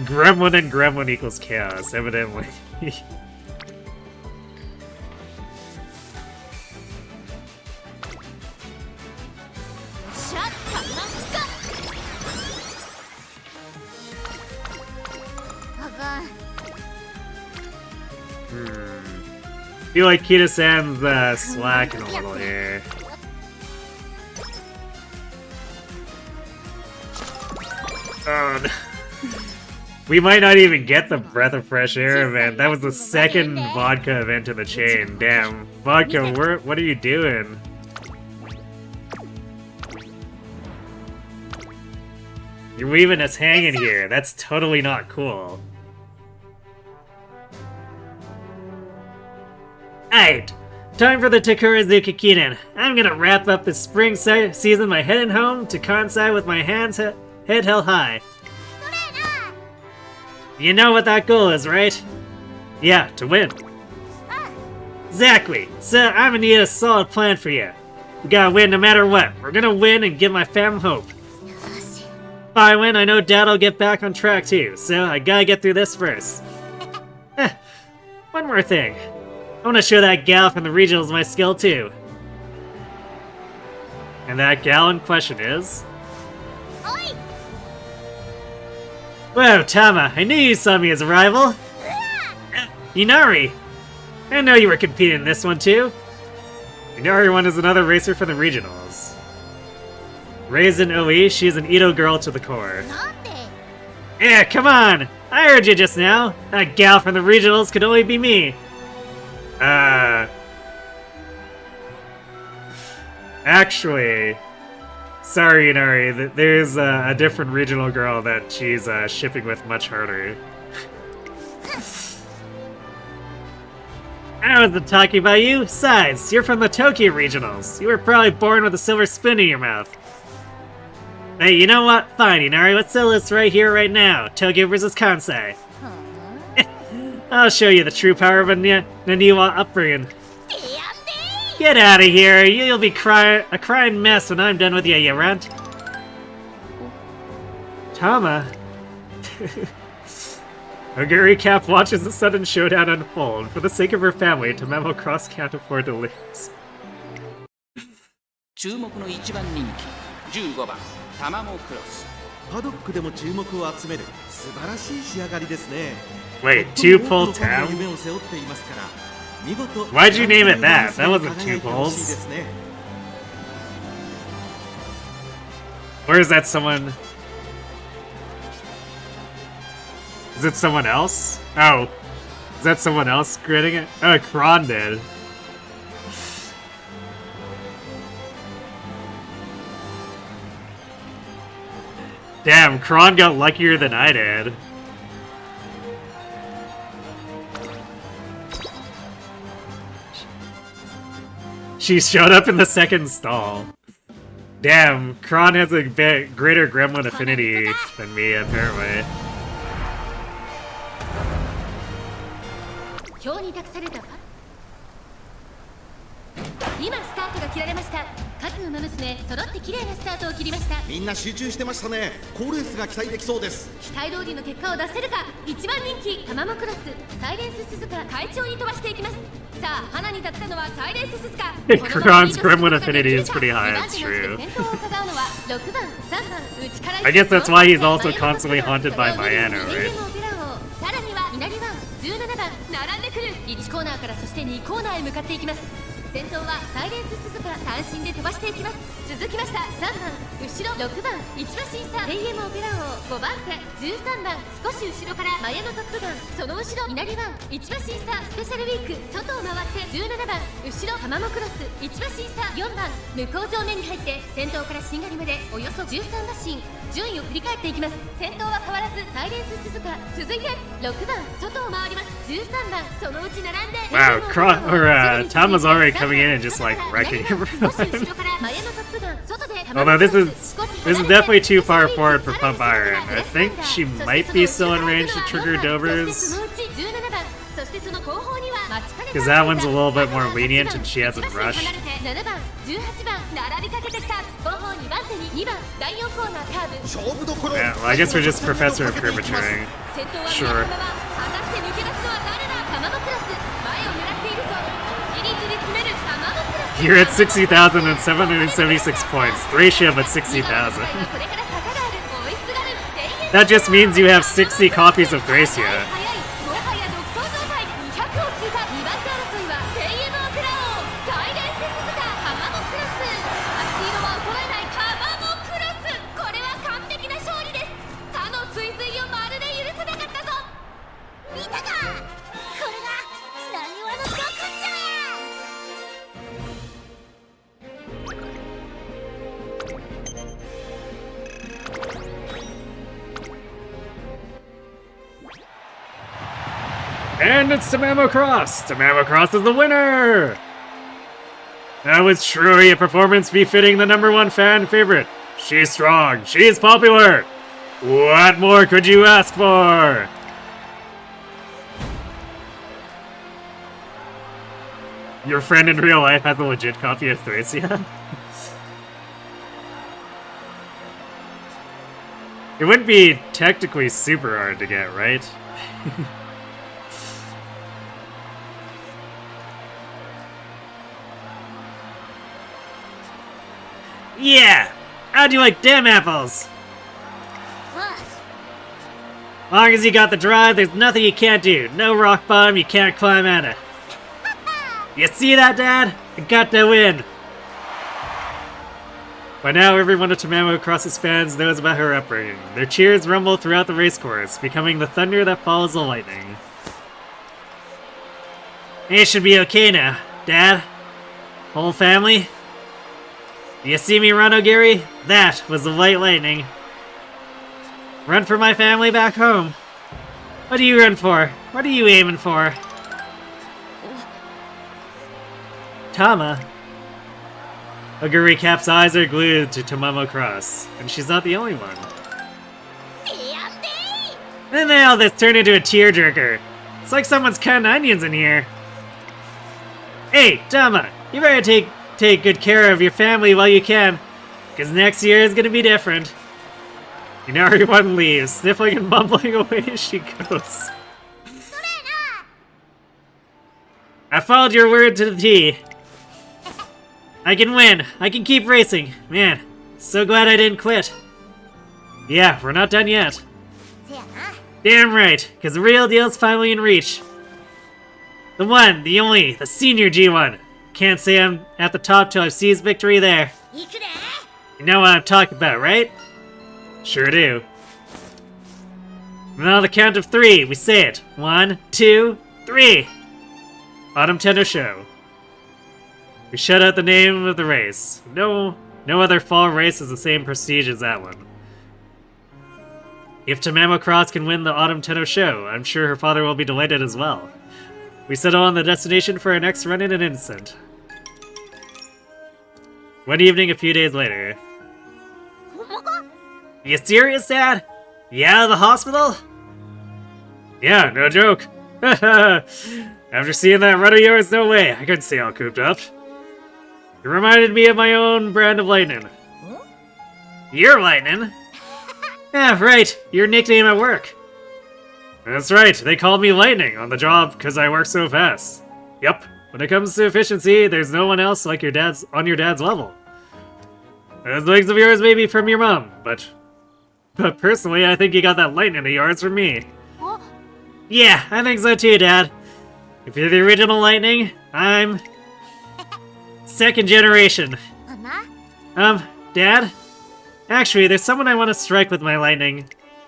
Gremlin and Gremlin equals chaos, evidently. Feel like Kita-san's slacking a little here. Oh, no. We might not even get the Breath of Fresh Air event. That was the second vodka event in the chain. Damn. Vodka, what are you doing? You're leaving us hanging here. That's totally not cool. Alright, time for the Takurazuka Kinen. I'm gonna wrap up the spring season by heading home to Kansai with my head held high. You know what that goal is, right? Yeah, to win. Exactly. So I'm gonna need a solid plan for you. We gotta win no matter what. We're gonna win and give my fam hope. If I win, I know Dad'll get back on track too, so I gotta get through this first. One more thing. I want to show that gal from the regionals my skill too. And that gal in question is... Whoa, Tama, I knew you saw me as a rival! Inari! I know you were competing in this one too. Inari one is another racer for the regionals. Raised in OE, she is an Edo girl to the core. Yeah, come on! I heard you just now! That gal from the regionals could only be me! Actually, sorry, Inari, there's a different regional girl that she's shipping with much harder. I wasn't talking about you. Besides, you're from the Tokyo regionals. You were probably born with a silver spoon in your mouth. Hey, you know what? Fine, Inari, let's settle this right here, right now. Tokyo versus Kansai. I'll show you the true power of a Naniwa upbringing. Get out of here! You'll be a crying mess when I'm done with you, you runt. Oguri Cap watches the sudden showdown unfold. For the sake of her family, TamaTamaCross can't afford to lose. 注目の一番人気15番タマモクロス。パドックでも注目を集める素晴らしい仕上がりですね。 Wait, two 最も pull 多くのファン tab? の夢を背負っていますから見事 Why'd you name it that? That wasn't 輝いて two ほしい pulls. ですね。 Or is that someone? Is it someone else? Oh. Is that someone else gritting it? Oh, Kron did. Damn, Kron got luckier than I did. She showed up in the second stall. Damn, Kron has a bit greater gremlin affinity than me, apparently. 表に託されたわ。今スタートが切られました。各馬娘揃って綺麗なスタートを切りました。みんな集中してましたね。好レースが期待できそうです。期待通りの結果を出せるか。一番人気タマモクロスサイレンス鈴鹿会長に飛ばしていきます。さあ花に立ったのはサイレンス鈴鹿。 Kron's gremlin affinity is pretty high, it's true. I guess that's why he's also constantly haunted by Mayano, right? さらには稲荷湾17番並んでくる。1コーナーからそして2コーナーへ向かっていきます。先頭はサイレンス鈴鹿単身で飛ばしていきます。続きました3番後ろ6番1馬審査 AM オペラ王5番手13番少し後ろからマヤのトップガンその後ろ稲荷湾1馬審査スペシャルウィーク外を回って17番後ろタマモクロス1馬審査4番向こう上面に入って先頭からしんがりまでおよそ13馬身順位を振り返っていきます。先頭は変わらずサイレンス鈴鹿続いて6番外を回ります13番そのうち並んで Wow, Tama's already coming in and just like wrecking everyone. Although this is definitely too far forward for Pump Iron. I think she might be still in range to trigger Dobers. Because that one's a little bit more lenient and she hasn't rushed. Yeah, well, I guess we're just Professor of Curvaturing. Sure. You're at 60,776 points. Thracia at 60,000. That just means you have 60 copies of Thracia. And it's TamaTamaCross! TamaTamaCross is the winner! That was truly a performance befitting the #1 fan favorite. She's strong, she's popular! What more could you ask for? Your friend in real life has a legit copy of Thracia? It wouldn't be technically super hard to get, right? Yeah! How'd you like damn apples? Long as you got the drive, there's nothing you can't do. No rock bottom you can't climb out of. You see that, Dad? I got to win! By now, every one of TamaTamaCross's fans knows about her upbringing. Their cheers rumble throughout the racecourse, becoming the thunder that follows the lightning. It should be okay now, Dad. Whole family? You see me run, Ogiri? That was the white lightning. Run for my family back home. What do you run for? What are you aiming for? Tama. Ogiri Cap's eyes are glued to TamaTamaCross, and she's not the only one. And now this turned into a tearjerker. It's like someone's cutting onions in here. Hey, Tama, you better take good care of your family while you can, because next year is gonna be different. You know, everyone leaves, sniffling and mumbling away as she goes. I followed your word to the T. I can win. I can keep racing. Man, so glad I didn't quit. Yeah, we're not done yet. せやな。 Damn right, because the real deal's finally in reach. The one, the only, the senior G1. Can't say I'm at the top till I've seized victory there. 行くで。 You know what I'm talking about, right? Sure do. And on the count of 3, we say it. 1, 2, 3. Autumn Tendo Show. We shout out the name of the race. No other fall race has the same prestige as that one. If Tamamo Cross can win the Autumn Tendo Show, I'm sure her father will be delighted as well. We settle on the destination for our next run in an instant. One evening a few days later. ほんまか？ You serious, Dad? You out of the hospital? Yeah, no joke. After seeing that run of yours, no way. I couldn't stay all cooped up. It reminded me of my own brand of lightning. Your lightning? Yeah, right. Your nickname at work. That's right. They called me Lightning on the job because I work so fast. Yep. When it comes to efficiency, there's no one else like your dad's on your dad's level. Those legs of yours may be from your mom, but personally, I think you got that lightning of yours from me. Huh? Yeah, I think so too, Dad. If you're the original Lightning, I'm second generation. あんな。 Dad? Actually, there's someone I want to strike with my lightning.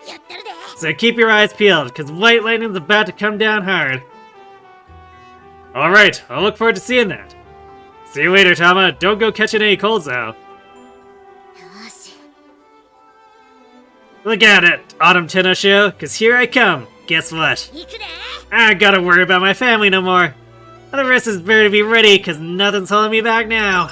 やってるで。 So keep your eyes peeled, because White Lightning's about to come down hard. Alright, I'll look forward to seeing that. See you later, Tama. Don't go catching any colds, though. よし。 Look at it, Autumn Tenno Show, because here I come. Guess what? 行くで。 I don't gotta worry about my family no more. The rest is better to be ready, because nothing's holding me back now.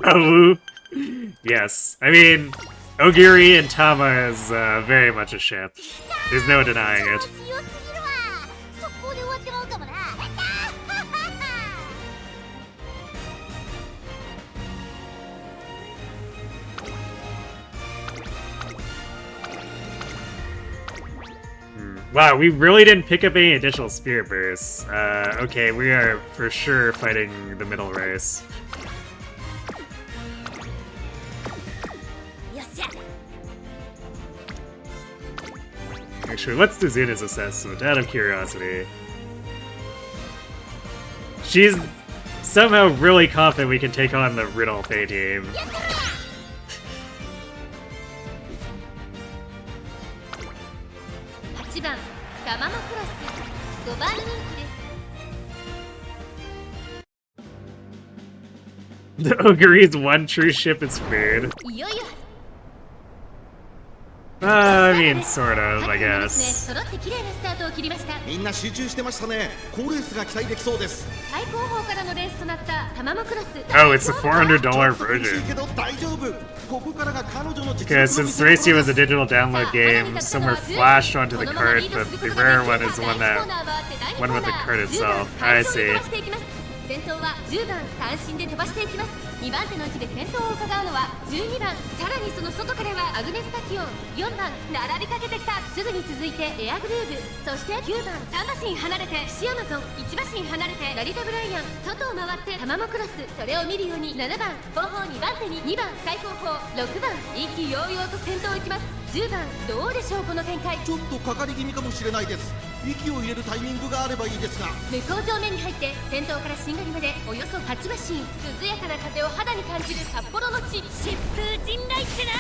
Oh, yes. I mean, Ogiri and Tama is very much a ship. There's no denying it. 強すぎるわ。速攻で終わってまうかもな。やったー。 Wow, we really didn't pick up any additional spirit bursts. Okay, we are for sure fighting the middle race. よっしゃ。 Actually, what's Zuzuna's assessment? Out of curiosity. She's somehow really confident we can take on the Riddle Fey team. やってるで。 8番タママクラス5番人気です。 The Ogre's one true ship is Spirit. いよいよ I mean, sort of, I guess. 揃って綺麗なスタートを切りました。みんな集中してましたね。好レースが期待できそうです。最高峰からのレースとなったタママクラス。 Oh, it's a $400 苦しい version. けど大丈夫。ここからが彼女の実力 Because since Racy was a digital download game, some were flashed onto the cart, but the rare one is the one with the cart itself. I see. 先頭は10番単身で飛ばしていきます。2番手の位置で先頭を伺うのは12番、さらにその外からはアグネスタキオン、4番並びかけてきた。すぐに続いてエアグルーヴ、そして9番3馬身離れてシアマゾン、1馬身離れてラリタブライアン、外を回ってタマモクロス、それを見るように7番後方2番手に2番最高峰、6番意気揚々と先頭を行きます。10番どうでしょうこの展開。ちょっとかかり気味かもしれないです。息を入れるタイミングがあればいいですが。向こう正面に入って先頭からしんがりまでおよそ8馬身、涼やかな風を肌に感じる札幌の地、疾風陣雷ってな。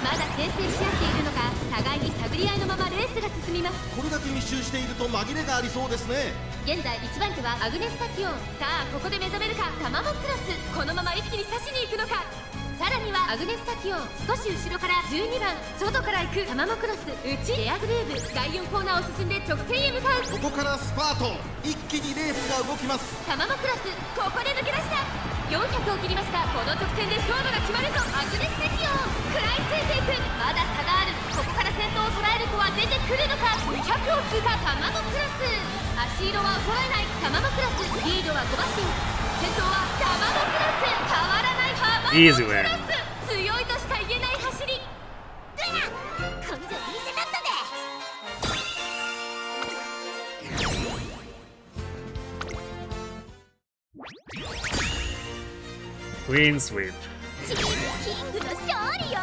まだ牽制し合っているのか、互いに探り合いのままレースが進みます。これだけ密集していると紛れがありそうですね。現在1番手はアグネスタキオン。さあここで目覚めるかタマモクラス、このまま一気に刺しに行くのか。さらにはアグネスタキオン、少し後ろから12番外から行くタマモクロス、内エアグルーヴ、第4コーナーを進んで直線へ向かう。ここからスパート、一気にレースが動きます。タマモクラスここで抜け出した。400を切りました。この直線で勝負が決まるぞ。アグネスタキオン食らいついていく。まだ差がある。ここから先頭を捉える子は出てくるのか。200を通過タマモクラス、足色は衰えないタマモクラス、リードは5馬身、先頭はタマモクラス、変わらないタマモクラス。 Easy win. 強いとし Queen sweep. チームキングの勝利よ。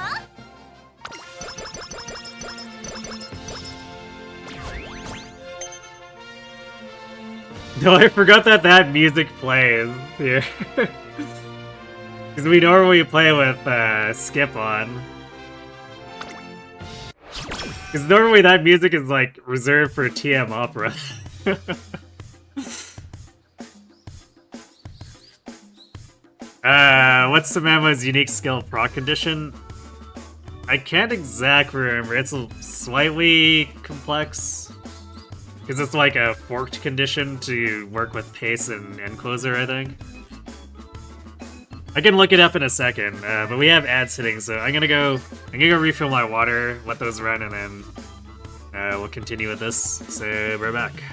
No, I forgot that that music plays here. Because we normally play with skip on. Because normally that music is like reserved for TM opera. What's Samama's unique skill proc condition? I can't exactly remember. It's slightly complex. Because it's like a forked condition to work with pace and end closer, I think. I can look it up in a second, but we have ads hitting, so I'm gonna go refill my water, let those run, and then we'll continue with this. So we're back.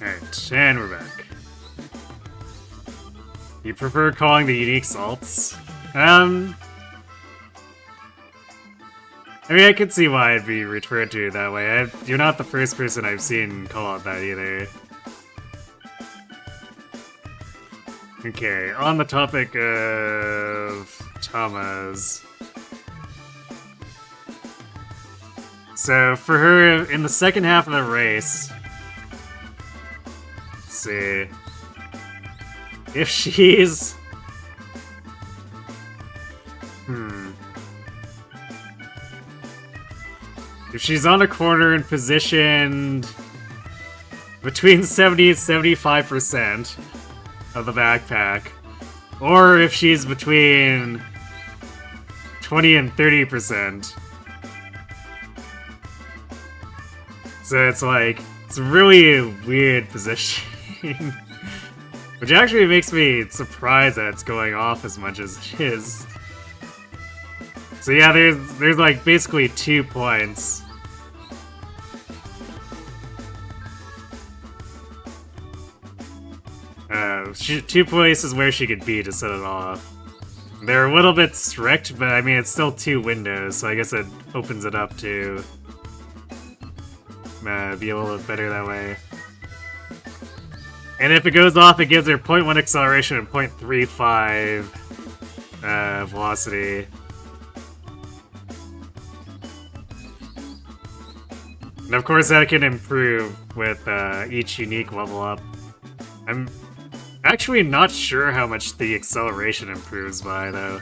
Alright, and we're back. You prefer calling the unique salts? I mean, I could see why it'd be referred to that way. You're not the first person I've seen call it that either. Okay, on the topic of Tamas. So, for her, in the second half of the race... Let's see... If she's... If she's on a corner and positioned between 70 and 75% of the backpack, or if she's between 20 and 30%. So it's like, it's really a weird positioning. Which actually makes me surprised that it's going off as much as it is. So yeah, there's like basically 2 points. Two places where she could be to set it off. They're a little bit strict, but I mean it's still 2 windows, so I guess it opens it up to be a little bit better that way. And if it goes off, it gives her 0.1 acceleration and 0.35 velocity. And of course that can improve with each unique level up. I'm actually not sure how much the acceleration improves by, though.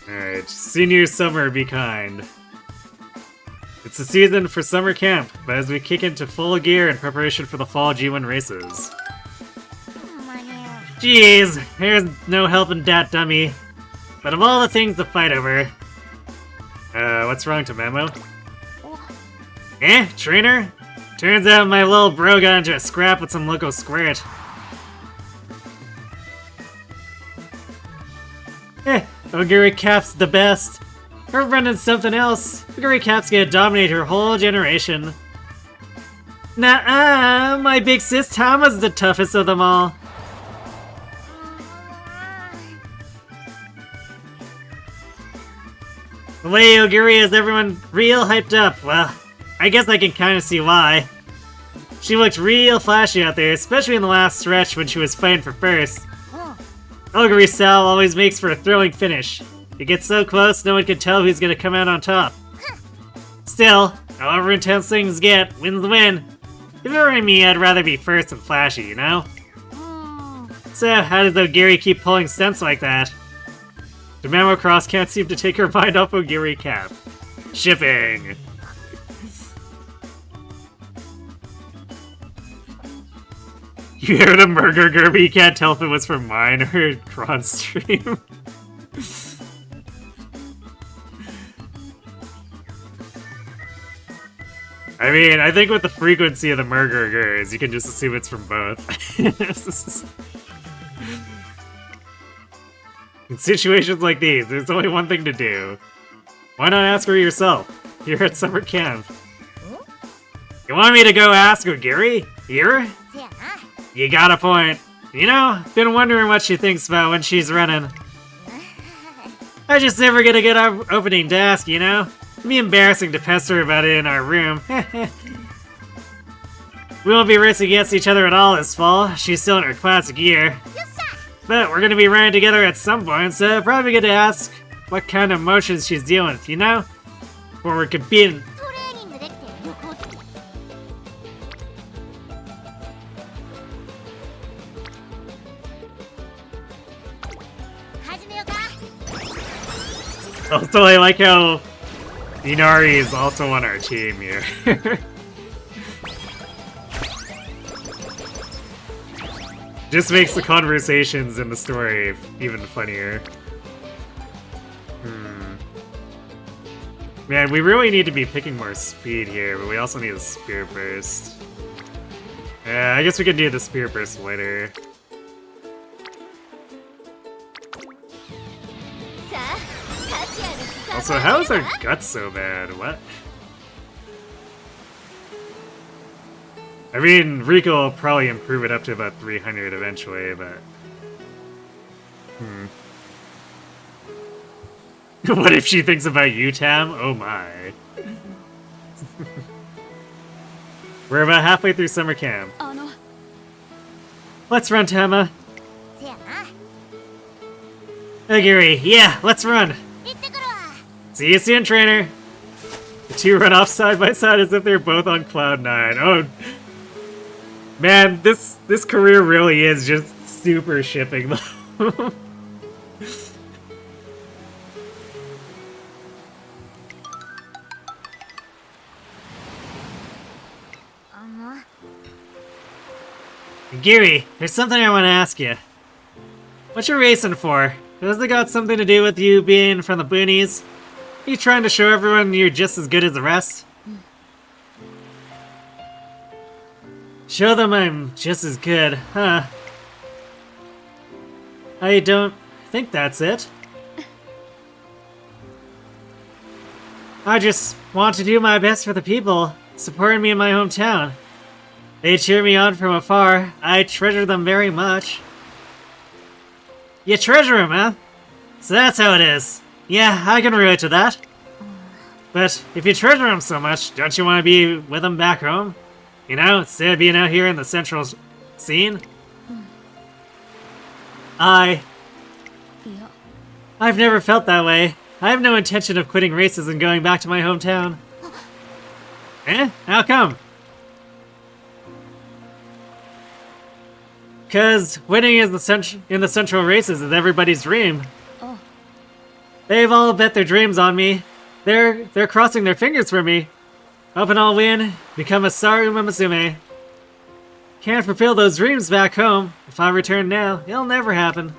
Alright, senior summer, be kind. It's the season for summer camp, but as we kick into full gear in preparation for the fall G1 races. Jeez, there's no helping that dummy. But of all the things to fight over... what's wrong, Tamamo? Eh, trainer? Turns out my little bro got into a scrap with some local squirt. Oguri Cap's the best. Her running something else. Oguri Cap's gonna dominate her whole generation. Nuh-uh, my big sis Tama's the toughest of them all. The way Oguri has everyone real hyped up, well, I guess I can kinda see why. She looked real flashy out there, especially in the last stretch when she was fighting for first. Oguri Sal always makes for a thrilling finish. It gets so close, no one can tell who's gonna come out on top. Still, however intense things get, wins the win. If it were me, I'd rather be first and flashy, you know? So, how does Oguri keep pulling stunts like that? The Mamo Cross can't seem to take her mind off Oguri Cap. Shipping! You heard a murder but you can't tell if it was from mine or Kron's stream. I mean, I think with the frequency of the murderers, you can just assume it's from both. In situations like these, there's only one thing to do. Why not ask her yourself? Here at summer camp. You want me to go ask Oguri? Here? You got a point. You know, been wondering what she thinks about when she's running. I just never get a good opening to ask, you know? It'd be embarrassing to pester about it in our room. We won't be racing against each other at all this fall. She's still in her classic year. But we're gonna be running together at some point, so probably get to ask what kind of emotions she's dealing with, you know? Before we're competing. Also, I like how Inari is also on our team here. Just makes the conversations in the story even funnier. Man, we really need to be picking more speed here, but we also need a spear burst. Yeah, I guess we can do the Spear Burst later. Also, how is our guts so bad? What? I mean, Rico will probably improve it up to about 300 eventually, but... What if she thinks about you, Tam? Oh my. We're about halfway through summer camp. Let's run, Tama. Agiri, yeah, let's run. See you soon, trainer. The two run off side by side as if they're both on cloud 9. Oh, man, this career really is just super shipping though. Giri, there's something I want to ask you. What you racing for? Has it got something to do with you being from the boonies? Are you trying to show everyone you're just as good as the rest? Show them I'm just as good, huh? I don't think that's it. I just want to do my best for the people supporting me in my hometown. They cheer me on from afar. I treasure them very much. You treasure them, huh? So that's how it is. Yeah, I can relate to that. But if you treasure them so much, don't you want to be with them back home? You know, instead of being out here in the central scene? I've never felt that way. I have no intention of quitting races and going back to my hometown. Eh? How come? 'Cause winning in the central races is everybody's dream. They've all bet their dreams on me. They're crossing their fingers for me. Hoping I'll win, become a star Umamusume. Can't fulfill those dreams back home. If I return now, it'll never happen.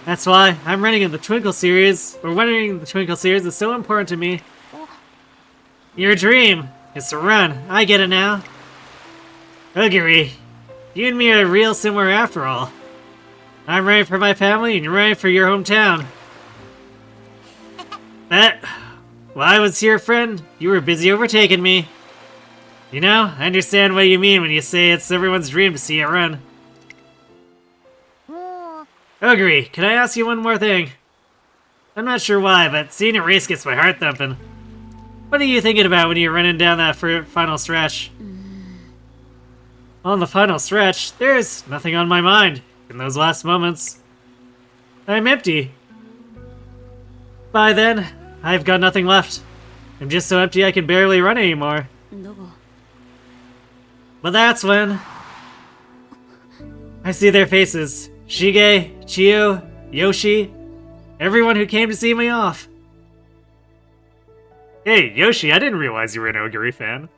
That's why I'm running in the Twinkle series, or winning the Twinkle series is so important to me. Your dream is to run. I get it now. Ogiri, you and me are real similar after all. I'm running for my family, and you're running for your hometown. While I was here, friend, you were busy overtaking me. You know, I understand what you mean when you say it's everyone's dream to see you run. Ogiri, can I ask you one more thing? I'm not sure why, but seeing a race gets my heart thumping. What are you thinking about when you're running down that final stretch? On the final stretch, there's nothing on my mind in those last moments. I'm empty. By then, I've got nothing left. I'm just so empty I can barely run anymore. But that's when I see their faces. Shige, Chiyo, Yoshi, everyone who came to see me off. Hey, Yoshi, I didn't realize you were an Ogiri fan.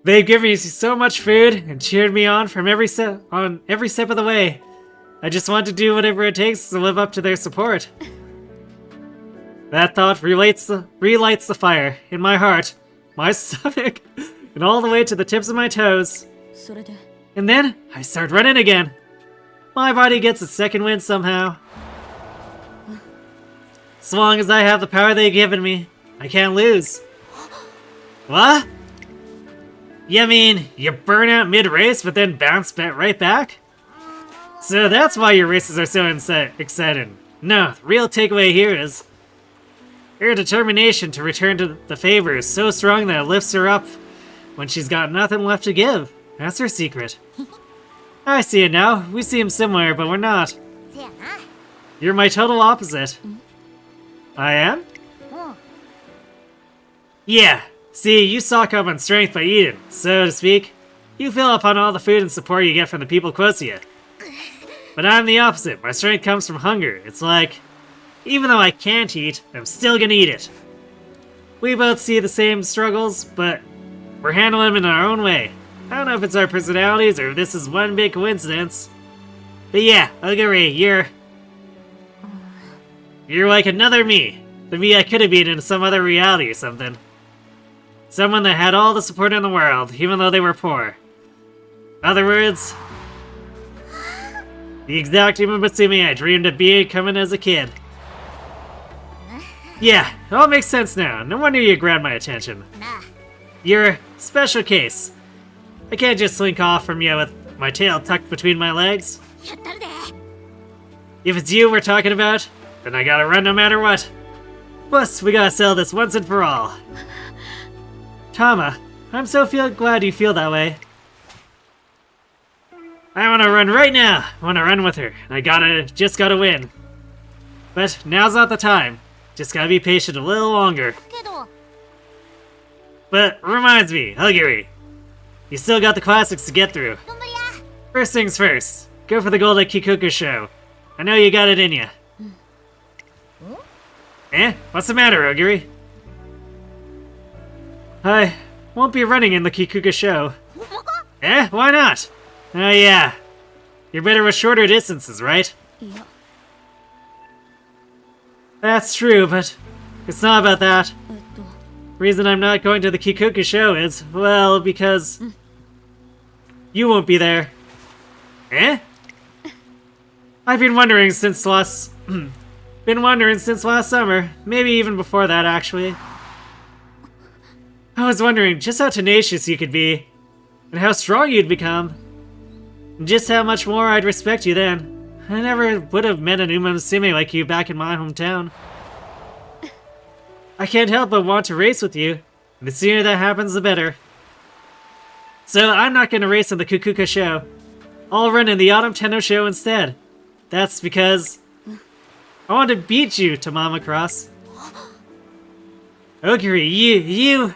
They've given me so much food and cheered me on from every step of the way. I just want to do whatever it takes to live up to their support. That thought relights the fire in my heart, my stomach, and all the way to the tips of my toes. And then I start running again. My body gets a second wind somehow. As long as I have the power they've given me, I can't lose. What? You mean you burn out mid-race but then bounce right back? So that's why your races are so exciting. No, the real takeaway here is her determination to return to the favor is so strong that it lifts her up when she's got nothing left to give. That's her secret. I see it now. We seem similar, but we're not. You're my total opposite. I am? Yeah. See, you stock up on strength by eating, so to speak. You fill up on all the food and support you get from the people close to you. But I'm the opposite. My strength comes from hunger. It's like, even though I can't eat, I'm still gonna eat it. We both see the same struggles, but we're handling them in our own way. I don't know if it's our personalities or if this is one big coincidence. But yeah, Ogiri, you're... You're like another me. The me I could have been in some other reality or something. Someone that had all the support in the world, even though they were poor. Other words, the exact Umamusume I dreamed of becoming as a kid. Yeah, it all makes sense now. No wonder you grabbed my attention. You're a special case. I can't just slink off from you with my tail tucked between my legs. If it's you we're talking about, then I gotta run no matter what. Plus, we gotta settle this once and for all. Tama, I'm so glad you feel that way. I wanna run right now. I wanna run with her. I just gotta win. But now's not the time. Just gotta be patient a little longer. But reminds me, Huggery, you still got the classics to get through. First things first, go for the gold at Kikuku show. I know you got it in ya. Eh? What's the matter, Huggery? I won't be running in the Kikuka show. Eh? Why not? Oh yeah. You're better with shorter distances, right? That's true, but it's not about that. Reason I'm not going to the Kikuku show is, well, because you won't be there. Eh? I've been wondering since last summer, maybe even before that actually. I was wondering just how tenacious you could be, and how strong you'd become, and just how much more I'd respect you then. I never would have met an Umamusume like you back in my hometown. I can't help but want to race with you, and the sooner that happens the better. So I'm not going to race in the Kukuka show. I'll run in the Autumn Tenno show instead. That's because I want to beat you, Tamama Cross. Oguri,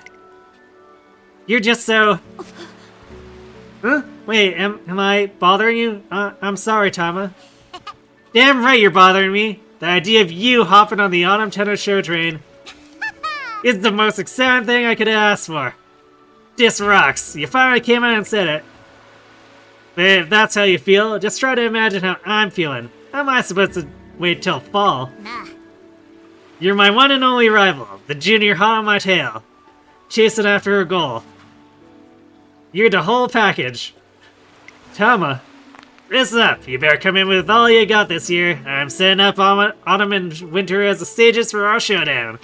you're just so... Huh? Wait, am I bothering you? I'm sorry, Tama. Damn right you're bothering me. The idea of you hopping on the Autumn Tenno show train is the most exciting thing I could ask for. This rocks. You finally came out and said it. But if that's how you feel, just try to imagine how I'm feeling. How am I supposed to wait till fall? You're my one and only rival, the junior hot on my tail, chasing after her goal. You're the whole package. Tama, listen up. You better come in with all you got this year. I'm setting up autumn and winter as the stages for our showdown.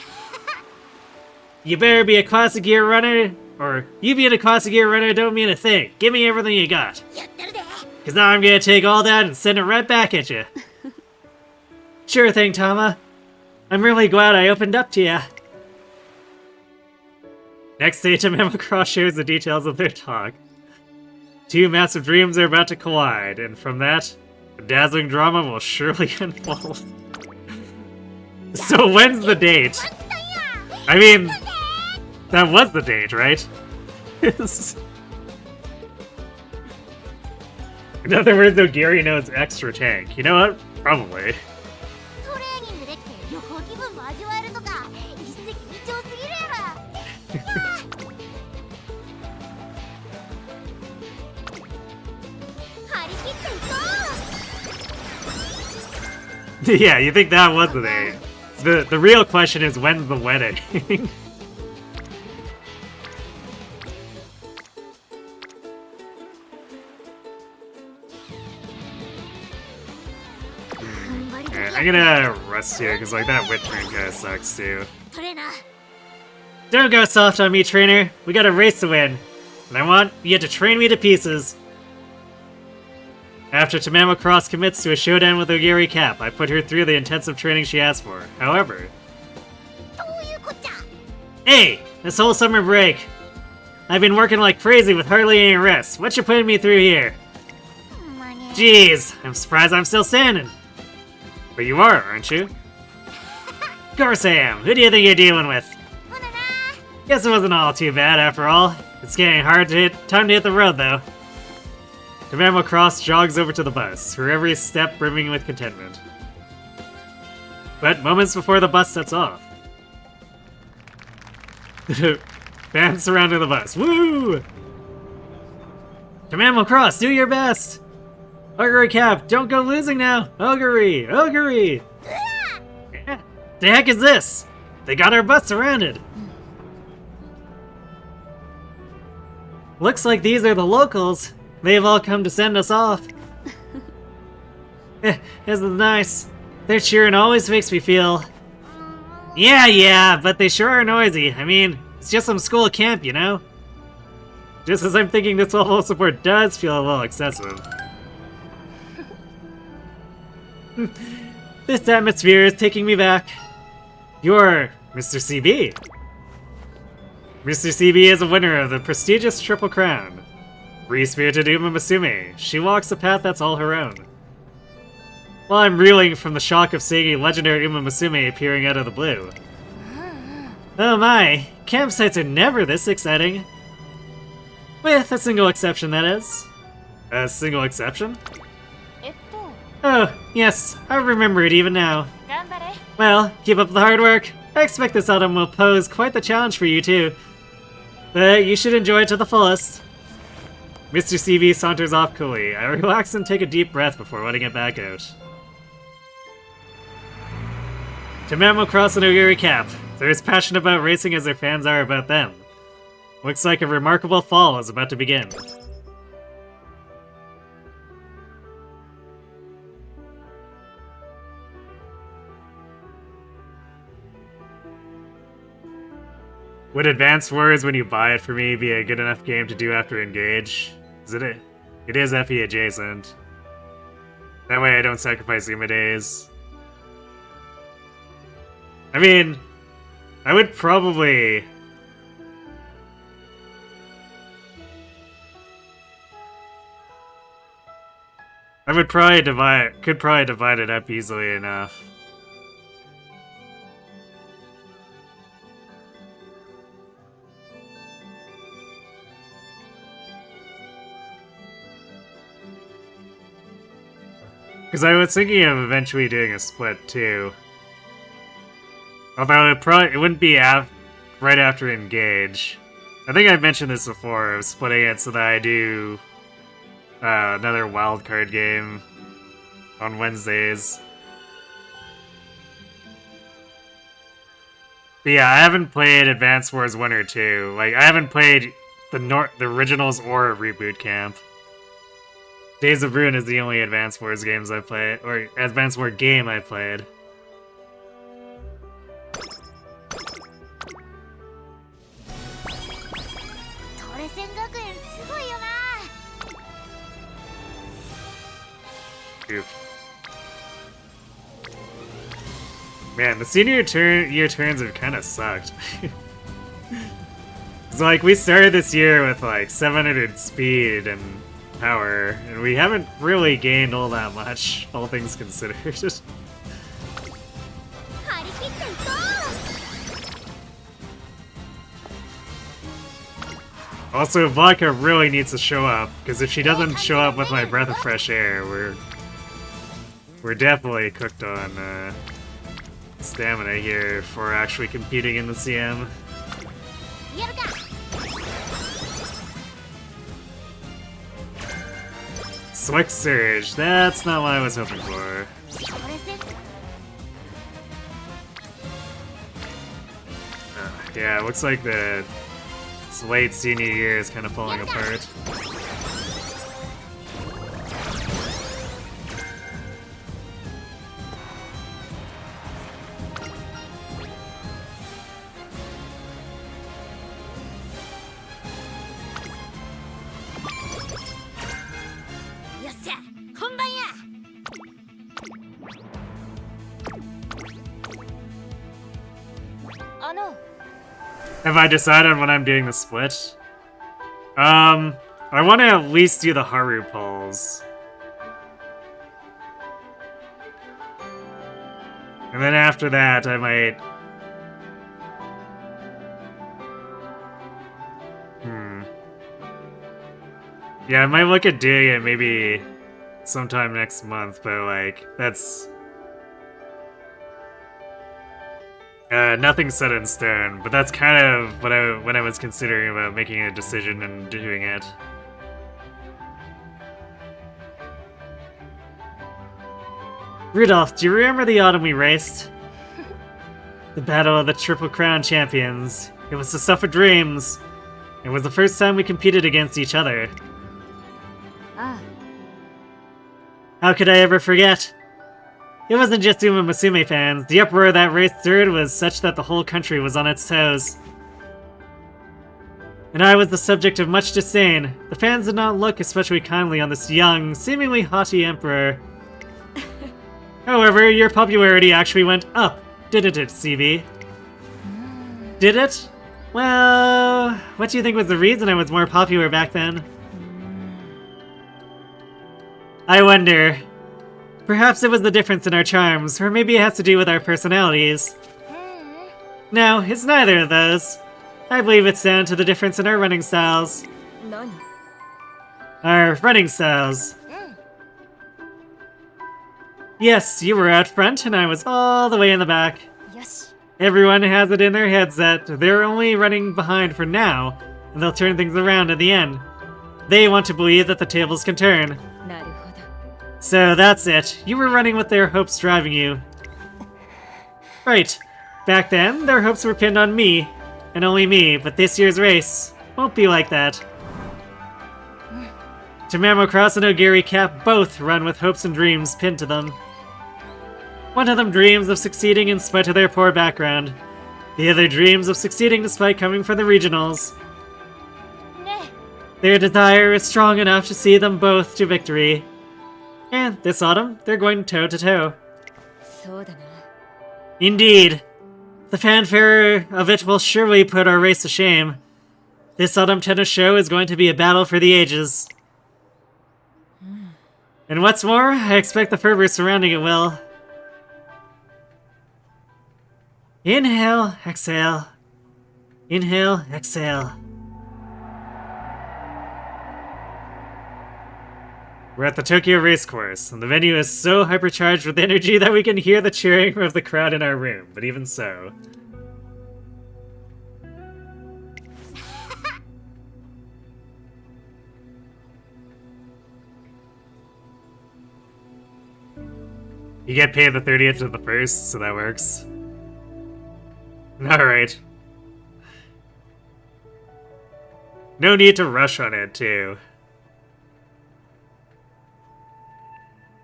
You better be a classic gear runner, or you being a classic gear runner don't mean a thing. Give me everything you got. Cause now I'm gonna take all that and send it right back at you. Sure thing, Tama. I'm really glad I opened up to ya. Next day, Tamama shares the details of their talk. Two massive dreams are about to collide, and from that, a dazzling drama will surely unfold. So when's the date? I mean, that was the date, right? In other words, though, Gary knows extra tank. You know what? Probably. Yeah, you think that was the date. The real question is, when's the wedding? Alright, I'm gonna rest here, because like that whip train kinda sucks too. Don't go soft on me, trainer. We got a race to win. And I want you to train me to pieces. After Tamama Cross commits to a showdown with Ogiri Cap, I put her through the intensive training she asked for. However... Hey! This whole summer break, I've been working like crazy with hardly any rest. What you putting me through here? Jeez, I'm surprised I'm still standing. But you are, aren't you? Of course I am. Who do you think you're dealing with? Guess it wasn't all too bad after all. It's getting time to hit the road though. Tamama Cross jogs over to the bus, her every step brimming with contentment. But moments before the bus sets off, fans surrounding the bus. Woo! Tamama Cross, do your best! Oguri Cap, don't go losing now! Oguri! Oguri! Yeah. The heck is this? They got our bus surrounded. Looks like these are the locals. They've all come to send us off. Isn't it nice? Their cheering always makes me feel... Yeah, but they sure are noisy. I mean, it's just some school camp, you know? Just as I'm thinking this level of support does feel a little excessive. This atmosphere is taking me back. You're Mr. CB. Mr. CB is a winner of the prestigious Triple Crown. Free-spirited Umamusume. She walks a path that's all her own. While I'm reeling from the shock of seeing a legendary Umamusume appearing out of the blue. Oh my, campsites are never this exciting. With a single exception, that is. A single exception? Oh, yes, I remember it even now. Well, keep up the hard work. I expect this autumn will pose quite the challenge for you too. But you should enjoy it to the fullest. Mr. CB saunters off coolly. I relax and take a deep breath before letting it back out. To Mamocross and Oguri Cap, they're as passionate about racing as their fans are about them. Looks like a remarkable fall is about to begin. Would Advance Wars, when you buy it for me, be a good enough game to do after Engage? Is it? It is FE adjacent. That way I don't sacrifice Uma days. I mean, I would probably... could probably divide it up easily enough. Because I was thinking of eventually doing a split too. Although it wouldn't be right after Engage. I think I've mentioned this before, of splitting it so that I do another wildcard game on Wednesdays. But yeah, I haven't played Advance Wars 1 or 2. Like, I haven't played the originals or Reboot Camp. Days of Ruin is the only Advance Wars games I've played, or Advance Wars game I've played. Oof. Man, the senior year turns have kind of sucked. It's like, we started this year with like 700 speed and power, and we haven't really gained all that much, all things considered. Also, Vodka really needs to show up, because if she doesn't show up with my breath of fresh air, we're definitely cooked on stamina here for actually competing in the CM. Slick Surge, that's not what I was hoping for. Yeah, it looks like the late senior year is kind of falling apart. Have I decided when I'm doing the split? I want to at least do the Haru pulls. And then after that, I might... Yeah, I might look at doing it maybe sometime next month, but like, that's... nothing's set in stone, but that's kind of what when I was considering about making a decision and doing it. Rudolph, do you remember the autumn we raced? The Battle of the Triple Crown Champions. It was the stuff of dreams. It was the first time we competed against each other. Ah. How could I ever forget? It wasn't just Umamusume fans. The uproar that race stirred was such that the whole country was on its toes. And I was the subject of much disdain. The fans did not look especially kindly on this young, seemingly haughty emperor. However, your popularity actually went up, didn't it, CB? Did it? Well, what do you think was the reason I was more popular back then? I wonder. Perhaps it was the difference in our charms, or maybe it has to do with our personalities. No, it's neither of those. I believe it's down to the difference in our running styles. Our running styles. Yes, you were out front and I was all the way in the back. Yes. Everyone has it in their heads that they're only running behind for now, and they'll turn things around at the end. They want to believe that the tables can turn. So that's it. You were running with their hopes driving you. Right. Back then, their hopes were pinned on me, and only me, but this year's race won't be like that. Tamamocross and Ogiri Cap both run with hopes and dreams pinned to them. One of them dreams of succeeding in spite of their poor background. The other dreams of succeeding despite coming from the regionals. Their desire is strong enough to see them both to victory. And this autumn, they're going toe-to-toe. Indeed. The fanfare of it will surely put our race to shame. This autumn tennis show is going to be a battle for the ages. And what's more, I expect the fervor surrounding it will. Inhale, exhale. Inhale, exhale. We're at the Tokyo Racecourse, and the venue is so hypercharged with energy that we can hear the cheering of the crowd in our room, but even so. You get paid the 30th of the 1st, so that works. Alright. No need to rush on it, too.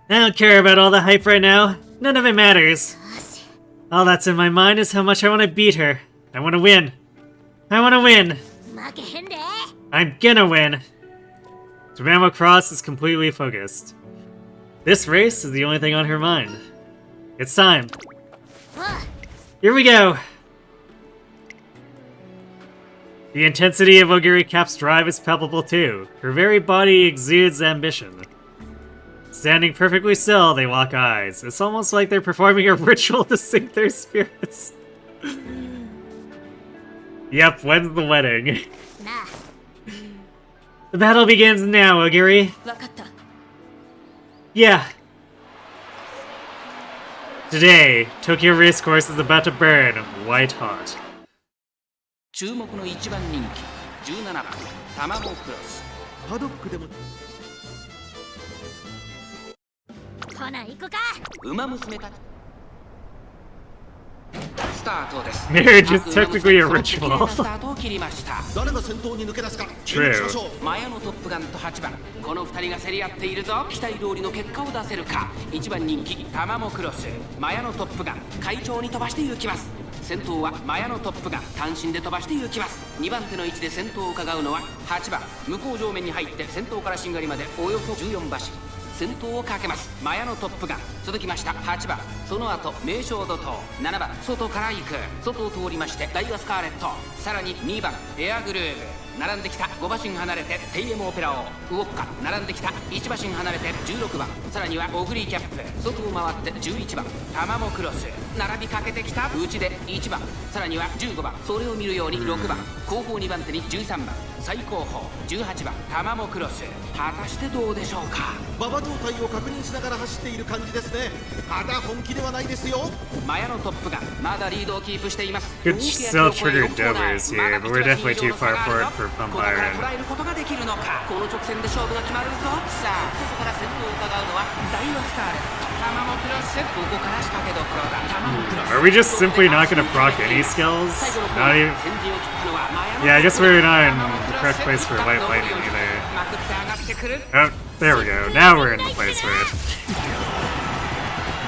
I don't care about all the hype right now. None of it matters. All that's in my mind is how much I want to beat her. I want to win. I want to win. I'm gonna win. Tamamocross is completely focused. This race is the only thing on her mind. It's time. Here we go. The intensity of Ogiri Cap's drive is palpable too. Her very body exudes ambition. Standing perfectly still, they lock eyes. It's almost like they're performing a ritual to sync their spirits. Yep, when's the wedding? The battle begins now, Ogiri. Yeah. Today, Tokyo Racecourse is about to burn white hot. 注目の1番人気17番タマモクロス。パドックでもほな行こか。ウマ娘たちスタートです。 Marriage is technically a ritual. スタートを切りました。誰が先頭に抜け出すか True. マヤのトップガンと8番この2人が競り合っているぞ。期待通りの結果を出せるか。1番人気タマモクロスマヤのトップガン快調に飛ばして行きます。先頭はマヤのトップガン単身で飛ばして行きます。2番手の位置で先頭を伺うのは8番向こう上面に入って先頭からしんがりまでおよそ14馬身先頭をかけます。マヤのトップガン続きました8番その後名将怒涛7番外から行く外を通りましてダイワスカーレットさらに2番エアグルーヴ並んできた5馬身離れてテイエムオペラオウオッカ並んできた1馬身離れて16番さらにはオグリーキャップ外を回って11番タマモクロス並びかけてきた内で1番さらには15番それを見るように6番後方2番手に13番最後方18番タマモクロス果たしてどうでしょうか。馬場状態を確認しながら走っている感じですね。ただ本気ではないですよ。マヤのトップがまだリードをキープしています。 Could still trigger dopes here, but we're definitely too far forward for for Pump ここから Iron. 捉えることができるのか。この直線で勝負が決まるぞ。さあここから先頭を伺うのはダイワスカーレット。タマモクロス。ここから仕掛けどころだ。タマモクロス。 Are we just simply not gonna proc any skills? 最後のコー Not ナ even. ー先陣を切ったのはマヤノ Yeah, I guess we're not in the correct place for White Lightning either. まくって上がってくる。 Oh, there we go. Now we're in the place for it.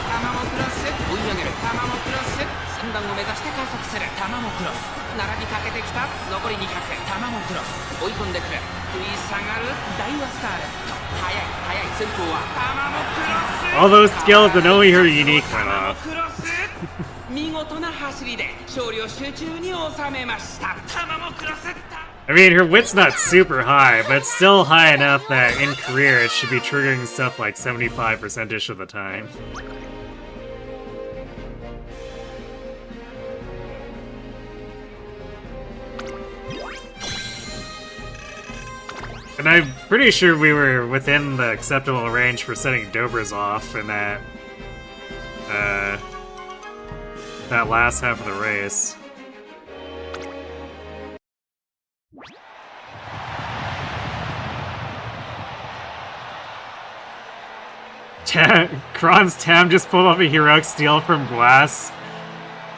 タマモクロス。追い上げる。タマモクロス。3段を目指して加速する。タマモクロス。並びかけてきた。残り200。タマモクロス。追い込んでくる。食い下がる。ダイワスカーレット。速い速い。先頭はタマモクロス。 All those skills and only her unique went タマモ off. クロス。見事な走りで勝利を集中に収めました。タマモクロス。 I mean, her wit's not super high, but it's still high enough that in career it should be triggering stuff like 75%ish of the time. And I'm pretty sure we were within the acceptable range for setting Dobras off in that last half of the race. Kron's Tam just pulled off a heroic steal from Glass,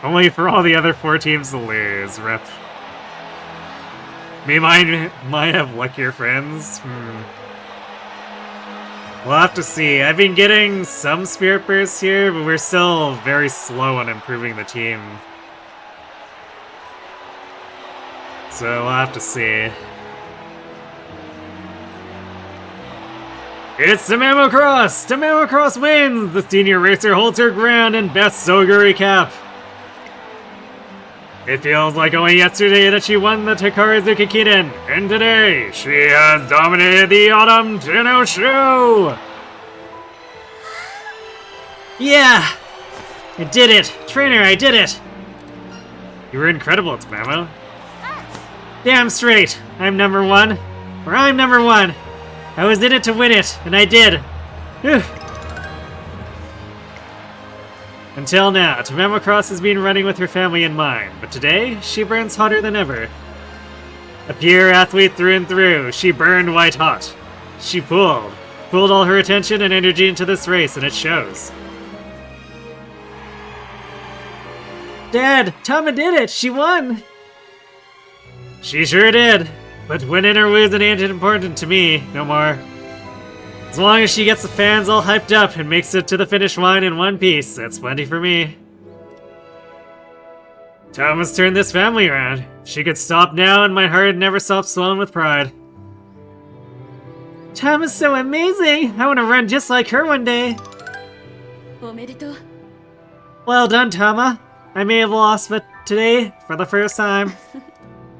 only for all the other 4 teams to lose. Rip. Me might have luckier friends. We'll have to see. I've been getting some Spirit Bursts here, but we're still very slow on improving the team. So we'll have to see. It's Tamamocross! Tamamocross wins! The senior racer holds her ground and best Soguri cap. It feels like only yesterday that she won the Takarazuka Kiden, and today she has dominated the Autumn Tenno Show! Yeah! I did it! Trainer, I did it! You were incredible, Tamamo. Damn straight! I'm number 1. Or I'm number 1! I was in it to win it, and I did! Whew. Until now, Tamamocross has been running with her family in mind, but today, she burns hotter than ever. A pure athlete through and through, she burned white hot. She pulled all her attention and energy into this race, and it shows. Dad, Tama did it! She won! She sure did, but winning or losing ain't important to me no more. As long as she gets the fans all hyped up and makes it to the finish line in one piece, that's plenty for me. Tama's turned this family around. She could stop now and my heart never stops swelling with pride. Tama's so amazing! I want to run just like her one day. Well done, Tama. I may have lost, but today, for the first time,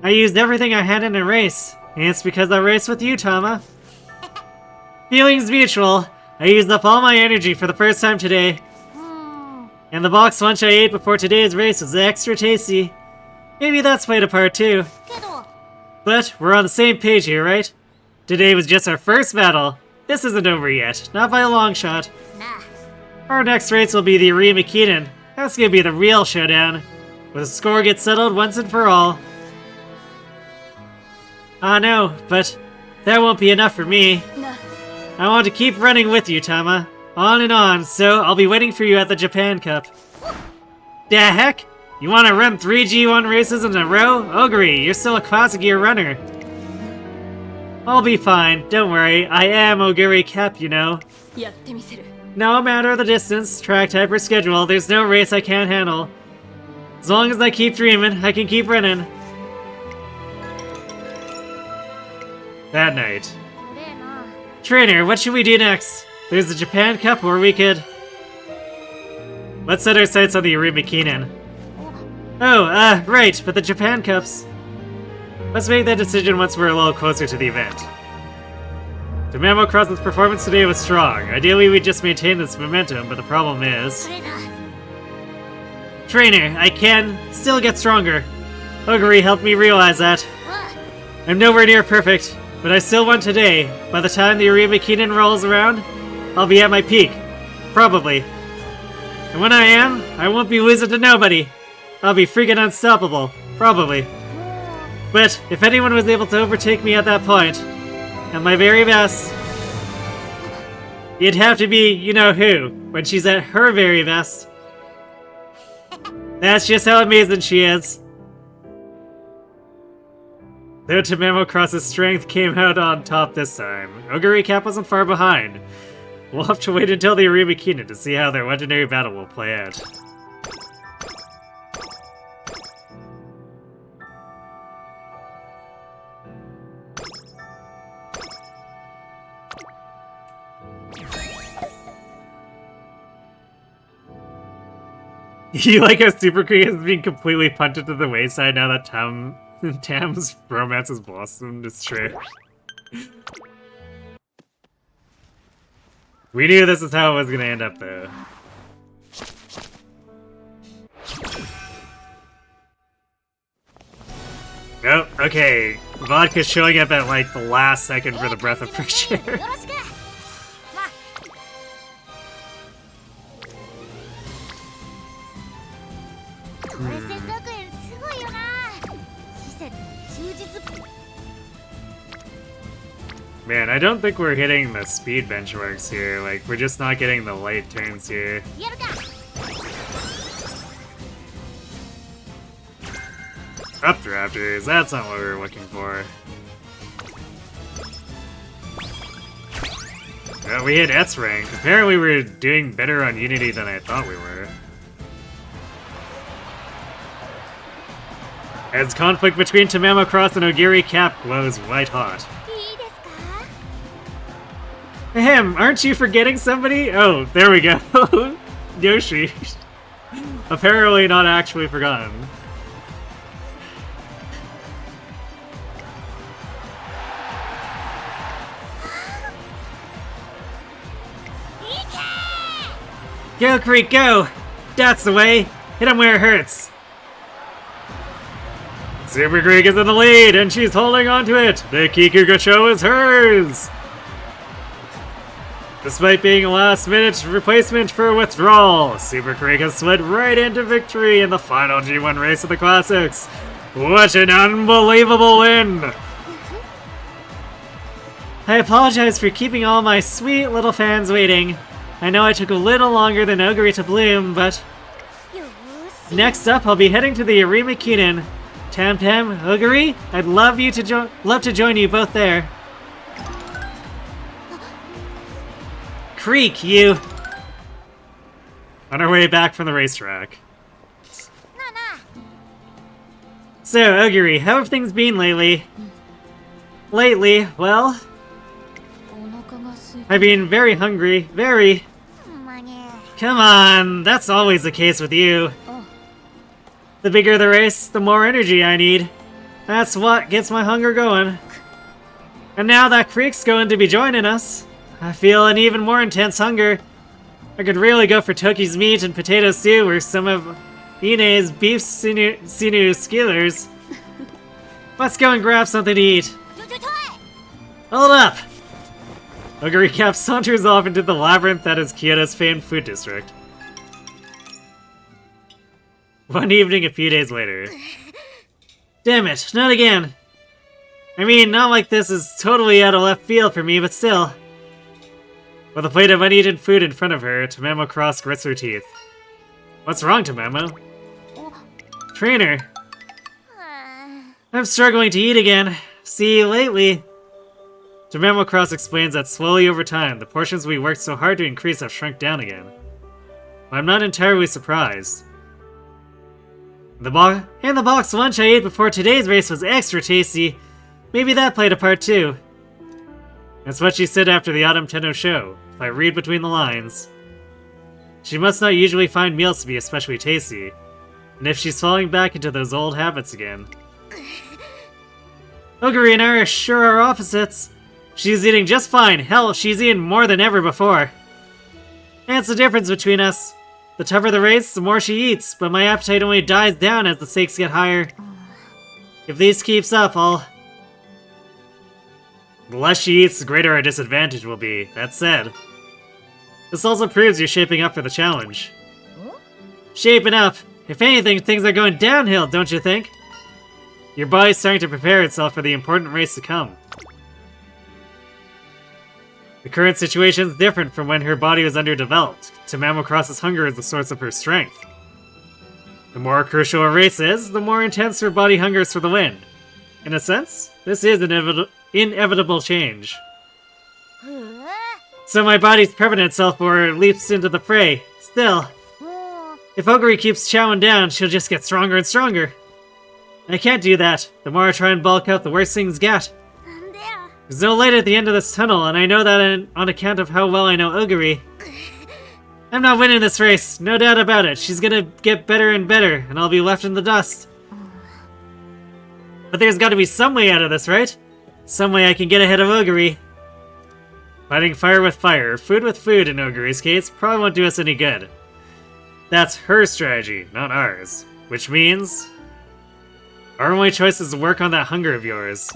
I used everything I had in a race. And it's because I raced with you, Tama. Feelings mutual. I used up all my energy for the first time today. And the box lunch I ate before today's race was extra tasty. Maybe that's played a part too. But we're on the same page here, right? Today was just our first battle. This isn't over yet, not by a long shot. Our next race will be the Arima Kiden. That's gonna be the real showdown, where the score gets settled once and for all. I know, but that won't be enough for me. I want to keep running with you, Tama. On and on, so I'll be waiting for you at the Japan Cup. The heck? You want to run 3 G1 races in a row? Ogre, you're still a classic year runner. I'll be fine, don't worry. I am Ogre Cap, you know. No matter the distance, track type, or schedule, there's no race I can't handle. As long as I keep dreaming, I can keep running. That night. Trainer, what should we do next? There's the Japan Cup, or we could... Let's set our sights on the Arima Kinen. Oh, right, but the Japan Cups... Let's make that decision once we're a little closer to the event. Tamamocross's performance today was strong. Ideally, we'd just maintain this momentum, but the problem is... Trainer, I can still get stronger. Ogre helped me realize that. I'm nowhere near perfect, but I still won today. By the time the Arima Kinen rolls around, I'll be at my peak. Probably. And when I am, I won't be losing to nobody. I'll be freaking unstoppable. Probably. But if anyone was able to overtake me at that point, at my very best, it'd have to be you-know-who, when she's at her very best. That's just how amazing she is. Though TamaTama's strength came out on top this time, Ogre Cap wasn't far behind. We'll have to wait until the Umamusume to see how their legendary battle will play out. You like how Super Kree is being completely punted to the wayside now that Tam's romance has blossomed? It's true. We knew this is how it was gonna end up, though. Oh, okay. Vodka's showing up at, like, the last second for the breath of fresh air. Man, I don't think we're hitting the speed benchmarks here. Like, we're just not getting the light turns here. Updrafters, that's not what we were looking for. Well, we hit S rank. Apparently we're doing better on Unity than I thought we were. As conflict between TamaTama and Ogiri Cap glows white hot. Ahem, aren't you forgetting somebody? Oh, there we go. Yoshi. Apparently not actually forgotten. Go, Creek, go! That's the way! Hit him where it hurts! Super Creek is in the lead, and she's holding on to it! The Kikugacho is hers! Despite being a last-minute replacement for withdrawal, Super Creek has slid right into victory in the final G1 race of the Classics. What an unbelievable win! I apologize for keeping all my sweet little fans waiting. I know I took a little longer than Ogre to bloom, but... Next up, I'll be heading to the Umamusume. TamaTama, Ogre, I'd love to join you both there. Creek, you! On our way back from the racetrack. So, Ogre, how have things been lately? Lately, well... I've been very hungry, very... Come on, that's always the case with you. The bigger the race, the more energy I need. That's what gets my hunger going. And now that Creek's going to be joining us, I feel an even more intense hunger. I could really go for Toki's meat and potato stew or some of Ine's beef sinew skewers. Let's go and grab something to eat. Hold up! Ogre Cap saunters off into the labyrinth that is Kyoto's famed food district. One evening a few days later. Damn it, not again! I mean, not like this is totally out of left field for me, but still. With a plate of uneaten food in front of her, TamaTama grits her teeth. What's wrong, Tama? Trainer! I'm struggling to eat again. See, lately... TamaTama explains that slowly over time, the portions we worked so hard to increase have shrunk down again. I'm not entirely surprised. The box lunch I ate before today's race was extra tasty. Maybe that played a part too. That's what she said after the Autumn Tenno show, if I read between the lines. She must not usually find meals to be especially tasty, and if she's falling back into those old habits again. Ogre and I sure are opposites. She's eating just fine. Hell, she's eaten more than ever before. That's the difference between us. The tougher the race, the more she eats, but my appetite only dies down as the stakes get higher. If this keeps up, the less she eats, the greater our disadvantage will be. That said, this also proves you're shaping up for the challenge. Shaping up? If anything, things are going downhill, don't you think? Your body's starting to prepare itself for the important race to come. The current situation is different from when her body was underdeveloped. Tamamocross's hunger is the source of her strength. The more crucial a race is, the more intense her body hungers for the win. In a sense, this is an inevitable change. So my body's prepping itself for it leaps into the fray. Still, if Ogre keeps chowing down, she'll just get stronger and stronger. I can't do that. The more I try and bulk up, the worse things get. There's no light at the end of this tunnel, and I know that on account of how well I know Ogre. I'm not winning this race, no doubt about it. She's gonna get better and better, and I'll be left in the dust. But there's gotta be some way out of this, right? Some way I can get ahead of Ogre. Fighting fire with fire, food with food in Ogre's case, probably won't do us any good. That's her strategy, not ours. Which means... our only choice is to work on that hunger of yours.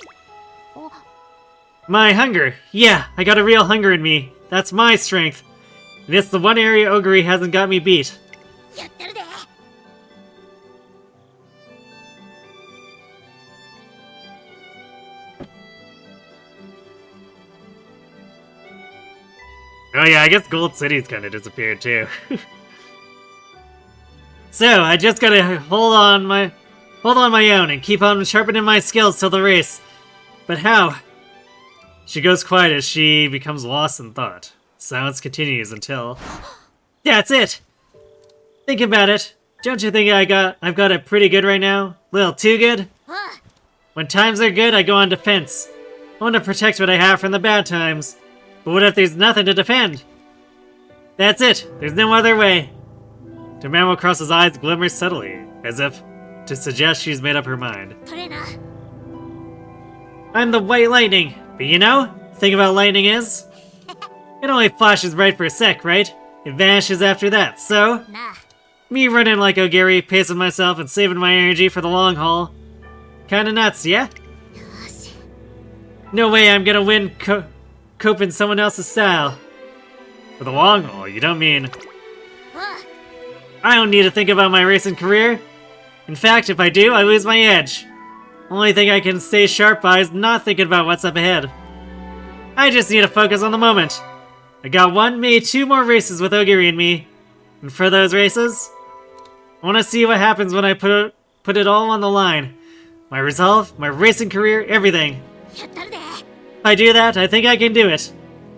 My hunger! Yeah, I got a real hunger in me. That's my strength. And it's the one area Ogre hasn't got me beat. Oh yeah, I guess Gold City's kinda disappeared too. So, I just gotta hold on my own and keep on sharpening my skills till the race. But how? She goes quiet as she becomes lost in thought. Silence continues until... That's it! Think about it. Don't you think I've got it pretty good right now? A little too good? When times are good, I go on defense. I want to protect what I have from the bad times. But what if there's nothing to defend? That's it. There's no other way. Tamamocross's eyes glimmer subtly, as if to suggest she's made up her mind. I'm the White Lightning, but you know, the thing about lightning is... it only flashes bright for a sec, right? It vanishes after that, so... me running like Ogre, pacing myself and saving my energy for the long haul. Kinda nuts, yeah? No way I'm gonna win coping someone else's style. For the long haul, you don't mean... I don't need to think about my racing career. In fact, if I do, I lose my edge. Only thing I can stay sharp by is not thinking about what's up ahead. I just need to focus on the moment. I got one, maybe two more races with Ogre in me. And for those races, I want to see what happens when I put it all on the line. My resolve, my racing career, everything. If I do that, I think I can do it.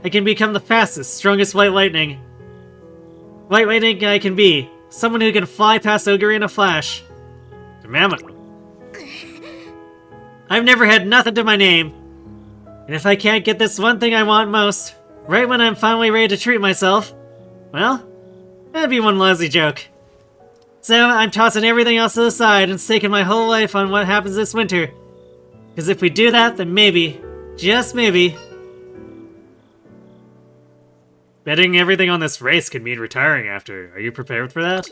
I can become the fastest, strongest White Lightning. White Lightning I can be. Someone who can fly past Ogre in a flash. Tamama. I've never had nothing to my name. And if I can't get this one thing I want most, right when I'm finally ready to treat myself, well, that'd be one lousy joke. So I'm tossing everything else to the side and staking my whole life on what happens this winter. Because if we do that, then maybe, just maybe... betting everything on this race could mean retiring after. Are you prepared for that?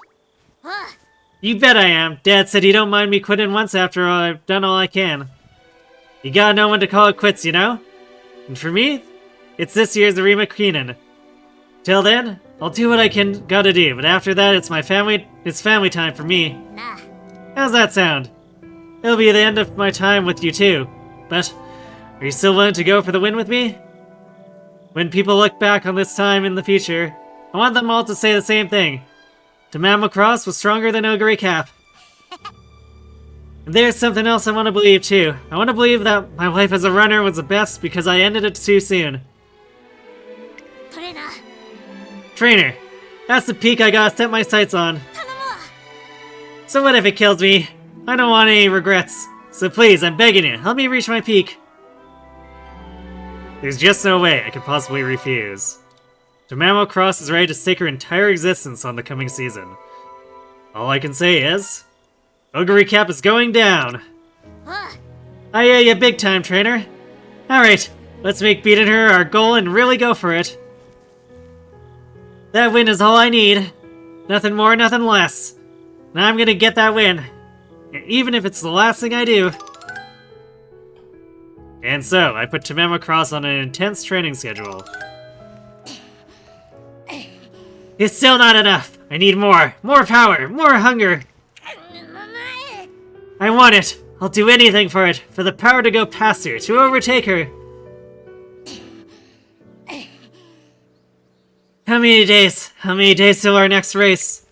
You bet I am. Dad said he don't mind me quitting once after I've done all I can. You gotta know when to call it quits, you know? And for me, it's this year's Arima Keenan. Till then, I'll do what I gotta do, but after that it's family time for me. How's that sound? It'll be the end of my time with you too. But, are you still willing to go for the win with me? When people look back on this time in the future, I want them all to say the same thing. Tamamocross was stronger than Ogre Cap. And there's something else I want to believe too. I want to believe that my life as a runner was the best because I ended it too soon. Trainer, that's the peak I gotta set my sights on. So what if it kills me? I don't want any regrets. So please, I'm begging you, help me reach my peak. There's just no way I could possibly refuse. Tamamocross is ready to stake her entire existence on the coming season. All I can say is... Ogre Cap is going down! I hear you big time, trainer. Alright, let's make beating her our goal and really go for it. That win is all I need. Nothing more, nothing less. Now I'm gonna get that win. Even if it's the last thing I do. And so, I put Tamamocross on an intense training schedule. It's still not enough. I need more. More power. More hunger. I want it. I'll do anything for it, for the power to go past her, to overtake her. How many days till our next race?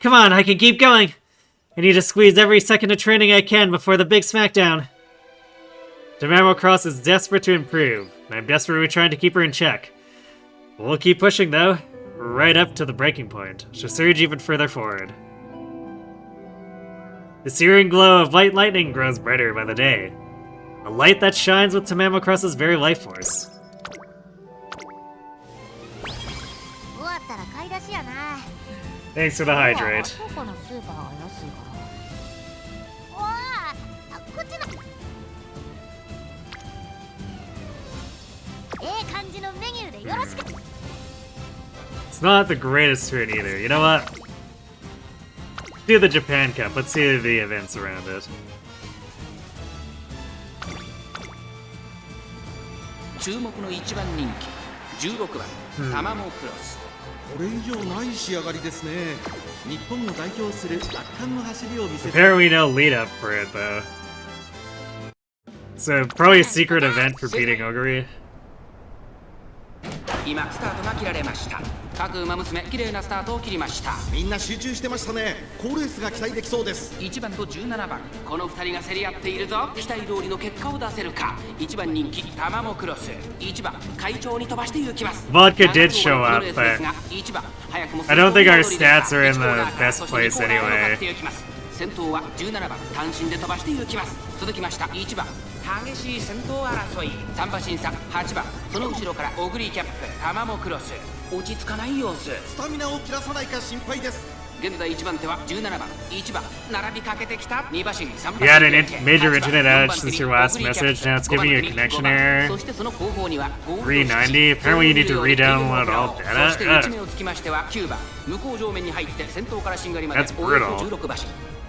Come on, I can keep going. I need to squeeze every second of training I can before the big smackdown. Tamamocross is desperate to improve, and I'm desperately trying to keep her in check. We'll keep pushing though, right up to the breaking point. She'll surge even further forward. The searing glow of white lightning grows brighter by the day. A light that shines with Tamamocross's very life force. 終わったら買い出しやな。 Thanks for the hydrate. どこのスーパーが安いかな。おー、こっちの。感じのメニューでよろしく。 It's not the greatest turn either. You know what? Do the Japan Cup. Let's see the events around it. 注目の一番人気16番タマモクロス。これ以上ない仕上がりですね。日本を代表する圧巻の走りを見せて。 Apparently no lead up for it though. So probably a secret event for beating Oguri. 今スタートが切られました。各馬娘綺麗なスタートを切りました。みんな集中してましたね。好レースが期待できそうです。1番と17番この2人が競り合っているぞ。期待通りの結果を出せるか。1番人気タマモクロス、1番会長に飛ばして行きます。 Vodka did show up, but I don't think our stats are in the best place anyway. 先頭は17番単身で飛ばして行きます。続きました1番激しい先頭争い。3馬審査8番その後ろからオグリーキャップタマモクロス。落ち着かない様子。スタミナを切らさないか心配です。現在1番手は17番1番並びかけてきた。2馬身3馬身 You had an major internet outage since your last message. Now it's giving you a connection error. そしてその後方には 390. Apparently you need to re-download all そして data. 1名をつきましては9番向こう上面に入って先頭からしんがりまで That's およそ brutal. 16馬身。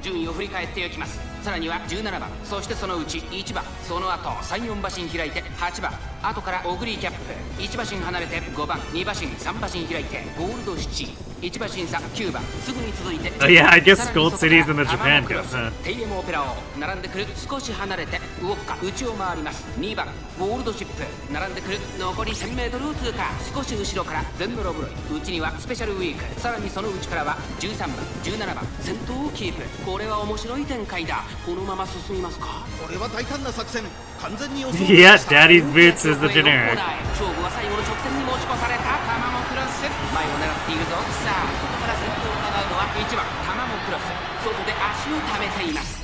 順位を振り返っていきます。さらには17番そしてそのうち1番その後34馬身開いて8番後からオグリーキャップ1馬身離れて5番2馬身3馬身開いてゴールド7 1馬身差9番すぐに続いて Oh yeah, I guess Gold City's in the Japan Cup, huh? テイエムオペラを並んでくる少し離れてウォッカ内を回ります。2番ゴールドシップ並んでくる残り 1000m を通過。少し後ろからゼンノロブロイ内にはスペシャルウィーク。さらにその内からは13番17番先頭をキープ。これは面白い展開だ。このまま進みますか。これは大胆な作戦。完全に予想。 Yeah, Daddy's Boots is the generic. 勝負は最後の直線に持ち越されたタマモクロス。前を狙っているぞ。さあここから先頭を狙うのは1番タマモクロス。外で足を溜めています。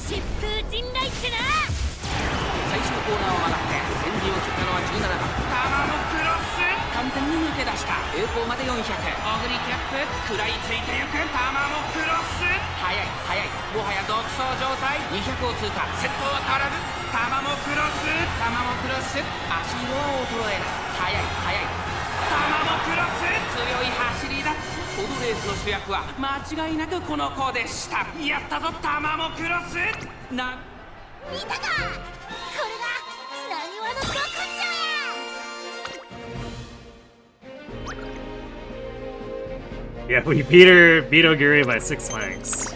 疾風陣雷ってな。最終コーナーを曲がって先陣を切ったのは17番タマモクロス。完全に抜け出した。栄光まで400。オグリキャップ食らいついてゆくタマモクロス。速い速いもはや独走状態。200を通過。先頭は変わらずタマモクロスタマモクロス。足色は衰えない。速い速いタマモクロス。強い走りだ。このレースの主役は間違いなくこの子でした。やったぞタマモクロス。な見たか。これがなにわのド根性や。 Yeah, we beat Oguri by 6 lengths.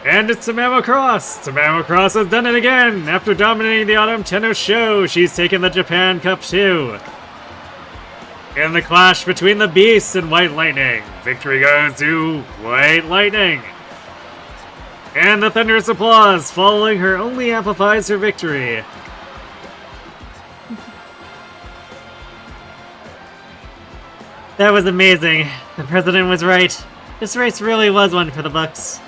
And it's Tamamocross! Tamamocross has done it again! After dominating the Autumn Tenno Show, she's taken the Japan Cup too! In the clash between the Beast and White Lightning, victory goes to White Lightning! And the thunderous applause following her only amplifies her victory. That was amazing. The president was right. This race really was one for the Bucks.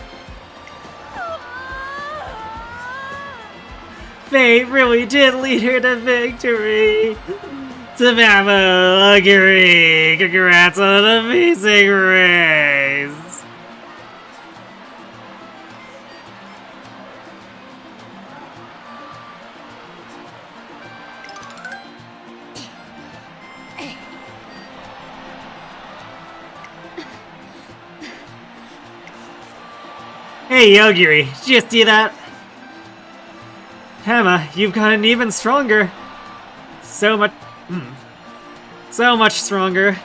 Fate really did lead her to victory. Tamama, Oguri, congrats on an amazing race. Hey, Oguri, did you see that? Tama, you've gotten even stronger. So much stronger.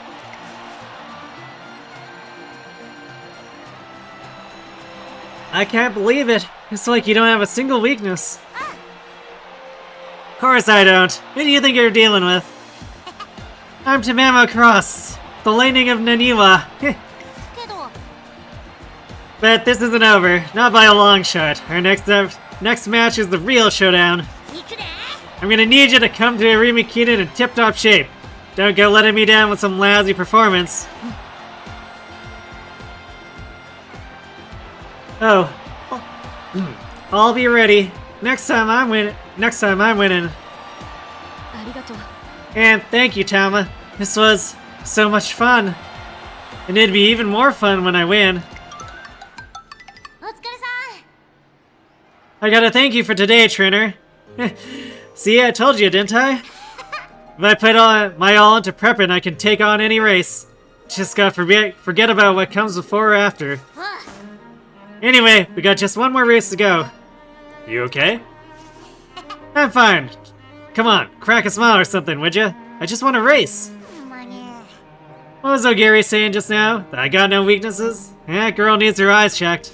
I can't believe it. It's like you don't have a single weakness. Of course I don't. Who do you think you're dealing with? I'm TamaTamaTama, the lightning of Naniwa. But this isn't over. Not by a long shot. Our next match is the real showdown. I'm gonna need you to come to Arimikinen in tip-top shape. Don't go letting me down with some lousy performance. Oh. I'll be ready. Next time I'm winning. And thank you, Tama. This was so much fun. And it'd be even more fun when I win. I gotta thank you for today, trainer. See, I told you, didn't I? If I put my all into prepping, I can take on any race. Just gotta forget about what comes before or after. Anyway, we got just one more race to go. You okay? I'm fine. Come on, crack a smile or something, would ya? I just want to race. What was Ogiri saying just now? That I got no weaknesses? That girl needs her eyes checked.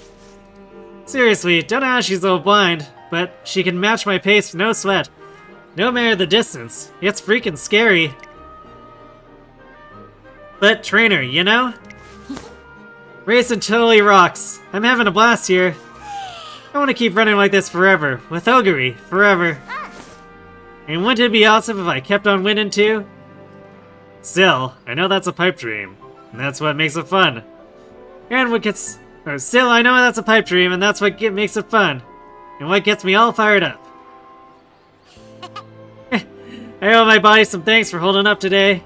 Seriously, don't know how she's so blind, but she can match my pace with no sweat. No matter the distance. It's freaking scary. But trainer, you know? Racing totally rocks. I'm having a blast here. I want to keep running like this forever. With Ogiri, forever. And wouldn't it be awesome if I kept on winning too? Still, I know that's a pipe dream. And that's what makes it fun. And what gets... Still, I know that's a pipe dream, and that's what makes it fun. And what gets me all fired up. I owe my body some thanks for holding up today.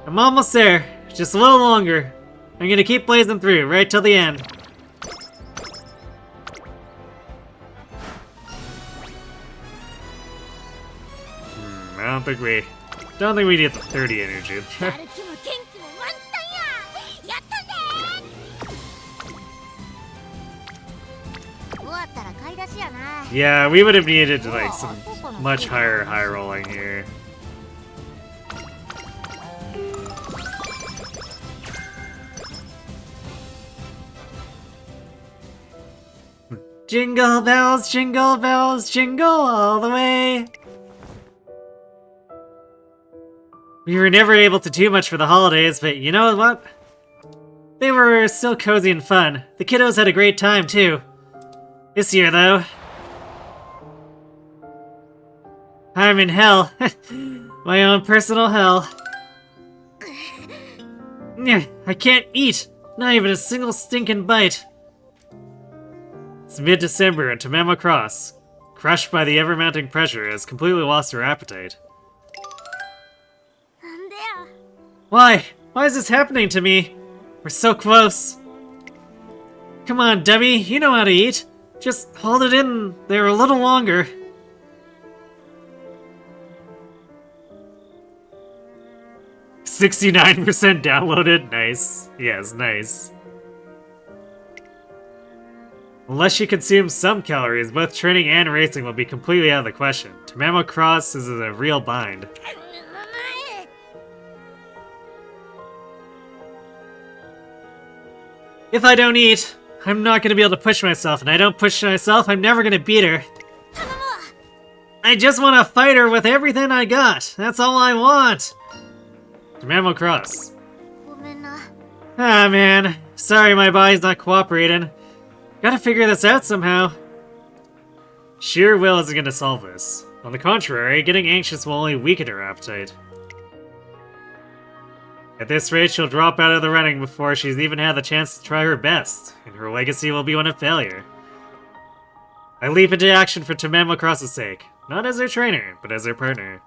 I'm almost there. Just a little longer. I'm gonna keep blazing through, right till the end. I don't think we need the 30 energy. Yeah, we would have needed like some much higher high rolling here. Jingle bells, jingle bells, jingle all the way. We were never able to do much for the holidays, but you know what? They were still cozy and fun. The kiddos had a great time too. This year though, I'm in hell. My own personal hell. I can't eat. Not even a single stinking bite. It's mid-December and Tamama Cross, crushed by the ever-mounting pressure, has completely lost her appetite. Why? Why is this happening to me? We're so close. Come on, dummy, you know how to eat. Just hold it in there a little longer. "69% downloaded? Nice. Yes, nice. Unless she consumes some calories, both training and racing will be completely out of the question. Tamama Cross is a real bind. If I don't eat, I'm not gonna be able to push myself, and I don't push myself, I'm never gonna beat her. I just want to fight her with everything I got. That's all I want. Tamama Cross. Ah, man. Sorry my body's not cooperating. Gotta figure this out somehow. Sheer will isn't gonna solve this. On the contrary, getting anxious will only weaken her appetite. At this rate, she'll drop out of the running before she's even had the chance to try her best, and her legacy will be one of failure. I leap into action for Tamama Cross's sake. Not as her trainer, but as her partner.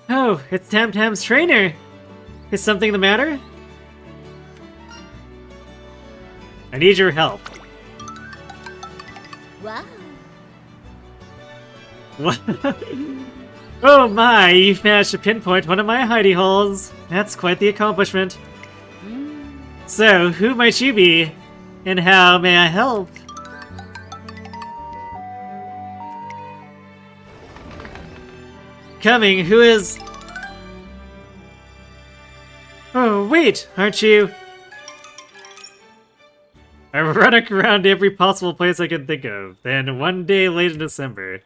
Oh, it's Tam's trainer! Is something the matter? I need your help. Wow. What? Oh my, you've managed to pinpoint one of my hidey holes. That's quite the accomplishment. So, who might you be? And how may I help? Coming, who is... Oh, wait, aren't you... I'm running around every possible place I can think of. Then one day late in December.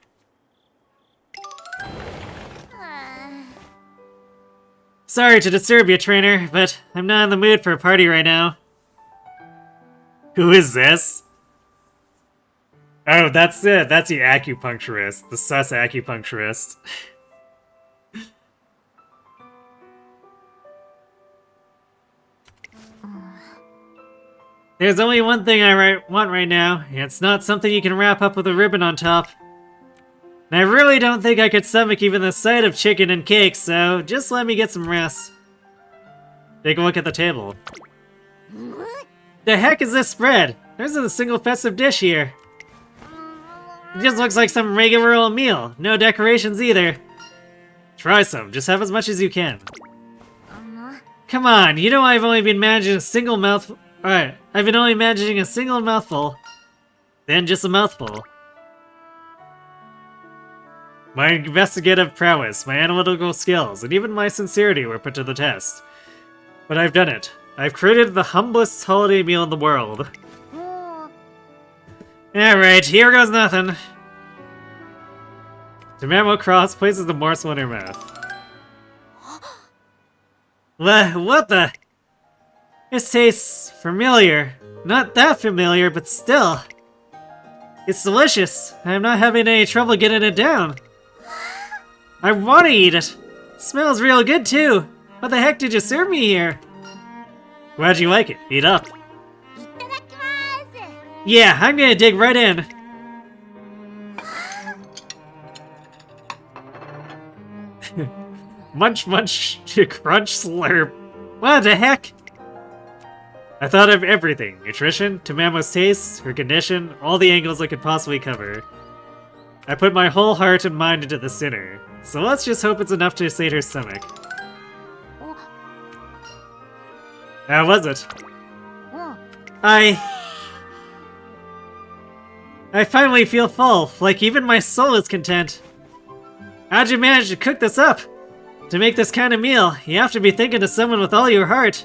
Sorry to disturb you, trainer, but I'm not in the mood for a party right now. Who is this? Oh, that's it. That's the acupuncturist. The sus acupuncturist. There's only one thing I want right now, and it's not something you can wrap up with a ribbon on top. And I really don't think I could stomach even the sight of chicken and cake, so just let me get some rest. Take a look at the table. The heck is this spread? There isn't a single festive dish here. It just looks like some regular old meal. No decorations either. Try some. Just have as much as you can. Come on, you know I've only been managing a single mouthful. Alright, I've been only managing a single mouthful. Then just a mouthful. My investigative prowess, my analytical skills, and even my sincerity were put to the test. But I've done it. I've created the humblest holiday meal in the world. Alright, here goes nothing. Tamamo Cross places the morsel in her mouth. What the? This tastes familiar. Not that familiar, but still. It's delicious. I'm not having any trouble getting it down. I want to eat it. Smells real good too. What the heck did you serve me here? Glad you like it. Eat up. Yeah, I'm gonna dig right in. Munch, munch, crunch, slurp. What the heck? I thought of everything. Nutrition, Tamamo's taste, her condition, all the angles I could possibly cover. I put my whole heart and mind into the dinner. So let's just hope it's enough to sate her stomach. How was it? I finally feel full, like even my soul is content. How'd you manage to cook this up? To make this kind of meal, you have to be thinking of someone with all your heart.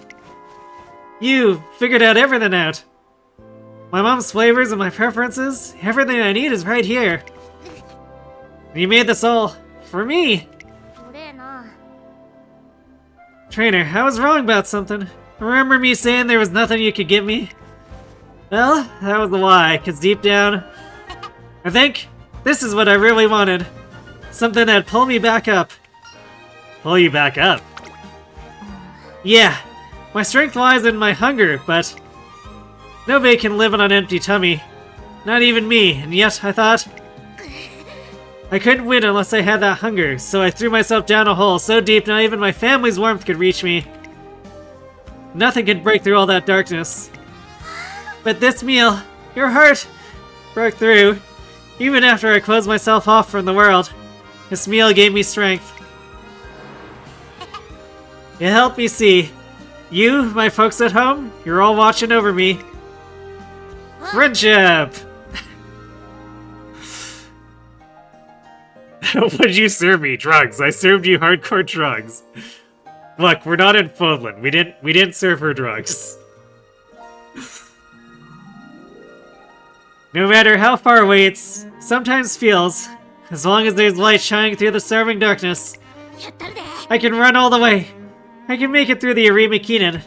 You figured out everything out. My mom's flavors and my preferences, everything I need is right here. You made this all for me. Trainer, I was wrong about something. Remember me saying there was nothing you could give me? Well, that was a lie, cause deep down, I think this is what I really wanted. Something that'd pull me back up. Pull you back up? Yeah, my strength lies in my hunger, but nobody can live on an empty tummy. Not even me, and yet I thought I couldn't win unless I had that hunger, so I threw myself down a hole so deep not even my family's warmth could reach me. Nothing could break through all that darkness. But this meal, your heart, broke through. Even after I closed myself off from the world, this meal gave me strength. It helped me see. You, my folks at home, you're all watching over me. Friendship! What'd you serve me? Drugs. I served you hardcore drugs. Look, we're not in Finland. We didn't serve her drugs. No matter how far away it sometimes feels, as long as there's light shining through the starving darkness, I can run all the way. I can make it through the Arima Keenan.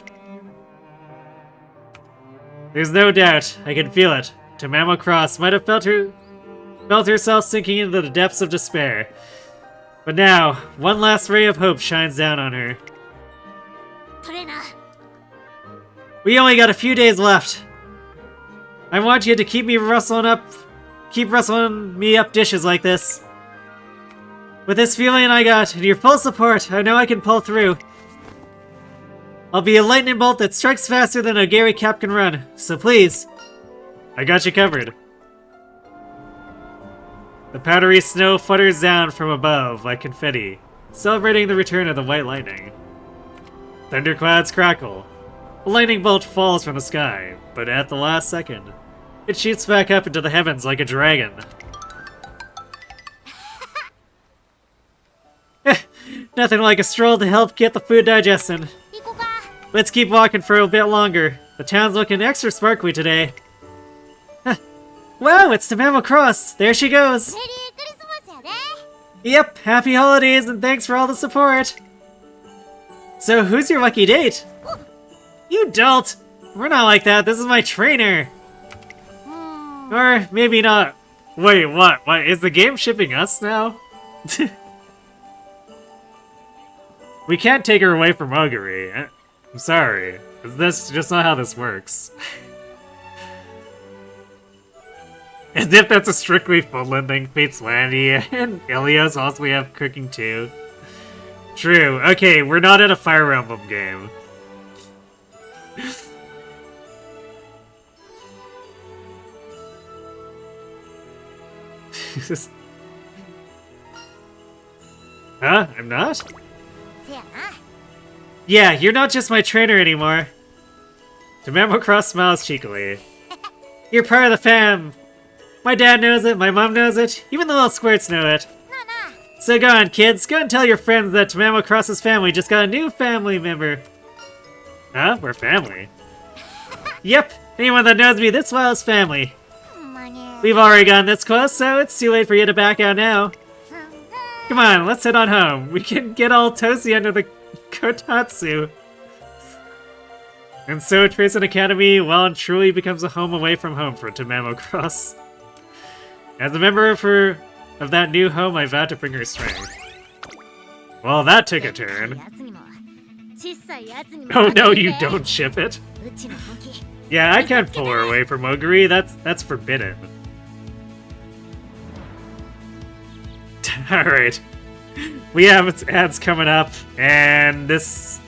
There's no doubt. I can feel it. Tamamo Cross might have felt herself sinking into the depths of despair. But now, one last ray of hope shines down on her. We only got a few days left. I want you to keep rustling me up dishes like this. With this feeling I got, and your full support, I know I can pull through. I'll be a lightning bolt that strikes faster than a Gary Cap can run, so please. I got you covered. The powdery snow flutters down from above like confetti, celebrating the return of the white lightning. Thunderclouds crackle. A lightning bolt falls from the sky, but at the last second, it shoots back up into the heavens like a dragon. Nothing like a stroll to help get the food digested. 行こうか。 Let's keep walking for a bit longer. The town's looking extra sparkly today. Huh. Wow, it's Tamamo Cross. There she goes. メリークリスマスやで。 Yep, happy holidays and thanks for all the support. So, who's your lucky date? You dolt! We're not like that. This is my trainer. Or maybe not. Wait, what? What? Is the game shipping us now? We can't take her away from Oguri. I'm sorry. That's just not how this works. As if that's a strictly Finland thing. Fate'slandia and Ilios also we have cooking too. True. Okay, we're not in a Fire Emblem game. Huh? I'm not? せやな。 Yeah, you're not just my trainer anymore. Tamamo Cross smiles cheekily. You're part of the fam. My dad knows it, my mom knows it, even the little squirts know it. なあなあ。 So go on, kids. Go and tell your friends that Tamamo Cross's family just got a new family member. Huh? We're family? Yep. Anyone that knows me this well is family. ほんまに。 We've already gotten this close, so it's too late for you to back out now. Come on, let's head on home. We can get all toasty under the kotatsu. And so Tracing Academy well and truly becomes a home away from home for Tamamo Cross. As a member of that new home, I vow to bring her strength. Well, that took a turn. やつにも小さいやつにも Oh no, 負ける you で。 don't ship it. うちの本気。 Yeah, I can't pull her away from Oguri. That's forbidden. Alright. We have ads coming up, and this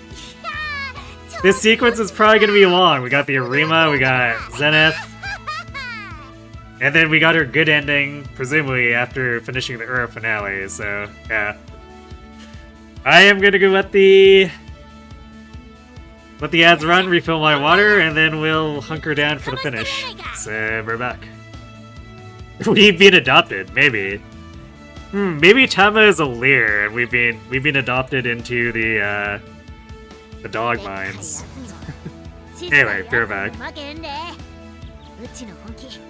sequence is probably gonna be long. We got the Arima, we got Zenith, and then we got her good ending, presumably after finishing the Ura finale, so yeah. I am gonna go let the ads run, refill my water, and then we'll hunker down for the finish. So we're back. We've been adopted, maybe. Maybe Tama is a leer, and we've been adopted into the dog mines. Anyway, we're back. 負けんで。うちの本気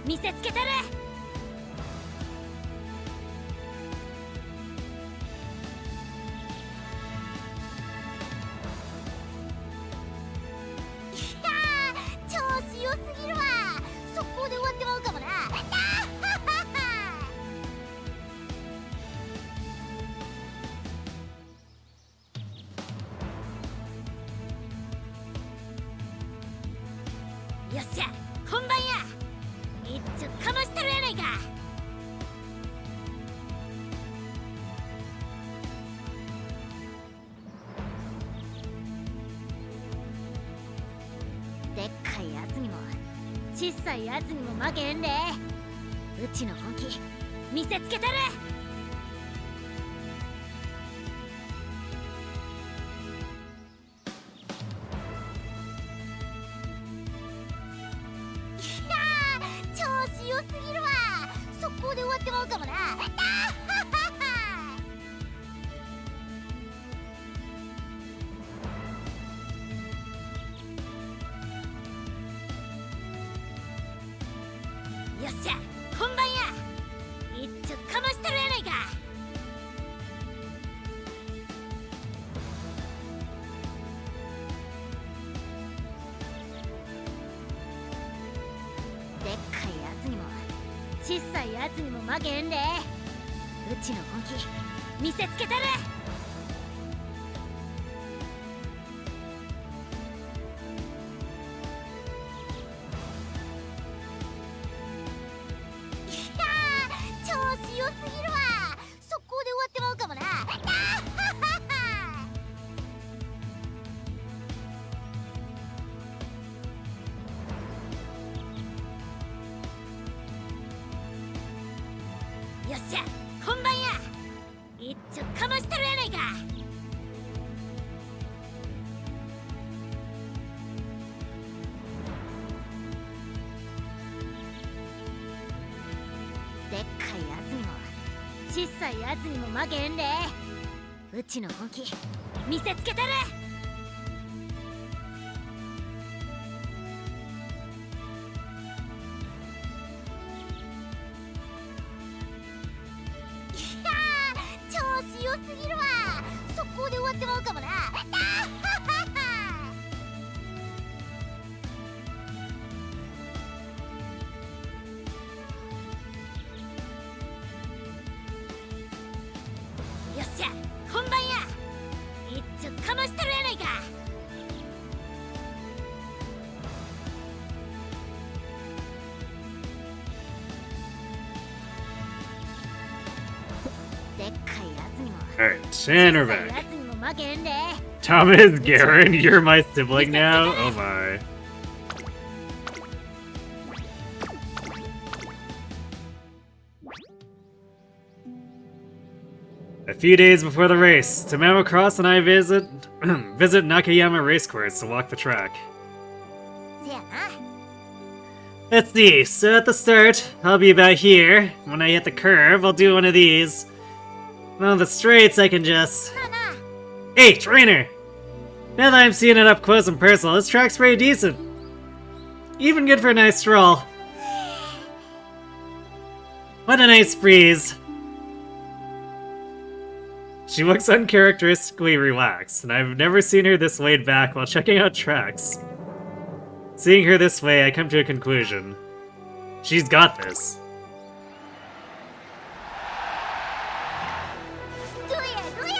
見せつけたる。いやー、調子良すぎるわ。速攻で終わってまうかもな。よっしゃ、本番や。一丁かましたるやないか。でっかいやつにも小さいやつにも負けへんで。うちの本気見せつけたる。調子良すぎるわ。速攻で終わってまうかもな。よっしゃ、本番や。一丁かましたるやないか。でっかいやつにも小さいやつにも負けへんで。うちの本気見せつけたる。いやー、調子良すぎるわ。速攻で終わってまうかもな。よっしゃ、本番や。一丁かましたるやないか。でっかいやつにも小さいやつにも負けへんで。うちの本気見せつけてる。調子良すぎるわ。速攻で終わってまうかもな。よっしゃ本番や。一丁かましたるやないか。でっかいやつにも Alright, and we're や back. つにも負けへんで。 Tama is Garen, you're my sibling now? Oh my. A few days before the race, Tamama and I visit Nakayama Racecourse to walk the track. せやな。 Let's see, so at the start, I'll be about here. When I hit the curve, I'll do one of these. And on the straights, I can just... まあな。 Hey, trainer! Now that I'm seeing it up close and personal, this track's pretty decent. Even good for a nice stroll. What a nice breeze. She looks uncharacteristically relaxed, and I've never seen her this laid back while checking out tracks. Seeing her this way, I come to a conclusion. She's got this. どうやどうや。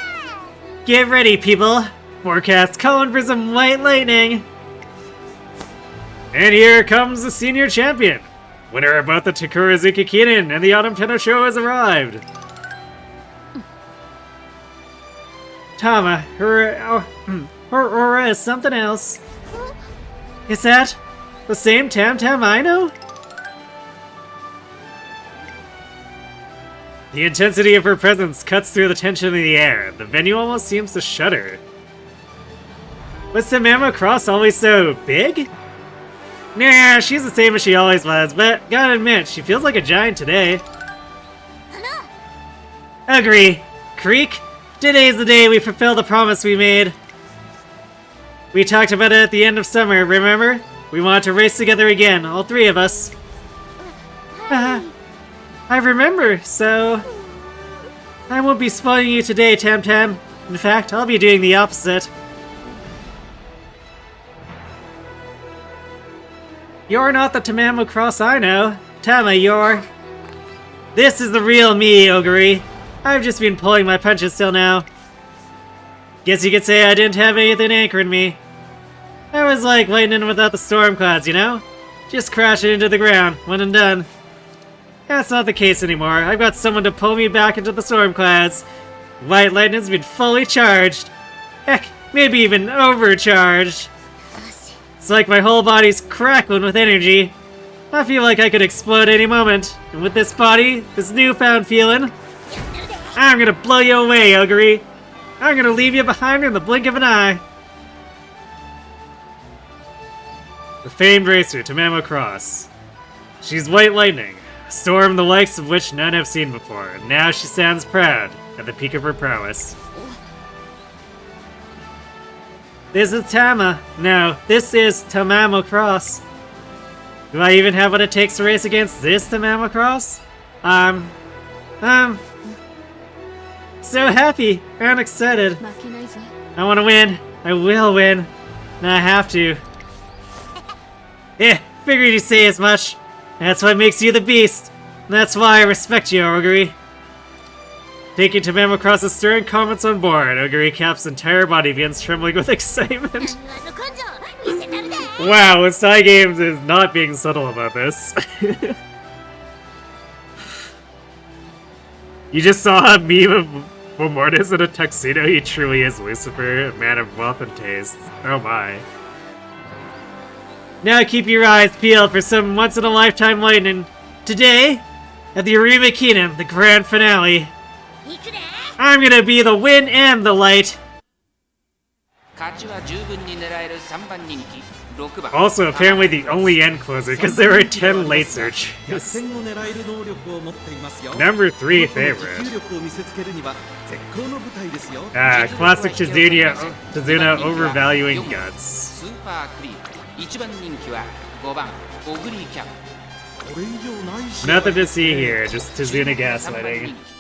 Get ready, people! Forecast calling for some white lightning! And here comes the senior champion! Winner of both the Takurazuki Kinen and the Autumn Tenno Show has arrived! Tama, her aura is something else. Is that the same Tam I know? The intensity of her presence cuts through the tension in the air. The venue almost seems to shudder. Was Tamama always so big? Nah, she's the same as she always was, but gotta admit, she feels like a giant today. Agree. Creek, today's the day we fulfill the promise we made. We talked about it at the end of summer, remember? We wanted to race together again, all three of us. I remember, so... I won't be spoiling you today, Tam. In fact, I'll be doing the opposite. You're not the Tamama I know. Tama, you're... This is the real me, Oguri. I've just been pulling my punches till now. Guess you could say I didn't have anything anchoring me. I was like lightning without the storm clouds, you know? Just crashing into the ground, one and done. That's not the case anymore. I've got someone to pull me back into the storm clouds. White lightning's been fully charged. Heck, maybe even overcharged. It's like my whole body's crackling with energy. I feel like I could explode any moment. And with this body, this newfound feeling, I'm gonna blow you away, Oguri. I'm gonna leave you behind in the blink of an eye. The famed racer, Tamama. She's White Lightning, a storm the likes of which none have seen before, and now she stands proud at the peak of her prowess. This is Tama. No, this is Tamama. Do I even have what it takes to race against this Tamama? So happy and excited. I want to win. I will win. And I have to. Figured you'd say as much. That's what makes you the beast. And that's why I respect you, Oguri. Taking Tamama stirring comments on board, Oguri Cap's entire body begins trembling with excitement. Wow, Side Games is not being subtle about this. You just saw a meme of Mortis in a tuxedo. He truly is Lucifer, a man of wealth and taste. Oh my. Now keep your eyes peeled for some once-in-a-lifetime lightning. Today, at the Arima Kingdom, the grand finale, I'm gonna be the wind and the light. 勝ちは十分に狙える3番人気6番 Also, apparently the only end closer, because there were 10 late 逆 searches. 転を狙える能力を持っていますよ。 Number 3 この持 favorite. 久力を見せつけるには絶好の舞台ですよ。 Ah, classic Tazuna overvaluing guts. スーパークリーク1番人気は5番オグリーキャンこれ以上ない仕上が Nothing り to see here, just Tazuna 3番 gaslighting. 人気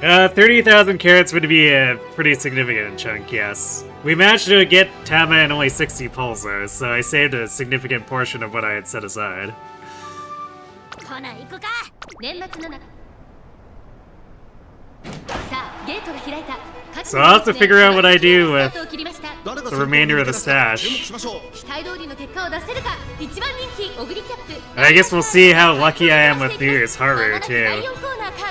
30,000 carats would be a pretty significant chunk, yes. We managed to get Tama in only 60 pulls though, so I saved a significant portion of what I had set aside. ほな行くか。年末の中さあゲートが開いた So I'll have to figure out what I do with 誰が the remainder of the 注目 stash. しましょう。期待通りの結果を出せるか1番人気オグリキャップ And I guess we'll see how lucky I am with New Year's Haru too.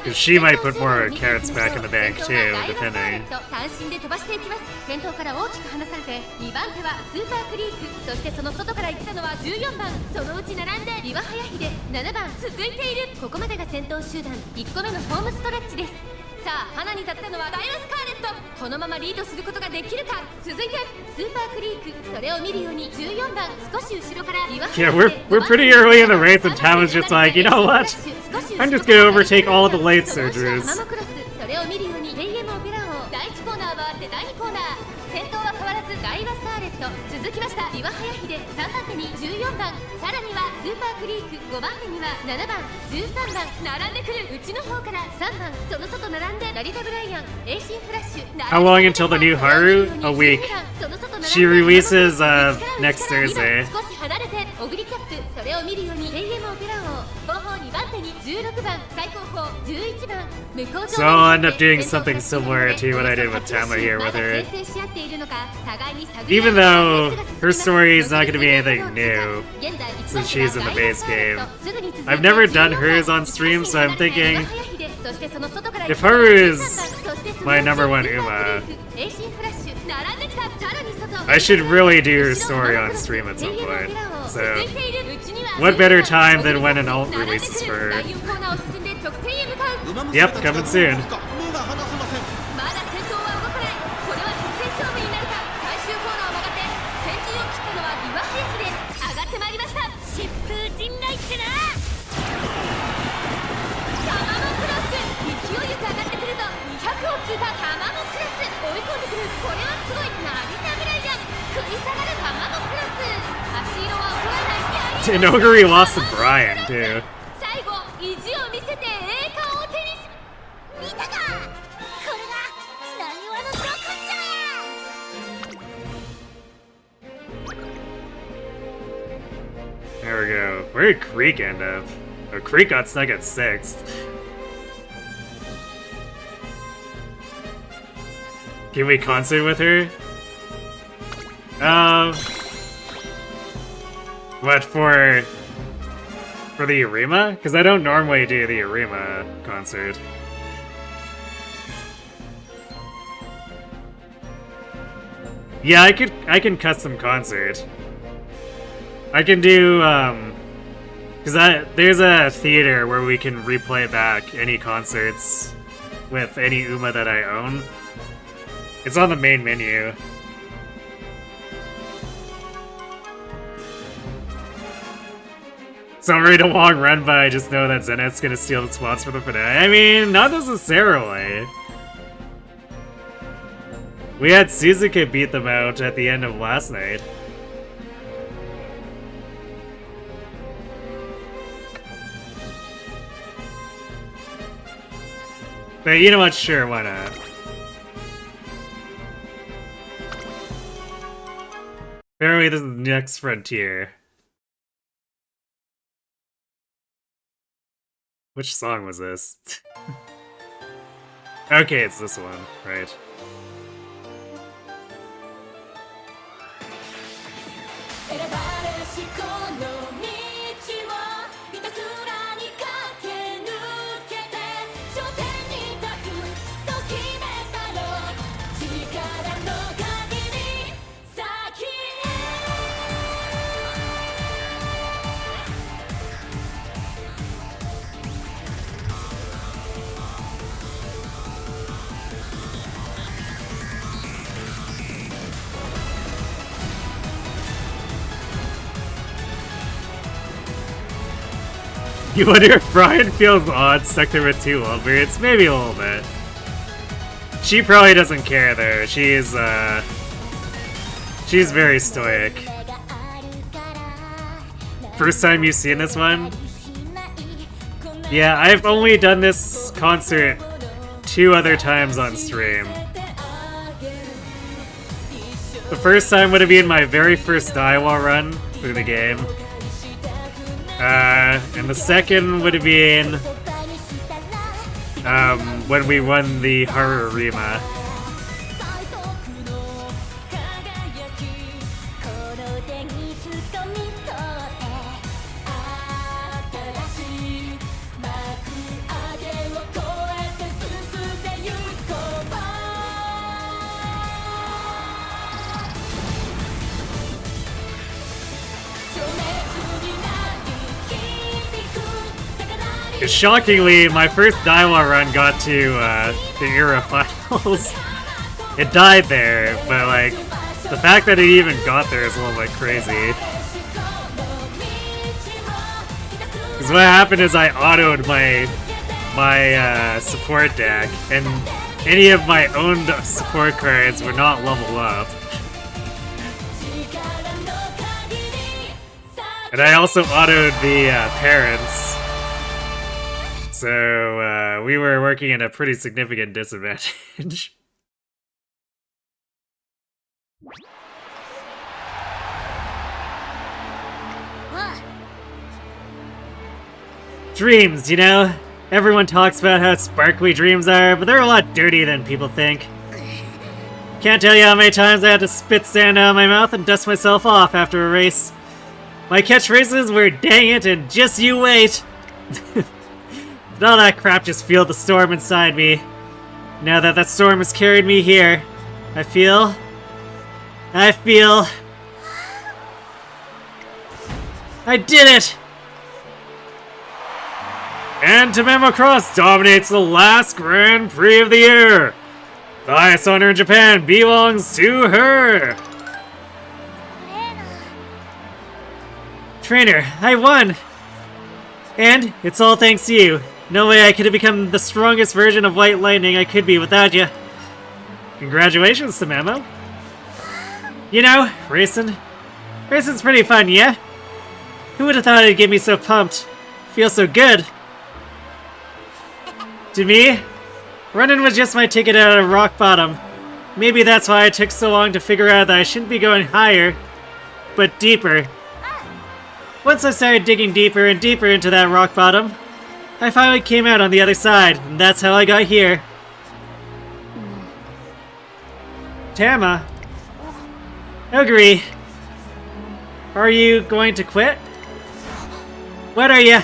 Because she might put more carrots back in the bank too, depending. 単身で飛ばしていきます先頭から大きく離されて2番手はスーパークリークそしてその外から行ったのは14番そのうち並んでリワハヤヒデ7番続いているここまでが先頭集団1個目のホームストレッチですさあ花に立ったのはダイワスカーレットこのままリードすることができるか続いてスーパークリークそれを見るように14番少し後ろからリワハ Yeah, ヤヒデ we're pretty early in the race and Tama's just like, you know what? I'm just gonna overtake all the late surgers. タマクロスそれを見るように TM オペラ王第1コーナーはって第2コーナー先頭は変わらずダイワスカーレット続きましたリワハヤヒデ3番手に14番さらにはスーパークリーク5番手には7番13番並んでくるうちの方から3番その外並んでラリタブライアンエイシンフラッシュ How long until the new Haru? A week. She releases next Thursday. 少し離れてオグリキャップそれを見るように TM オペラ王後方2番手に16番最後方11番向こう So I'll end up doing something similar to what I did with Tama here with her. Even though her story is not going to be anything new, since she's in the base game. I've never done hers on stream, so I'm thinking, if Haru is my number one Uma, I should really do her story on stream at some point. So, what better time than when an alt releases for her? Yep, coming soon. 目が離せません。まだ先頭は動かないこれは直線勝負になるか最終コーナーを曲がって先陣を切ったのはリワハヤヒデ上がってまいりました疾風陣雷ってな。タマモクロス勢いよく上がってくるぞ200を通過タマモクロス追い込んでくるこれはすごいナリタブライアン食い下がるタマモクロス足色は衰えない Inoguri lost to Brian, too. 最後意地を見せて栄冠を手に見たか。これがなにわのど根性や。 There we go. Where did Creek end up? Oh, Creek got stuck at 6th. Can we concert with her? What, for the Arima? Because I don't normally do the Arima concert. Yeah, I can custom concert. I can do, because there's a theater where we can replay back any concerts with any Uma that I own. It's on the main menu. It's already a long run, but I just know that Zenith's gonna steal the spots for the finale. I mean, not necessarily. We had Suzuka beat them out at the end of last night. But you know what? Sure, why not? Apparently this is the next frontier. Which song was this? Okay, it's this one, right. You wonder if Brian feels odd stuck there with 2 lovebirds? Maybe a little bit. She probably doesn't care though. She's very stoic. First time you've seen this one? Yeah, I've only done this concert 2 other times on stream. The first time would have been my very first Daiwa run through the game. And the second would have been when we won the Harurima. Shockingly, my first Daiwa run got to the Era Finals. It died there, but like, the fact that it even got there is a little bit crazy. Because what happened is I autoed my support deck, and any of my owned support cards were not level up. And I also autoed the parents. So, we were working at a pretty significant disadvantage. Dreams, you know? Everyone talks about how sparkly dreams are, but they're a lot dirtier than people think. Can't tell you how many times I had to spit sand out of my mouth and dust myself off after a race. My catchphrases were "dang it" and "just you wait." All that crap just fueled the storm inside me. Now that storm has carried me here, I feel... I did it! And Tama Cross dominates the last Grand Prix of the year! The highest honor in Japan belongs to her! Trainer, I won! And it's all thanks to you. No way I could have become the strongest version of White Lightning I could be without you. Congratulations, Tama. You know, racing's pretty fun, yeah? Who would have thought it'd get me so pumped? Feels so good. To me, running was just my ticket out of rock bottom. Maybe that's why it took so long to figure out that I shouldn't be going higher, but deeper. Once I started digging deeper and deeper into that rock bottom, I finally came out on the other side, and that's how I got here. Tama. Agree. Are you going to quit? What are you?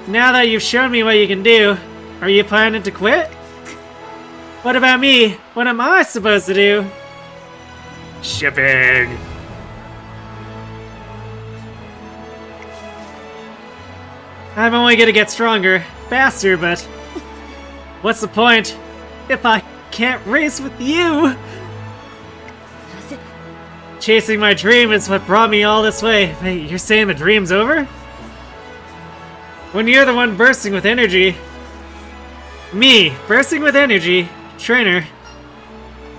Now that you've shown me what you can do, are you planning to quit? What about me? What am I supposed to do? Shipping. I'm only gonna get stronger, faster, but what's the point if I can't race with you? Chasing my dream is what brought me all this way. Wait, you're saying the dream's over? When you're the one bursting with energy. Me, bursting with energy. Trainer.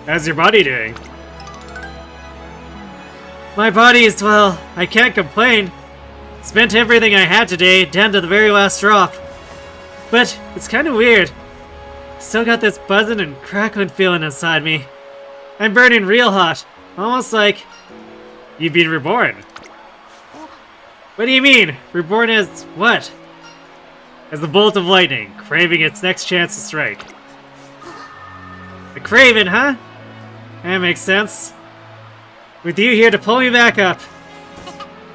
How's your body doing? My body is, well, I can't complain. Spent everything I had today, down to the very last drop. But it's kind of weird. Still got this buzzing and crackling feeling inside me. I'm burning real hot. Almost like you've been reborn. What do you mean? Reborn as what? As the bolt of lightning, craving its next chance to strike. The craven, huh? That makes sense. With you here to pull me back up.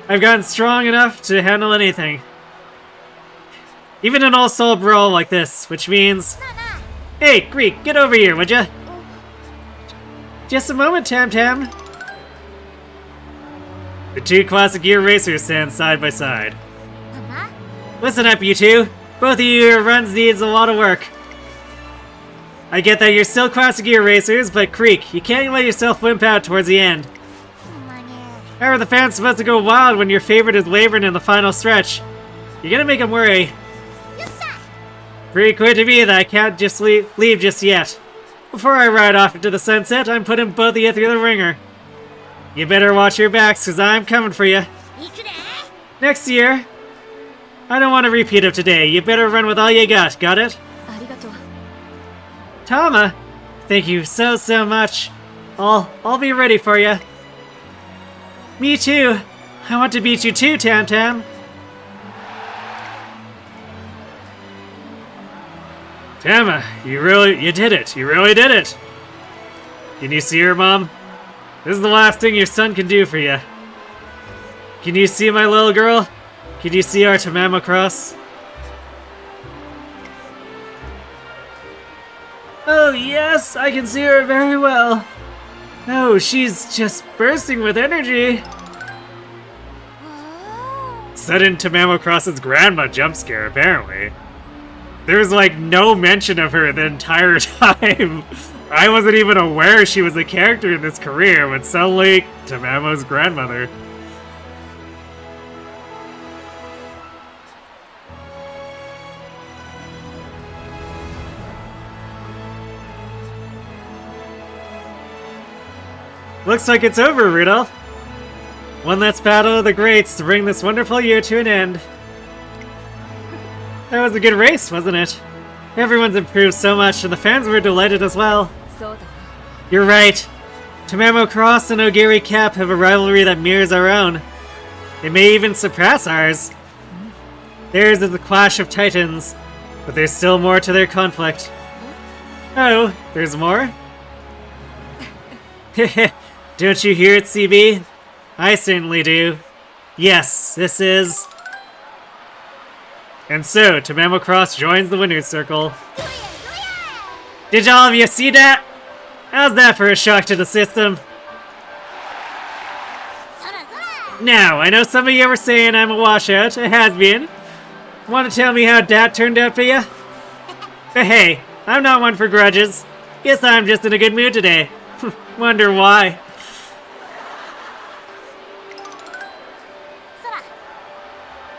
I've gotten strong enough to handle anything. Even an all-soul brawl like this, which means... Hey, Greek, get over here, would ya? Just a moment, Tam. The two classic gear racers stand side by side. Listen up, you two. Both of your runs needs a lot of work. I get that you're still classic gear racers, but Creek, you can't let yourself wimp out towards the end. How are the fans supposed to go wild when your favorite is wavering in the final stretch? You're gonna make him worry. Pretty clear to me that I can't just leave just yet. Before I ride off into the sunset, I'm putting both of you through the ringer. You better watch your backs, cause I'm coming for you. Next year. I don't want a repeat of today. You better run with all you got it? Tama, thank you so much. I'll be ready for you. Me too. I want to beat you too, Tam Tam. Tama, you did it. You really did it. Can you see her, Mom? This is the last thing your son can do for you. Can you see my little girl? Can you see our Tamama cross? Oh yes, I can see her very well. Oh, she's just bursting with energy. Sudden Tamama Cross's grandma jump scare, apparently. There's like no mention of her the entire time. I wasn't even aware she was a character in this career, but suddenly Tamama's grandmother. Looks like it's over, Rudolph. One last battle of the greats to bring this wonderful year to an end. That was a good race, wasn't it? Everyone's improved so much, and the fans were delighted as well. You're right. Tamamo Cross and Ogiri Cap have a rivalry that mirrors our own. It may even surpass ours. Theirs is the clash of titans, but there's still more to their conflict. Oh, there's more? Don't you hear it, CB? I certainly do. Yes, this is... And so, Tamamo Cross joins the winner's circle. Did all of you see that? How's that for a shock to the system? Now, I know some of you were saying I'm a washout, a has-been. Want to tell me how that turned out for you? But hey, I'm not one for grudges. Guess I'm just in a good mood today. Wonder why.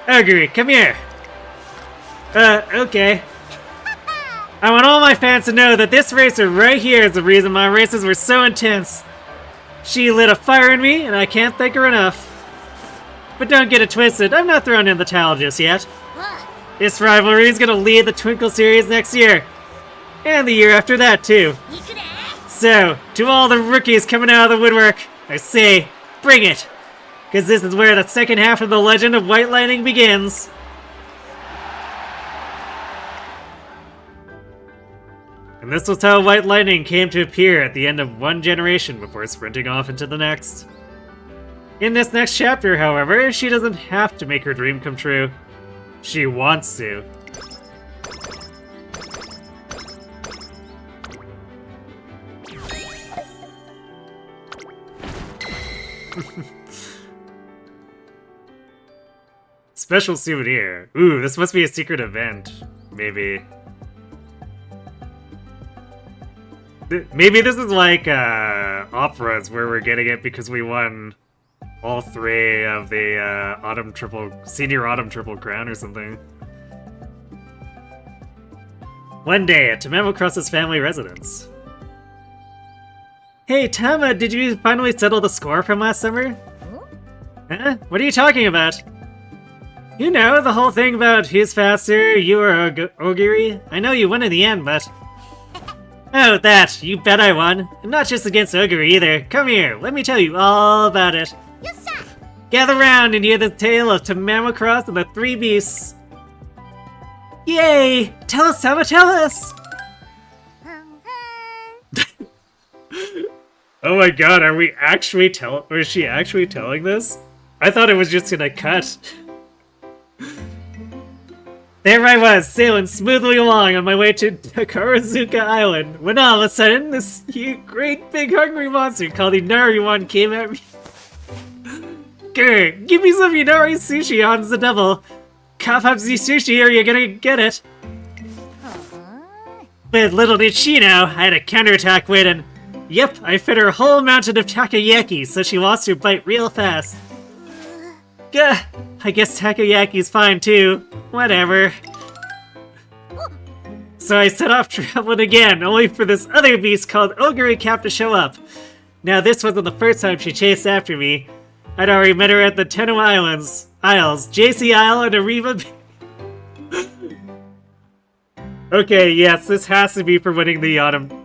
Ogiri, come here. Okay. I want all my fans to know that this racer right here is the reason my races were so intense. She lit a fire in me, and I can't thank her enough. But don't get it twisted, I'm not throwing in the towel just yet. This rivalry is gonna lead the Twinkle series next year. And the year after that, too. So, to all the rookies coming out of the woodwork, I say, bring it! Because this is where the second half of the Legend of White Lightning begins. And this was how White Lightning came to appear at the end of one generation before sprinting off into the next. In this next chapter, however, she doesn't have to make her dream come true. She wants to. Special souvenir. Ooh, this must be a secret event. Maybe. Maybe this is like operas where we're getting it because we won all three of the Senior Autumn Triple Crown or something. One day at Tamamo Cross's family residence. Hey Tama, did you finally settle the score from last summer? Huh? What are you talking about? You know, the whole thing about who's faster, you or Ogiri? I know you won in the end, but... Oh, that! You bet I won! And not just against Ogiri either. Come here, let me tell you all about it. Gather round and hear the tale of Tamamo Cross and the Three Beasts. Yay! Tell us, Tama, tell us! Oh my god, are we actually or is she actually telling this? I thought it was just gonna cut. There I was, sailing smoothly along on my way to Takarazuka Island, when all of a sudden, this great big hungry monster called Inari-wan came at me. Grr, give me some Inari sushi on the double. Cough up the sushi or you're gonna get it. But little did she know, I had a counterattack waiting. Yep, I fed her a whole mountain of takoyaki, so she lost her bite real fast. Gah! I guess takoyaki's fine too. Whatever. So I set off traveling again, only for this other beast called Ogre Cap to show up. Now this wasn't the first time she chased after me. I'd already met her at the Tenno Isles, JC Isle and Ariba. Okay, yes, this has to be for winning the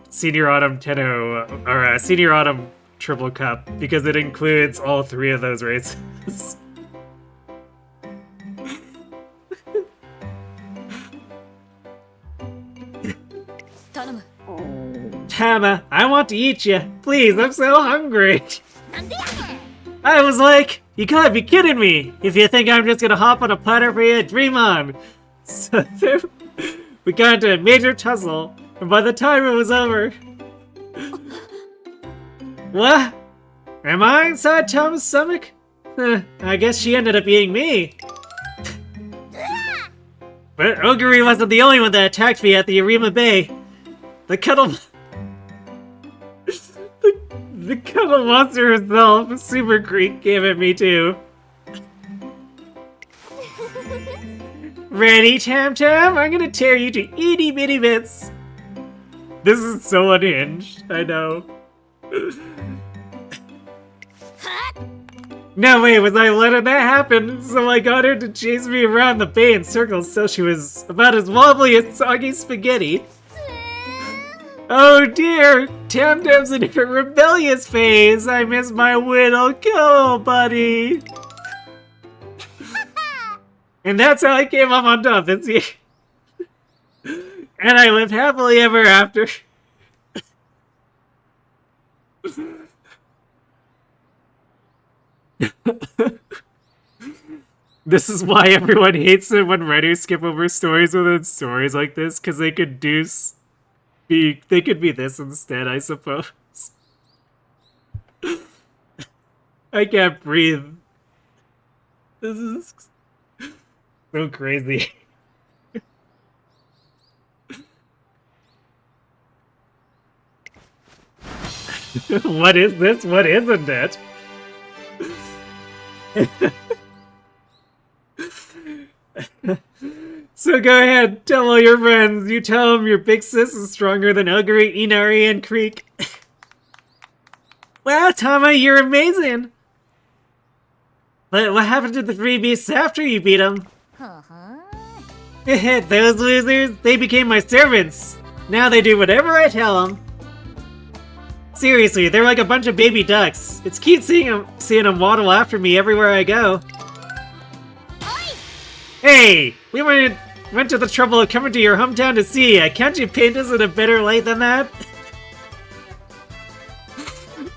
Senior Autumn Tenno, or Senior Autumn Triple Cup, because it includes all 3 of those races. Tama, I want to eat you. Please, I'm so hungry. I was like, you gotta be kidding me. If you think I'm just gonna hop on a platter for you, dream on. So we got into a major tussle, and by the time it was over... What? Am I inside Tama's stomach? I guess she ended up eating me. But Ogre wasn't the only one that attacked me at the Arima Bay. The cuddle monster herself, Super Creek, came at me too. Ready, Tam Tam? I'm gonna tear you to itty bitty bits. This is so unhinged, I know. No way was I letting that happen, so I got her to chase me around the bay in circles till she was about as wobbly as soggy spaghetti. Oh dear, Tam Tam's in her rebellious phase. I miss my little girl, buddy. And that's how I came up on top this year. And I lived happily ever after. This is why everyone hates it when writers skip over stories within stories like this, because they could they could be this instead, I suppose. I can't breathe. This is so crazy. What is this? What isn't it? So go ahead, tell all your friends. You tell them your big sis is stronger than Ogre, Inari, and Creek. Wow, Tama, you're amazing! But what happened to the 3 beasts after you beat them? Those losers, they became my servants. Now they do whatever I tell them. Seriously, they're like a bunch of baby ducks. It's cute seeing them waddle after me everywhere I go. Hey, we went to the trouble of coming to your hometown to see you. Can't you paint us in a better light than that?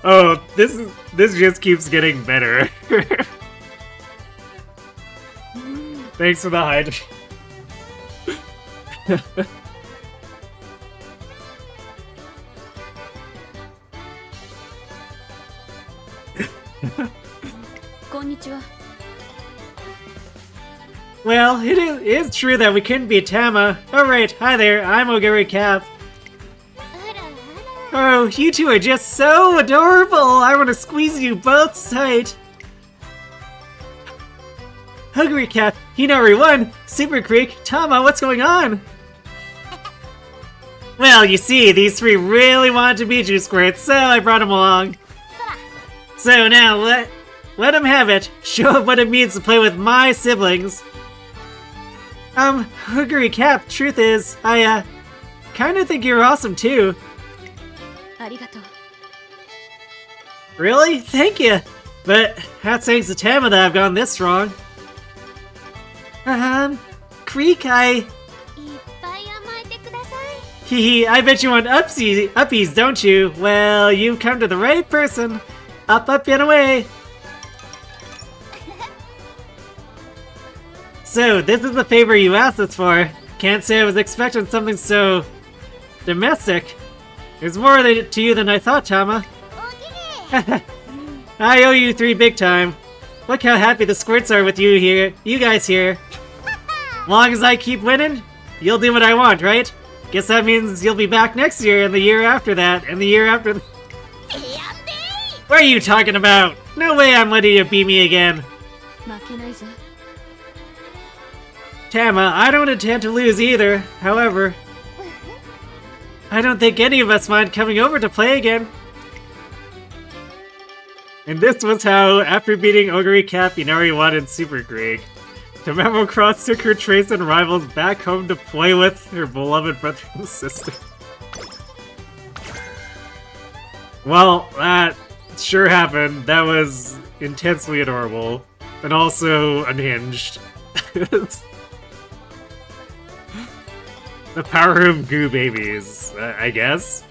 Oh, this just keeps getting better. Thanks for the hide. Konnichiwa. Well, it is true that we couldn't beat Tama. Alright, hi there, I'm Ogre Cap. Oh, you two are just so adorable! I want to squeeze you both tight! Ogre Cap, Hinari 1, Super Creek, Tama, what's going on? Well, you see, these 3 really wanted to beat you, Squirt, so I brought them along. So now, let them have it. Show them what it means to play with my siblings. Ogre Cap, truth is, I, kinda think you're awesome too. Arigato. Really? Thank you! But that's thanks to Tama that I've gone this strong. Creek, Hehe, I bet you want uppies, don't you? Well, you've come to the right person. Up, up, and away! So, this is the favor you asked us for. Can't say I was expecting something so... domestic. There's more to you than I thought, Tama. I owe you 3 big time. Look how happy the squirts are with you guys here. Long as I keep winning, you'll do what I want, right? Guess that means you'll be back next year, and the year after that, and the year after What are you talking about? No way I'm letting you beat me again. Tama, I don't intend to lose either. However, I don't think any of us mind coming over to play again. And this was how, after beating Ogre Cap, Inari wanted Super Greek. Tamamo Cross took her Trace and rivals back home to play with her beloved brother and sister. Well, that sure happened. That was intensely adorable. And also unhinged. The Power Room Goo Babies, I guess.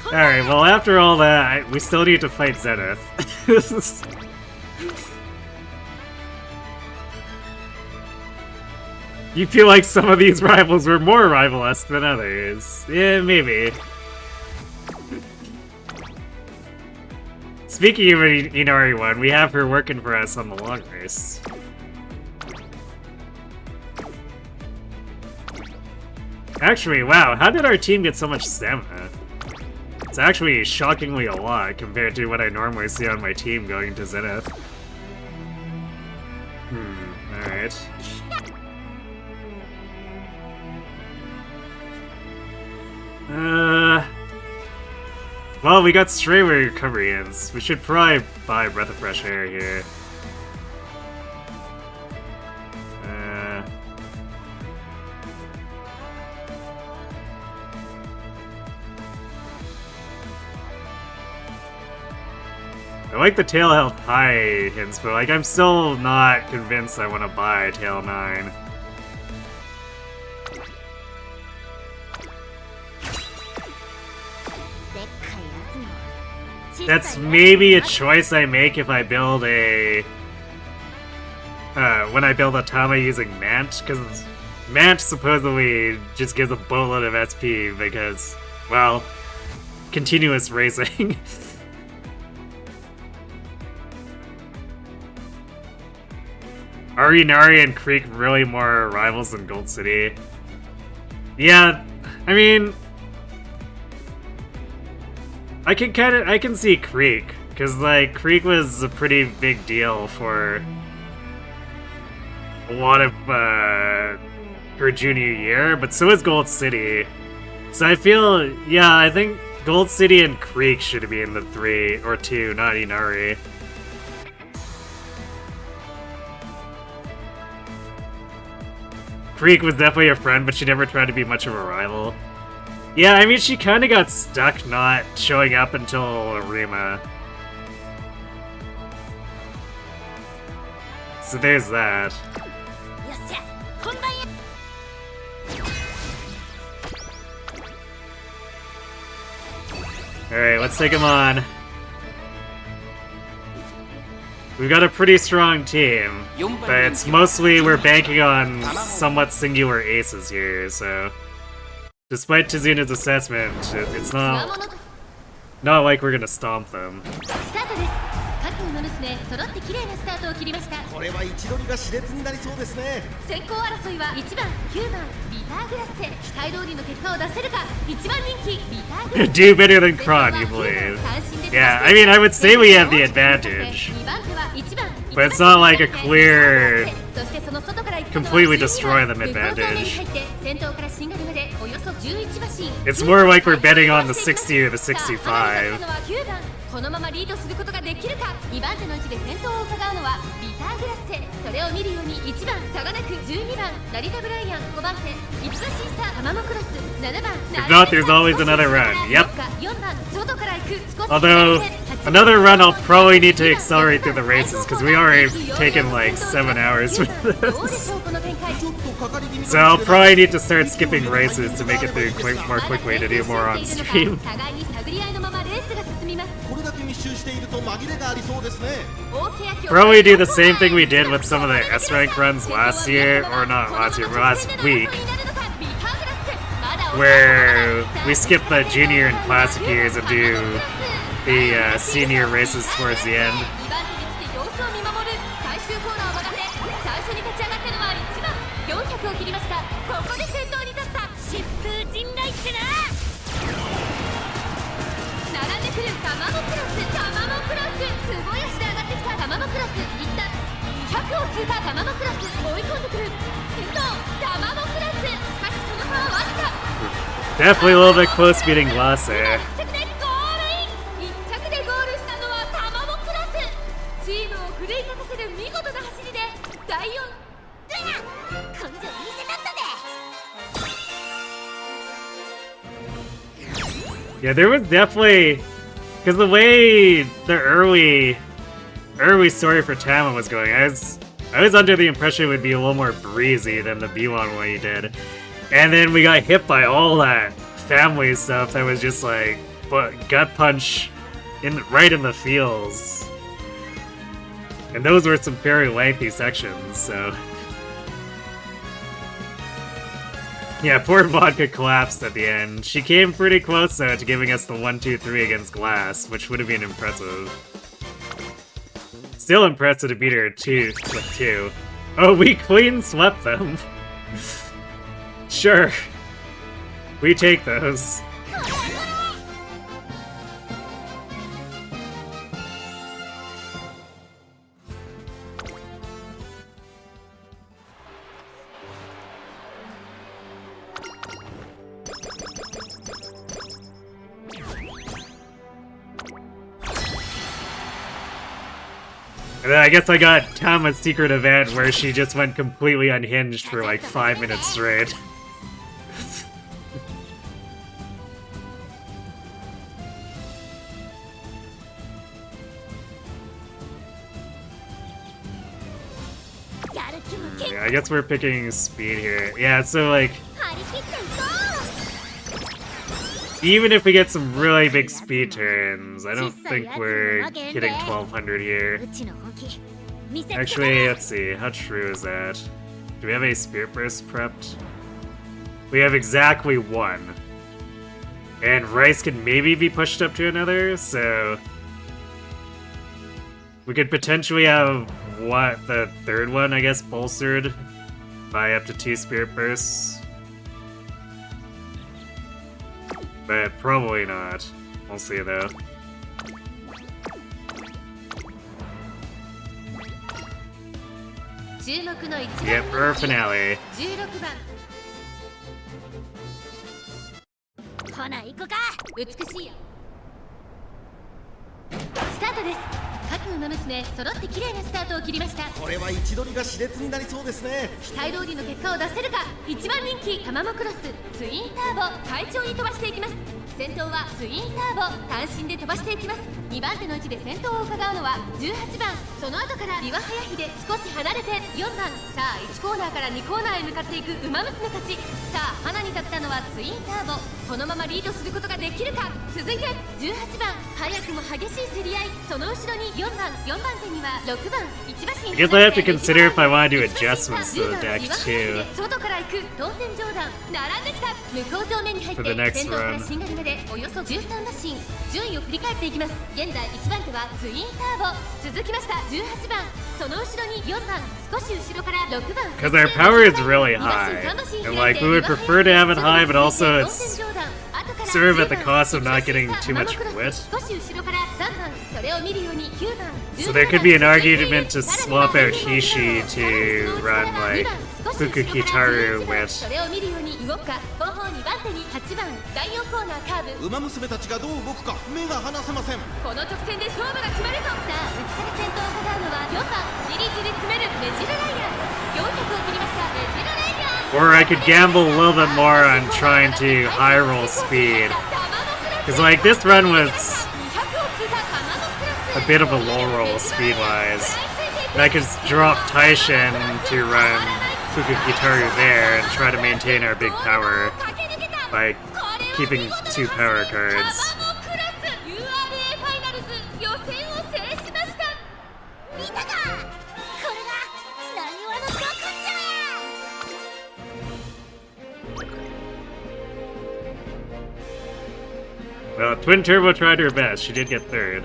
Alright, well after all that, we still need to fight Zenith. You feel like some of these rivals were more rival-esque than others. Yeah, maybe. Speaking of Inari 1, we have her working for us on the long race. Actually, wow, how did our team get so much stamina? It's actually shockingly a lot compared to what I normally see on my team going to Zenith. Alright. Well, we got Strayway Recovery-ins. We should probably buy Breath of Fresh Air here. I like the Tail Health High hints, but like I'm still not convinced I want to buy Tail 9. That's maybe a choice I make if I build a... when I build a Tama using Mant, because Mant supposedly just gives a boatload of SP because, well, continuous racing. Are Inari and Creek really more rivals than Gold City? Yeah, I mean... I can see Creek, because, like, Creek was a pretty big deal for a lot of, her junior year, but so is Gold City. So I feel, yeah, I think Gold City and Creek should be in the 3 or 2, not Inari. Creek was definitely a friend, but she never tried to be much of a rival. Yeah, I mean, she kind of got stuck not showing up until Arima. So there's that. Alright, let's take him on. We've got a pretty strong team, but it's mostly we're banking on somewhat singular aces here, so... Despite Tizuna's assessment, it's not like we're gonna stomp them. これは位置取りが熾烈になりそうですね。先行争いは1番、9番、ビターグラッセ。期待通りの結果を出せるか。1番人気、ビターグラッセ。Do better than Kron, you believe? Yeah, I mean, I would say we have the advantage, but it's not like a clear, completely destroy them advantage. It's more like we're betting on the 60 or the 65. このままリードすることができるか。2番手の位置で先頭を伺うのはビターグラッセ。それを見るように1番差がなく、12番成田ブライアン、5番手一番審査タマモクロス、7番 If not, there's always another run. Yep. 4番外から行く。 Although another run I'll probably need to accelerate through the races because we already taken like 7 hours for this. So I'll probably need to start skipping races to make it through more quickly to do more on stream. Probably do the same thing we did with some of the S-rank runs last year, or not last year, last week, where we skip the junior and classic years and do the senior races towards the end. 卵クラスすごい足で上がってきた卵クラスいった100を通過卵クラス追い込んでくる先頭卵クラスしかしその差はわずか Definitely a little bit close beating Glass there. 1着でゴールイン1着でゴールしたのは卵クラスチームを奮い立たせる見事な走りで第4根性見せたったで Yeah, there was definitely... Because the way the early story for Tama was going, I was under the impression it would be a little more breezy than the B1 one he did. And then we got hit by all that family stuff that was just like, gut punch right in the feels. And those were some very lengthy sections, so... Yeah, poor Vodka collapsed at the end. She came pretty close, though, to giving us the 1-2-3 against Glass, which would have been impressive. Still impressive to beat her with 2. Oh, we clean swept them. Sure. We take those. And then I guess I got Tama's secret event where she just went completely unhinged for like 5 minutes straight. Yeah, I guess we're picking speed here. Yeah, so like... Even if we get some really big speed turns, I don't think we're hitting 1200 here. Actually, let's see, how true is that? Do we have any Spirit Burst prepped? We have exactly 1. And Rice can maybe be pushed up to another, so... We could potentially have, the third one, I guess, bolstered by up to 2 Spirit Bursts. But probably not. We'll see though. Yep, for our finale. ほな行こか美しいよスタートです各馬娘揃って綺麗なスタートを切りましたこれは位置取りが熾烈になりそうですね期待通りの結果を出せるか一番人気タマモクロスツインターボ快調に飛ばしていきます先頭はツインターボ単身で飛ばしていきます2番手の位置で先頭を伺うのは18番その後からビワハヤヒで少し離れて4番さあ1コーナーから2コーナーへ向かっていく馬娘たちさあ花に立ったのはツインターボこのままリードすることができるか続いて18番早くも激しい競り合いその後ろに4番手には6番1馬身 I guess I have to consider if I want to do adjustments to the deck too. 外から行く当選上段並んできた向こう上面に入って先頭からしんがりまでおよそ13馬身順位を振り返っていきます現在1番手はツインターボ続きました18番その後ろに4番少し後ろから6番 Because our power is really high, and like we would prefer to have it high, but also it's sort of at the cost of not getting too much width. So there could be an argument to swap out Hishi to run like Fukukitaru with. 馬娘たちがどう動くか目が離せませんこの直線で勝負が決まるぞさあ内から先頭を伺うのは4番じりじり詰めるメジルライアン400を切りましたメジルライアン Or I could gamble a little bit more on trying to high roll speed. Because like this run was a bit of a low roll speed wise. And I could drop Taishin to run Fukukitaru there and try to maintain our big power by keeping 2 power cards. 見たかこれが何話のど根性や Well, Twin Turbo tried her best. She did get 3rd.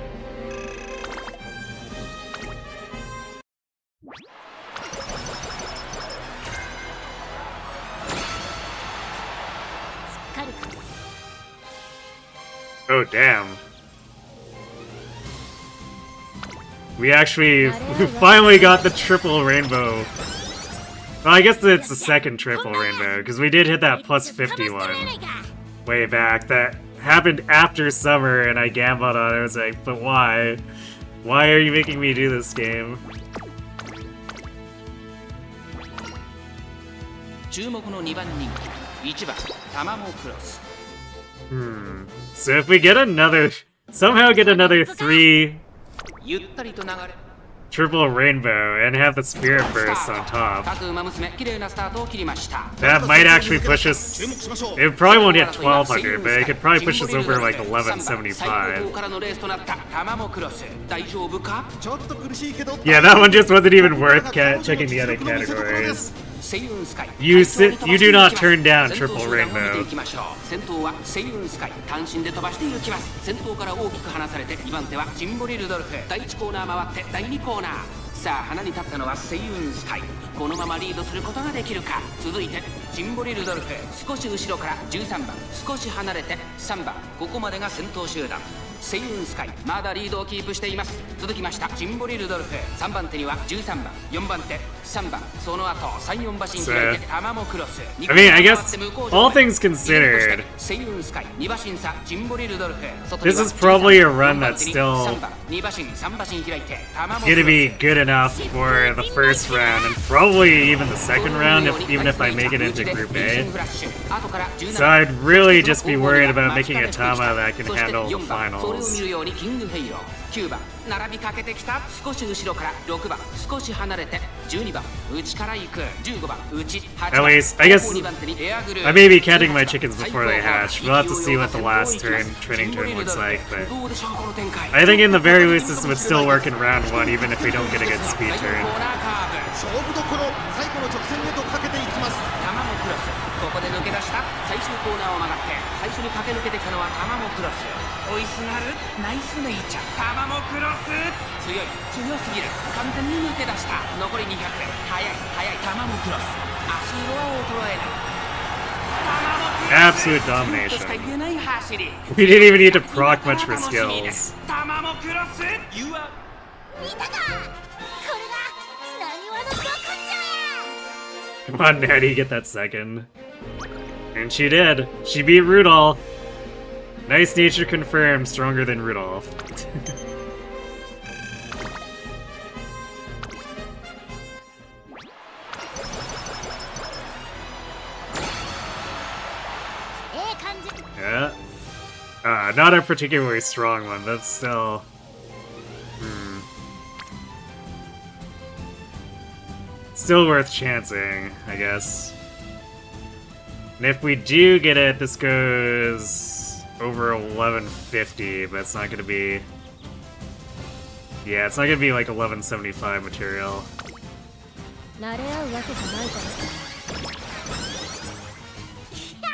Oh, damn. We finally got the triple rainbow. Well, I guess it's the second triple rainbow, because we did hit that plus 51 way back. That happened after summer, and I gambled on it. I was like, but why? Why are you making me do this game? So if we get somehow get another 3 triple rainbow and have the spirit burst on top, that might actually push us. It probably won't hit 1200, but it could probably push us over like 1175. Yeah, that one just wasn't even worth checking the other categories. You do not turn down triple rainbow. 先頭はセイウンスカイ単身で飛ばしていきます。先頭から大きく離されて2番手はジンボリルドルフ。第1コーナー回って第2コーナー。さあ花に立ったのはセイウンスカイ。このままリードすることができるか。続いてジンボリルドルフ。少し後ろから13番少し離れて3番。ここまでが先頭集団。セイウンスカイまだリードをキープしています。続きましたジンボリルドルフ。3番手には13番4番手3番。その後3、4馬身開いてタマモクロス。I mean, I guess all things considered, this is probably a run that's still gonna be good enough for the first round and probably even the second round, even if I make it into Group A. So I'd really just be worried about making a Tama that can handle the finals. 9番並びかけてきた少し後ろから6番少し離れて12番内から行く15番内8番 At least, I guess I may be counting my chickens before they hatch. We'll have to see what the last training turn looks like, but I think in the very least this would still work in round 1 even if we don't get a good speed turn. ここで抜け出した最終コーナーを曲がって最初に駆け抜けてきたのはタマモクロス追いすがるナイスネイチャータマモクロス強すぎる完全に抜け出した残り200速いタマモクロス足色は衰えない Absolute domination. We didn't even need to proc much for skills. Come on, Natty, get that second. And she did. She beat Rudolph. Nice nature confirmed, stronger than Rudolph. Yeah. Not a particularly strong one, but still... Still worth chancing, I guess. And if we do get it, this goes over 1150, but it's not gonna be... Yeah, it's not gonna be like 1175 material.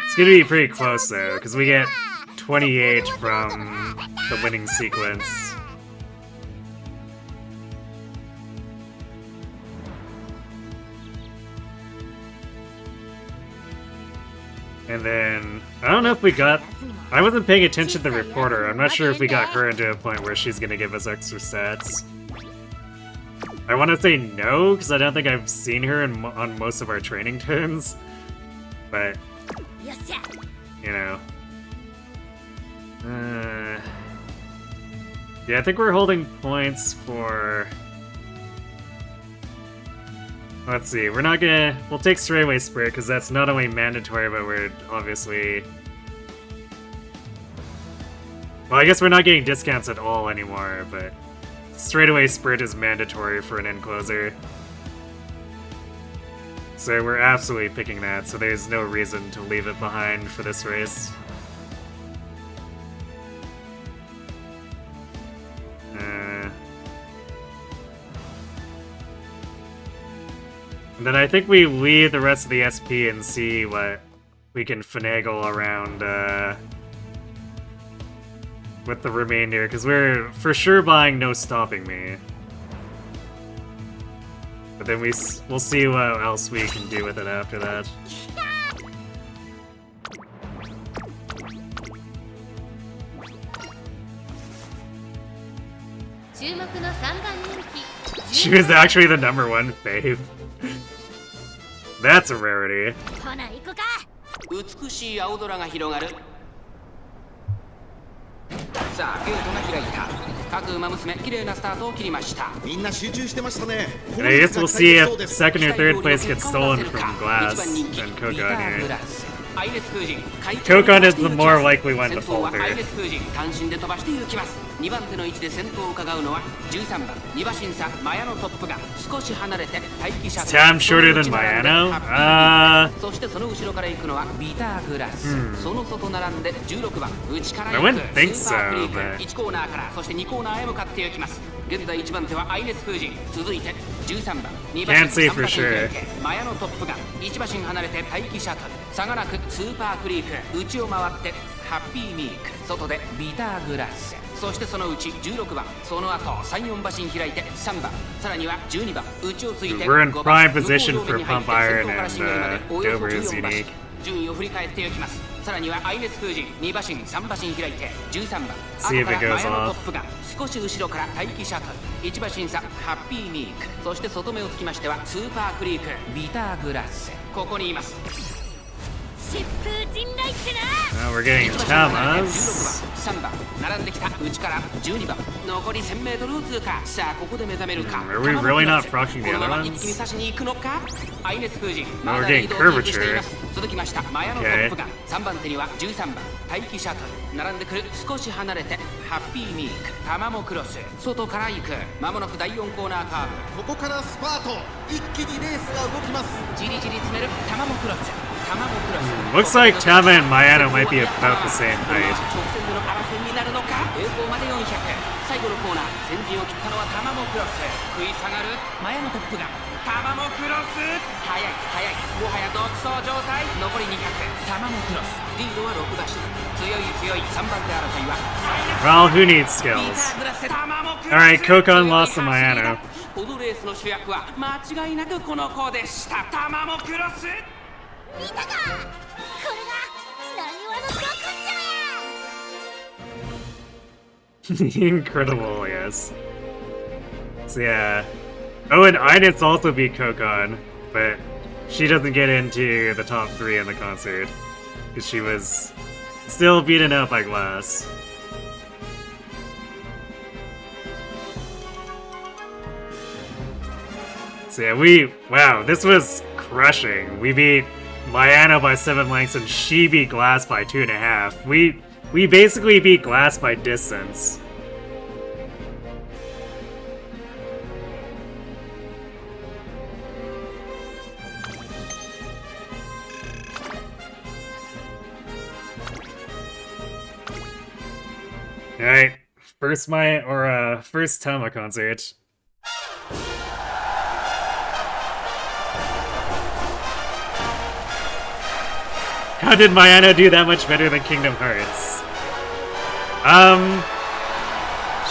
It's gonna be pretty close though, because we get 28 from the winning sequence. And then, I don't know if we got... I wasn't paying attention to the reporter. I'm not sure if we got her into a point where she's gonna give us extra stats. I want to say no, because I don't think I've seen her on most of our training turns. But, you know. Yeah, I think we're holding points for... Let's see, we're not gonna... We'll take Straightaway Spirit, because that's not only mandatory, but we're obviously... Well, I guess we're not getting discounts at all anymore, but... Straightaway Spirit is mandatory for an end closer. So we're absolutely picking that, so there's no reason to leave it behind for this race. And then I think we leave the rest of the SP and see what we can finagle around with the remainder, because we're for sure buying No Stopping Me. But then we'll see what else we can do with it after that. 注目の3番人気 She was actually the number one fave. That's a rarity. ほな行こか。美しい青空が広がる。さあゲートが開いた。各馬娘綺麗なスタートを切りました。みんな集中してましたね。 And I guess we'll see if second or third place gets stolen from Glass and Kokon here. Kokon is the more likely one to falter. 単身で飛ばして行きます。2番手の位置で先頭を伺うのは13番2馬審査マヤのトップが少し離れて待機車 Tam shorter than Mayano? そしてその後ろから行くのはビターグラス、その外並んで16番内から I 行 wouldn't く think スーパークリー so, ク but 1コーナーからそして2コーナーへ向かって行きます。現在1番手はアイネス風神、続いて13番2馬 Can't 審 say 3 for 馬審 sure. マヤのトップが1馬身離れて待機シャトル、差がなくスーパークリーク内を回ってハッピーミーク、外でビターグラス、そしてそのうち16番、その後3、4馬身開いて3番、さらには12番内をついて We're in 5番 prime position for Pump Iron and およそ Dober's 14馬身 unique. 順位を振り返っていきます。さらにはアイネス風神2馬身3馬身開いて13番、 See if 後 it から goes 前の off. トップが少し後ろから待機シャトル1馬身差ハッピーミーク、そして外目をつきましてはスーパークリークビターグラス、ここにいます。疾風陣雷ってな。 Well, we're getting 16 Tamas. 番3番並んできた内から12番残り 1000m を通過。さあここで目覚めるか。 Are we really not froshing the この other まま一気に ones? 差しに行くのか。アイネス風神 No, ま we're だ getting リードをキープしてい curvature. ます。続きましたマヤのトップが3番手には13番待機シャトル、並んでくる少し離れてハッピーミークタマモクロス、外から行く。まもなく第4コーナーカーブ、ここからスパート。一気にレースが動きます。じりじり詰めるタマモクロス、タマモクロス。 Looks like Tama and Mayano might be about the same これは height. 直線での争いになるのか。栄光まで400、最後のコーナー先陣を切ったのはタマモクロス、食い下がるマヤのトップがタマモクロス、速い速い、もはや独走状態。残り200、タマモクロスリードは6馬身、強い強い3番手争いは Well, who needs ビ skills? ターグラス、タマモクロス。 Alright, Kokon lost to Mayano. このレースの主役は間違いなくこの子でした。タマモクロス。見たか。これがなにわのドクンジャや。 Incredible, yes. So yeah. Oh, and Init's also beat Kokon, but she doesn't get into the top 3 in the concert because she was still beaten up by Glass. So yeah, wow, this was crushing. We beat Mayano by 7 lengths and she beat Glass by 2.5. We basically beat Glass by distance. Alright, first Tama concert. How did Mayano do that much better than Kingdom Hearts?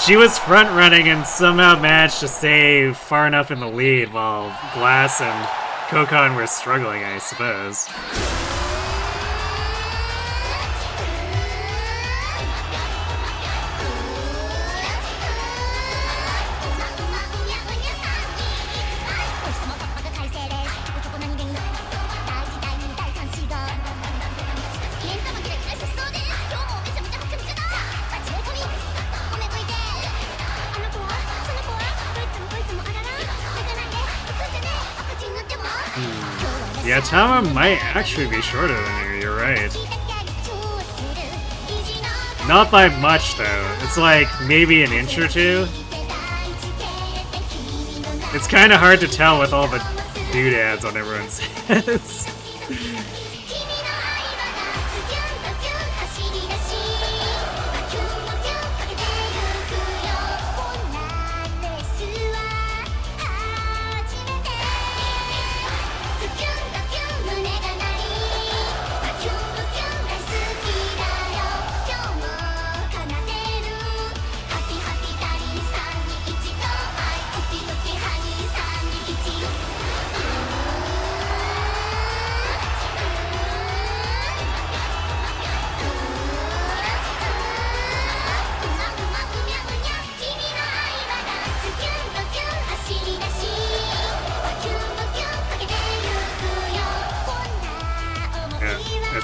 She was front running and somehow managed to stay far enough in the lead while Glass and Kokon were struggling, I suppose. Yeah, Tama might actually be shorter than her, you're right. Not by much, though. It's like maybe an inch or two. It's kind of hard to tell with all the doodads on everyone's heads.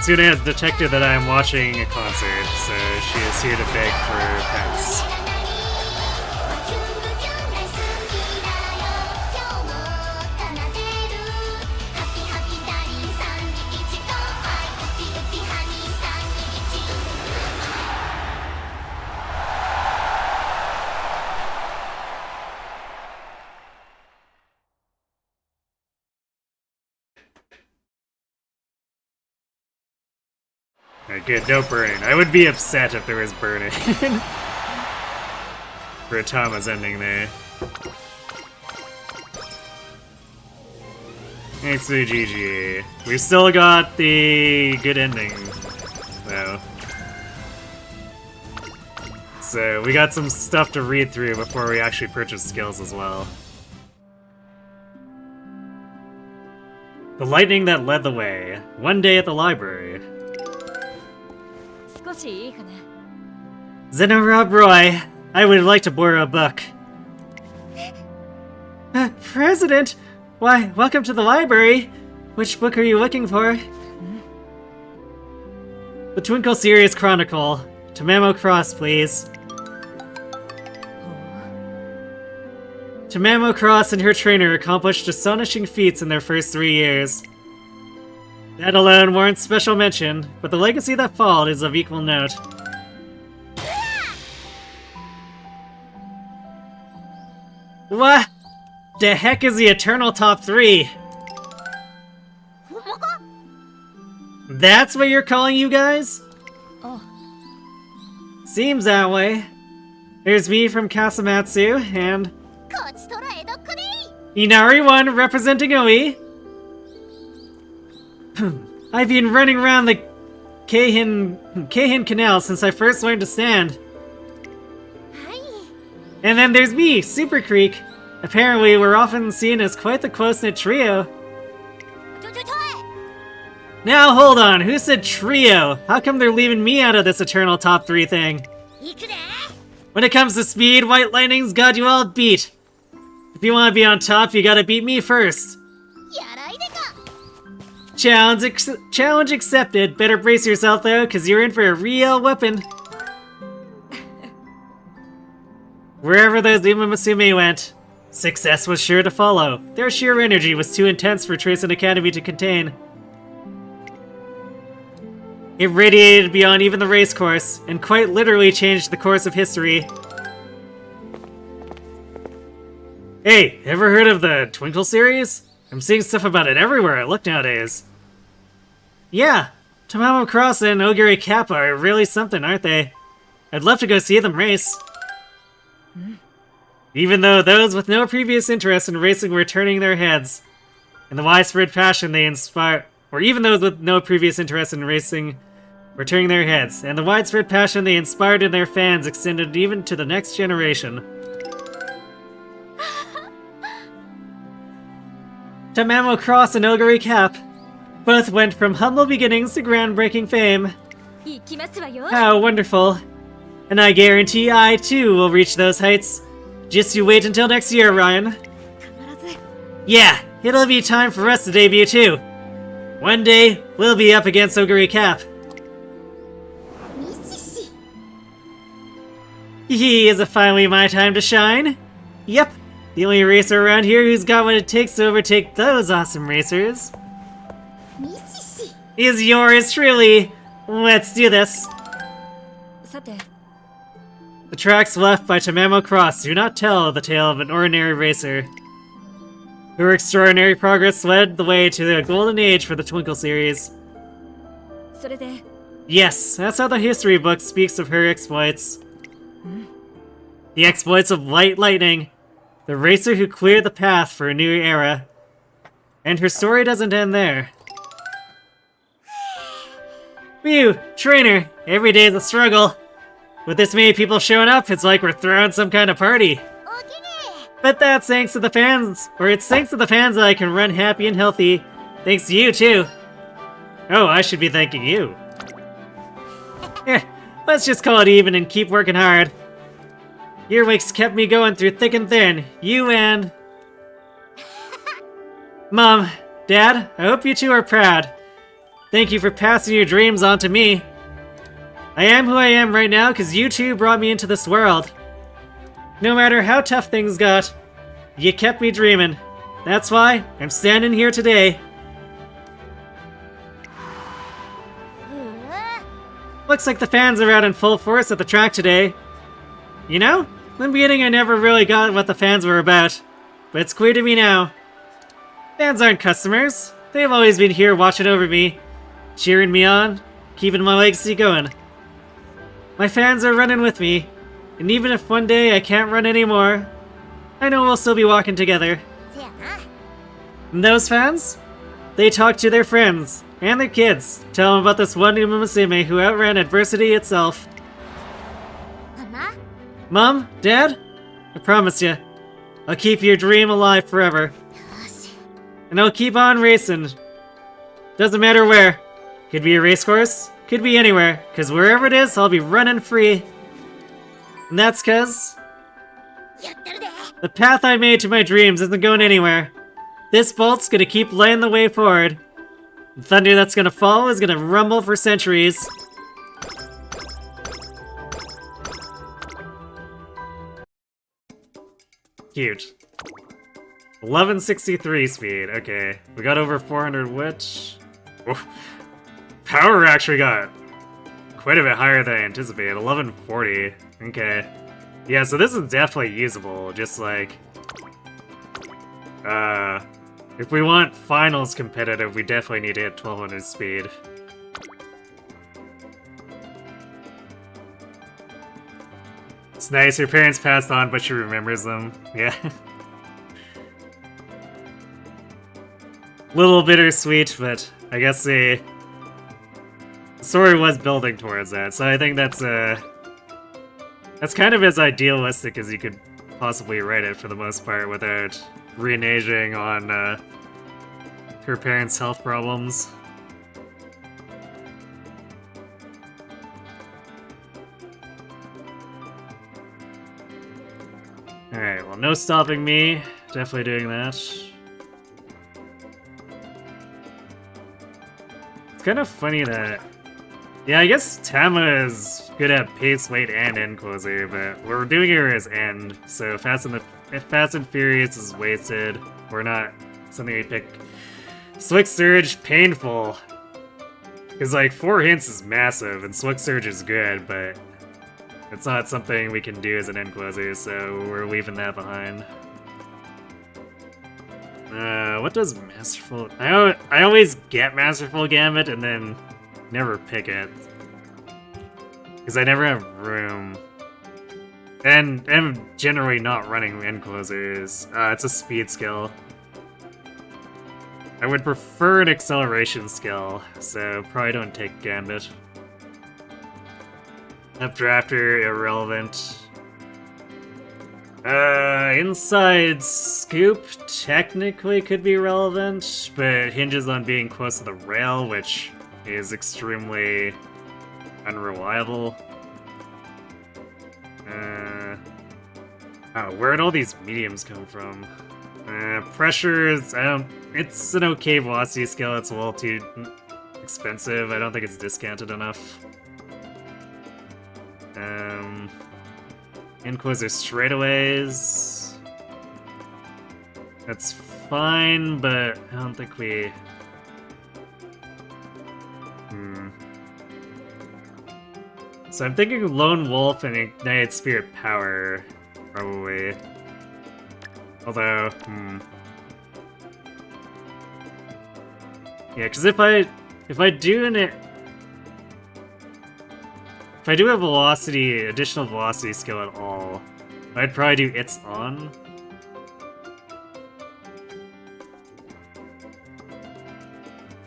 Hatsune has detected that I am watching a concert, so she is here to beg for pets. Alright, good, no burning. I would be upset if there was burning. For Tama's ending there. Thanks to GG. We still got the good ending, though. So, we got some stuff to read through before we actually purchase skills as well. The lightning that led the way. One day at the library. Zenob Roy, I would like to borrow a book. President? Why, welcome to the library. Which book are you looking for? The Twinkle Series Chronicle. Tamamo Cross, please. Tamamo Cross and her trainer accomplished astonishing feats in their first 3 years. That alone warrants special mention, but the legacy that followed is of equal note. What the heck is the Eternal Top 3? That's what you're calling you guys? Oh. Seems that way. There's me from Kasamatsu, and... Inari 1 representing Oi. I've been running around the Keihin Canal since I first learned to stand. And then there's me, Super Creek. Apparently, we're often seen as quite the close-knit trio. Now, hold on, who said trio? How come they're leaving me out of this Eternal Top 3 thing? When it comes to speed, White Lightning's got you all beat. If you want to be on top, you gotta beat me first. Challenge accepted. Better brace yourself though, cause you're in for a real weapon. Wherever those Umamusume went, success was sure to follow. Their sheer energy was too intense for Tracing Academy to contain. It radiated beyond even the race course, and quite literally changed the course of history. Hey, ever heard of the Twinkle series? I'm seeing stuff about it everywhere I look nowadays. Yeah, Tamamo Cross and Ogiri Kappa are really something, aren't they? I'd love to go see them race. Even though those with no previous interest in racing were turning their heads, and the widespread passion they inspire, or even those with no previous interest in racing were turning their heads, and the widespread passion they inspired in their fans extended even to the next generation. Tamamo Cross and Ogiri Cap both went from humble beginnings to groundbreaking fame. How wonderful. And I guarantee I, too, will reach those heights. Just you wait until next year, Ryan. Yeah, it'll be time for us to debut, too. One day, we'll be up against Ogiri Cap. Is it finally my time to shine? Yep, the only racer around here who's got what it takes to overtake those awesome racers. Is yours truly. Let's do this. The tracks left by Tamamo Cross do not tell the tale of an ordinary racer. Her extraordinary progress led the way to the golden age for the Twinkle series. Yes, that's how the history book speaks of her exploits. The exploits of White Lightning, the racer who cleared the path for a new era. And her story doesn't end there. Phew, trainer, every day is a struggle. With this many people showing up, it's like we're throwing some kind of party. But that's thanks to the fans, or it's thanks to the fans that I can run happy and healthy. Thanks to you, too. Oh, I should be thanking you. Let's just call it even and keep working hard. Earwigs kept me going through thick and thin. You and... Mom, Dad, I hope you two are proud. Thank you for passing your dreams on to me. I am who I am right now because you two brought me into this world. No matter how tough things got, you kept me dreaming. That's why I'm standing here today. Looks like the fans are out in full force at the track today. You know, in the beginning I never really got what the fans were about, but it's clear to me now. Fans aren't customers. They've always been here watching over me, cheering me on, keeping my legacy going. My fans are running with me, and even if one day I can't run anymore, I know we'll still be walking together. And those fans? They talk to their friends and their kids, tell them about this one Umamusume who outran adversity itself. Mama? Mom? Dad? I promise you, I'll keep your dream alive forever. And I'll keep on racing. Doesn't matter where. Could be a race course, could be anywhere, cause wherever it is, I'll be running free. And that's cause the path I made to my dreams isn't going anywhere. This bolt's gonna keep laying the way forward. The thunder that's gonna fall is gonna rumble for centuries. Cute. 1163 speed, okay. We got over 400 witch. Oof. Power actually got quite a bit higher than I anticipated. 1140, okay. Yeah, so this is definitely usable, just like... if we want finals competitive, we definitely need to hit 1200 speed. It's nice, your parents passed on, but she remembers them. Yeah. Little bittersweet, but I guess the story was building towards that, so I think that's kind of as idealistic as you could possibly write it for the most part without reneging on her parents' health problems. Alright, well, no stopping me. Definitely doing that. It's kind of funny that... Yeah, I guess Tama is good at pace, weight, and end closer, but we're doing her as end, so if Fast and Furious is wasted, we're not something we pick. Swick Surge, painful. Because, like, 4 hints is massive, and Swick Surge is good, but it's not something we can do as an end closer, so we're leaving that behind. What does Masterful... I always get Masterful Gambit and then never pick it. Because I never have room. And I'm generally not running end closers. It's a speed skill. I would prefer an acceleration skill, so probably don't take Gambit. Updrafter, irrelevant. Inside Scoop technically could be relevant, but it hinges on being close to the rail, which is extremely unreliable. Oh, where'd all these mediums come from? Pressures, it's an okay velocity skill, it's a little too expensive, I don't think it's discounted enough. Inquisitor straightaways. That's fine, but I don't think we... So I'm thinking Lone Wolf and Ignited Spirit Power, probably. Although, yeah, because if I do if I do a velocity, additional velocity skill at all, I'd probably do It's On.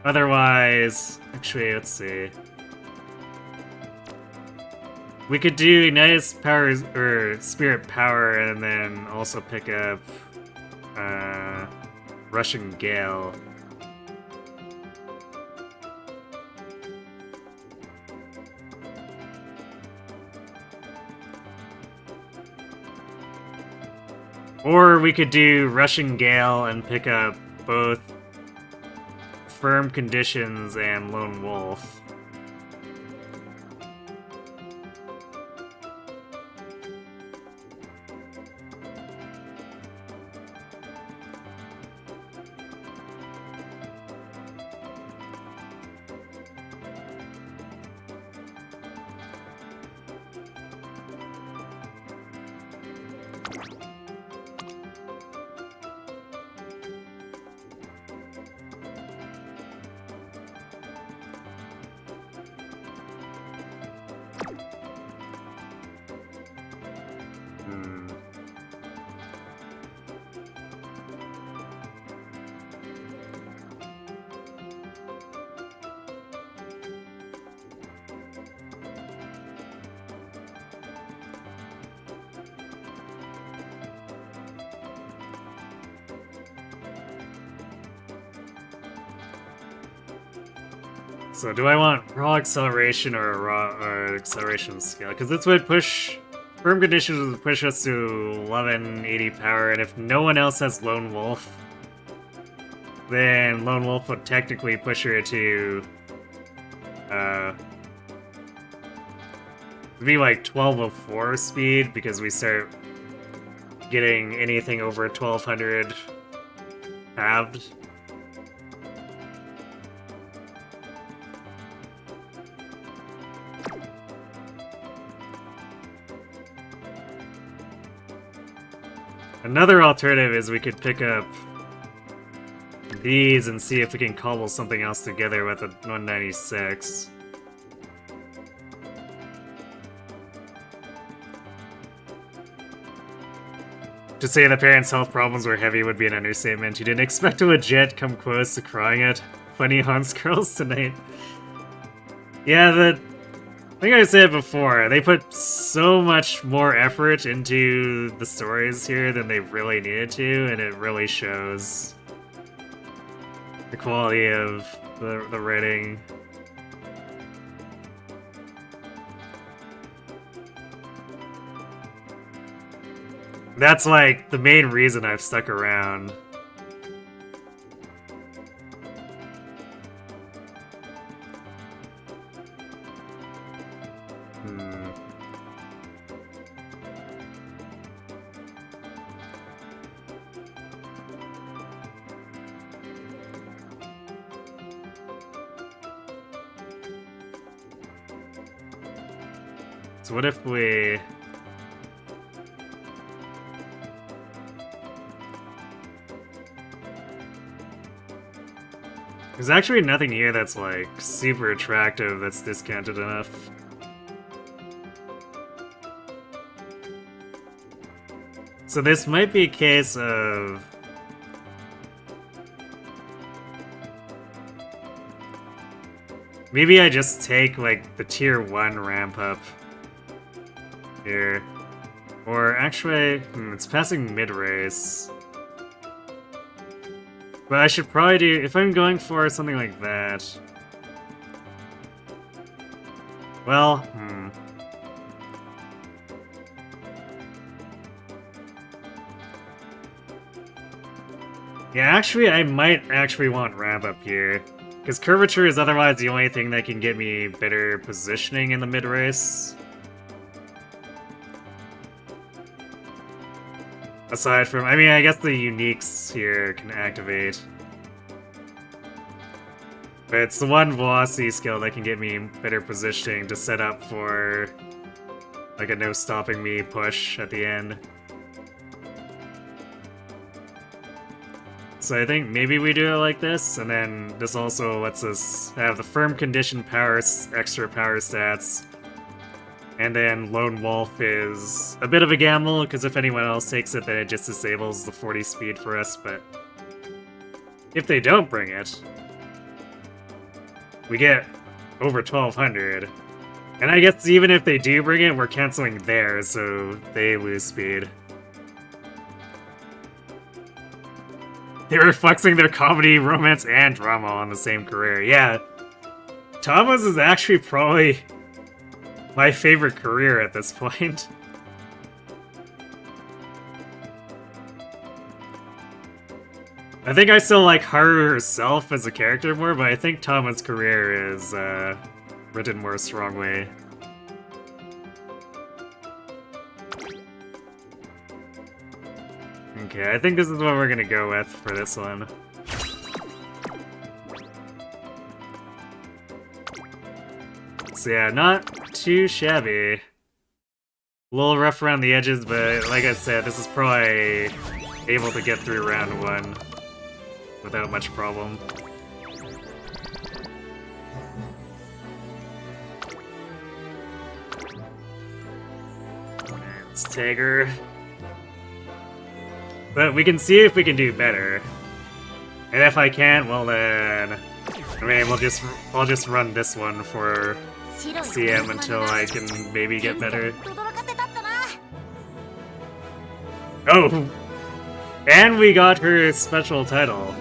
Otherwise, actually, let's see. We could do Ignited Power or Spirit Power, and then also pick up Russian Gale. Or we could do Russian Gale and pick up both Firm Conditions and Lone Wolf. So do I want raw acceleration or a raw acceleration scale? Because this would push... Firm Conditions would push us to 1180 power, and if no one else has Lone Wolf, then Lone Wolf would technically push her to... it'd be like 1204 speed, because we start getting anything over 1200 halved. Another alternative is we could pick up these and see if we can cobble something else together with a 196. To say the parents' health problems were heavy would be an understatement. You didn't expect a legit come close to crying at funny Hans girls tonight. Yeah, I think I said before, they put so much more effort into the stories here than they really needed to, and it really shows the quality of the writing. That's like the main reason I've stuck around. So what if we... There's actually nothing here that's like super attractive that's discounted enough. So this might be a case of... Maybe I just take like the tier 1 ramp up here. Or actually, it's passing mid-race. But I should probably do, if I'm going for something like that. Well, Yeah, actually, I might actually want ramp up here. Because curvature is otherwise the only thing that can get me better positioning in the mid-race. Aside from, I mean, I guess the uniques here can activate. But it's the one velocity skill that can get me better positioning to set up for like a no stopping me push at the end. So I think maybe we do it like this, and then this also lets us have the firm condition power, extra power stats. And then Lone Wolf is a bit of a gamble, because if anyone else takes it, then it just disables the 40 speed for us, but if they don't bring it, we get over 1200. And I guess even if they do bring it, we're canceling theirs, so they lose speed. They were flexing their comedy, romance, and drama on the same career. Yeah, Tama's is actually probably my favorite career at this point. I think I still like Haru herself as a character more, but I think Tama's career is written more strongly. Okay, I think this is what we're gonna go with for this one. So yeah, not too shabby. A little rough around the edges, but like I said, this is probably able to get through round 1 without much problem. Let's tag her. But we can see if we can do better. And if I can't, well then... I mean, I'll just run this one for CM until I can maybe get better. Oh! And we got her special title.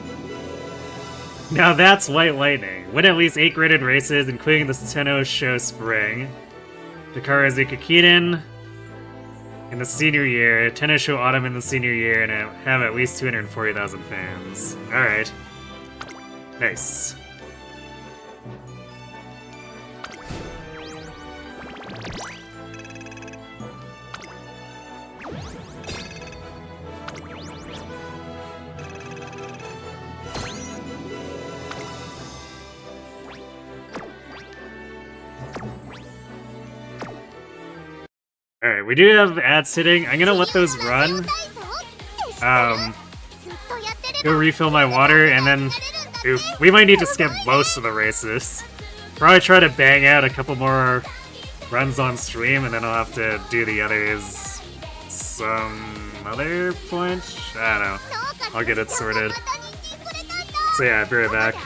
Now that's White Lightning. Win at least 8 graded races, including the Tenno Show Spring. Takara Zukakinen in the senior year, Tenno Show Autumn in the senior year, and have at least 240,000 fans. Alright. Nice. Alright, we do have ads sitting. I'm gonna let those run. Go refill my water, and then... Oof, we might need to skip most of the races. Probably try to bang out a couple more runs on stream, and then I'll have to do the others some other point? I don't know. I'll get it sorted. So yeah, I'll be right back.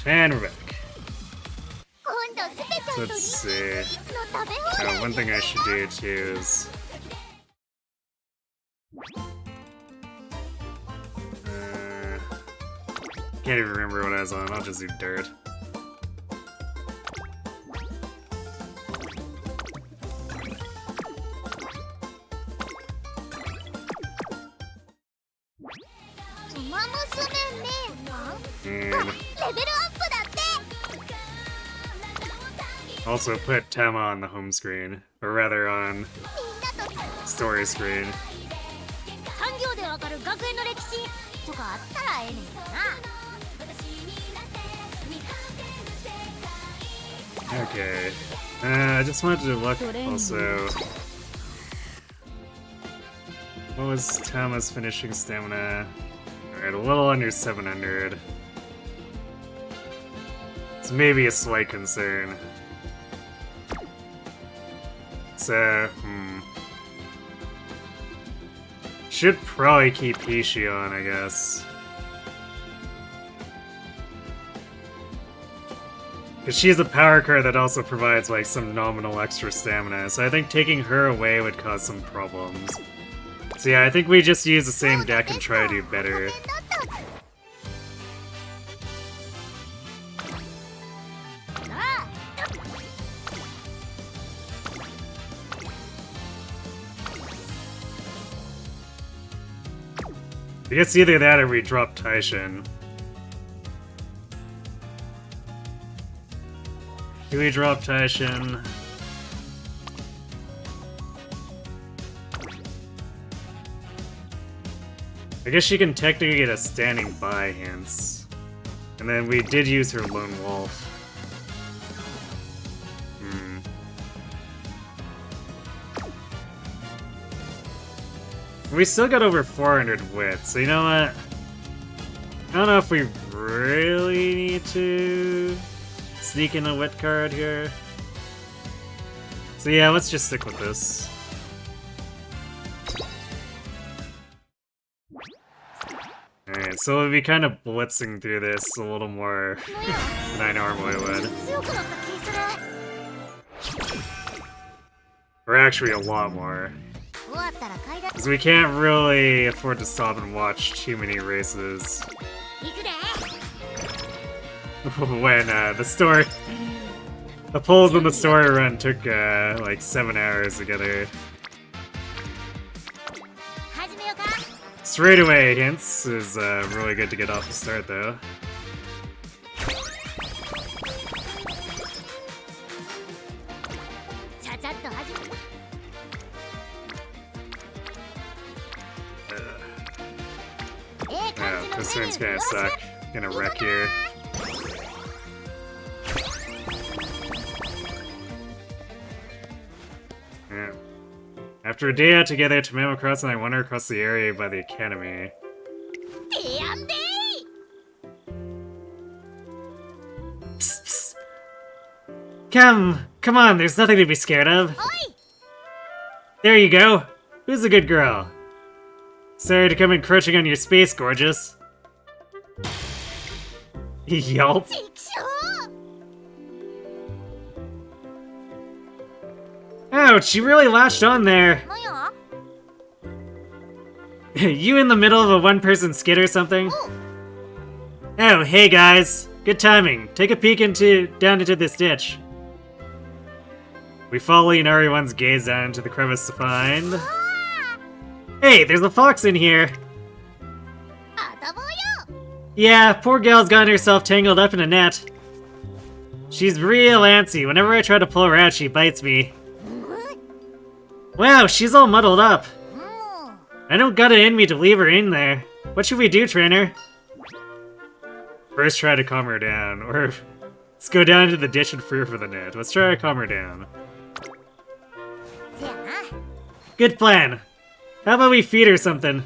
and we're back. 今度スペちゃんとリン Let's キ see. ースイーツの食べ放題 One thing I should do too is... Can't even remember what I was on, I'll just do dirt. Umamusumeメンマン And レベルアップだって also put Tama on the home screen, or rather on みんなと story screen. 産業でわかる学園の歴史とかあったらええねんけどな Okay. I just wanted to look also. What was Tama's finishing stamina? Alright, a little under 700. It's maybe a slight concern. So, should probably keep Pishi on, I guess. Because she's a power card that also provides, like, some nominal extra stamina, so I think taking her away would cause some problems. So yeah, I think we just use the same deck and try to do better. I guess either that or we drop Taishin. Do we drop Taishin? I guess she can technically get a standing by hints. And then we did use her Lone Wolf. We still got over 400 wit, so you know what? I don't know if we really need to sneak in a wit card here. So yeah, let's just stick with this. Alright, so we'll be kind of blitzing through this a little more than I normally would. 強くなった気する Or actually a lot more. 終わったら階段 Because we can't really afford to stop and watch too many races. 行くで When the story... The polls in the story run took like 7 hours together. 始めようか Straight away hints is really good to get off the start though. ちゃちゃっと始め Yeah, this turn's gonna suck. Gonna wreck here. Yeah. After a day out together, Tamama and I wander across the area by the academy. てやんで Psst, psst. Come on, there's nothing to be scared of. おい There you go. Who's a good girl? Sorry to come encroaching on your space, gorgeous. Yelp. ちくしょう Ouch, you really latched on there. なんや You in the middle of a one-person skit or something? Oh. Oh, hey guys. Good timing. Take a peek down into this ditch. We follow Inari-one's gaze down into the crevice to find... あ Hey, there's a fox in here. あ遊ぼうよ Yeah, poor gal's gotten herself tangled up in a net. She's real antsy. Whenever I try to pull her out, she bites me. Wow, she's all muddled up. もう I don't got it in me to leave her in there. What should we do, trainer? First try to calm her down, or let's go down to the ditch and free her for the net. Let's try to calm her down. せやな Good plan. How about we feed her something?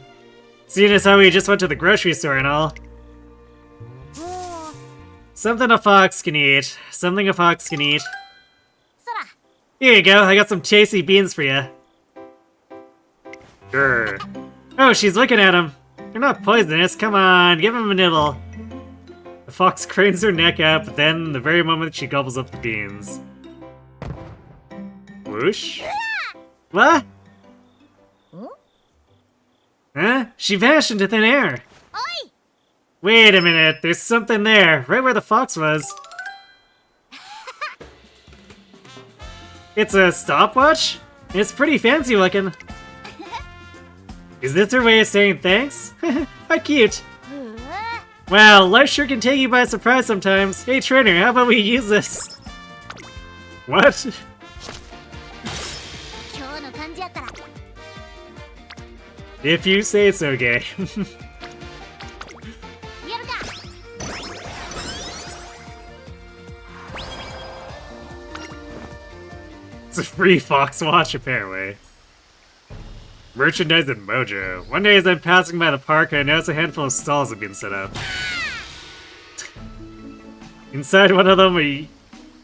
Seeing as how we just went to the grocery store and all. もう Something a fox can eat. Something a fox can eat. そら Here you go, I got some tasty beans for you. Sure. Oh, she's looking at him. They're not poisonous, come on, give him a nibble. The fox cranes her neck up, but then the very moment she gobbles up the beans. Whoosh? What? Huh? She vanished into thin air. Oi! Wait a minute, there's something there, right where the fox was. It's a stopwatch? It's pretty fancy looking. Is this her way of saying thanks? How cute. Well, life sure can take you by surprise sometimes. Hey trainer, how about we use this? What? 今日の感じやったら If you say so, gay. やるか It's a free fox watch, apparently. Merchandise and mojo. One day as I'm passing by the park, I noticed a handful of stalls have been set up. Inside one of them, a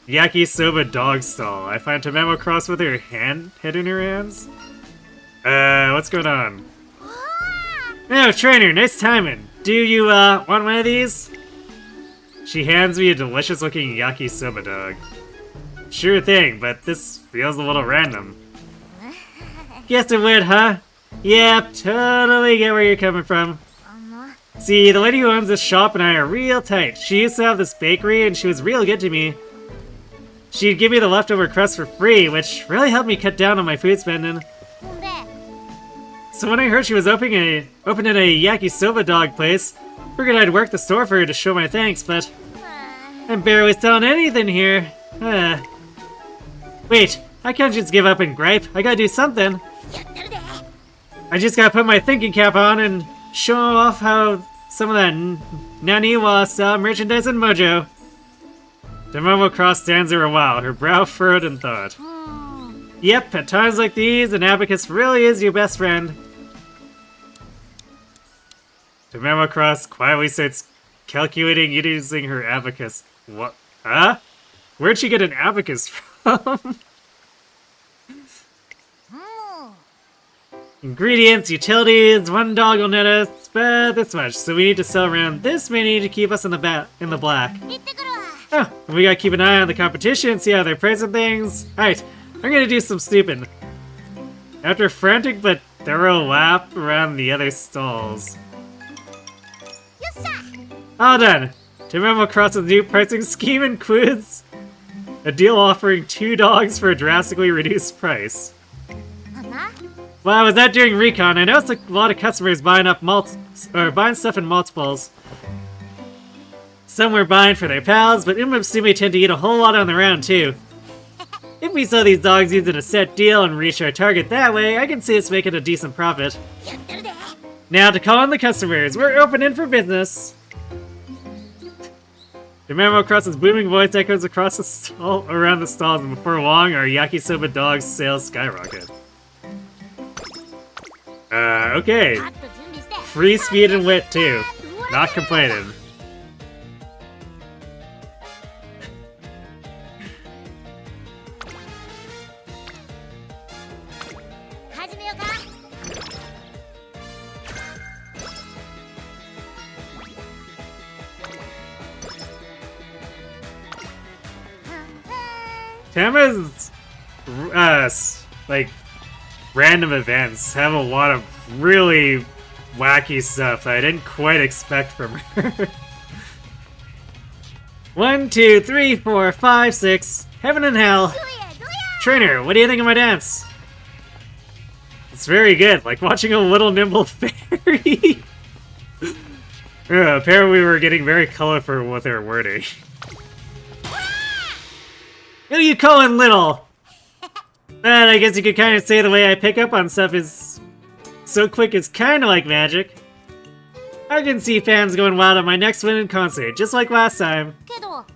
yakisoba dog stall. I find Tamamo cross with her head in her hands. What's going on? Oh, trainer, nice timing. Do you, want one of these? She hands me a delicious-looking yakisoba dog. Sure thing, but this feels a little random. Guess it would, huh? Yep, totally get where you're coming from. See, the lady who owns this shop and I are real tight. She used to have this bakery and she was real good to me. She'd give me the leftover crust for free, which really helped me cut down on my food spending. ほんで So when I heard she was opening a yakisoba dog place, figured I'd work the store for her to show my thanks, but I'm barely selling anything here. Wait, I can't just give up and gripe. I gotta do something. やってるで I just gotta put my thinking cap on and show off how some of that Naniwa style merchandise and mojo. Tamamo Cross stands there a while, her brow furrowed in thought. Yep, at times like these, an abacus really is your best friend. Tamamo Cross quietly starts calculating using her abacus. What? Huh? Where'd she get an abacus from? Ingredients, utilities, one dog will net us, but this much. So we need to sell around this many to keep us in the black. 行ってくるわ Oh, and we gotta keep an eye on the competition, see how they're pricing things. Alright, I'm gonna do some stupid. After a frantic but thorough lap around the other stalls. よっしゃ All done. Tamamo Cross's new pricing scheme includes a deal offering 2 dogs for a drastically reduced price. あんな Well, I was out during recon. I noticed a lot of customers buying buying stuff in multiples. Some were buying for their pals, but Umamusume tend to eat a whole lot on their own too. If we sell these dogs using a set deal and reach our target that way, I can see us making a decent profit. やってるで Now to call in the customers. We're opening for business. Tamamo Cross's booming voice echoes across the around the stalls, and before long, our yakisoba dog's sales skyrocket. Okay. パッと準備して Free speed and wit too. Not complaining. Tama's, like, random events have a lot of really wacky stuff that I didn't quite expect from her. 1, 2, 3, 4, 5, 6. Heaven and hell. Trainer, what do you think of my dance? It's very good, like watching a little nimble fairy. Apparently we were getting very colorful with our wording. Who are you calling little? But I guess you could kind of say the way I pick up on stuff is so quick it's kind of like magic. I can see fans going wild at my next winning concert, just like last time. けど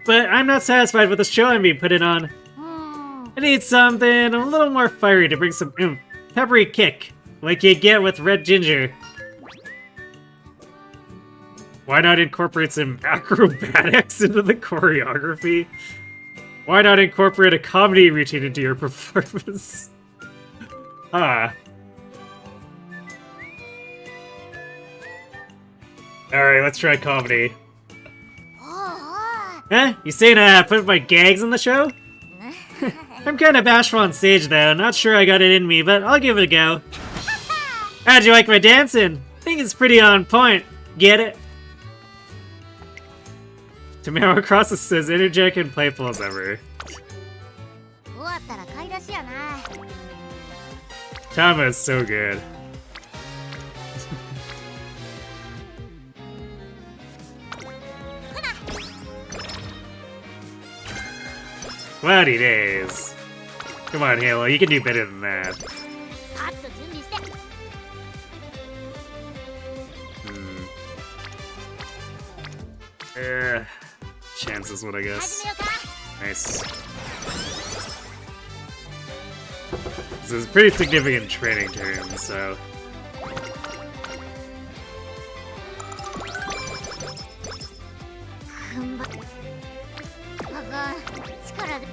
But I'm not satisfied with the show I'm being putting on. I need something a little more fiery to bring some oomph, peppery kick, like you get with red ginger. Why not incorporate some acrobatics into the choreography? Why not incorporate a comedy routine into your performance? Alright, let's try comedy. Huh? You saying put my gags in the show? I'm kinda bashful on stage though, not sure I got it in me, but I'll give it a go. How'd you like my dancing? Think it's pretty on point. Get it? Tomorrow Crosses says energetic and playful as ever. 終わったら買い出しやな。 Tama is so good. Cloudy days. Come on, Halo, you can do better than that. パッと準備して。 Chances what I 始 guess. めようか。 Nice. This is a pretty significant training turn, so... 踏ん張。あかん。力で。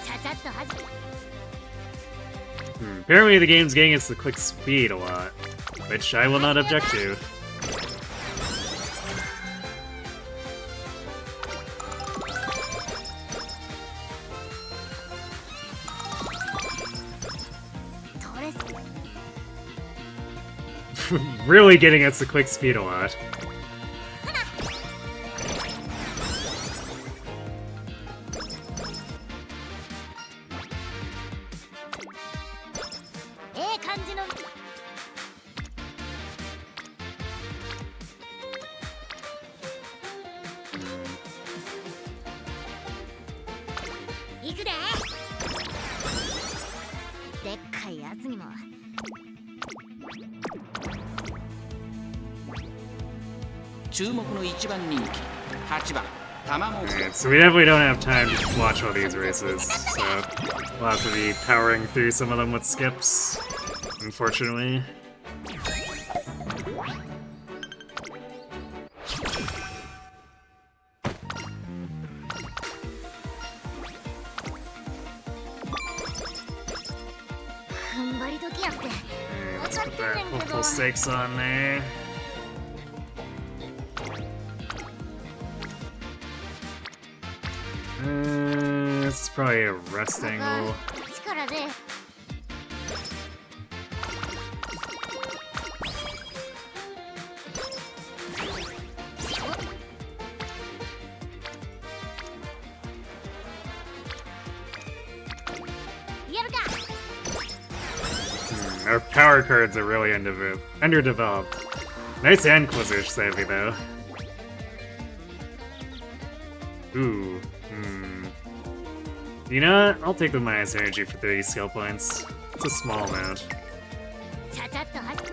ちゃちゃっと始め。 Apparently the game's getting us the quick speed a lot, which I will not object to. トレス。 Really getting us the quick speed a lot. ええ感じの。 行くで。でっかいやつにも。 注目の1番人気8番タマモク Alright, so we definitely don't have time to watch all these races, so we'll have to be powering through some of them with skips, unfortunately. Alright, let's put that hopeful stakes on there. This is probably a rest angle. 力で。 やるか。 Our power cards are really underdeveloped. Nice hand closer savvy though. Ooh, You know what? I'll take the minus energy for 30 skill points. It's a small amount. ちゃちゃっと始め。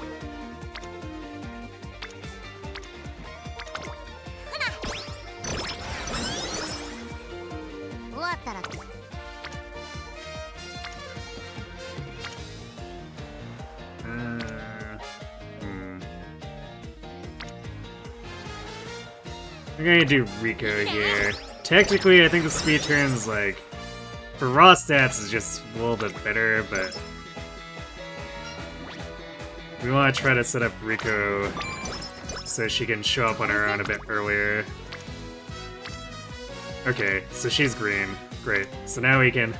終わったら。 I'm gonna do Rico here. Technically, I think the speed turn's like, for raw stats is just a little bit better, but we want to try to set up Rico so she can show up on her own a bit earlier. Okay, so she's green. Great. So now we can...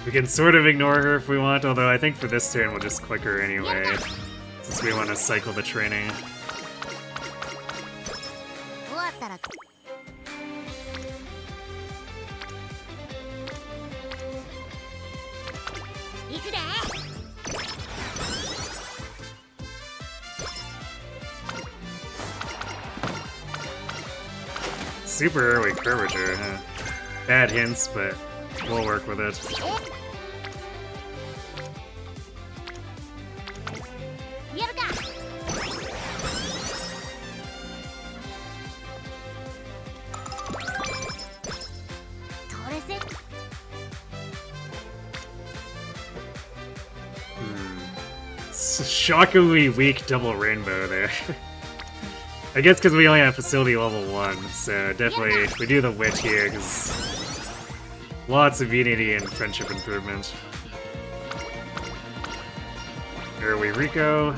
We can sort of ignore her if we want, although I think for this turn we'll just click her anyway, since we want to cycle the training. 終わったら。 行くで。 Super early curvature, huh? Bad hints, but we'll work with it. やるか。 トレセ。 Shockingly weak double rainbow there. I guess because we only have facility level 1, so definitely we do the wit here because lots of unity and friendship improvement. Here we Rico.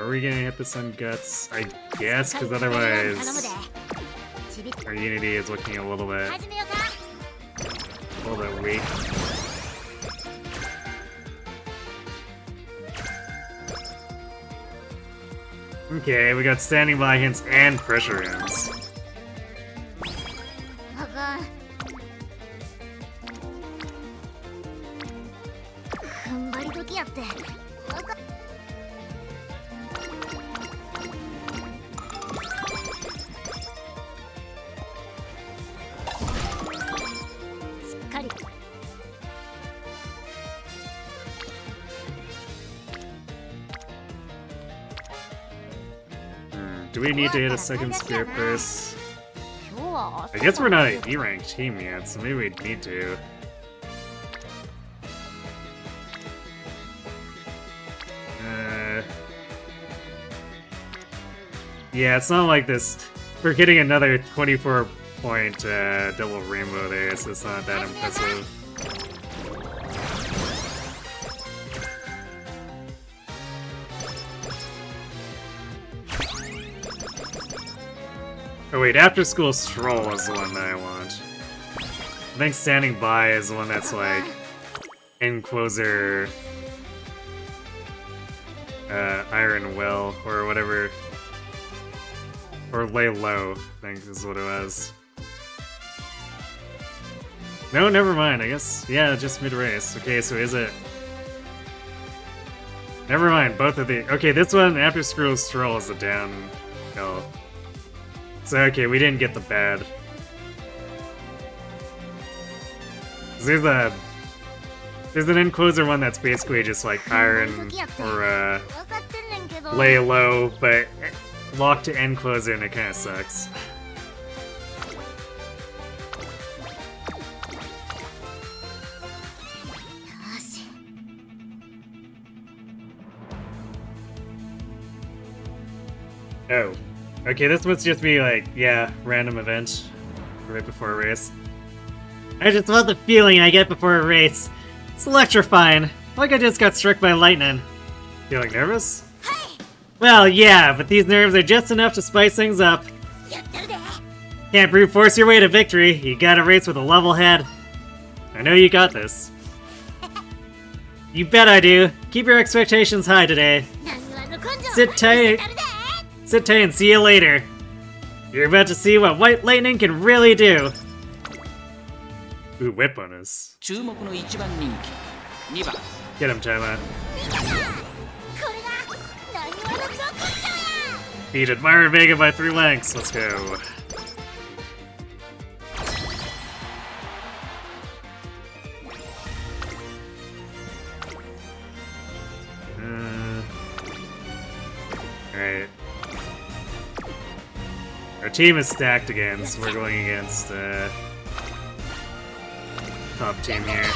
Are we gonna hit this on guts? I guess, because otherwise our unity is looking a little bit weak. Okay, we got standing by hints and pressure hints. Do we need to hit a second spear first? I guess we're not an E-ranked team yet, so maybe we need to. Yeah, it's not like this. We're getting another 24-point double rainbow there, so it's not that impressive. Oh wait, after school stroll is the one that I want. I think standing by is the one that's like Encloser Iron Will or whatever. Or lay low, I think is what it was. No, never mind, I guess. Yeah, just mid-race. Okay, so is it... Never mind, both of the... Okay, this one, after school stroll, is the downhill. So, okay, we didn't get the bad. There's an Encloser one that's basically just like iron or lay low, but locked to Encloser and it kinda sucks. Oh. Okay, this must just be like, yeah, random event right before a race. I just love the feeling I get before a race. It's electrifying. Like I just got struck by lightning. Feeling nervous? Well, yeah, but these nerves are just enough to spice things up. Can't brute force your way to victory. You gotta race with a level head. I know you got this. You bet I do. Keep your expectations high today. Sit tight. Sit tight and see you later. You're about to see what White Lightning can really do. Ooh, whip on us. Get him, Tama. Beat Admire Vega by 3 lengths. Let's go. Alright. Our team is stacked again, so we're going against top team here.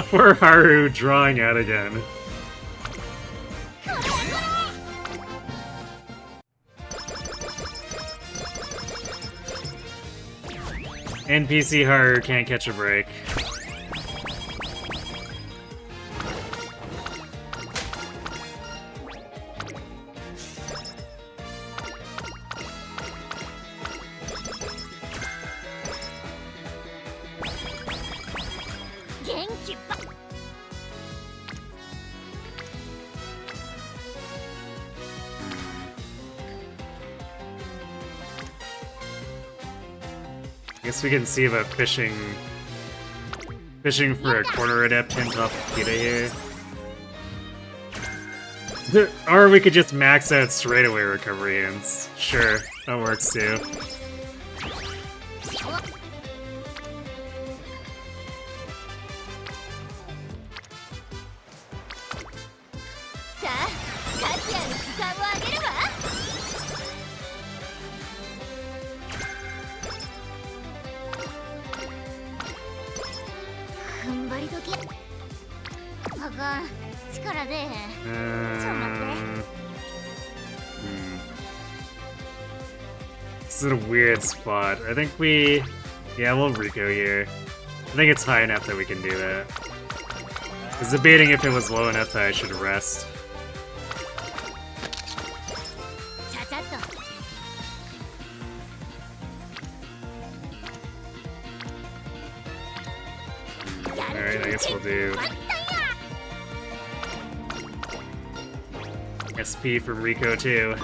For Haru drawing out again. NPC Haru can't catch a break. Guess we can see about fishing for a quarter adept hint off Kita here. Or we could just max out straightaway recovery hints. Sure, that works too. が力出えへん。ちょっと待って。This is a weird spot. I think yeah, we'll Rico here. I think it's high enough that we can do that. I was debating if it was low enough that I should rest. ちゃちゃっと。Alright, I guess we'll do SP from Rico too.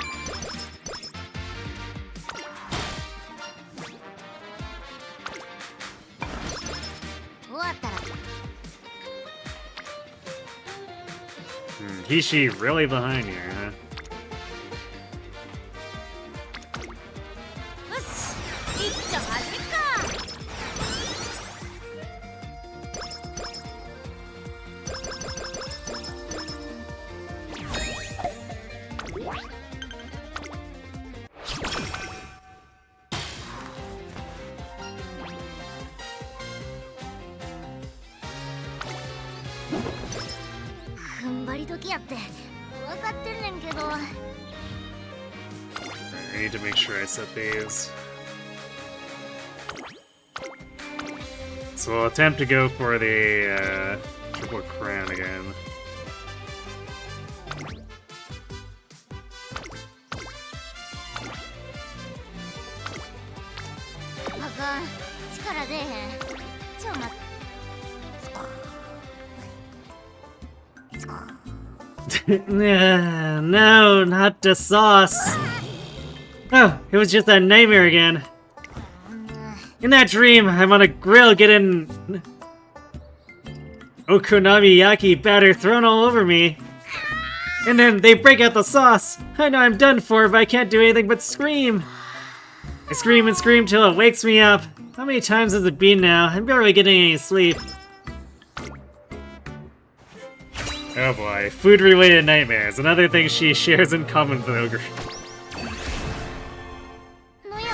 Hishi really behind here, huh? よし、一丁始めっか。踏ん張り時やって分かってんねんけど。 I need to make sure I set these. So I'll attempt to go for the triple crown again. あかん、力出えへん。ちょ待って。 No, not the sauce. Oh, it was just that nightmare again. In that dream, I'm on a grill getting okonomiyaki batter thrown all over me. And then they break out the sauce. I know I'm done for, but I can't do anything but scream. I scream and scream till it wakes me up. How many times has it been now? I'm barely getting any sleep. Oh boy, food-related nightmares, another thing she shares in common with Ogre. なんや、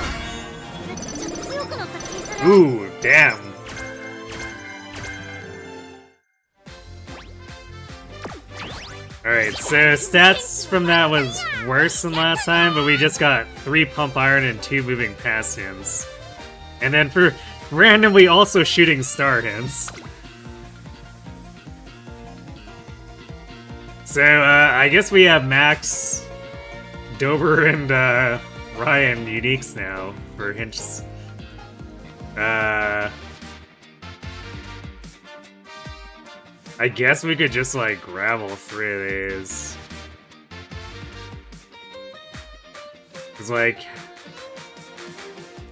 めっちゃ強くなった気する。 Ooh, damn. Alright, so stats from that was worse than last time, but we just got 3 pump iron and 2 moving pass hints. And then for randomly also shooting star hints. So, I guess we have Max, Dober, and Ryan uniques now for hints. I guess we could just, like, grab all 3 of these. Cause, like,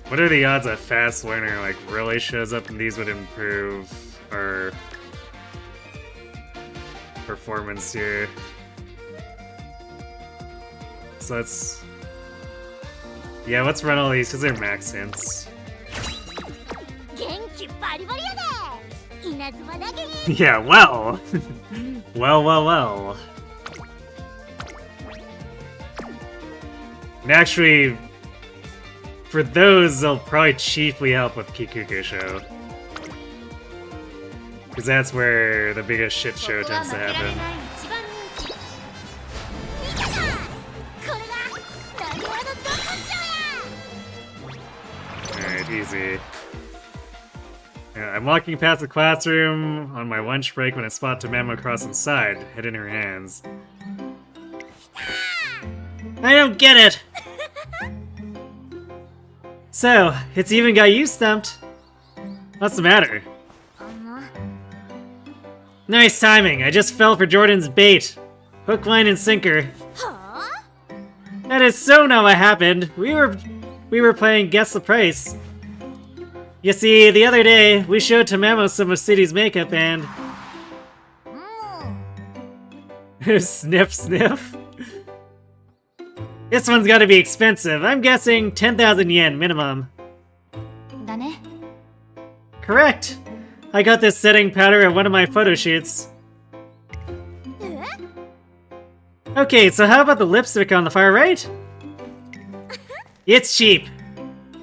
what are the odds that Fast Learner, like, really shows up and these would improve our performance here? So let's... yeah, let's run all these because they're max hints. 元気バリバリやで。稲妻投げに。 Yeah, well! well. And actually, for those, they'll probably chiefly help with Kikukusho. Because that's where the biggest shit show tends to happen. 見たか。これが何話のど根性や。 Alright, easy. Yeah, I'm walking past the classroom on my lunch break when I spot Tama across inside, head in her hands. I don't get it! So, it's even got you stumped. What's the matter? Nice timing, I just fell for Jordan's bait. Hook, line, and sinker. Huh? That is so not what happened. We were playing Guess the Price. You see, the other day, we showed Tamamo some of City's makeup and... sniff, sniff. This one's gotta be expensive. I'm guessing 10,000 yen minimum. だね。 Correct! I got this setting powder at one of my photo shoots. Okay, so how about the lipstick on the far right? It's cheap!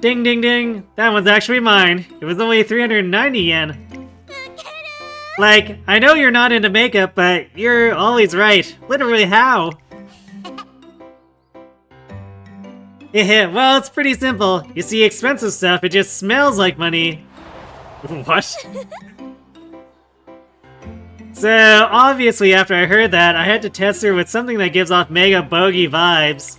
Ding ding ding! That one's actually mine. It was only 390 yen. Like, I know you're not into makeup, but you're always right. Literally, how? Yeah, well, it's pretty simple. You see expensive stuff, it just smells like money. What? So, obviously, after I heard that, I had to test her with something that gives off mega bogey vibes.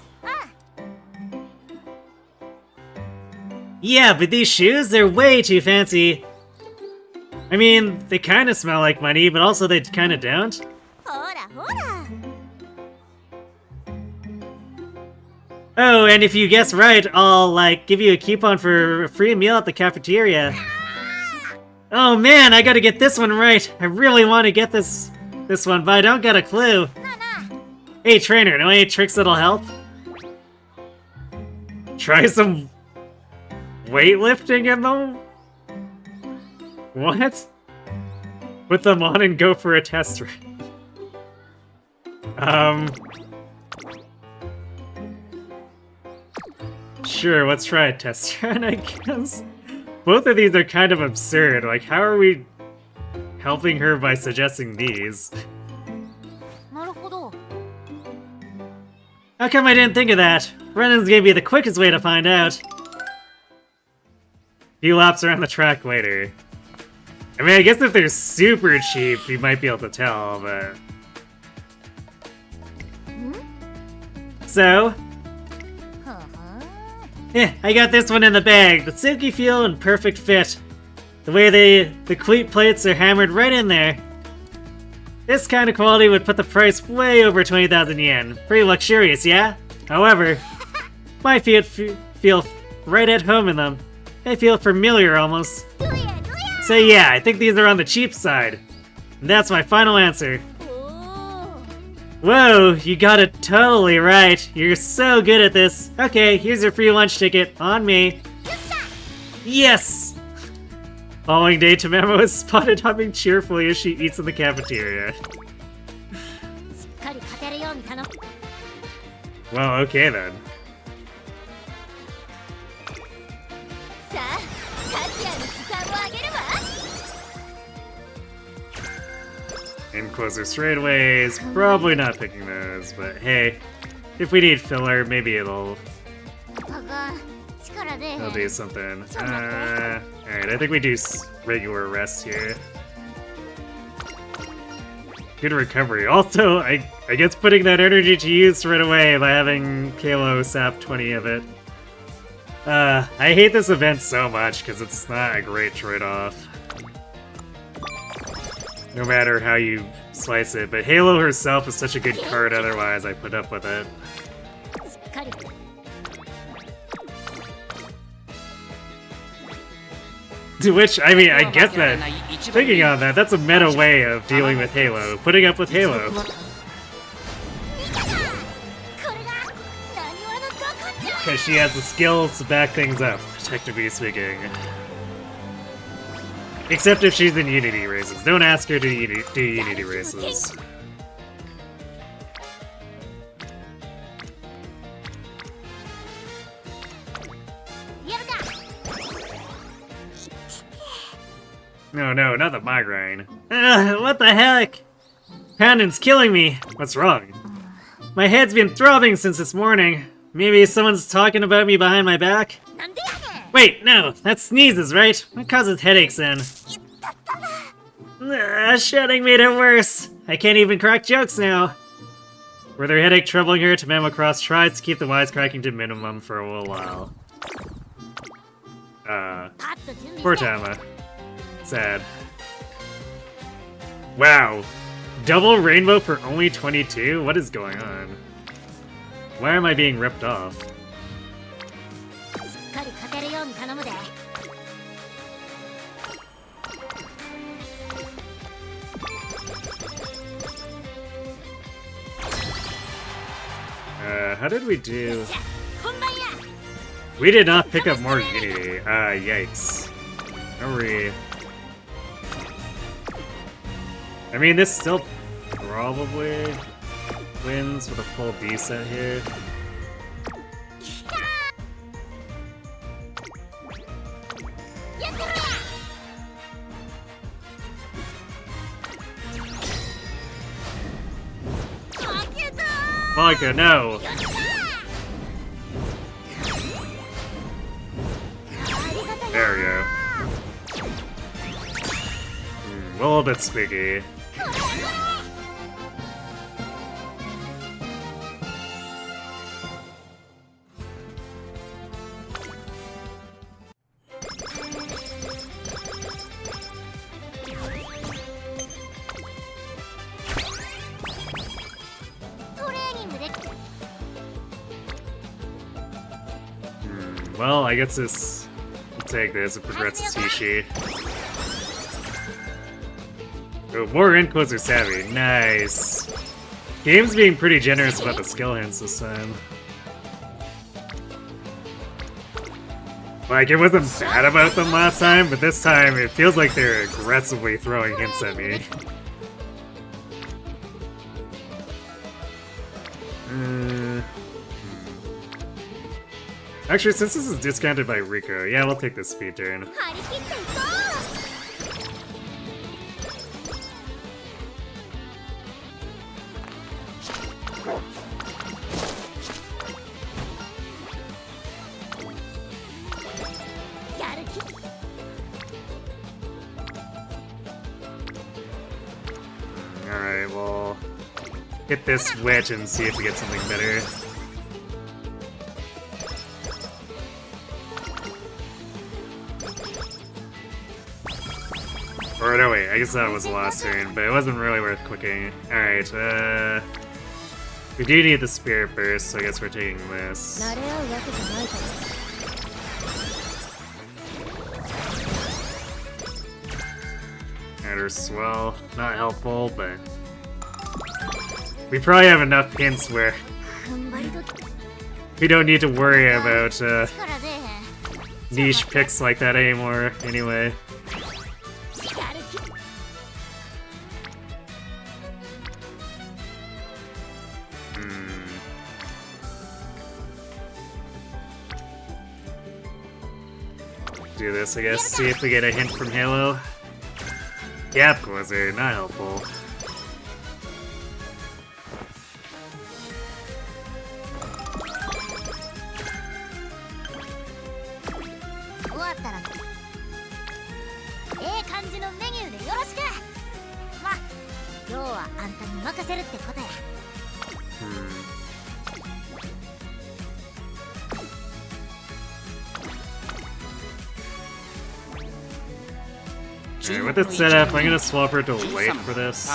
Yeah, but these shoes, they're way too fancy. I mean, they kind of smell like money, but also they kind of don't. Oh, and if you guess right, I'll, like, give you a coupon for a free meal at the cafeteria. Oh man, I gotta get this one right. I really want to get this one, but I don't got a clue. Hey trainer, know any tricks that'll help? Try some weightlifting in them? What? Put them on and go for a test run. Sure, let's try a test run, I guess. Both of these are kind of absurd. Like, how are we helping her by suggesting these? How come I didn't think of that? Running's gonna be the quickest way to find out. Few laps around the track later. I mean, I guess if they're super cheap, you might be able to tell, but... So? Yeah, I got this one in the bag. The silky feel and perfect fit. The way the cleat plates are hammered right in there. This kind of quality would put the price way over 20,000 yen. Pretty luxurious, yeah? However, my feet feel right at home in them. They feel familiar almost. So yeah, I think these are on the cheap side. And that's my final answer. Whoa, you got it totally right. You're so good at this. Okay, here's your free lunch ticket. On me. Yes! Following day, Tama is spotted humming cheerfully as she eats in the cafeteria. Well, okay then. In closer straightaways, probably not picking those, but hey, if we need filler, maybe it'll do something. Alright, I think we do regular rest here. Good recovery. Also, I guess putting that energy to use right away by having Kalo sap 20 of it. I hate this event so much because it's not a great trade-off. No matter how you slice it, but Halo herself is such a good card otherwise, I put up with it. To which, I mean, I get that. Thinking on that, that's a meta way of dealing with Halo. Putting up with Halo. Because she has the skills to back things up, technically speaking. Except if she's in Unity races. Don't ask her to do Unity races. No, not the migraine. What the heck? Pounding's killing me. What's wrong? My head's been throbbing since this morning. Maybe someone's talking about me behind my back? Wait, no, that's sneezes, right? What causes headaches then? Shouting made it worse. I can't even crack jokes now. With her headache troubling her, Tama Cross tries to keep the wisecracking to minimum for a little while. Poor Tama. Sad. Wow. Double rainbow for only 22? What is going on? Why am I being ripped off? How did we do? We did not pick up more Unity. Yikes. Hurry. I mean, this still probably wins with a full D set here. Vodka, no! There we go. A little bit spooky. Well, I guess this... We'll take this, it progresses Hishi. Oh, more inputs are savvy. Nice. Game's being pretty generous about the skill hints this time. Like, it wasn't bad about them last time, but this time it feels like they're aggressively throwing hints at me. Actually, since this is discounted by Rico, yeah, we'll take this speed turn. Alright, we'll hit this wedge and see if we get something better. Or no, wait, I guess that was the last turn, but it wasn't really worth clicking. Alright, we do need the spear first, so I guess we're taking this. Outer swell, not helpful, but we probably have enough hints where we don't need to worry about niche picks like that anymore, anyway. Do this, I guess, see if we get a hint from Halo. Gap Blizzard, not helpful. Alright, with this setup, I'm gonna swap her to late for this.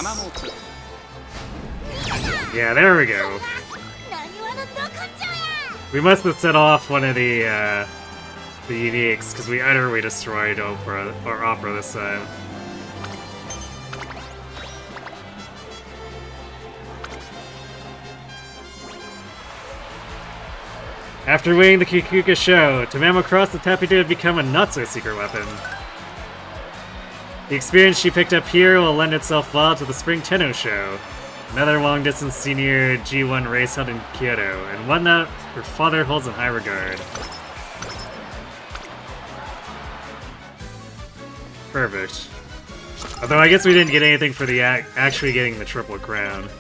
Yeah, there we go. We must have set off one of the uniques, because we utterly destroyed Opera this time. After winning the Kikuka show, Tama crossed the Tapu to become a not-so-secret weapon. The experience she picked up here will lend itself well to the Spring Tenno show, another long-distance senior G1 race held in Kyoto, and one that her father holds in high regard. Perfect. Although I guess we didn't get anything for the actually getting the Triple Crown.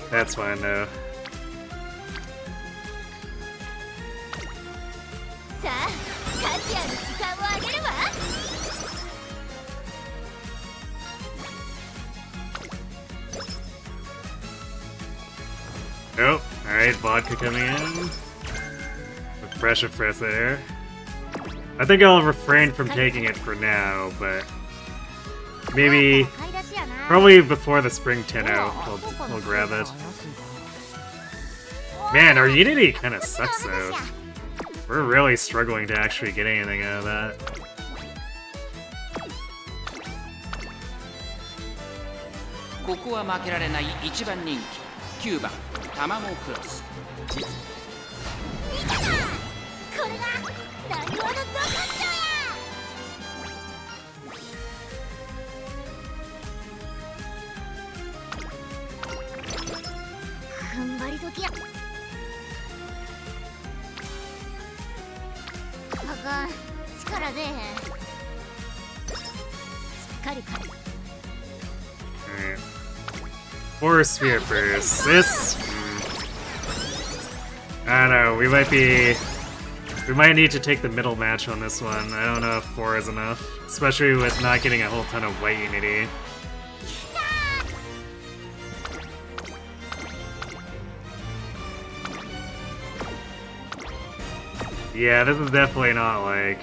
That's fine though. Oh, alright, vodka coming in. With fresh there. I think I'll refrain from taking it for now, but maybe, probably before the Spring Tenno, we'll grab it. Man, our Unity kind of sucks though. We're really struggling to actually get anything out of that. Or Sphere first. This... I don't know, we might need to take the middle match on this one. I don't know if 4 is enough. Especially with not getting a whole ton of white unity. Yeah, this is definitely not like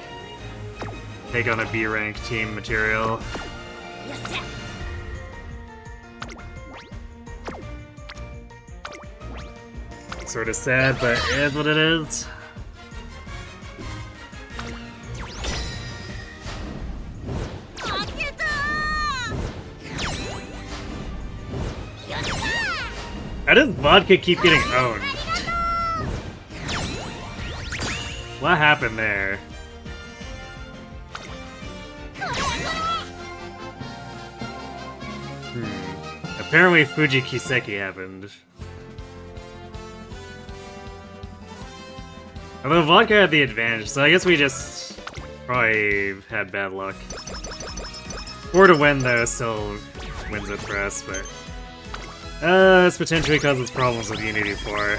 take on a B rank team material. Sort of sad, but it is what it is. How does vodka keep getting owned? What happened there? Apparently Fuji Kiseki happened. Although vodka had the advantage, so I guess we just probably had bad luck. 4 to win though still wins it for us, but this potentially causes problems with Unity 4.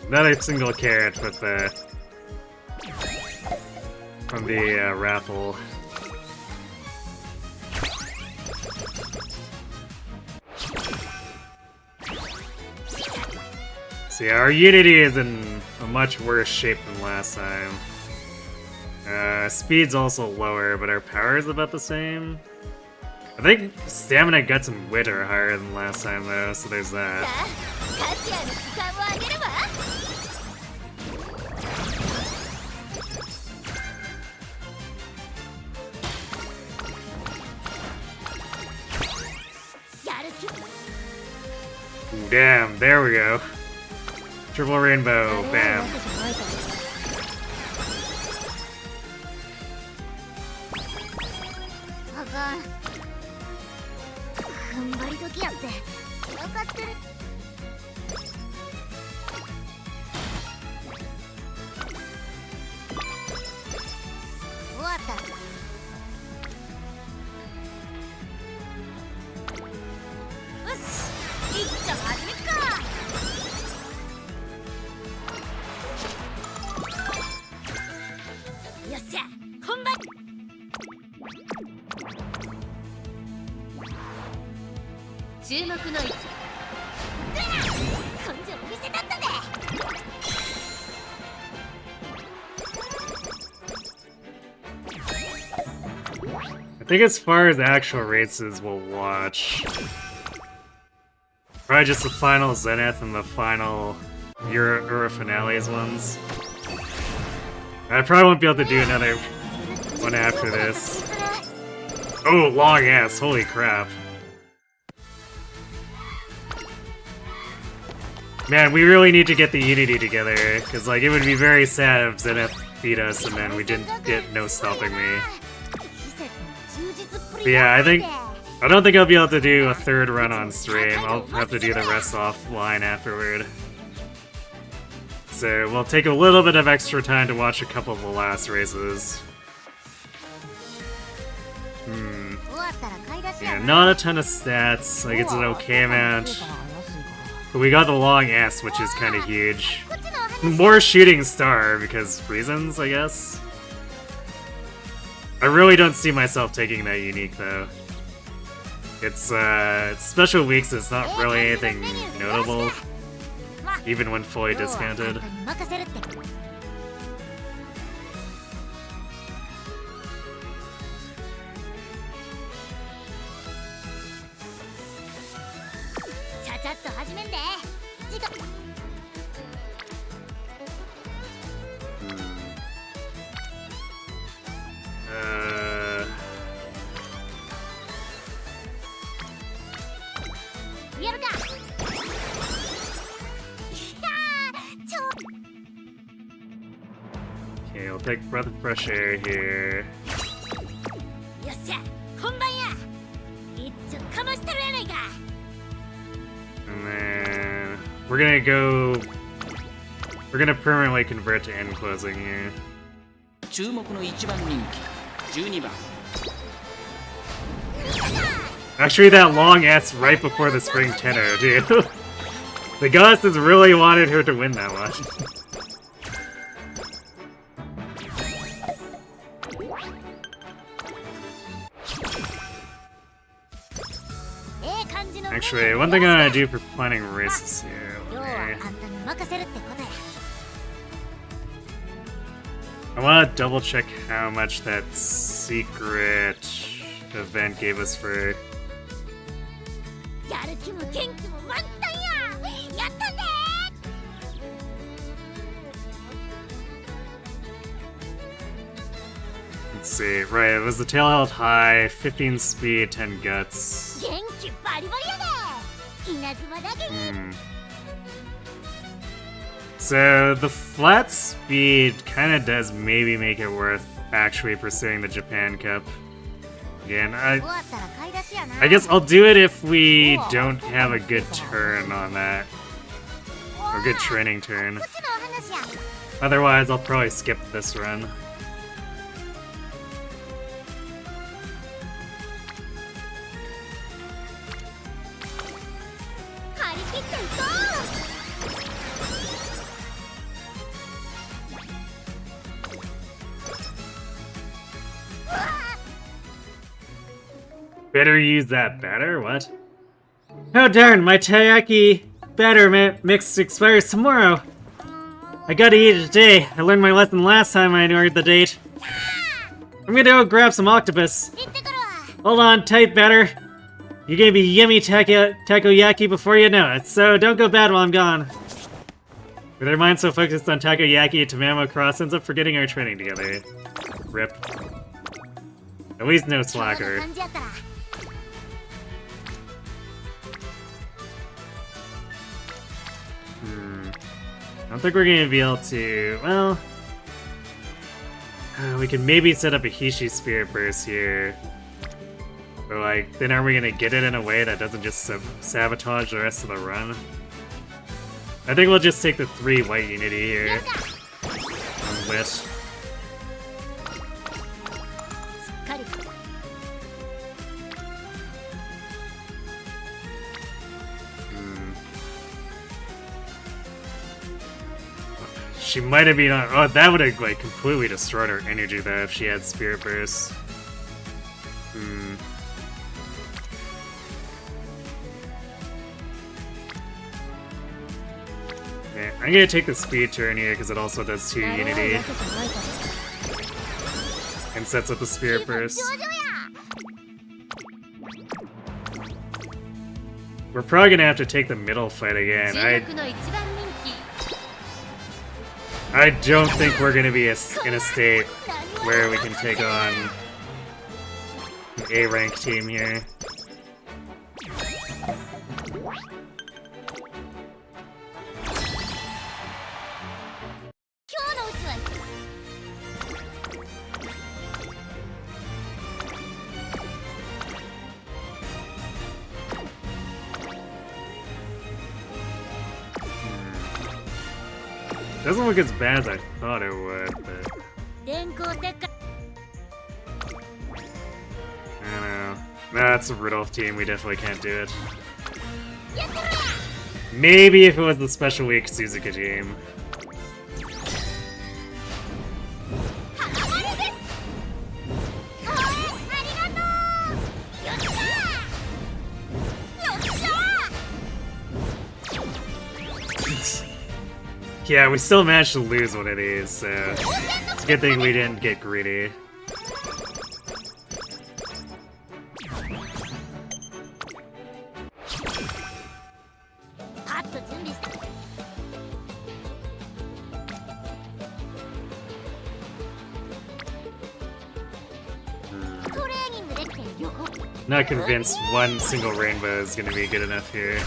Another single carrot with the from the raffle. So yeah, our Unity is in a much worse shape than last time. Speed's also lower, but our power is about the same. I think stamina, guts, and wit are higher than last time though, so there's that. Ooh, damn, there we go. Triple rainbow, bam. I think as far as actual races we'll watch, probably just the final Zenith and the final Euro Finales ones. I probably won't be able to do another one after this. Oh, long ass, holy crap. Man, we really need to get the Unity together, because like it would be very sad if Zenith beat us and then we didn't get no stopping me. But yeah, I don't think I'll be able to do a third run on stream. I'll have to do the rest offline afterward. So we'll take a little bit of extra time to watch a couple of the last races. Yeah, not a ton of stats. Like it's an okay match. But we got the long S, which is kind of huge. More shooting star because reasons, I guess. I really don't see myself taking that unique though. It's special weeks, it's not really anything notable, even when fully discounted. Okay, we'll take breath of fresh air here. よっしゃ本番や一丁かましたるやないか And then we're gonna go. We're gonna permanently convert to end closing here. 注目の1番人気12番 Actually, that long S right before the spring tenor, dude. The Goddesses really wanted her to win that one. Actually, one thing I'm gonna do for planning races here. 今日はあんたに任せるってことや I wanna double check how much that secret event gave us for. やる気も元気も満タンややったんで Let's see, right, it was the tail held high, 15 speed, 10 guts. 元気バリバリやで稲妻だけに So the flat speed kind of does maybe make it worth actually pursuing the Japan Cup. Again, 終わったら買い出しやな I guess I'll do it if we don't have a good turn on that. Or good training turn. こっちの話や Otherwise, I'll probably skip this run. 張り切っていこううわ Better use that better? What? Oh darn, my teriyaki batter mix expires tomorrow. I gotta eat it today. I learned my lesson last time I ignored the date. I'm gonna go grab some octopus. 行ってくるわ Hold on tight, batter. You gave me yummy takoyaki before you know it, so don't go bad while I'm gone. With our minds so focused on takoyaki, Tamamo Cross ends up forgetting our training together. Rip. At least no 今日の slacker. 感じやったら I don't think we're gonna be able to. Well, we can maybe set up a Hishi Spirit Burst here. But like, then are we gonna get it in a way that doesn't just sabotage the rest of the run? I think we'll just take the 3 white unity here. On Wit. しっかり She might have been on. Oh, that would have like completely destroyed her energy though if she had Spirit Burst. Yeah, I'm gonna take the speed turn here because it also does 2 unity わけじゃないから and sets up the Spirit Burst. 上々や We're probably gonna have to take the middle fight again. 注目の1番人気 I don't think we're gonna be in a state where we can take on an A rank team here. 今日のうちは Doesn't look as bad as I thought it would, but 電光石火 I don't know. No, it's a Rudolph team. We definitely can't do it. やってるわ Maybe if it was the special week Suzuka team. 花丸です応援ありがとうよっしゃよっしゃ Yeah, we still managed to lose one of these, so it's a good thing we didn't get greedy. パッと準備してトレーニングできて旅行 Not convinced one single rainbow is gonna be good enough here.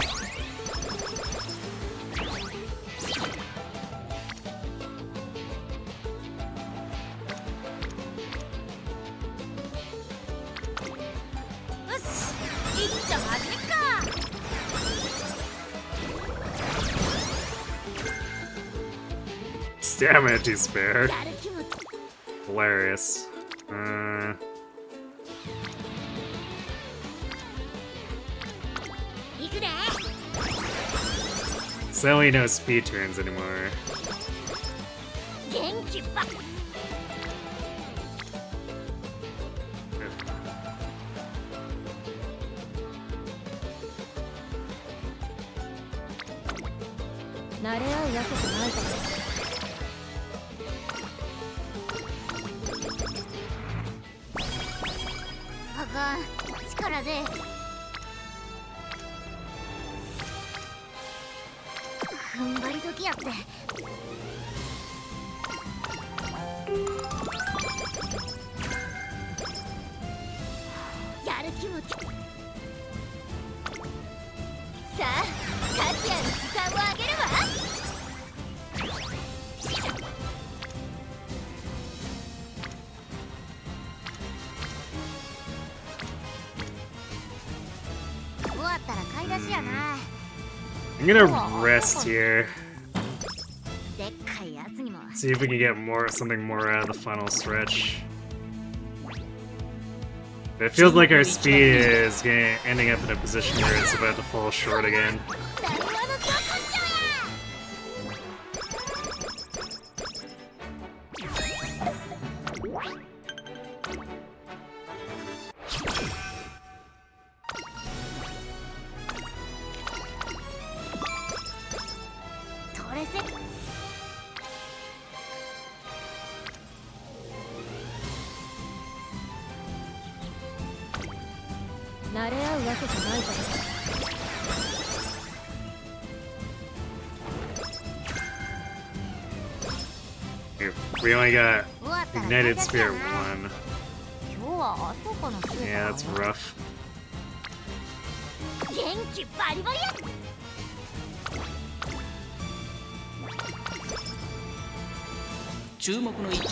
stamina to spare. やる気も Hilarious. Sadly, no speed turns anymore. 元気ばっ慣れ合うわけじゃないからあかん力で踏ん張り時やってやる気もさあ勝ちやる時間をあげるわ終わったら買い出しやな I'm gonna rest here. でっかいやつにも See if we can get something more out of the final stretch. It feels like our speed is ending up in a position where it's about to fall short again. 何話のどこっちょやトレセ慣れ合うわけじゃないから We only got 終わったら買い Ignited 出し Spirit やな 1. 今日はあそこのスーパー Yeah, that's rough. 元気バリバリや注目の位置見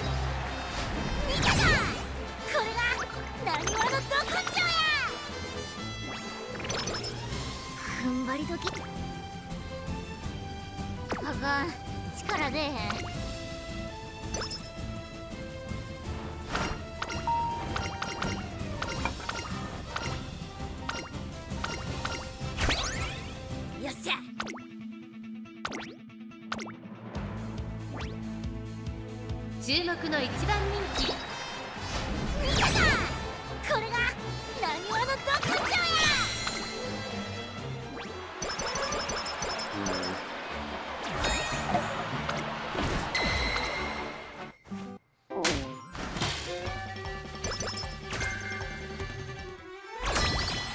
たかこれが何話のどこっちょや踏ん張り時あかん力出えへんよっしゃ注目の一番人気見たかこれが何話のどこっちょや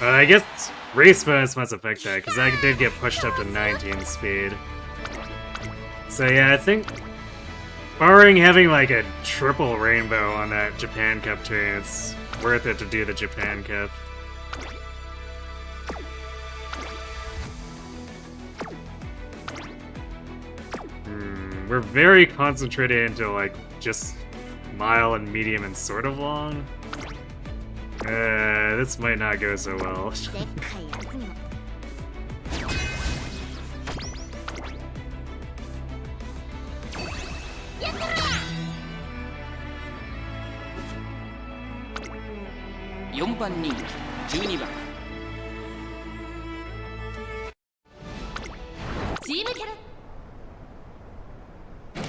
I guess race bonus must affect that, because I did get pushed up to 19 speed. So yeah, I think barring having like a triple rainbow on that Japan Cup turn, it's worth it to do the Japan Cup. We're very concentrated into like just mile and medium and sort of long. This might not go so well. でっかいやつにもやったら4番人気12番チームキャラ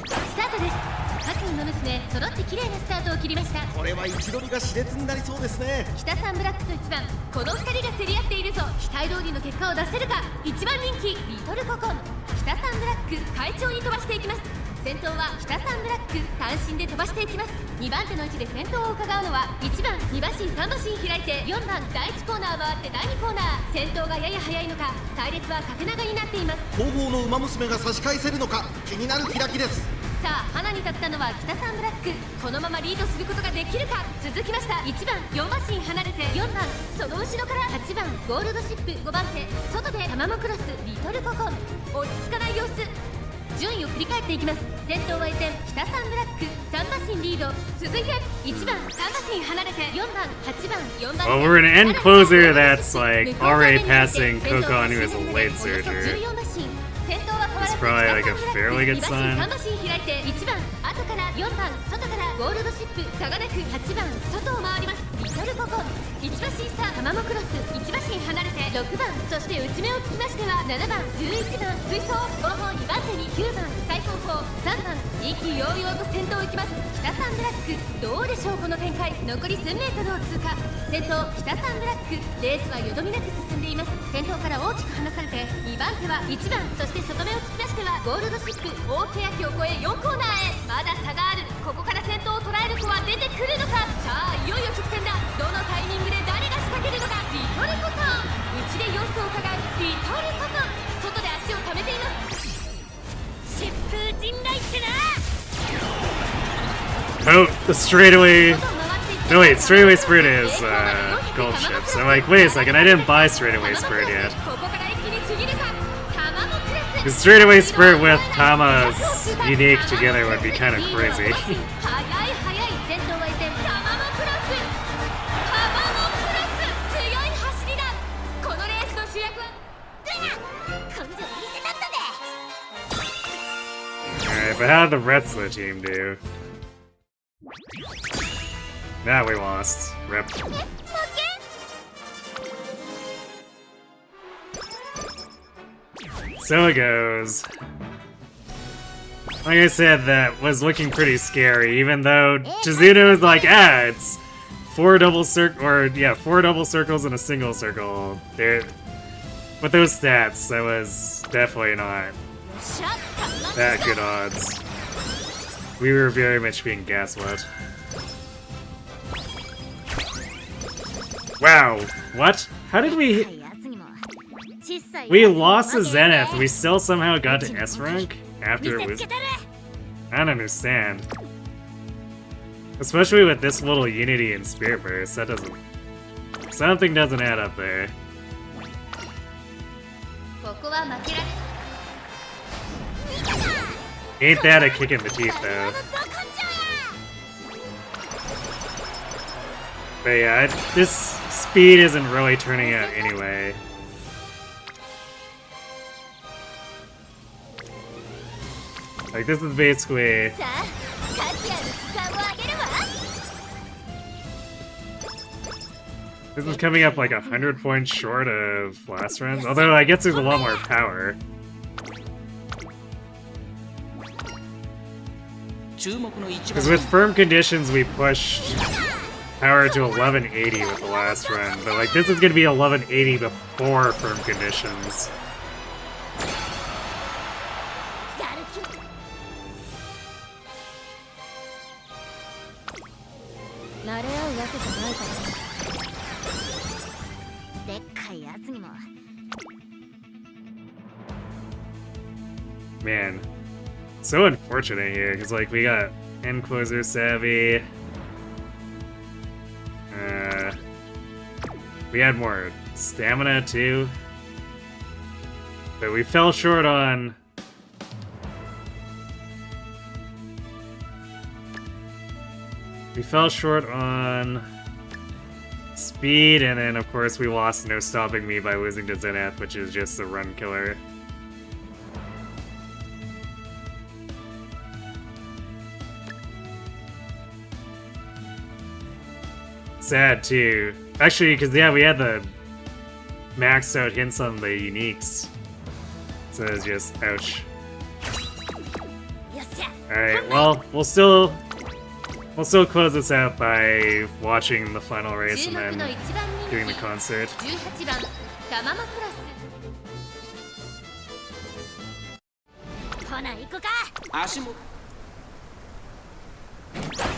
スタートです。各の娘揃って綺麗なスタートを切りました。これは位置取りが熾烈になりそうですね。北さんブラックと1番、この2人が競り合っているぞ。期待通りの結果を出せるか。1番人気リトルココン、北さんブラック快調に飛ばしていきます。先頭は北さんブラック単身で飛ばしていきます。2番手の位置で先頭を伺うのは1番、2馬身3馬身開いて4番、第1コーナー回って第2コーナー、先頭がやや早いのか隊列は縦長になっています。後方の馬娘が差し返せるのか気になる開きです。さあ花に立ったのは北さんブラック、このままリードすることができるか。続きました1番、4馬身離れて4番、その後ろから8番ゴールドシップ5番手、外でタマモクロスリトルココン、落ち着かない様子。順位を振り返っていきます。先頭は依然北さんブラック3馬身リード、続いて1番3馬身離れて4番8番4番手。 Well, we're an end closer that's like already passing Kokon, who is a late surger. 14馬身、先頭は変わら is probably like a fairly good sign. 3馬身開いて1番後から4番外からゴールドシップ差がなく8番外を回ります。リトルココ1馬身差タマモクロス1馬身離れて6番そして内目をつきましては7番11番追走後方2番手に9番最後方3番意気揚々と先頭を行きます。北サンブラックどうでしょうこの展開。残り 1000m を通過。先頭北サンブラックレースはよどみなく進んでいます。先頭から大きく離されて2番手は1番そして外目を突き出してはゴールドシップ大欅を越え4コーナーへまだ差がある。ここから先頭を捉える子は出てくるのか。さあいよいよ直線だ。どのタイミングで誰が仕掛けるのか。リトルコトン内で様子を伺うリトルコトン外で足を溜めています。疾風陣雷ってな。 Oh, the straightaway. No wait, straightaway sprint is gold ship. So like, wait a second, I didn't buy straightaway sprint yet. The straightaway sprint with Tama's unique together would be kind of crazy. Alright, but how did the rest of the team do? Nah, we lost. Rip. So it goes. Like I said, that was looking pretty scary, even though Chizuno was like, it's 4 double circles and a single circle. There, with those stats, that was definitely not that good odds. We were very much being gaslit. Wow, what? How did we... We lost to Zenith, we still somehow got to S rank after it was... I don't understand. Especially with this little Unity and Spirit Burst, that doesn't... Something doesn't add up there. Ain't that a kick in the teeth, though. But yeah, this speed isn't really turning out anyway. Like, this is basically... This is coming up like 100 points short of last round, although I guess there's a lot more power. Because with firm conditions, we pushed power to 1180 with the last run, but like this is gonna be 1180 before firm conditions. Man, so unfortunate here, because like we got end closer savvy. We had more stamina too, but we fell short on speed, and then of course we lost No Stopping Me by losing to Zenith, which is just a run killer. Sad too. Actually, because yeah, we had the maxed out hints on the uniques. So it's just ouch. Alright, well, we'll still close this out by watching the final race and then doing the concert.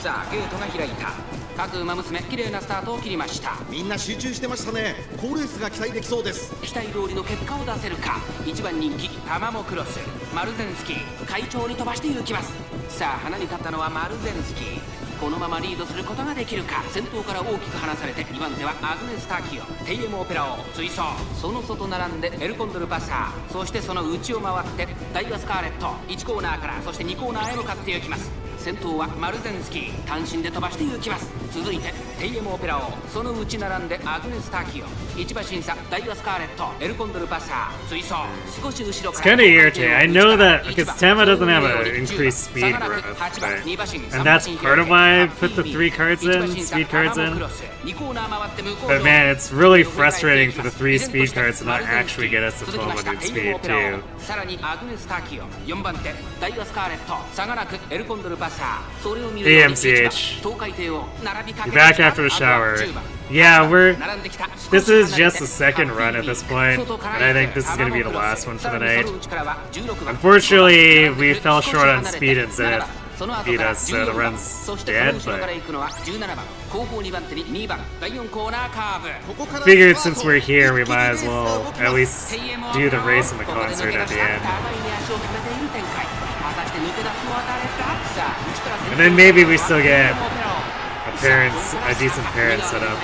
さあゲートが開いた。各馬娘綺麗なスタートを切りました。みんな集中してましたね。好レースが期待できそうです。期待通りの結果を出せるか。1番人気タマモクロスマルゼンスキー快調に飛ばして行きます。さあ花に立ったのはマルゼンスキー。このままリードすることができるか。先頭から大きく離されて2番手はアグネスターキオテイエムオペラを追走。その外並んでエルコンドルバッサー、そしてその内を回ってダイワスカーレット1コーナーからそして2コーナーへ向かって行きます。先頭はマルゼンスキー単身で飛ばして行きます。続いてテイエムオペラ王、その内並んでアグネス・タキオ、一馬審査ダイワスカーレット、エルコンドル・バッサー、追走少し後ろから。 It's kind of irritating. I know that because Tama doesn't have an increased speed growth, but, and that's part of why I put the 3 cards in, speed cards in. But man, it's really frustrating for the 3 speed cards to not actually get us to 1200 speed too. さらにアグネス・タキオ、4番手ダイワスカーレット、差がなくエルコンドル・バッサー、それを見るように東海帝を並びかけて Back after the shower. Yeah, this is just the second run at this point, and I think this is going to be the last one for the night. Unfortunately, we fell short on speed and Zenith beat us, so the run's dead, but figured since we're here, we might as well at least do the race in the concert at the end. And then maybe we still get a decent parent set up.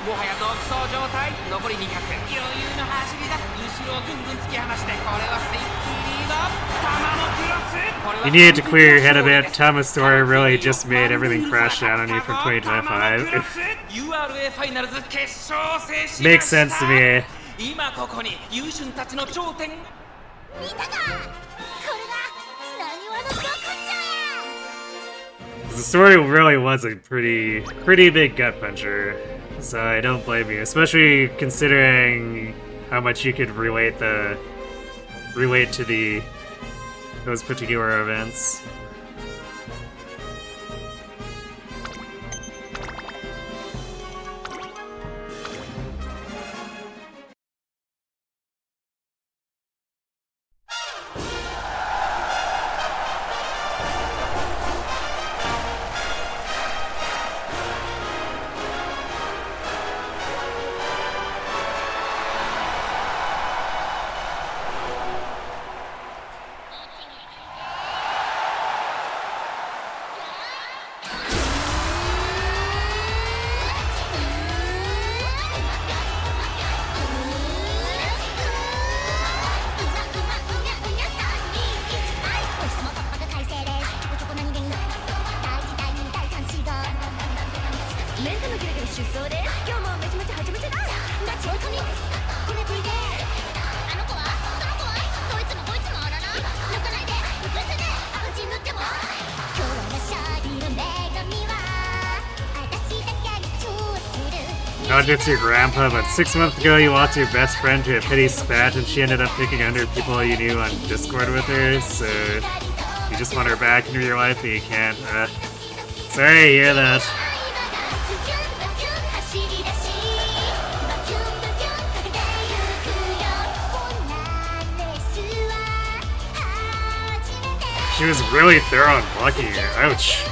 もはや独走状態。残り200、余裕の走りだ。後ろをぐんぐん突き放して、これはスイッチリード。玉のクロス。 You needed to clear your head a bit. Tama's story really just made everything crash down on you from 2025. Makes sense to me. 今ここに優秀たちの頂点。見たか、これが何話のどこじゃ。 The story really was a pretty big gut puncher, so I don't blame you, especially considering how much you could relate to those particular events. Not just your grandpa, but 6 months ago you lost your best friend to a pity spat and she ended up picking 100 people you knew on Discord with her, so you just want her back into your life, but you can't. Sorry to hear that. She was really thorough and lucky. Ouch.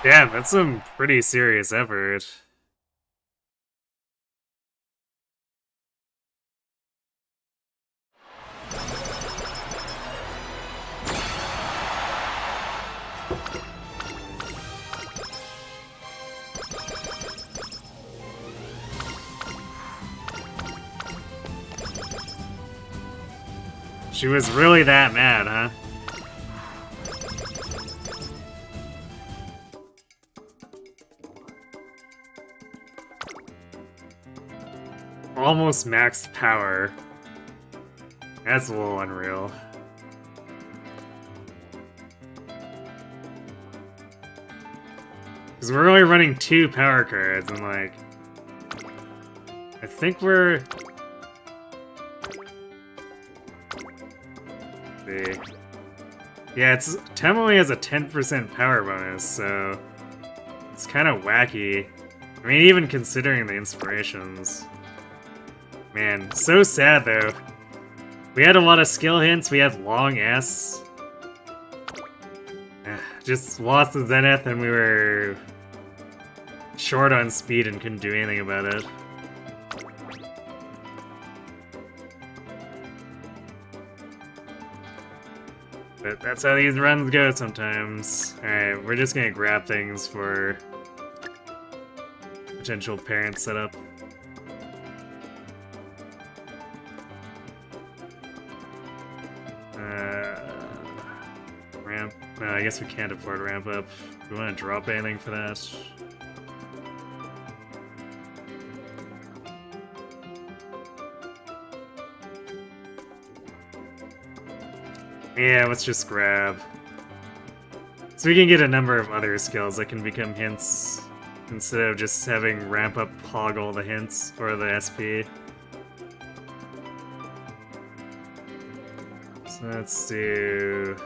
Damn, that's some pretty serious effort. She was really that mad, huh? Almost maxed power. That's a little unreal. Because we're only running 2 power cards, and like... I think we're... see. Yeah, Tama only has a 10% power bonus, so... It's kind of wacky. I mean, even considering the inspirations. Man, so sad though. We had a lot of skill hints, we had long S. Just lost the Zenith and we were short on speed and couldn't do anything about it. But that's how these runs go sometimes. Alright, we're just gonna grab things for potential parent setup. Ramp. No, I guess we can't afford ramp up. Do we want to drop anything for that? Yeah, let's just grab. So we can get a number of other skills that can become hints instead of just having ramp up hog all the hints or the SP. So let's do...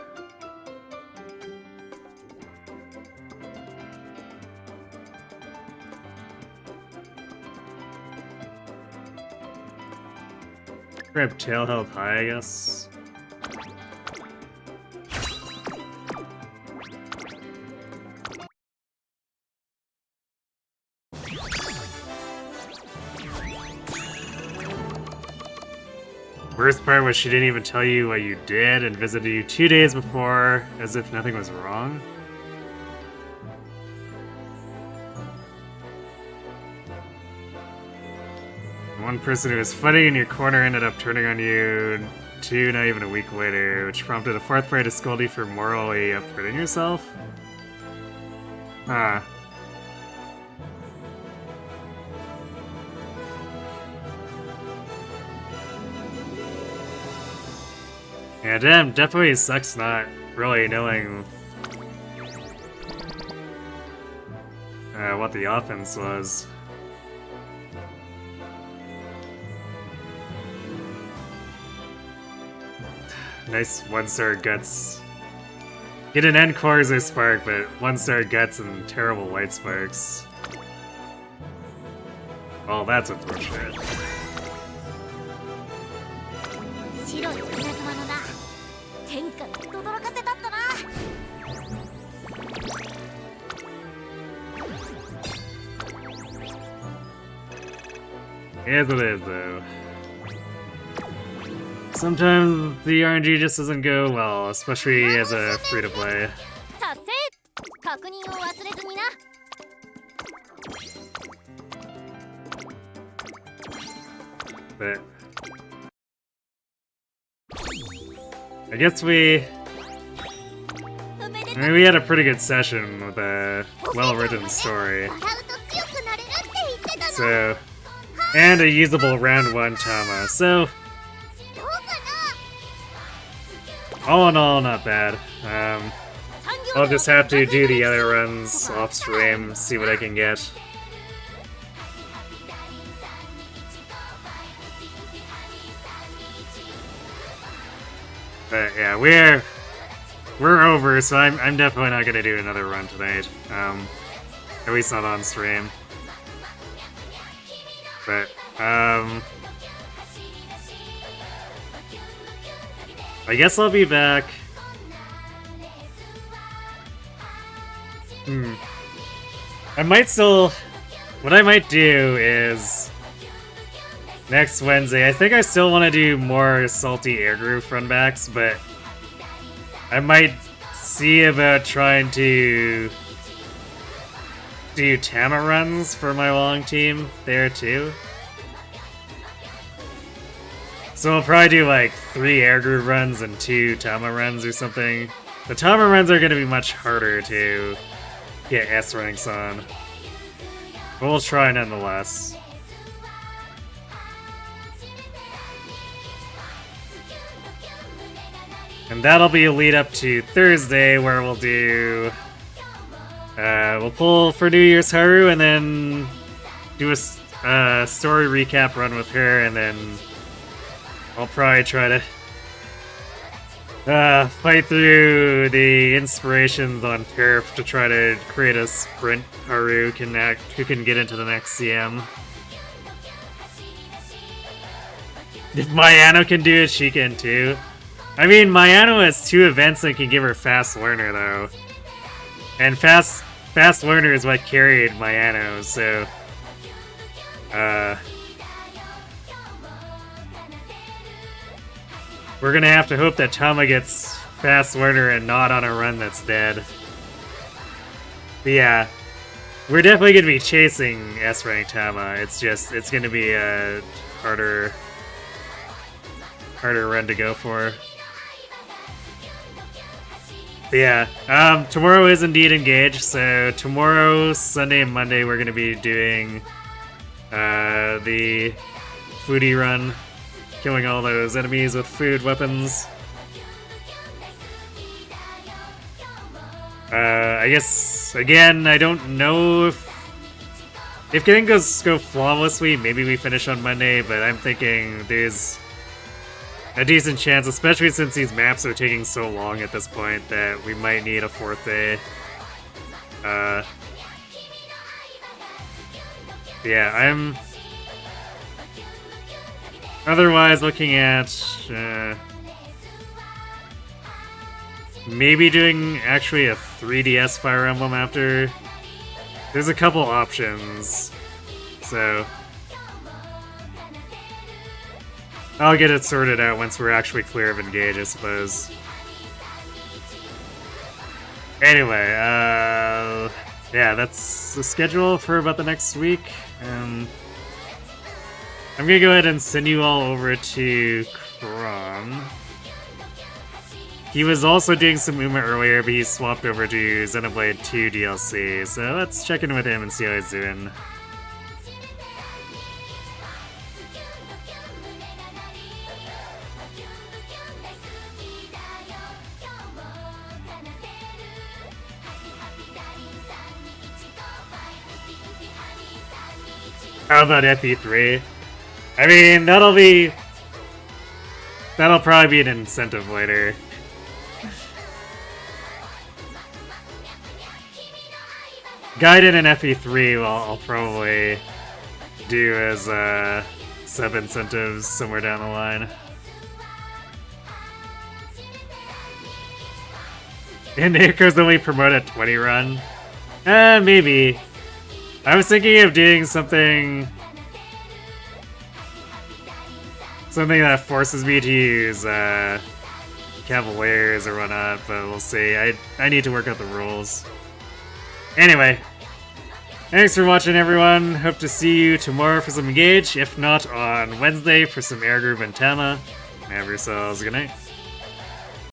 grab tail health high, I guess. Worst part was she didn't even tell you what you did and visited you 2 days before, as if nothing was wrong. One person who was fighting in your corner ended up turning on you 2, not even a week later, which prompted a 4th player to scold you for morally upgrading yourself. Huh. Yeah, damn, definitely sucks not really knowing what the offense was. Nice 1-star guts. Get an Encore as a spark, but 1-star guts and terrible white sparks. Well, that's unfortunate. Here's what it is, though. Sometimes the RNG just doesn't go well, especially as a free-to-play. But I guess we had a pretty good session with a well-written story. So, and a usable round 1 Tama. So, all in all, not bad. I'll just have to do the other runs off stream, see what I can get. But yeah, we're over, so I'm definitely not gonna do another run tonight. At least not on stream. But I guess I'll be back. I might still... What I might do is... Next Wednesday, I think I still want to do more Salty Air Groove runbacks, but... I might see about trying to... do Tama runs for my long team there too. So I'll probably do like 3 Air Groove runs and 2 Tama runs or something. The Tama runs are going to be much harder to get S ranks on. But we'll try nonetheless. And that'll be a lead up to Thursday where we'll do We'll pull for New Year's Haru and then do a story recap run with her, and then I'll probably try to fight through the inspirations on Turf to try to create a sprint Haru who can get into the next CM. If Mayano can do it, she can too. I mean, Mayano has 2 events that can give her Fast Learner though. And Fast Learner is what carried Mayano, so... we're gonna have to hope that Tama gets Fast Learner and not on a run that's dead. But yeah, we're definitely gonna be chasing S-Rank Tama. It's gonna be a harder run to go for. But yeah, tomorrow is indeed Engage, so tomorrow, Sunday and Monday, we're gonna be doing the foodie run, killing all those enemies with food weapons. I guess, again, I don't know if things go flawlessly, maybe we finish on Monday, but I'm thinking there's a decent chance, especially since these maps are taking so long at this point, that we might need a 4th day. Yeah, I'm otherwise looking at maybe doing actually a 3DS Fire Emblem after. There's a couple options, so I'll get it sorted out once we're actually clear of Engage, I suppose. Anyway, yeah, that's the schedule for about the next week. I'm gonna go ahead and send you all over to Kron. He was also doing some Uma earlier, but he swapped over to Xenoblade 2 DLC, so let's check in with him and see how he's doing. How about FE3? I mean, that'll probably be an incentive later. Gaiden and FE3 I'll probably do as sub-incentives somewhere down the line. And Naoko's only promoted 20 run? Maybe. I was thinking of doing something that forces me to use Cavaliers or whatnot, but we'll see. I need to work out the rules. Anyway, thanks for watching, everyone. Hope to see you tomorrow for some Engage, if not on Wednesday for some Air Group and Tama. Have yourselves a good night.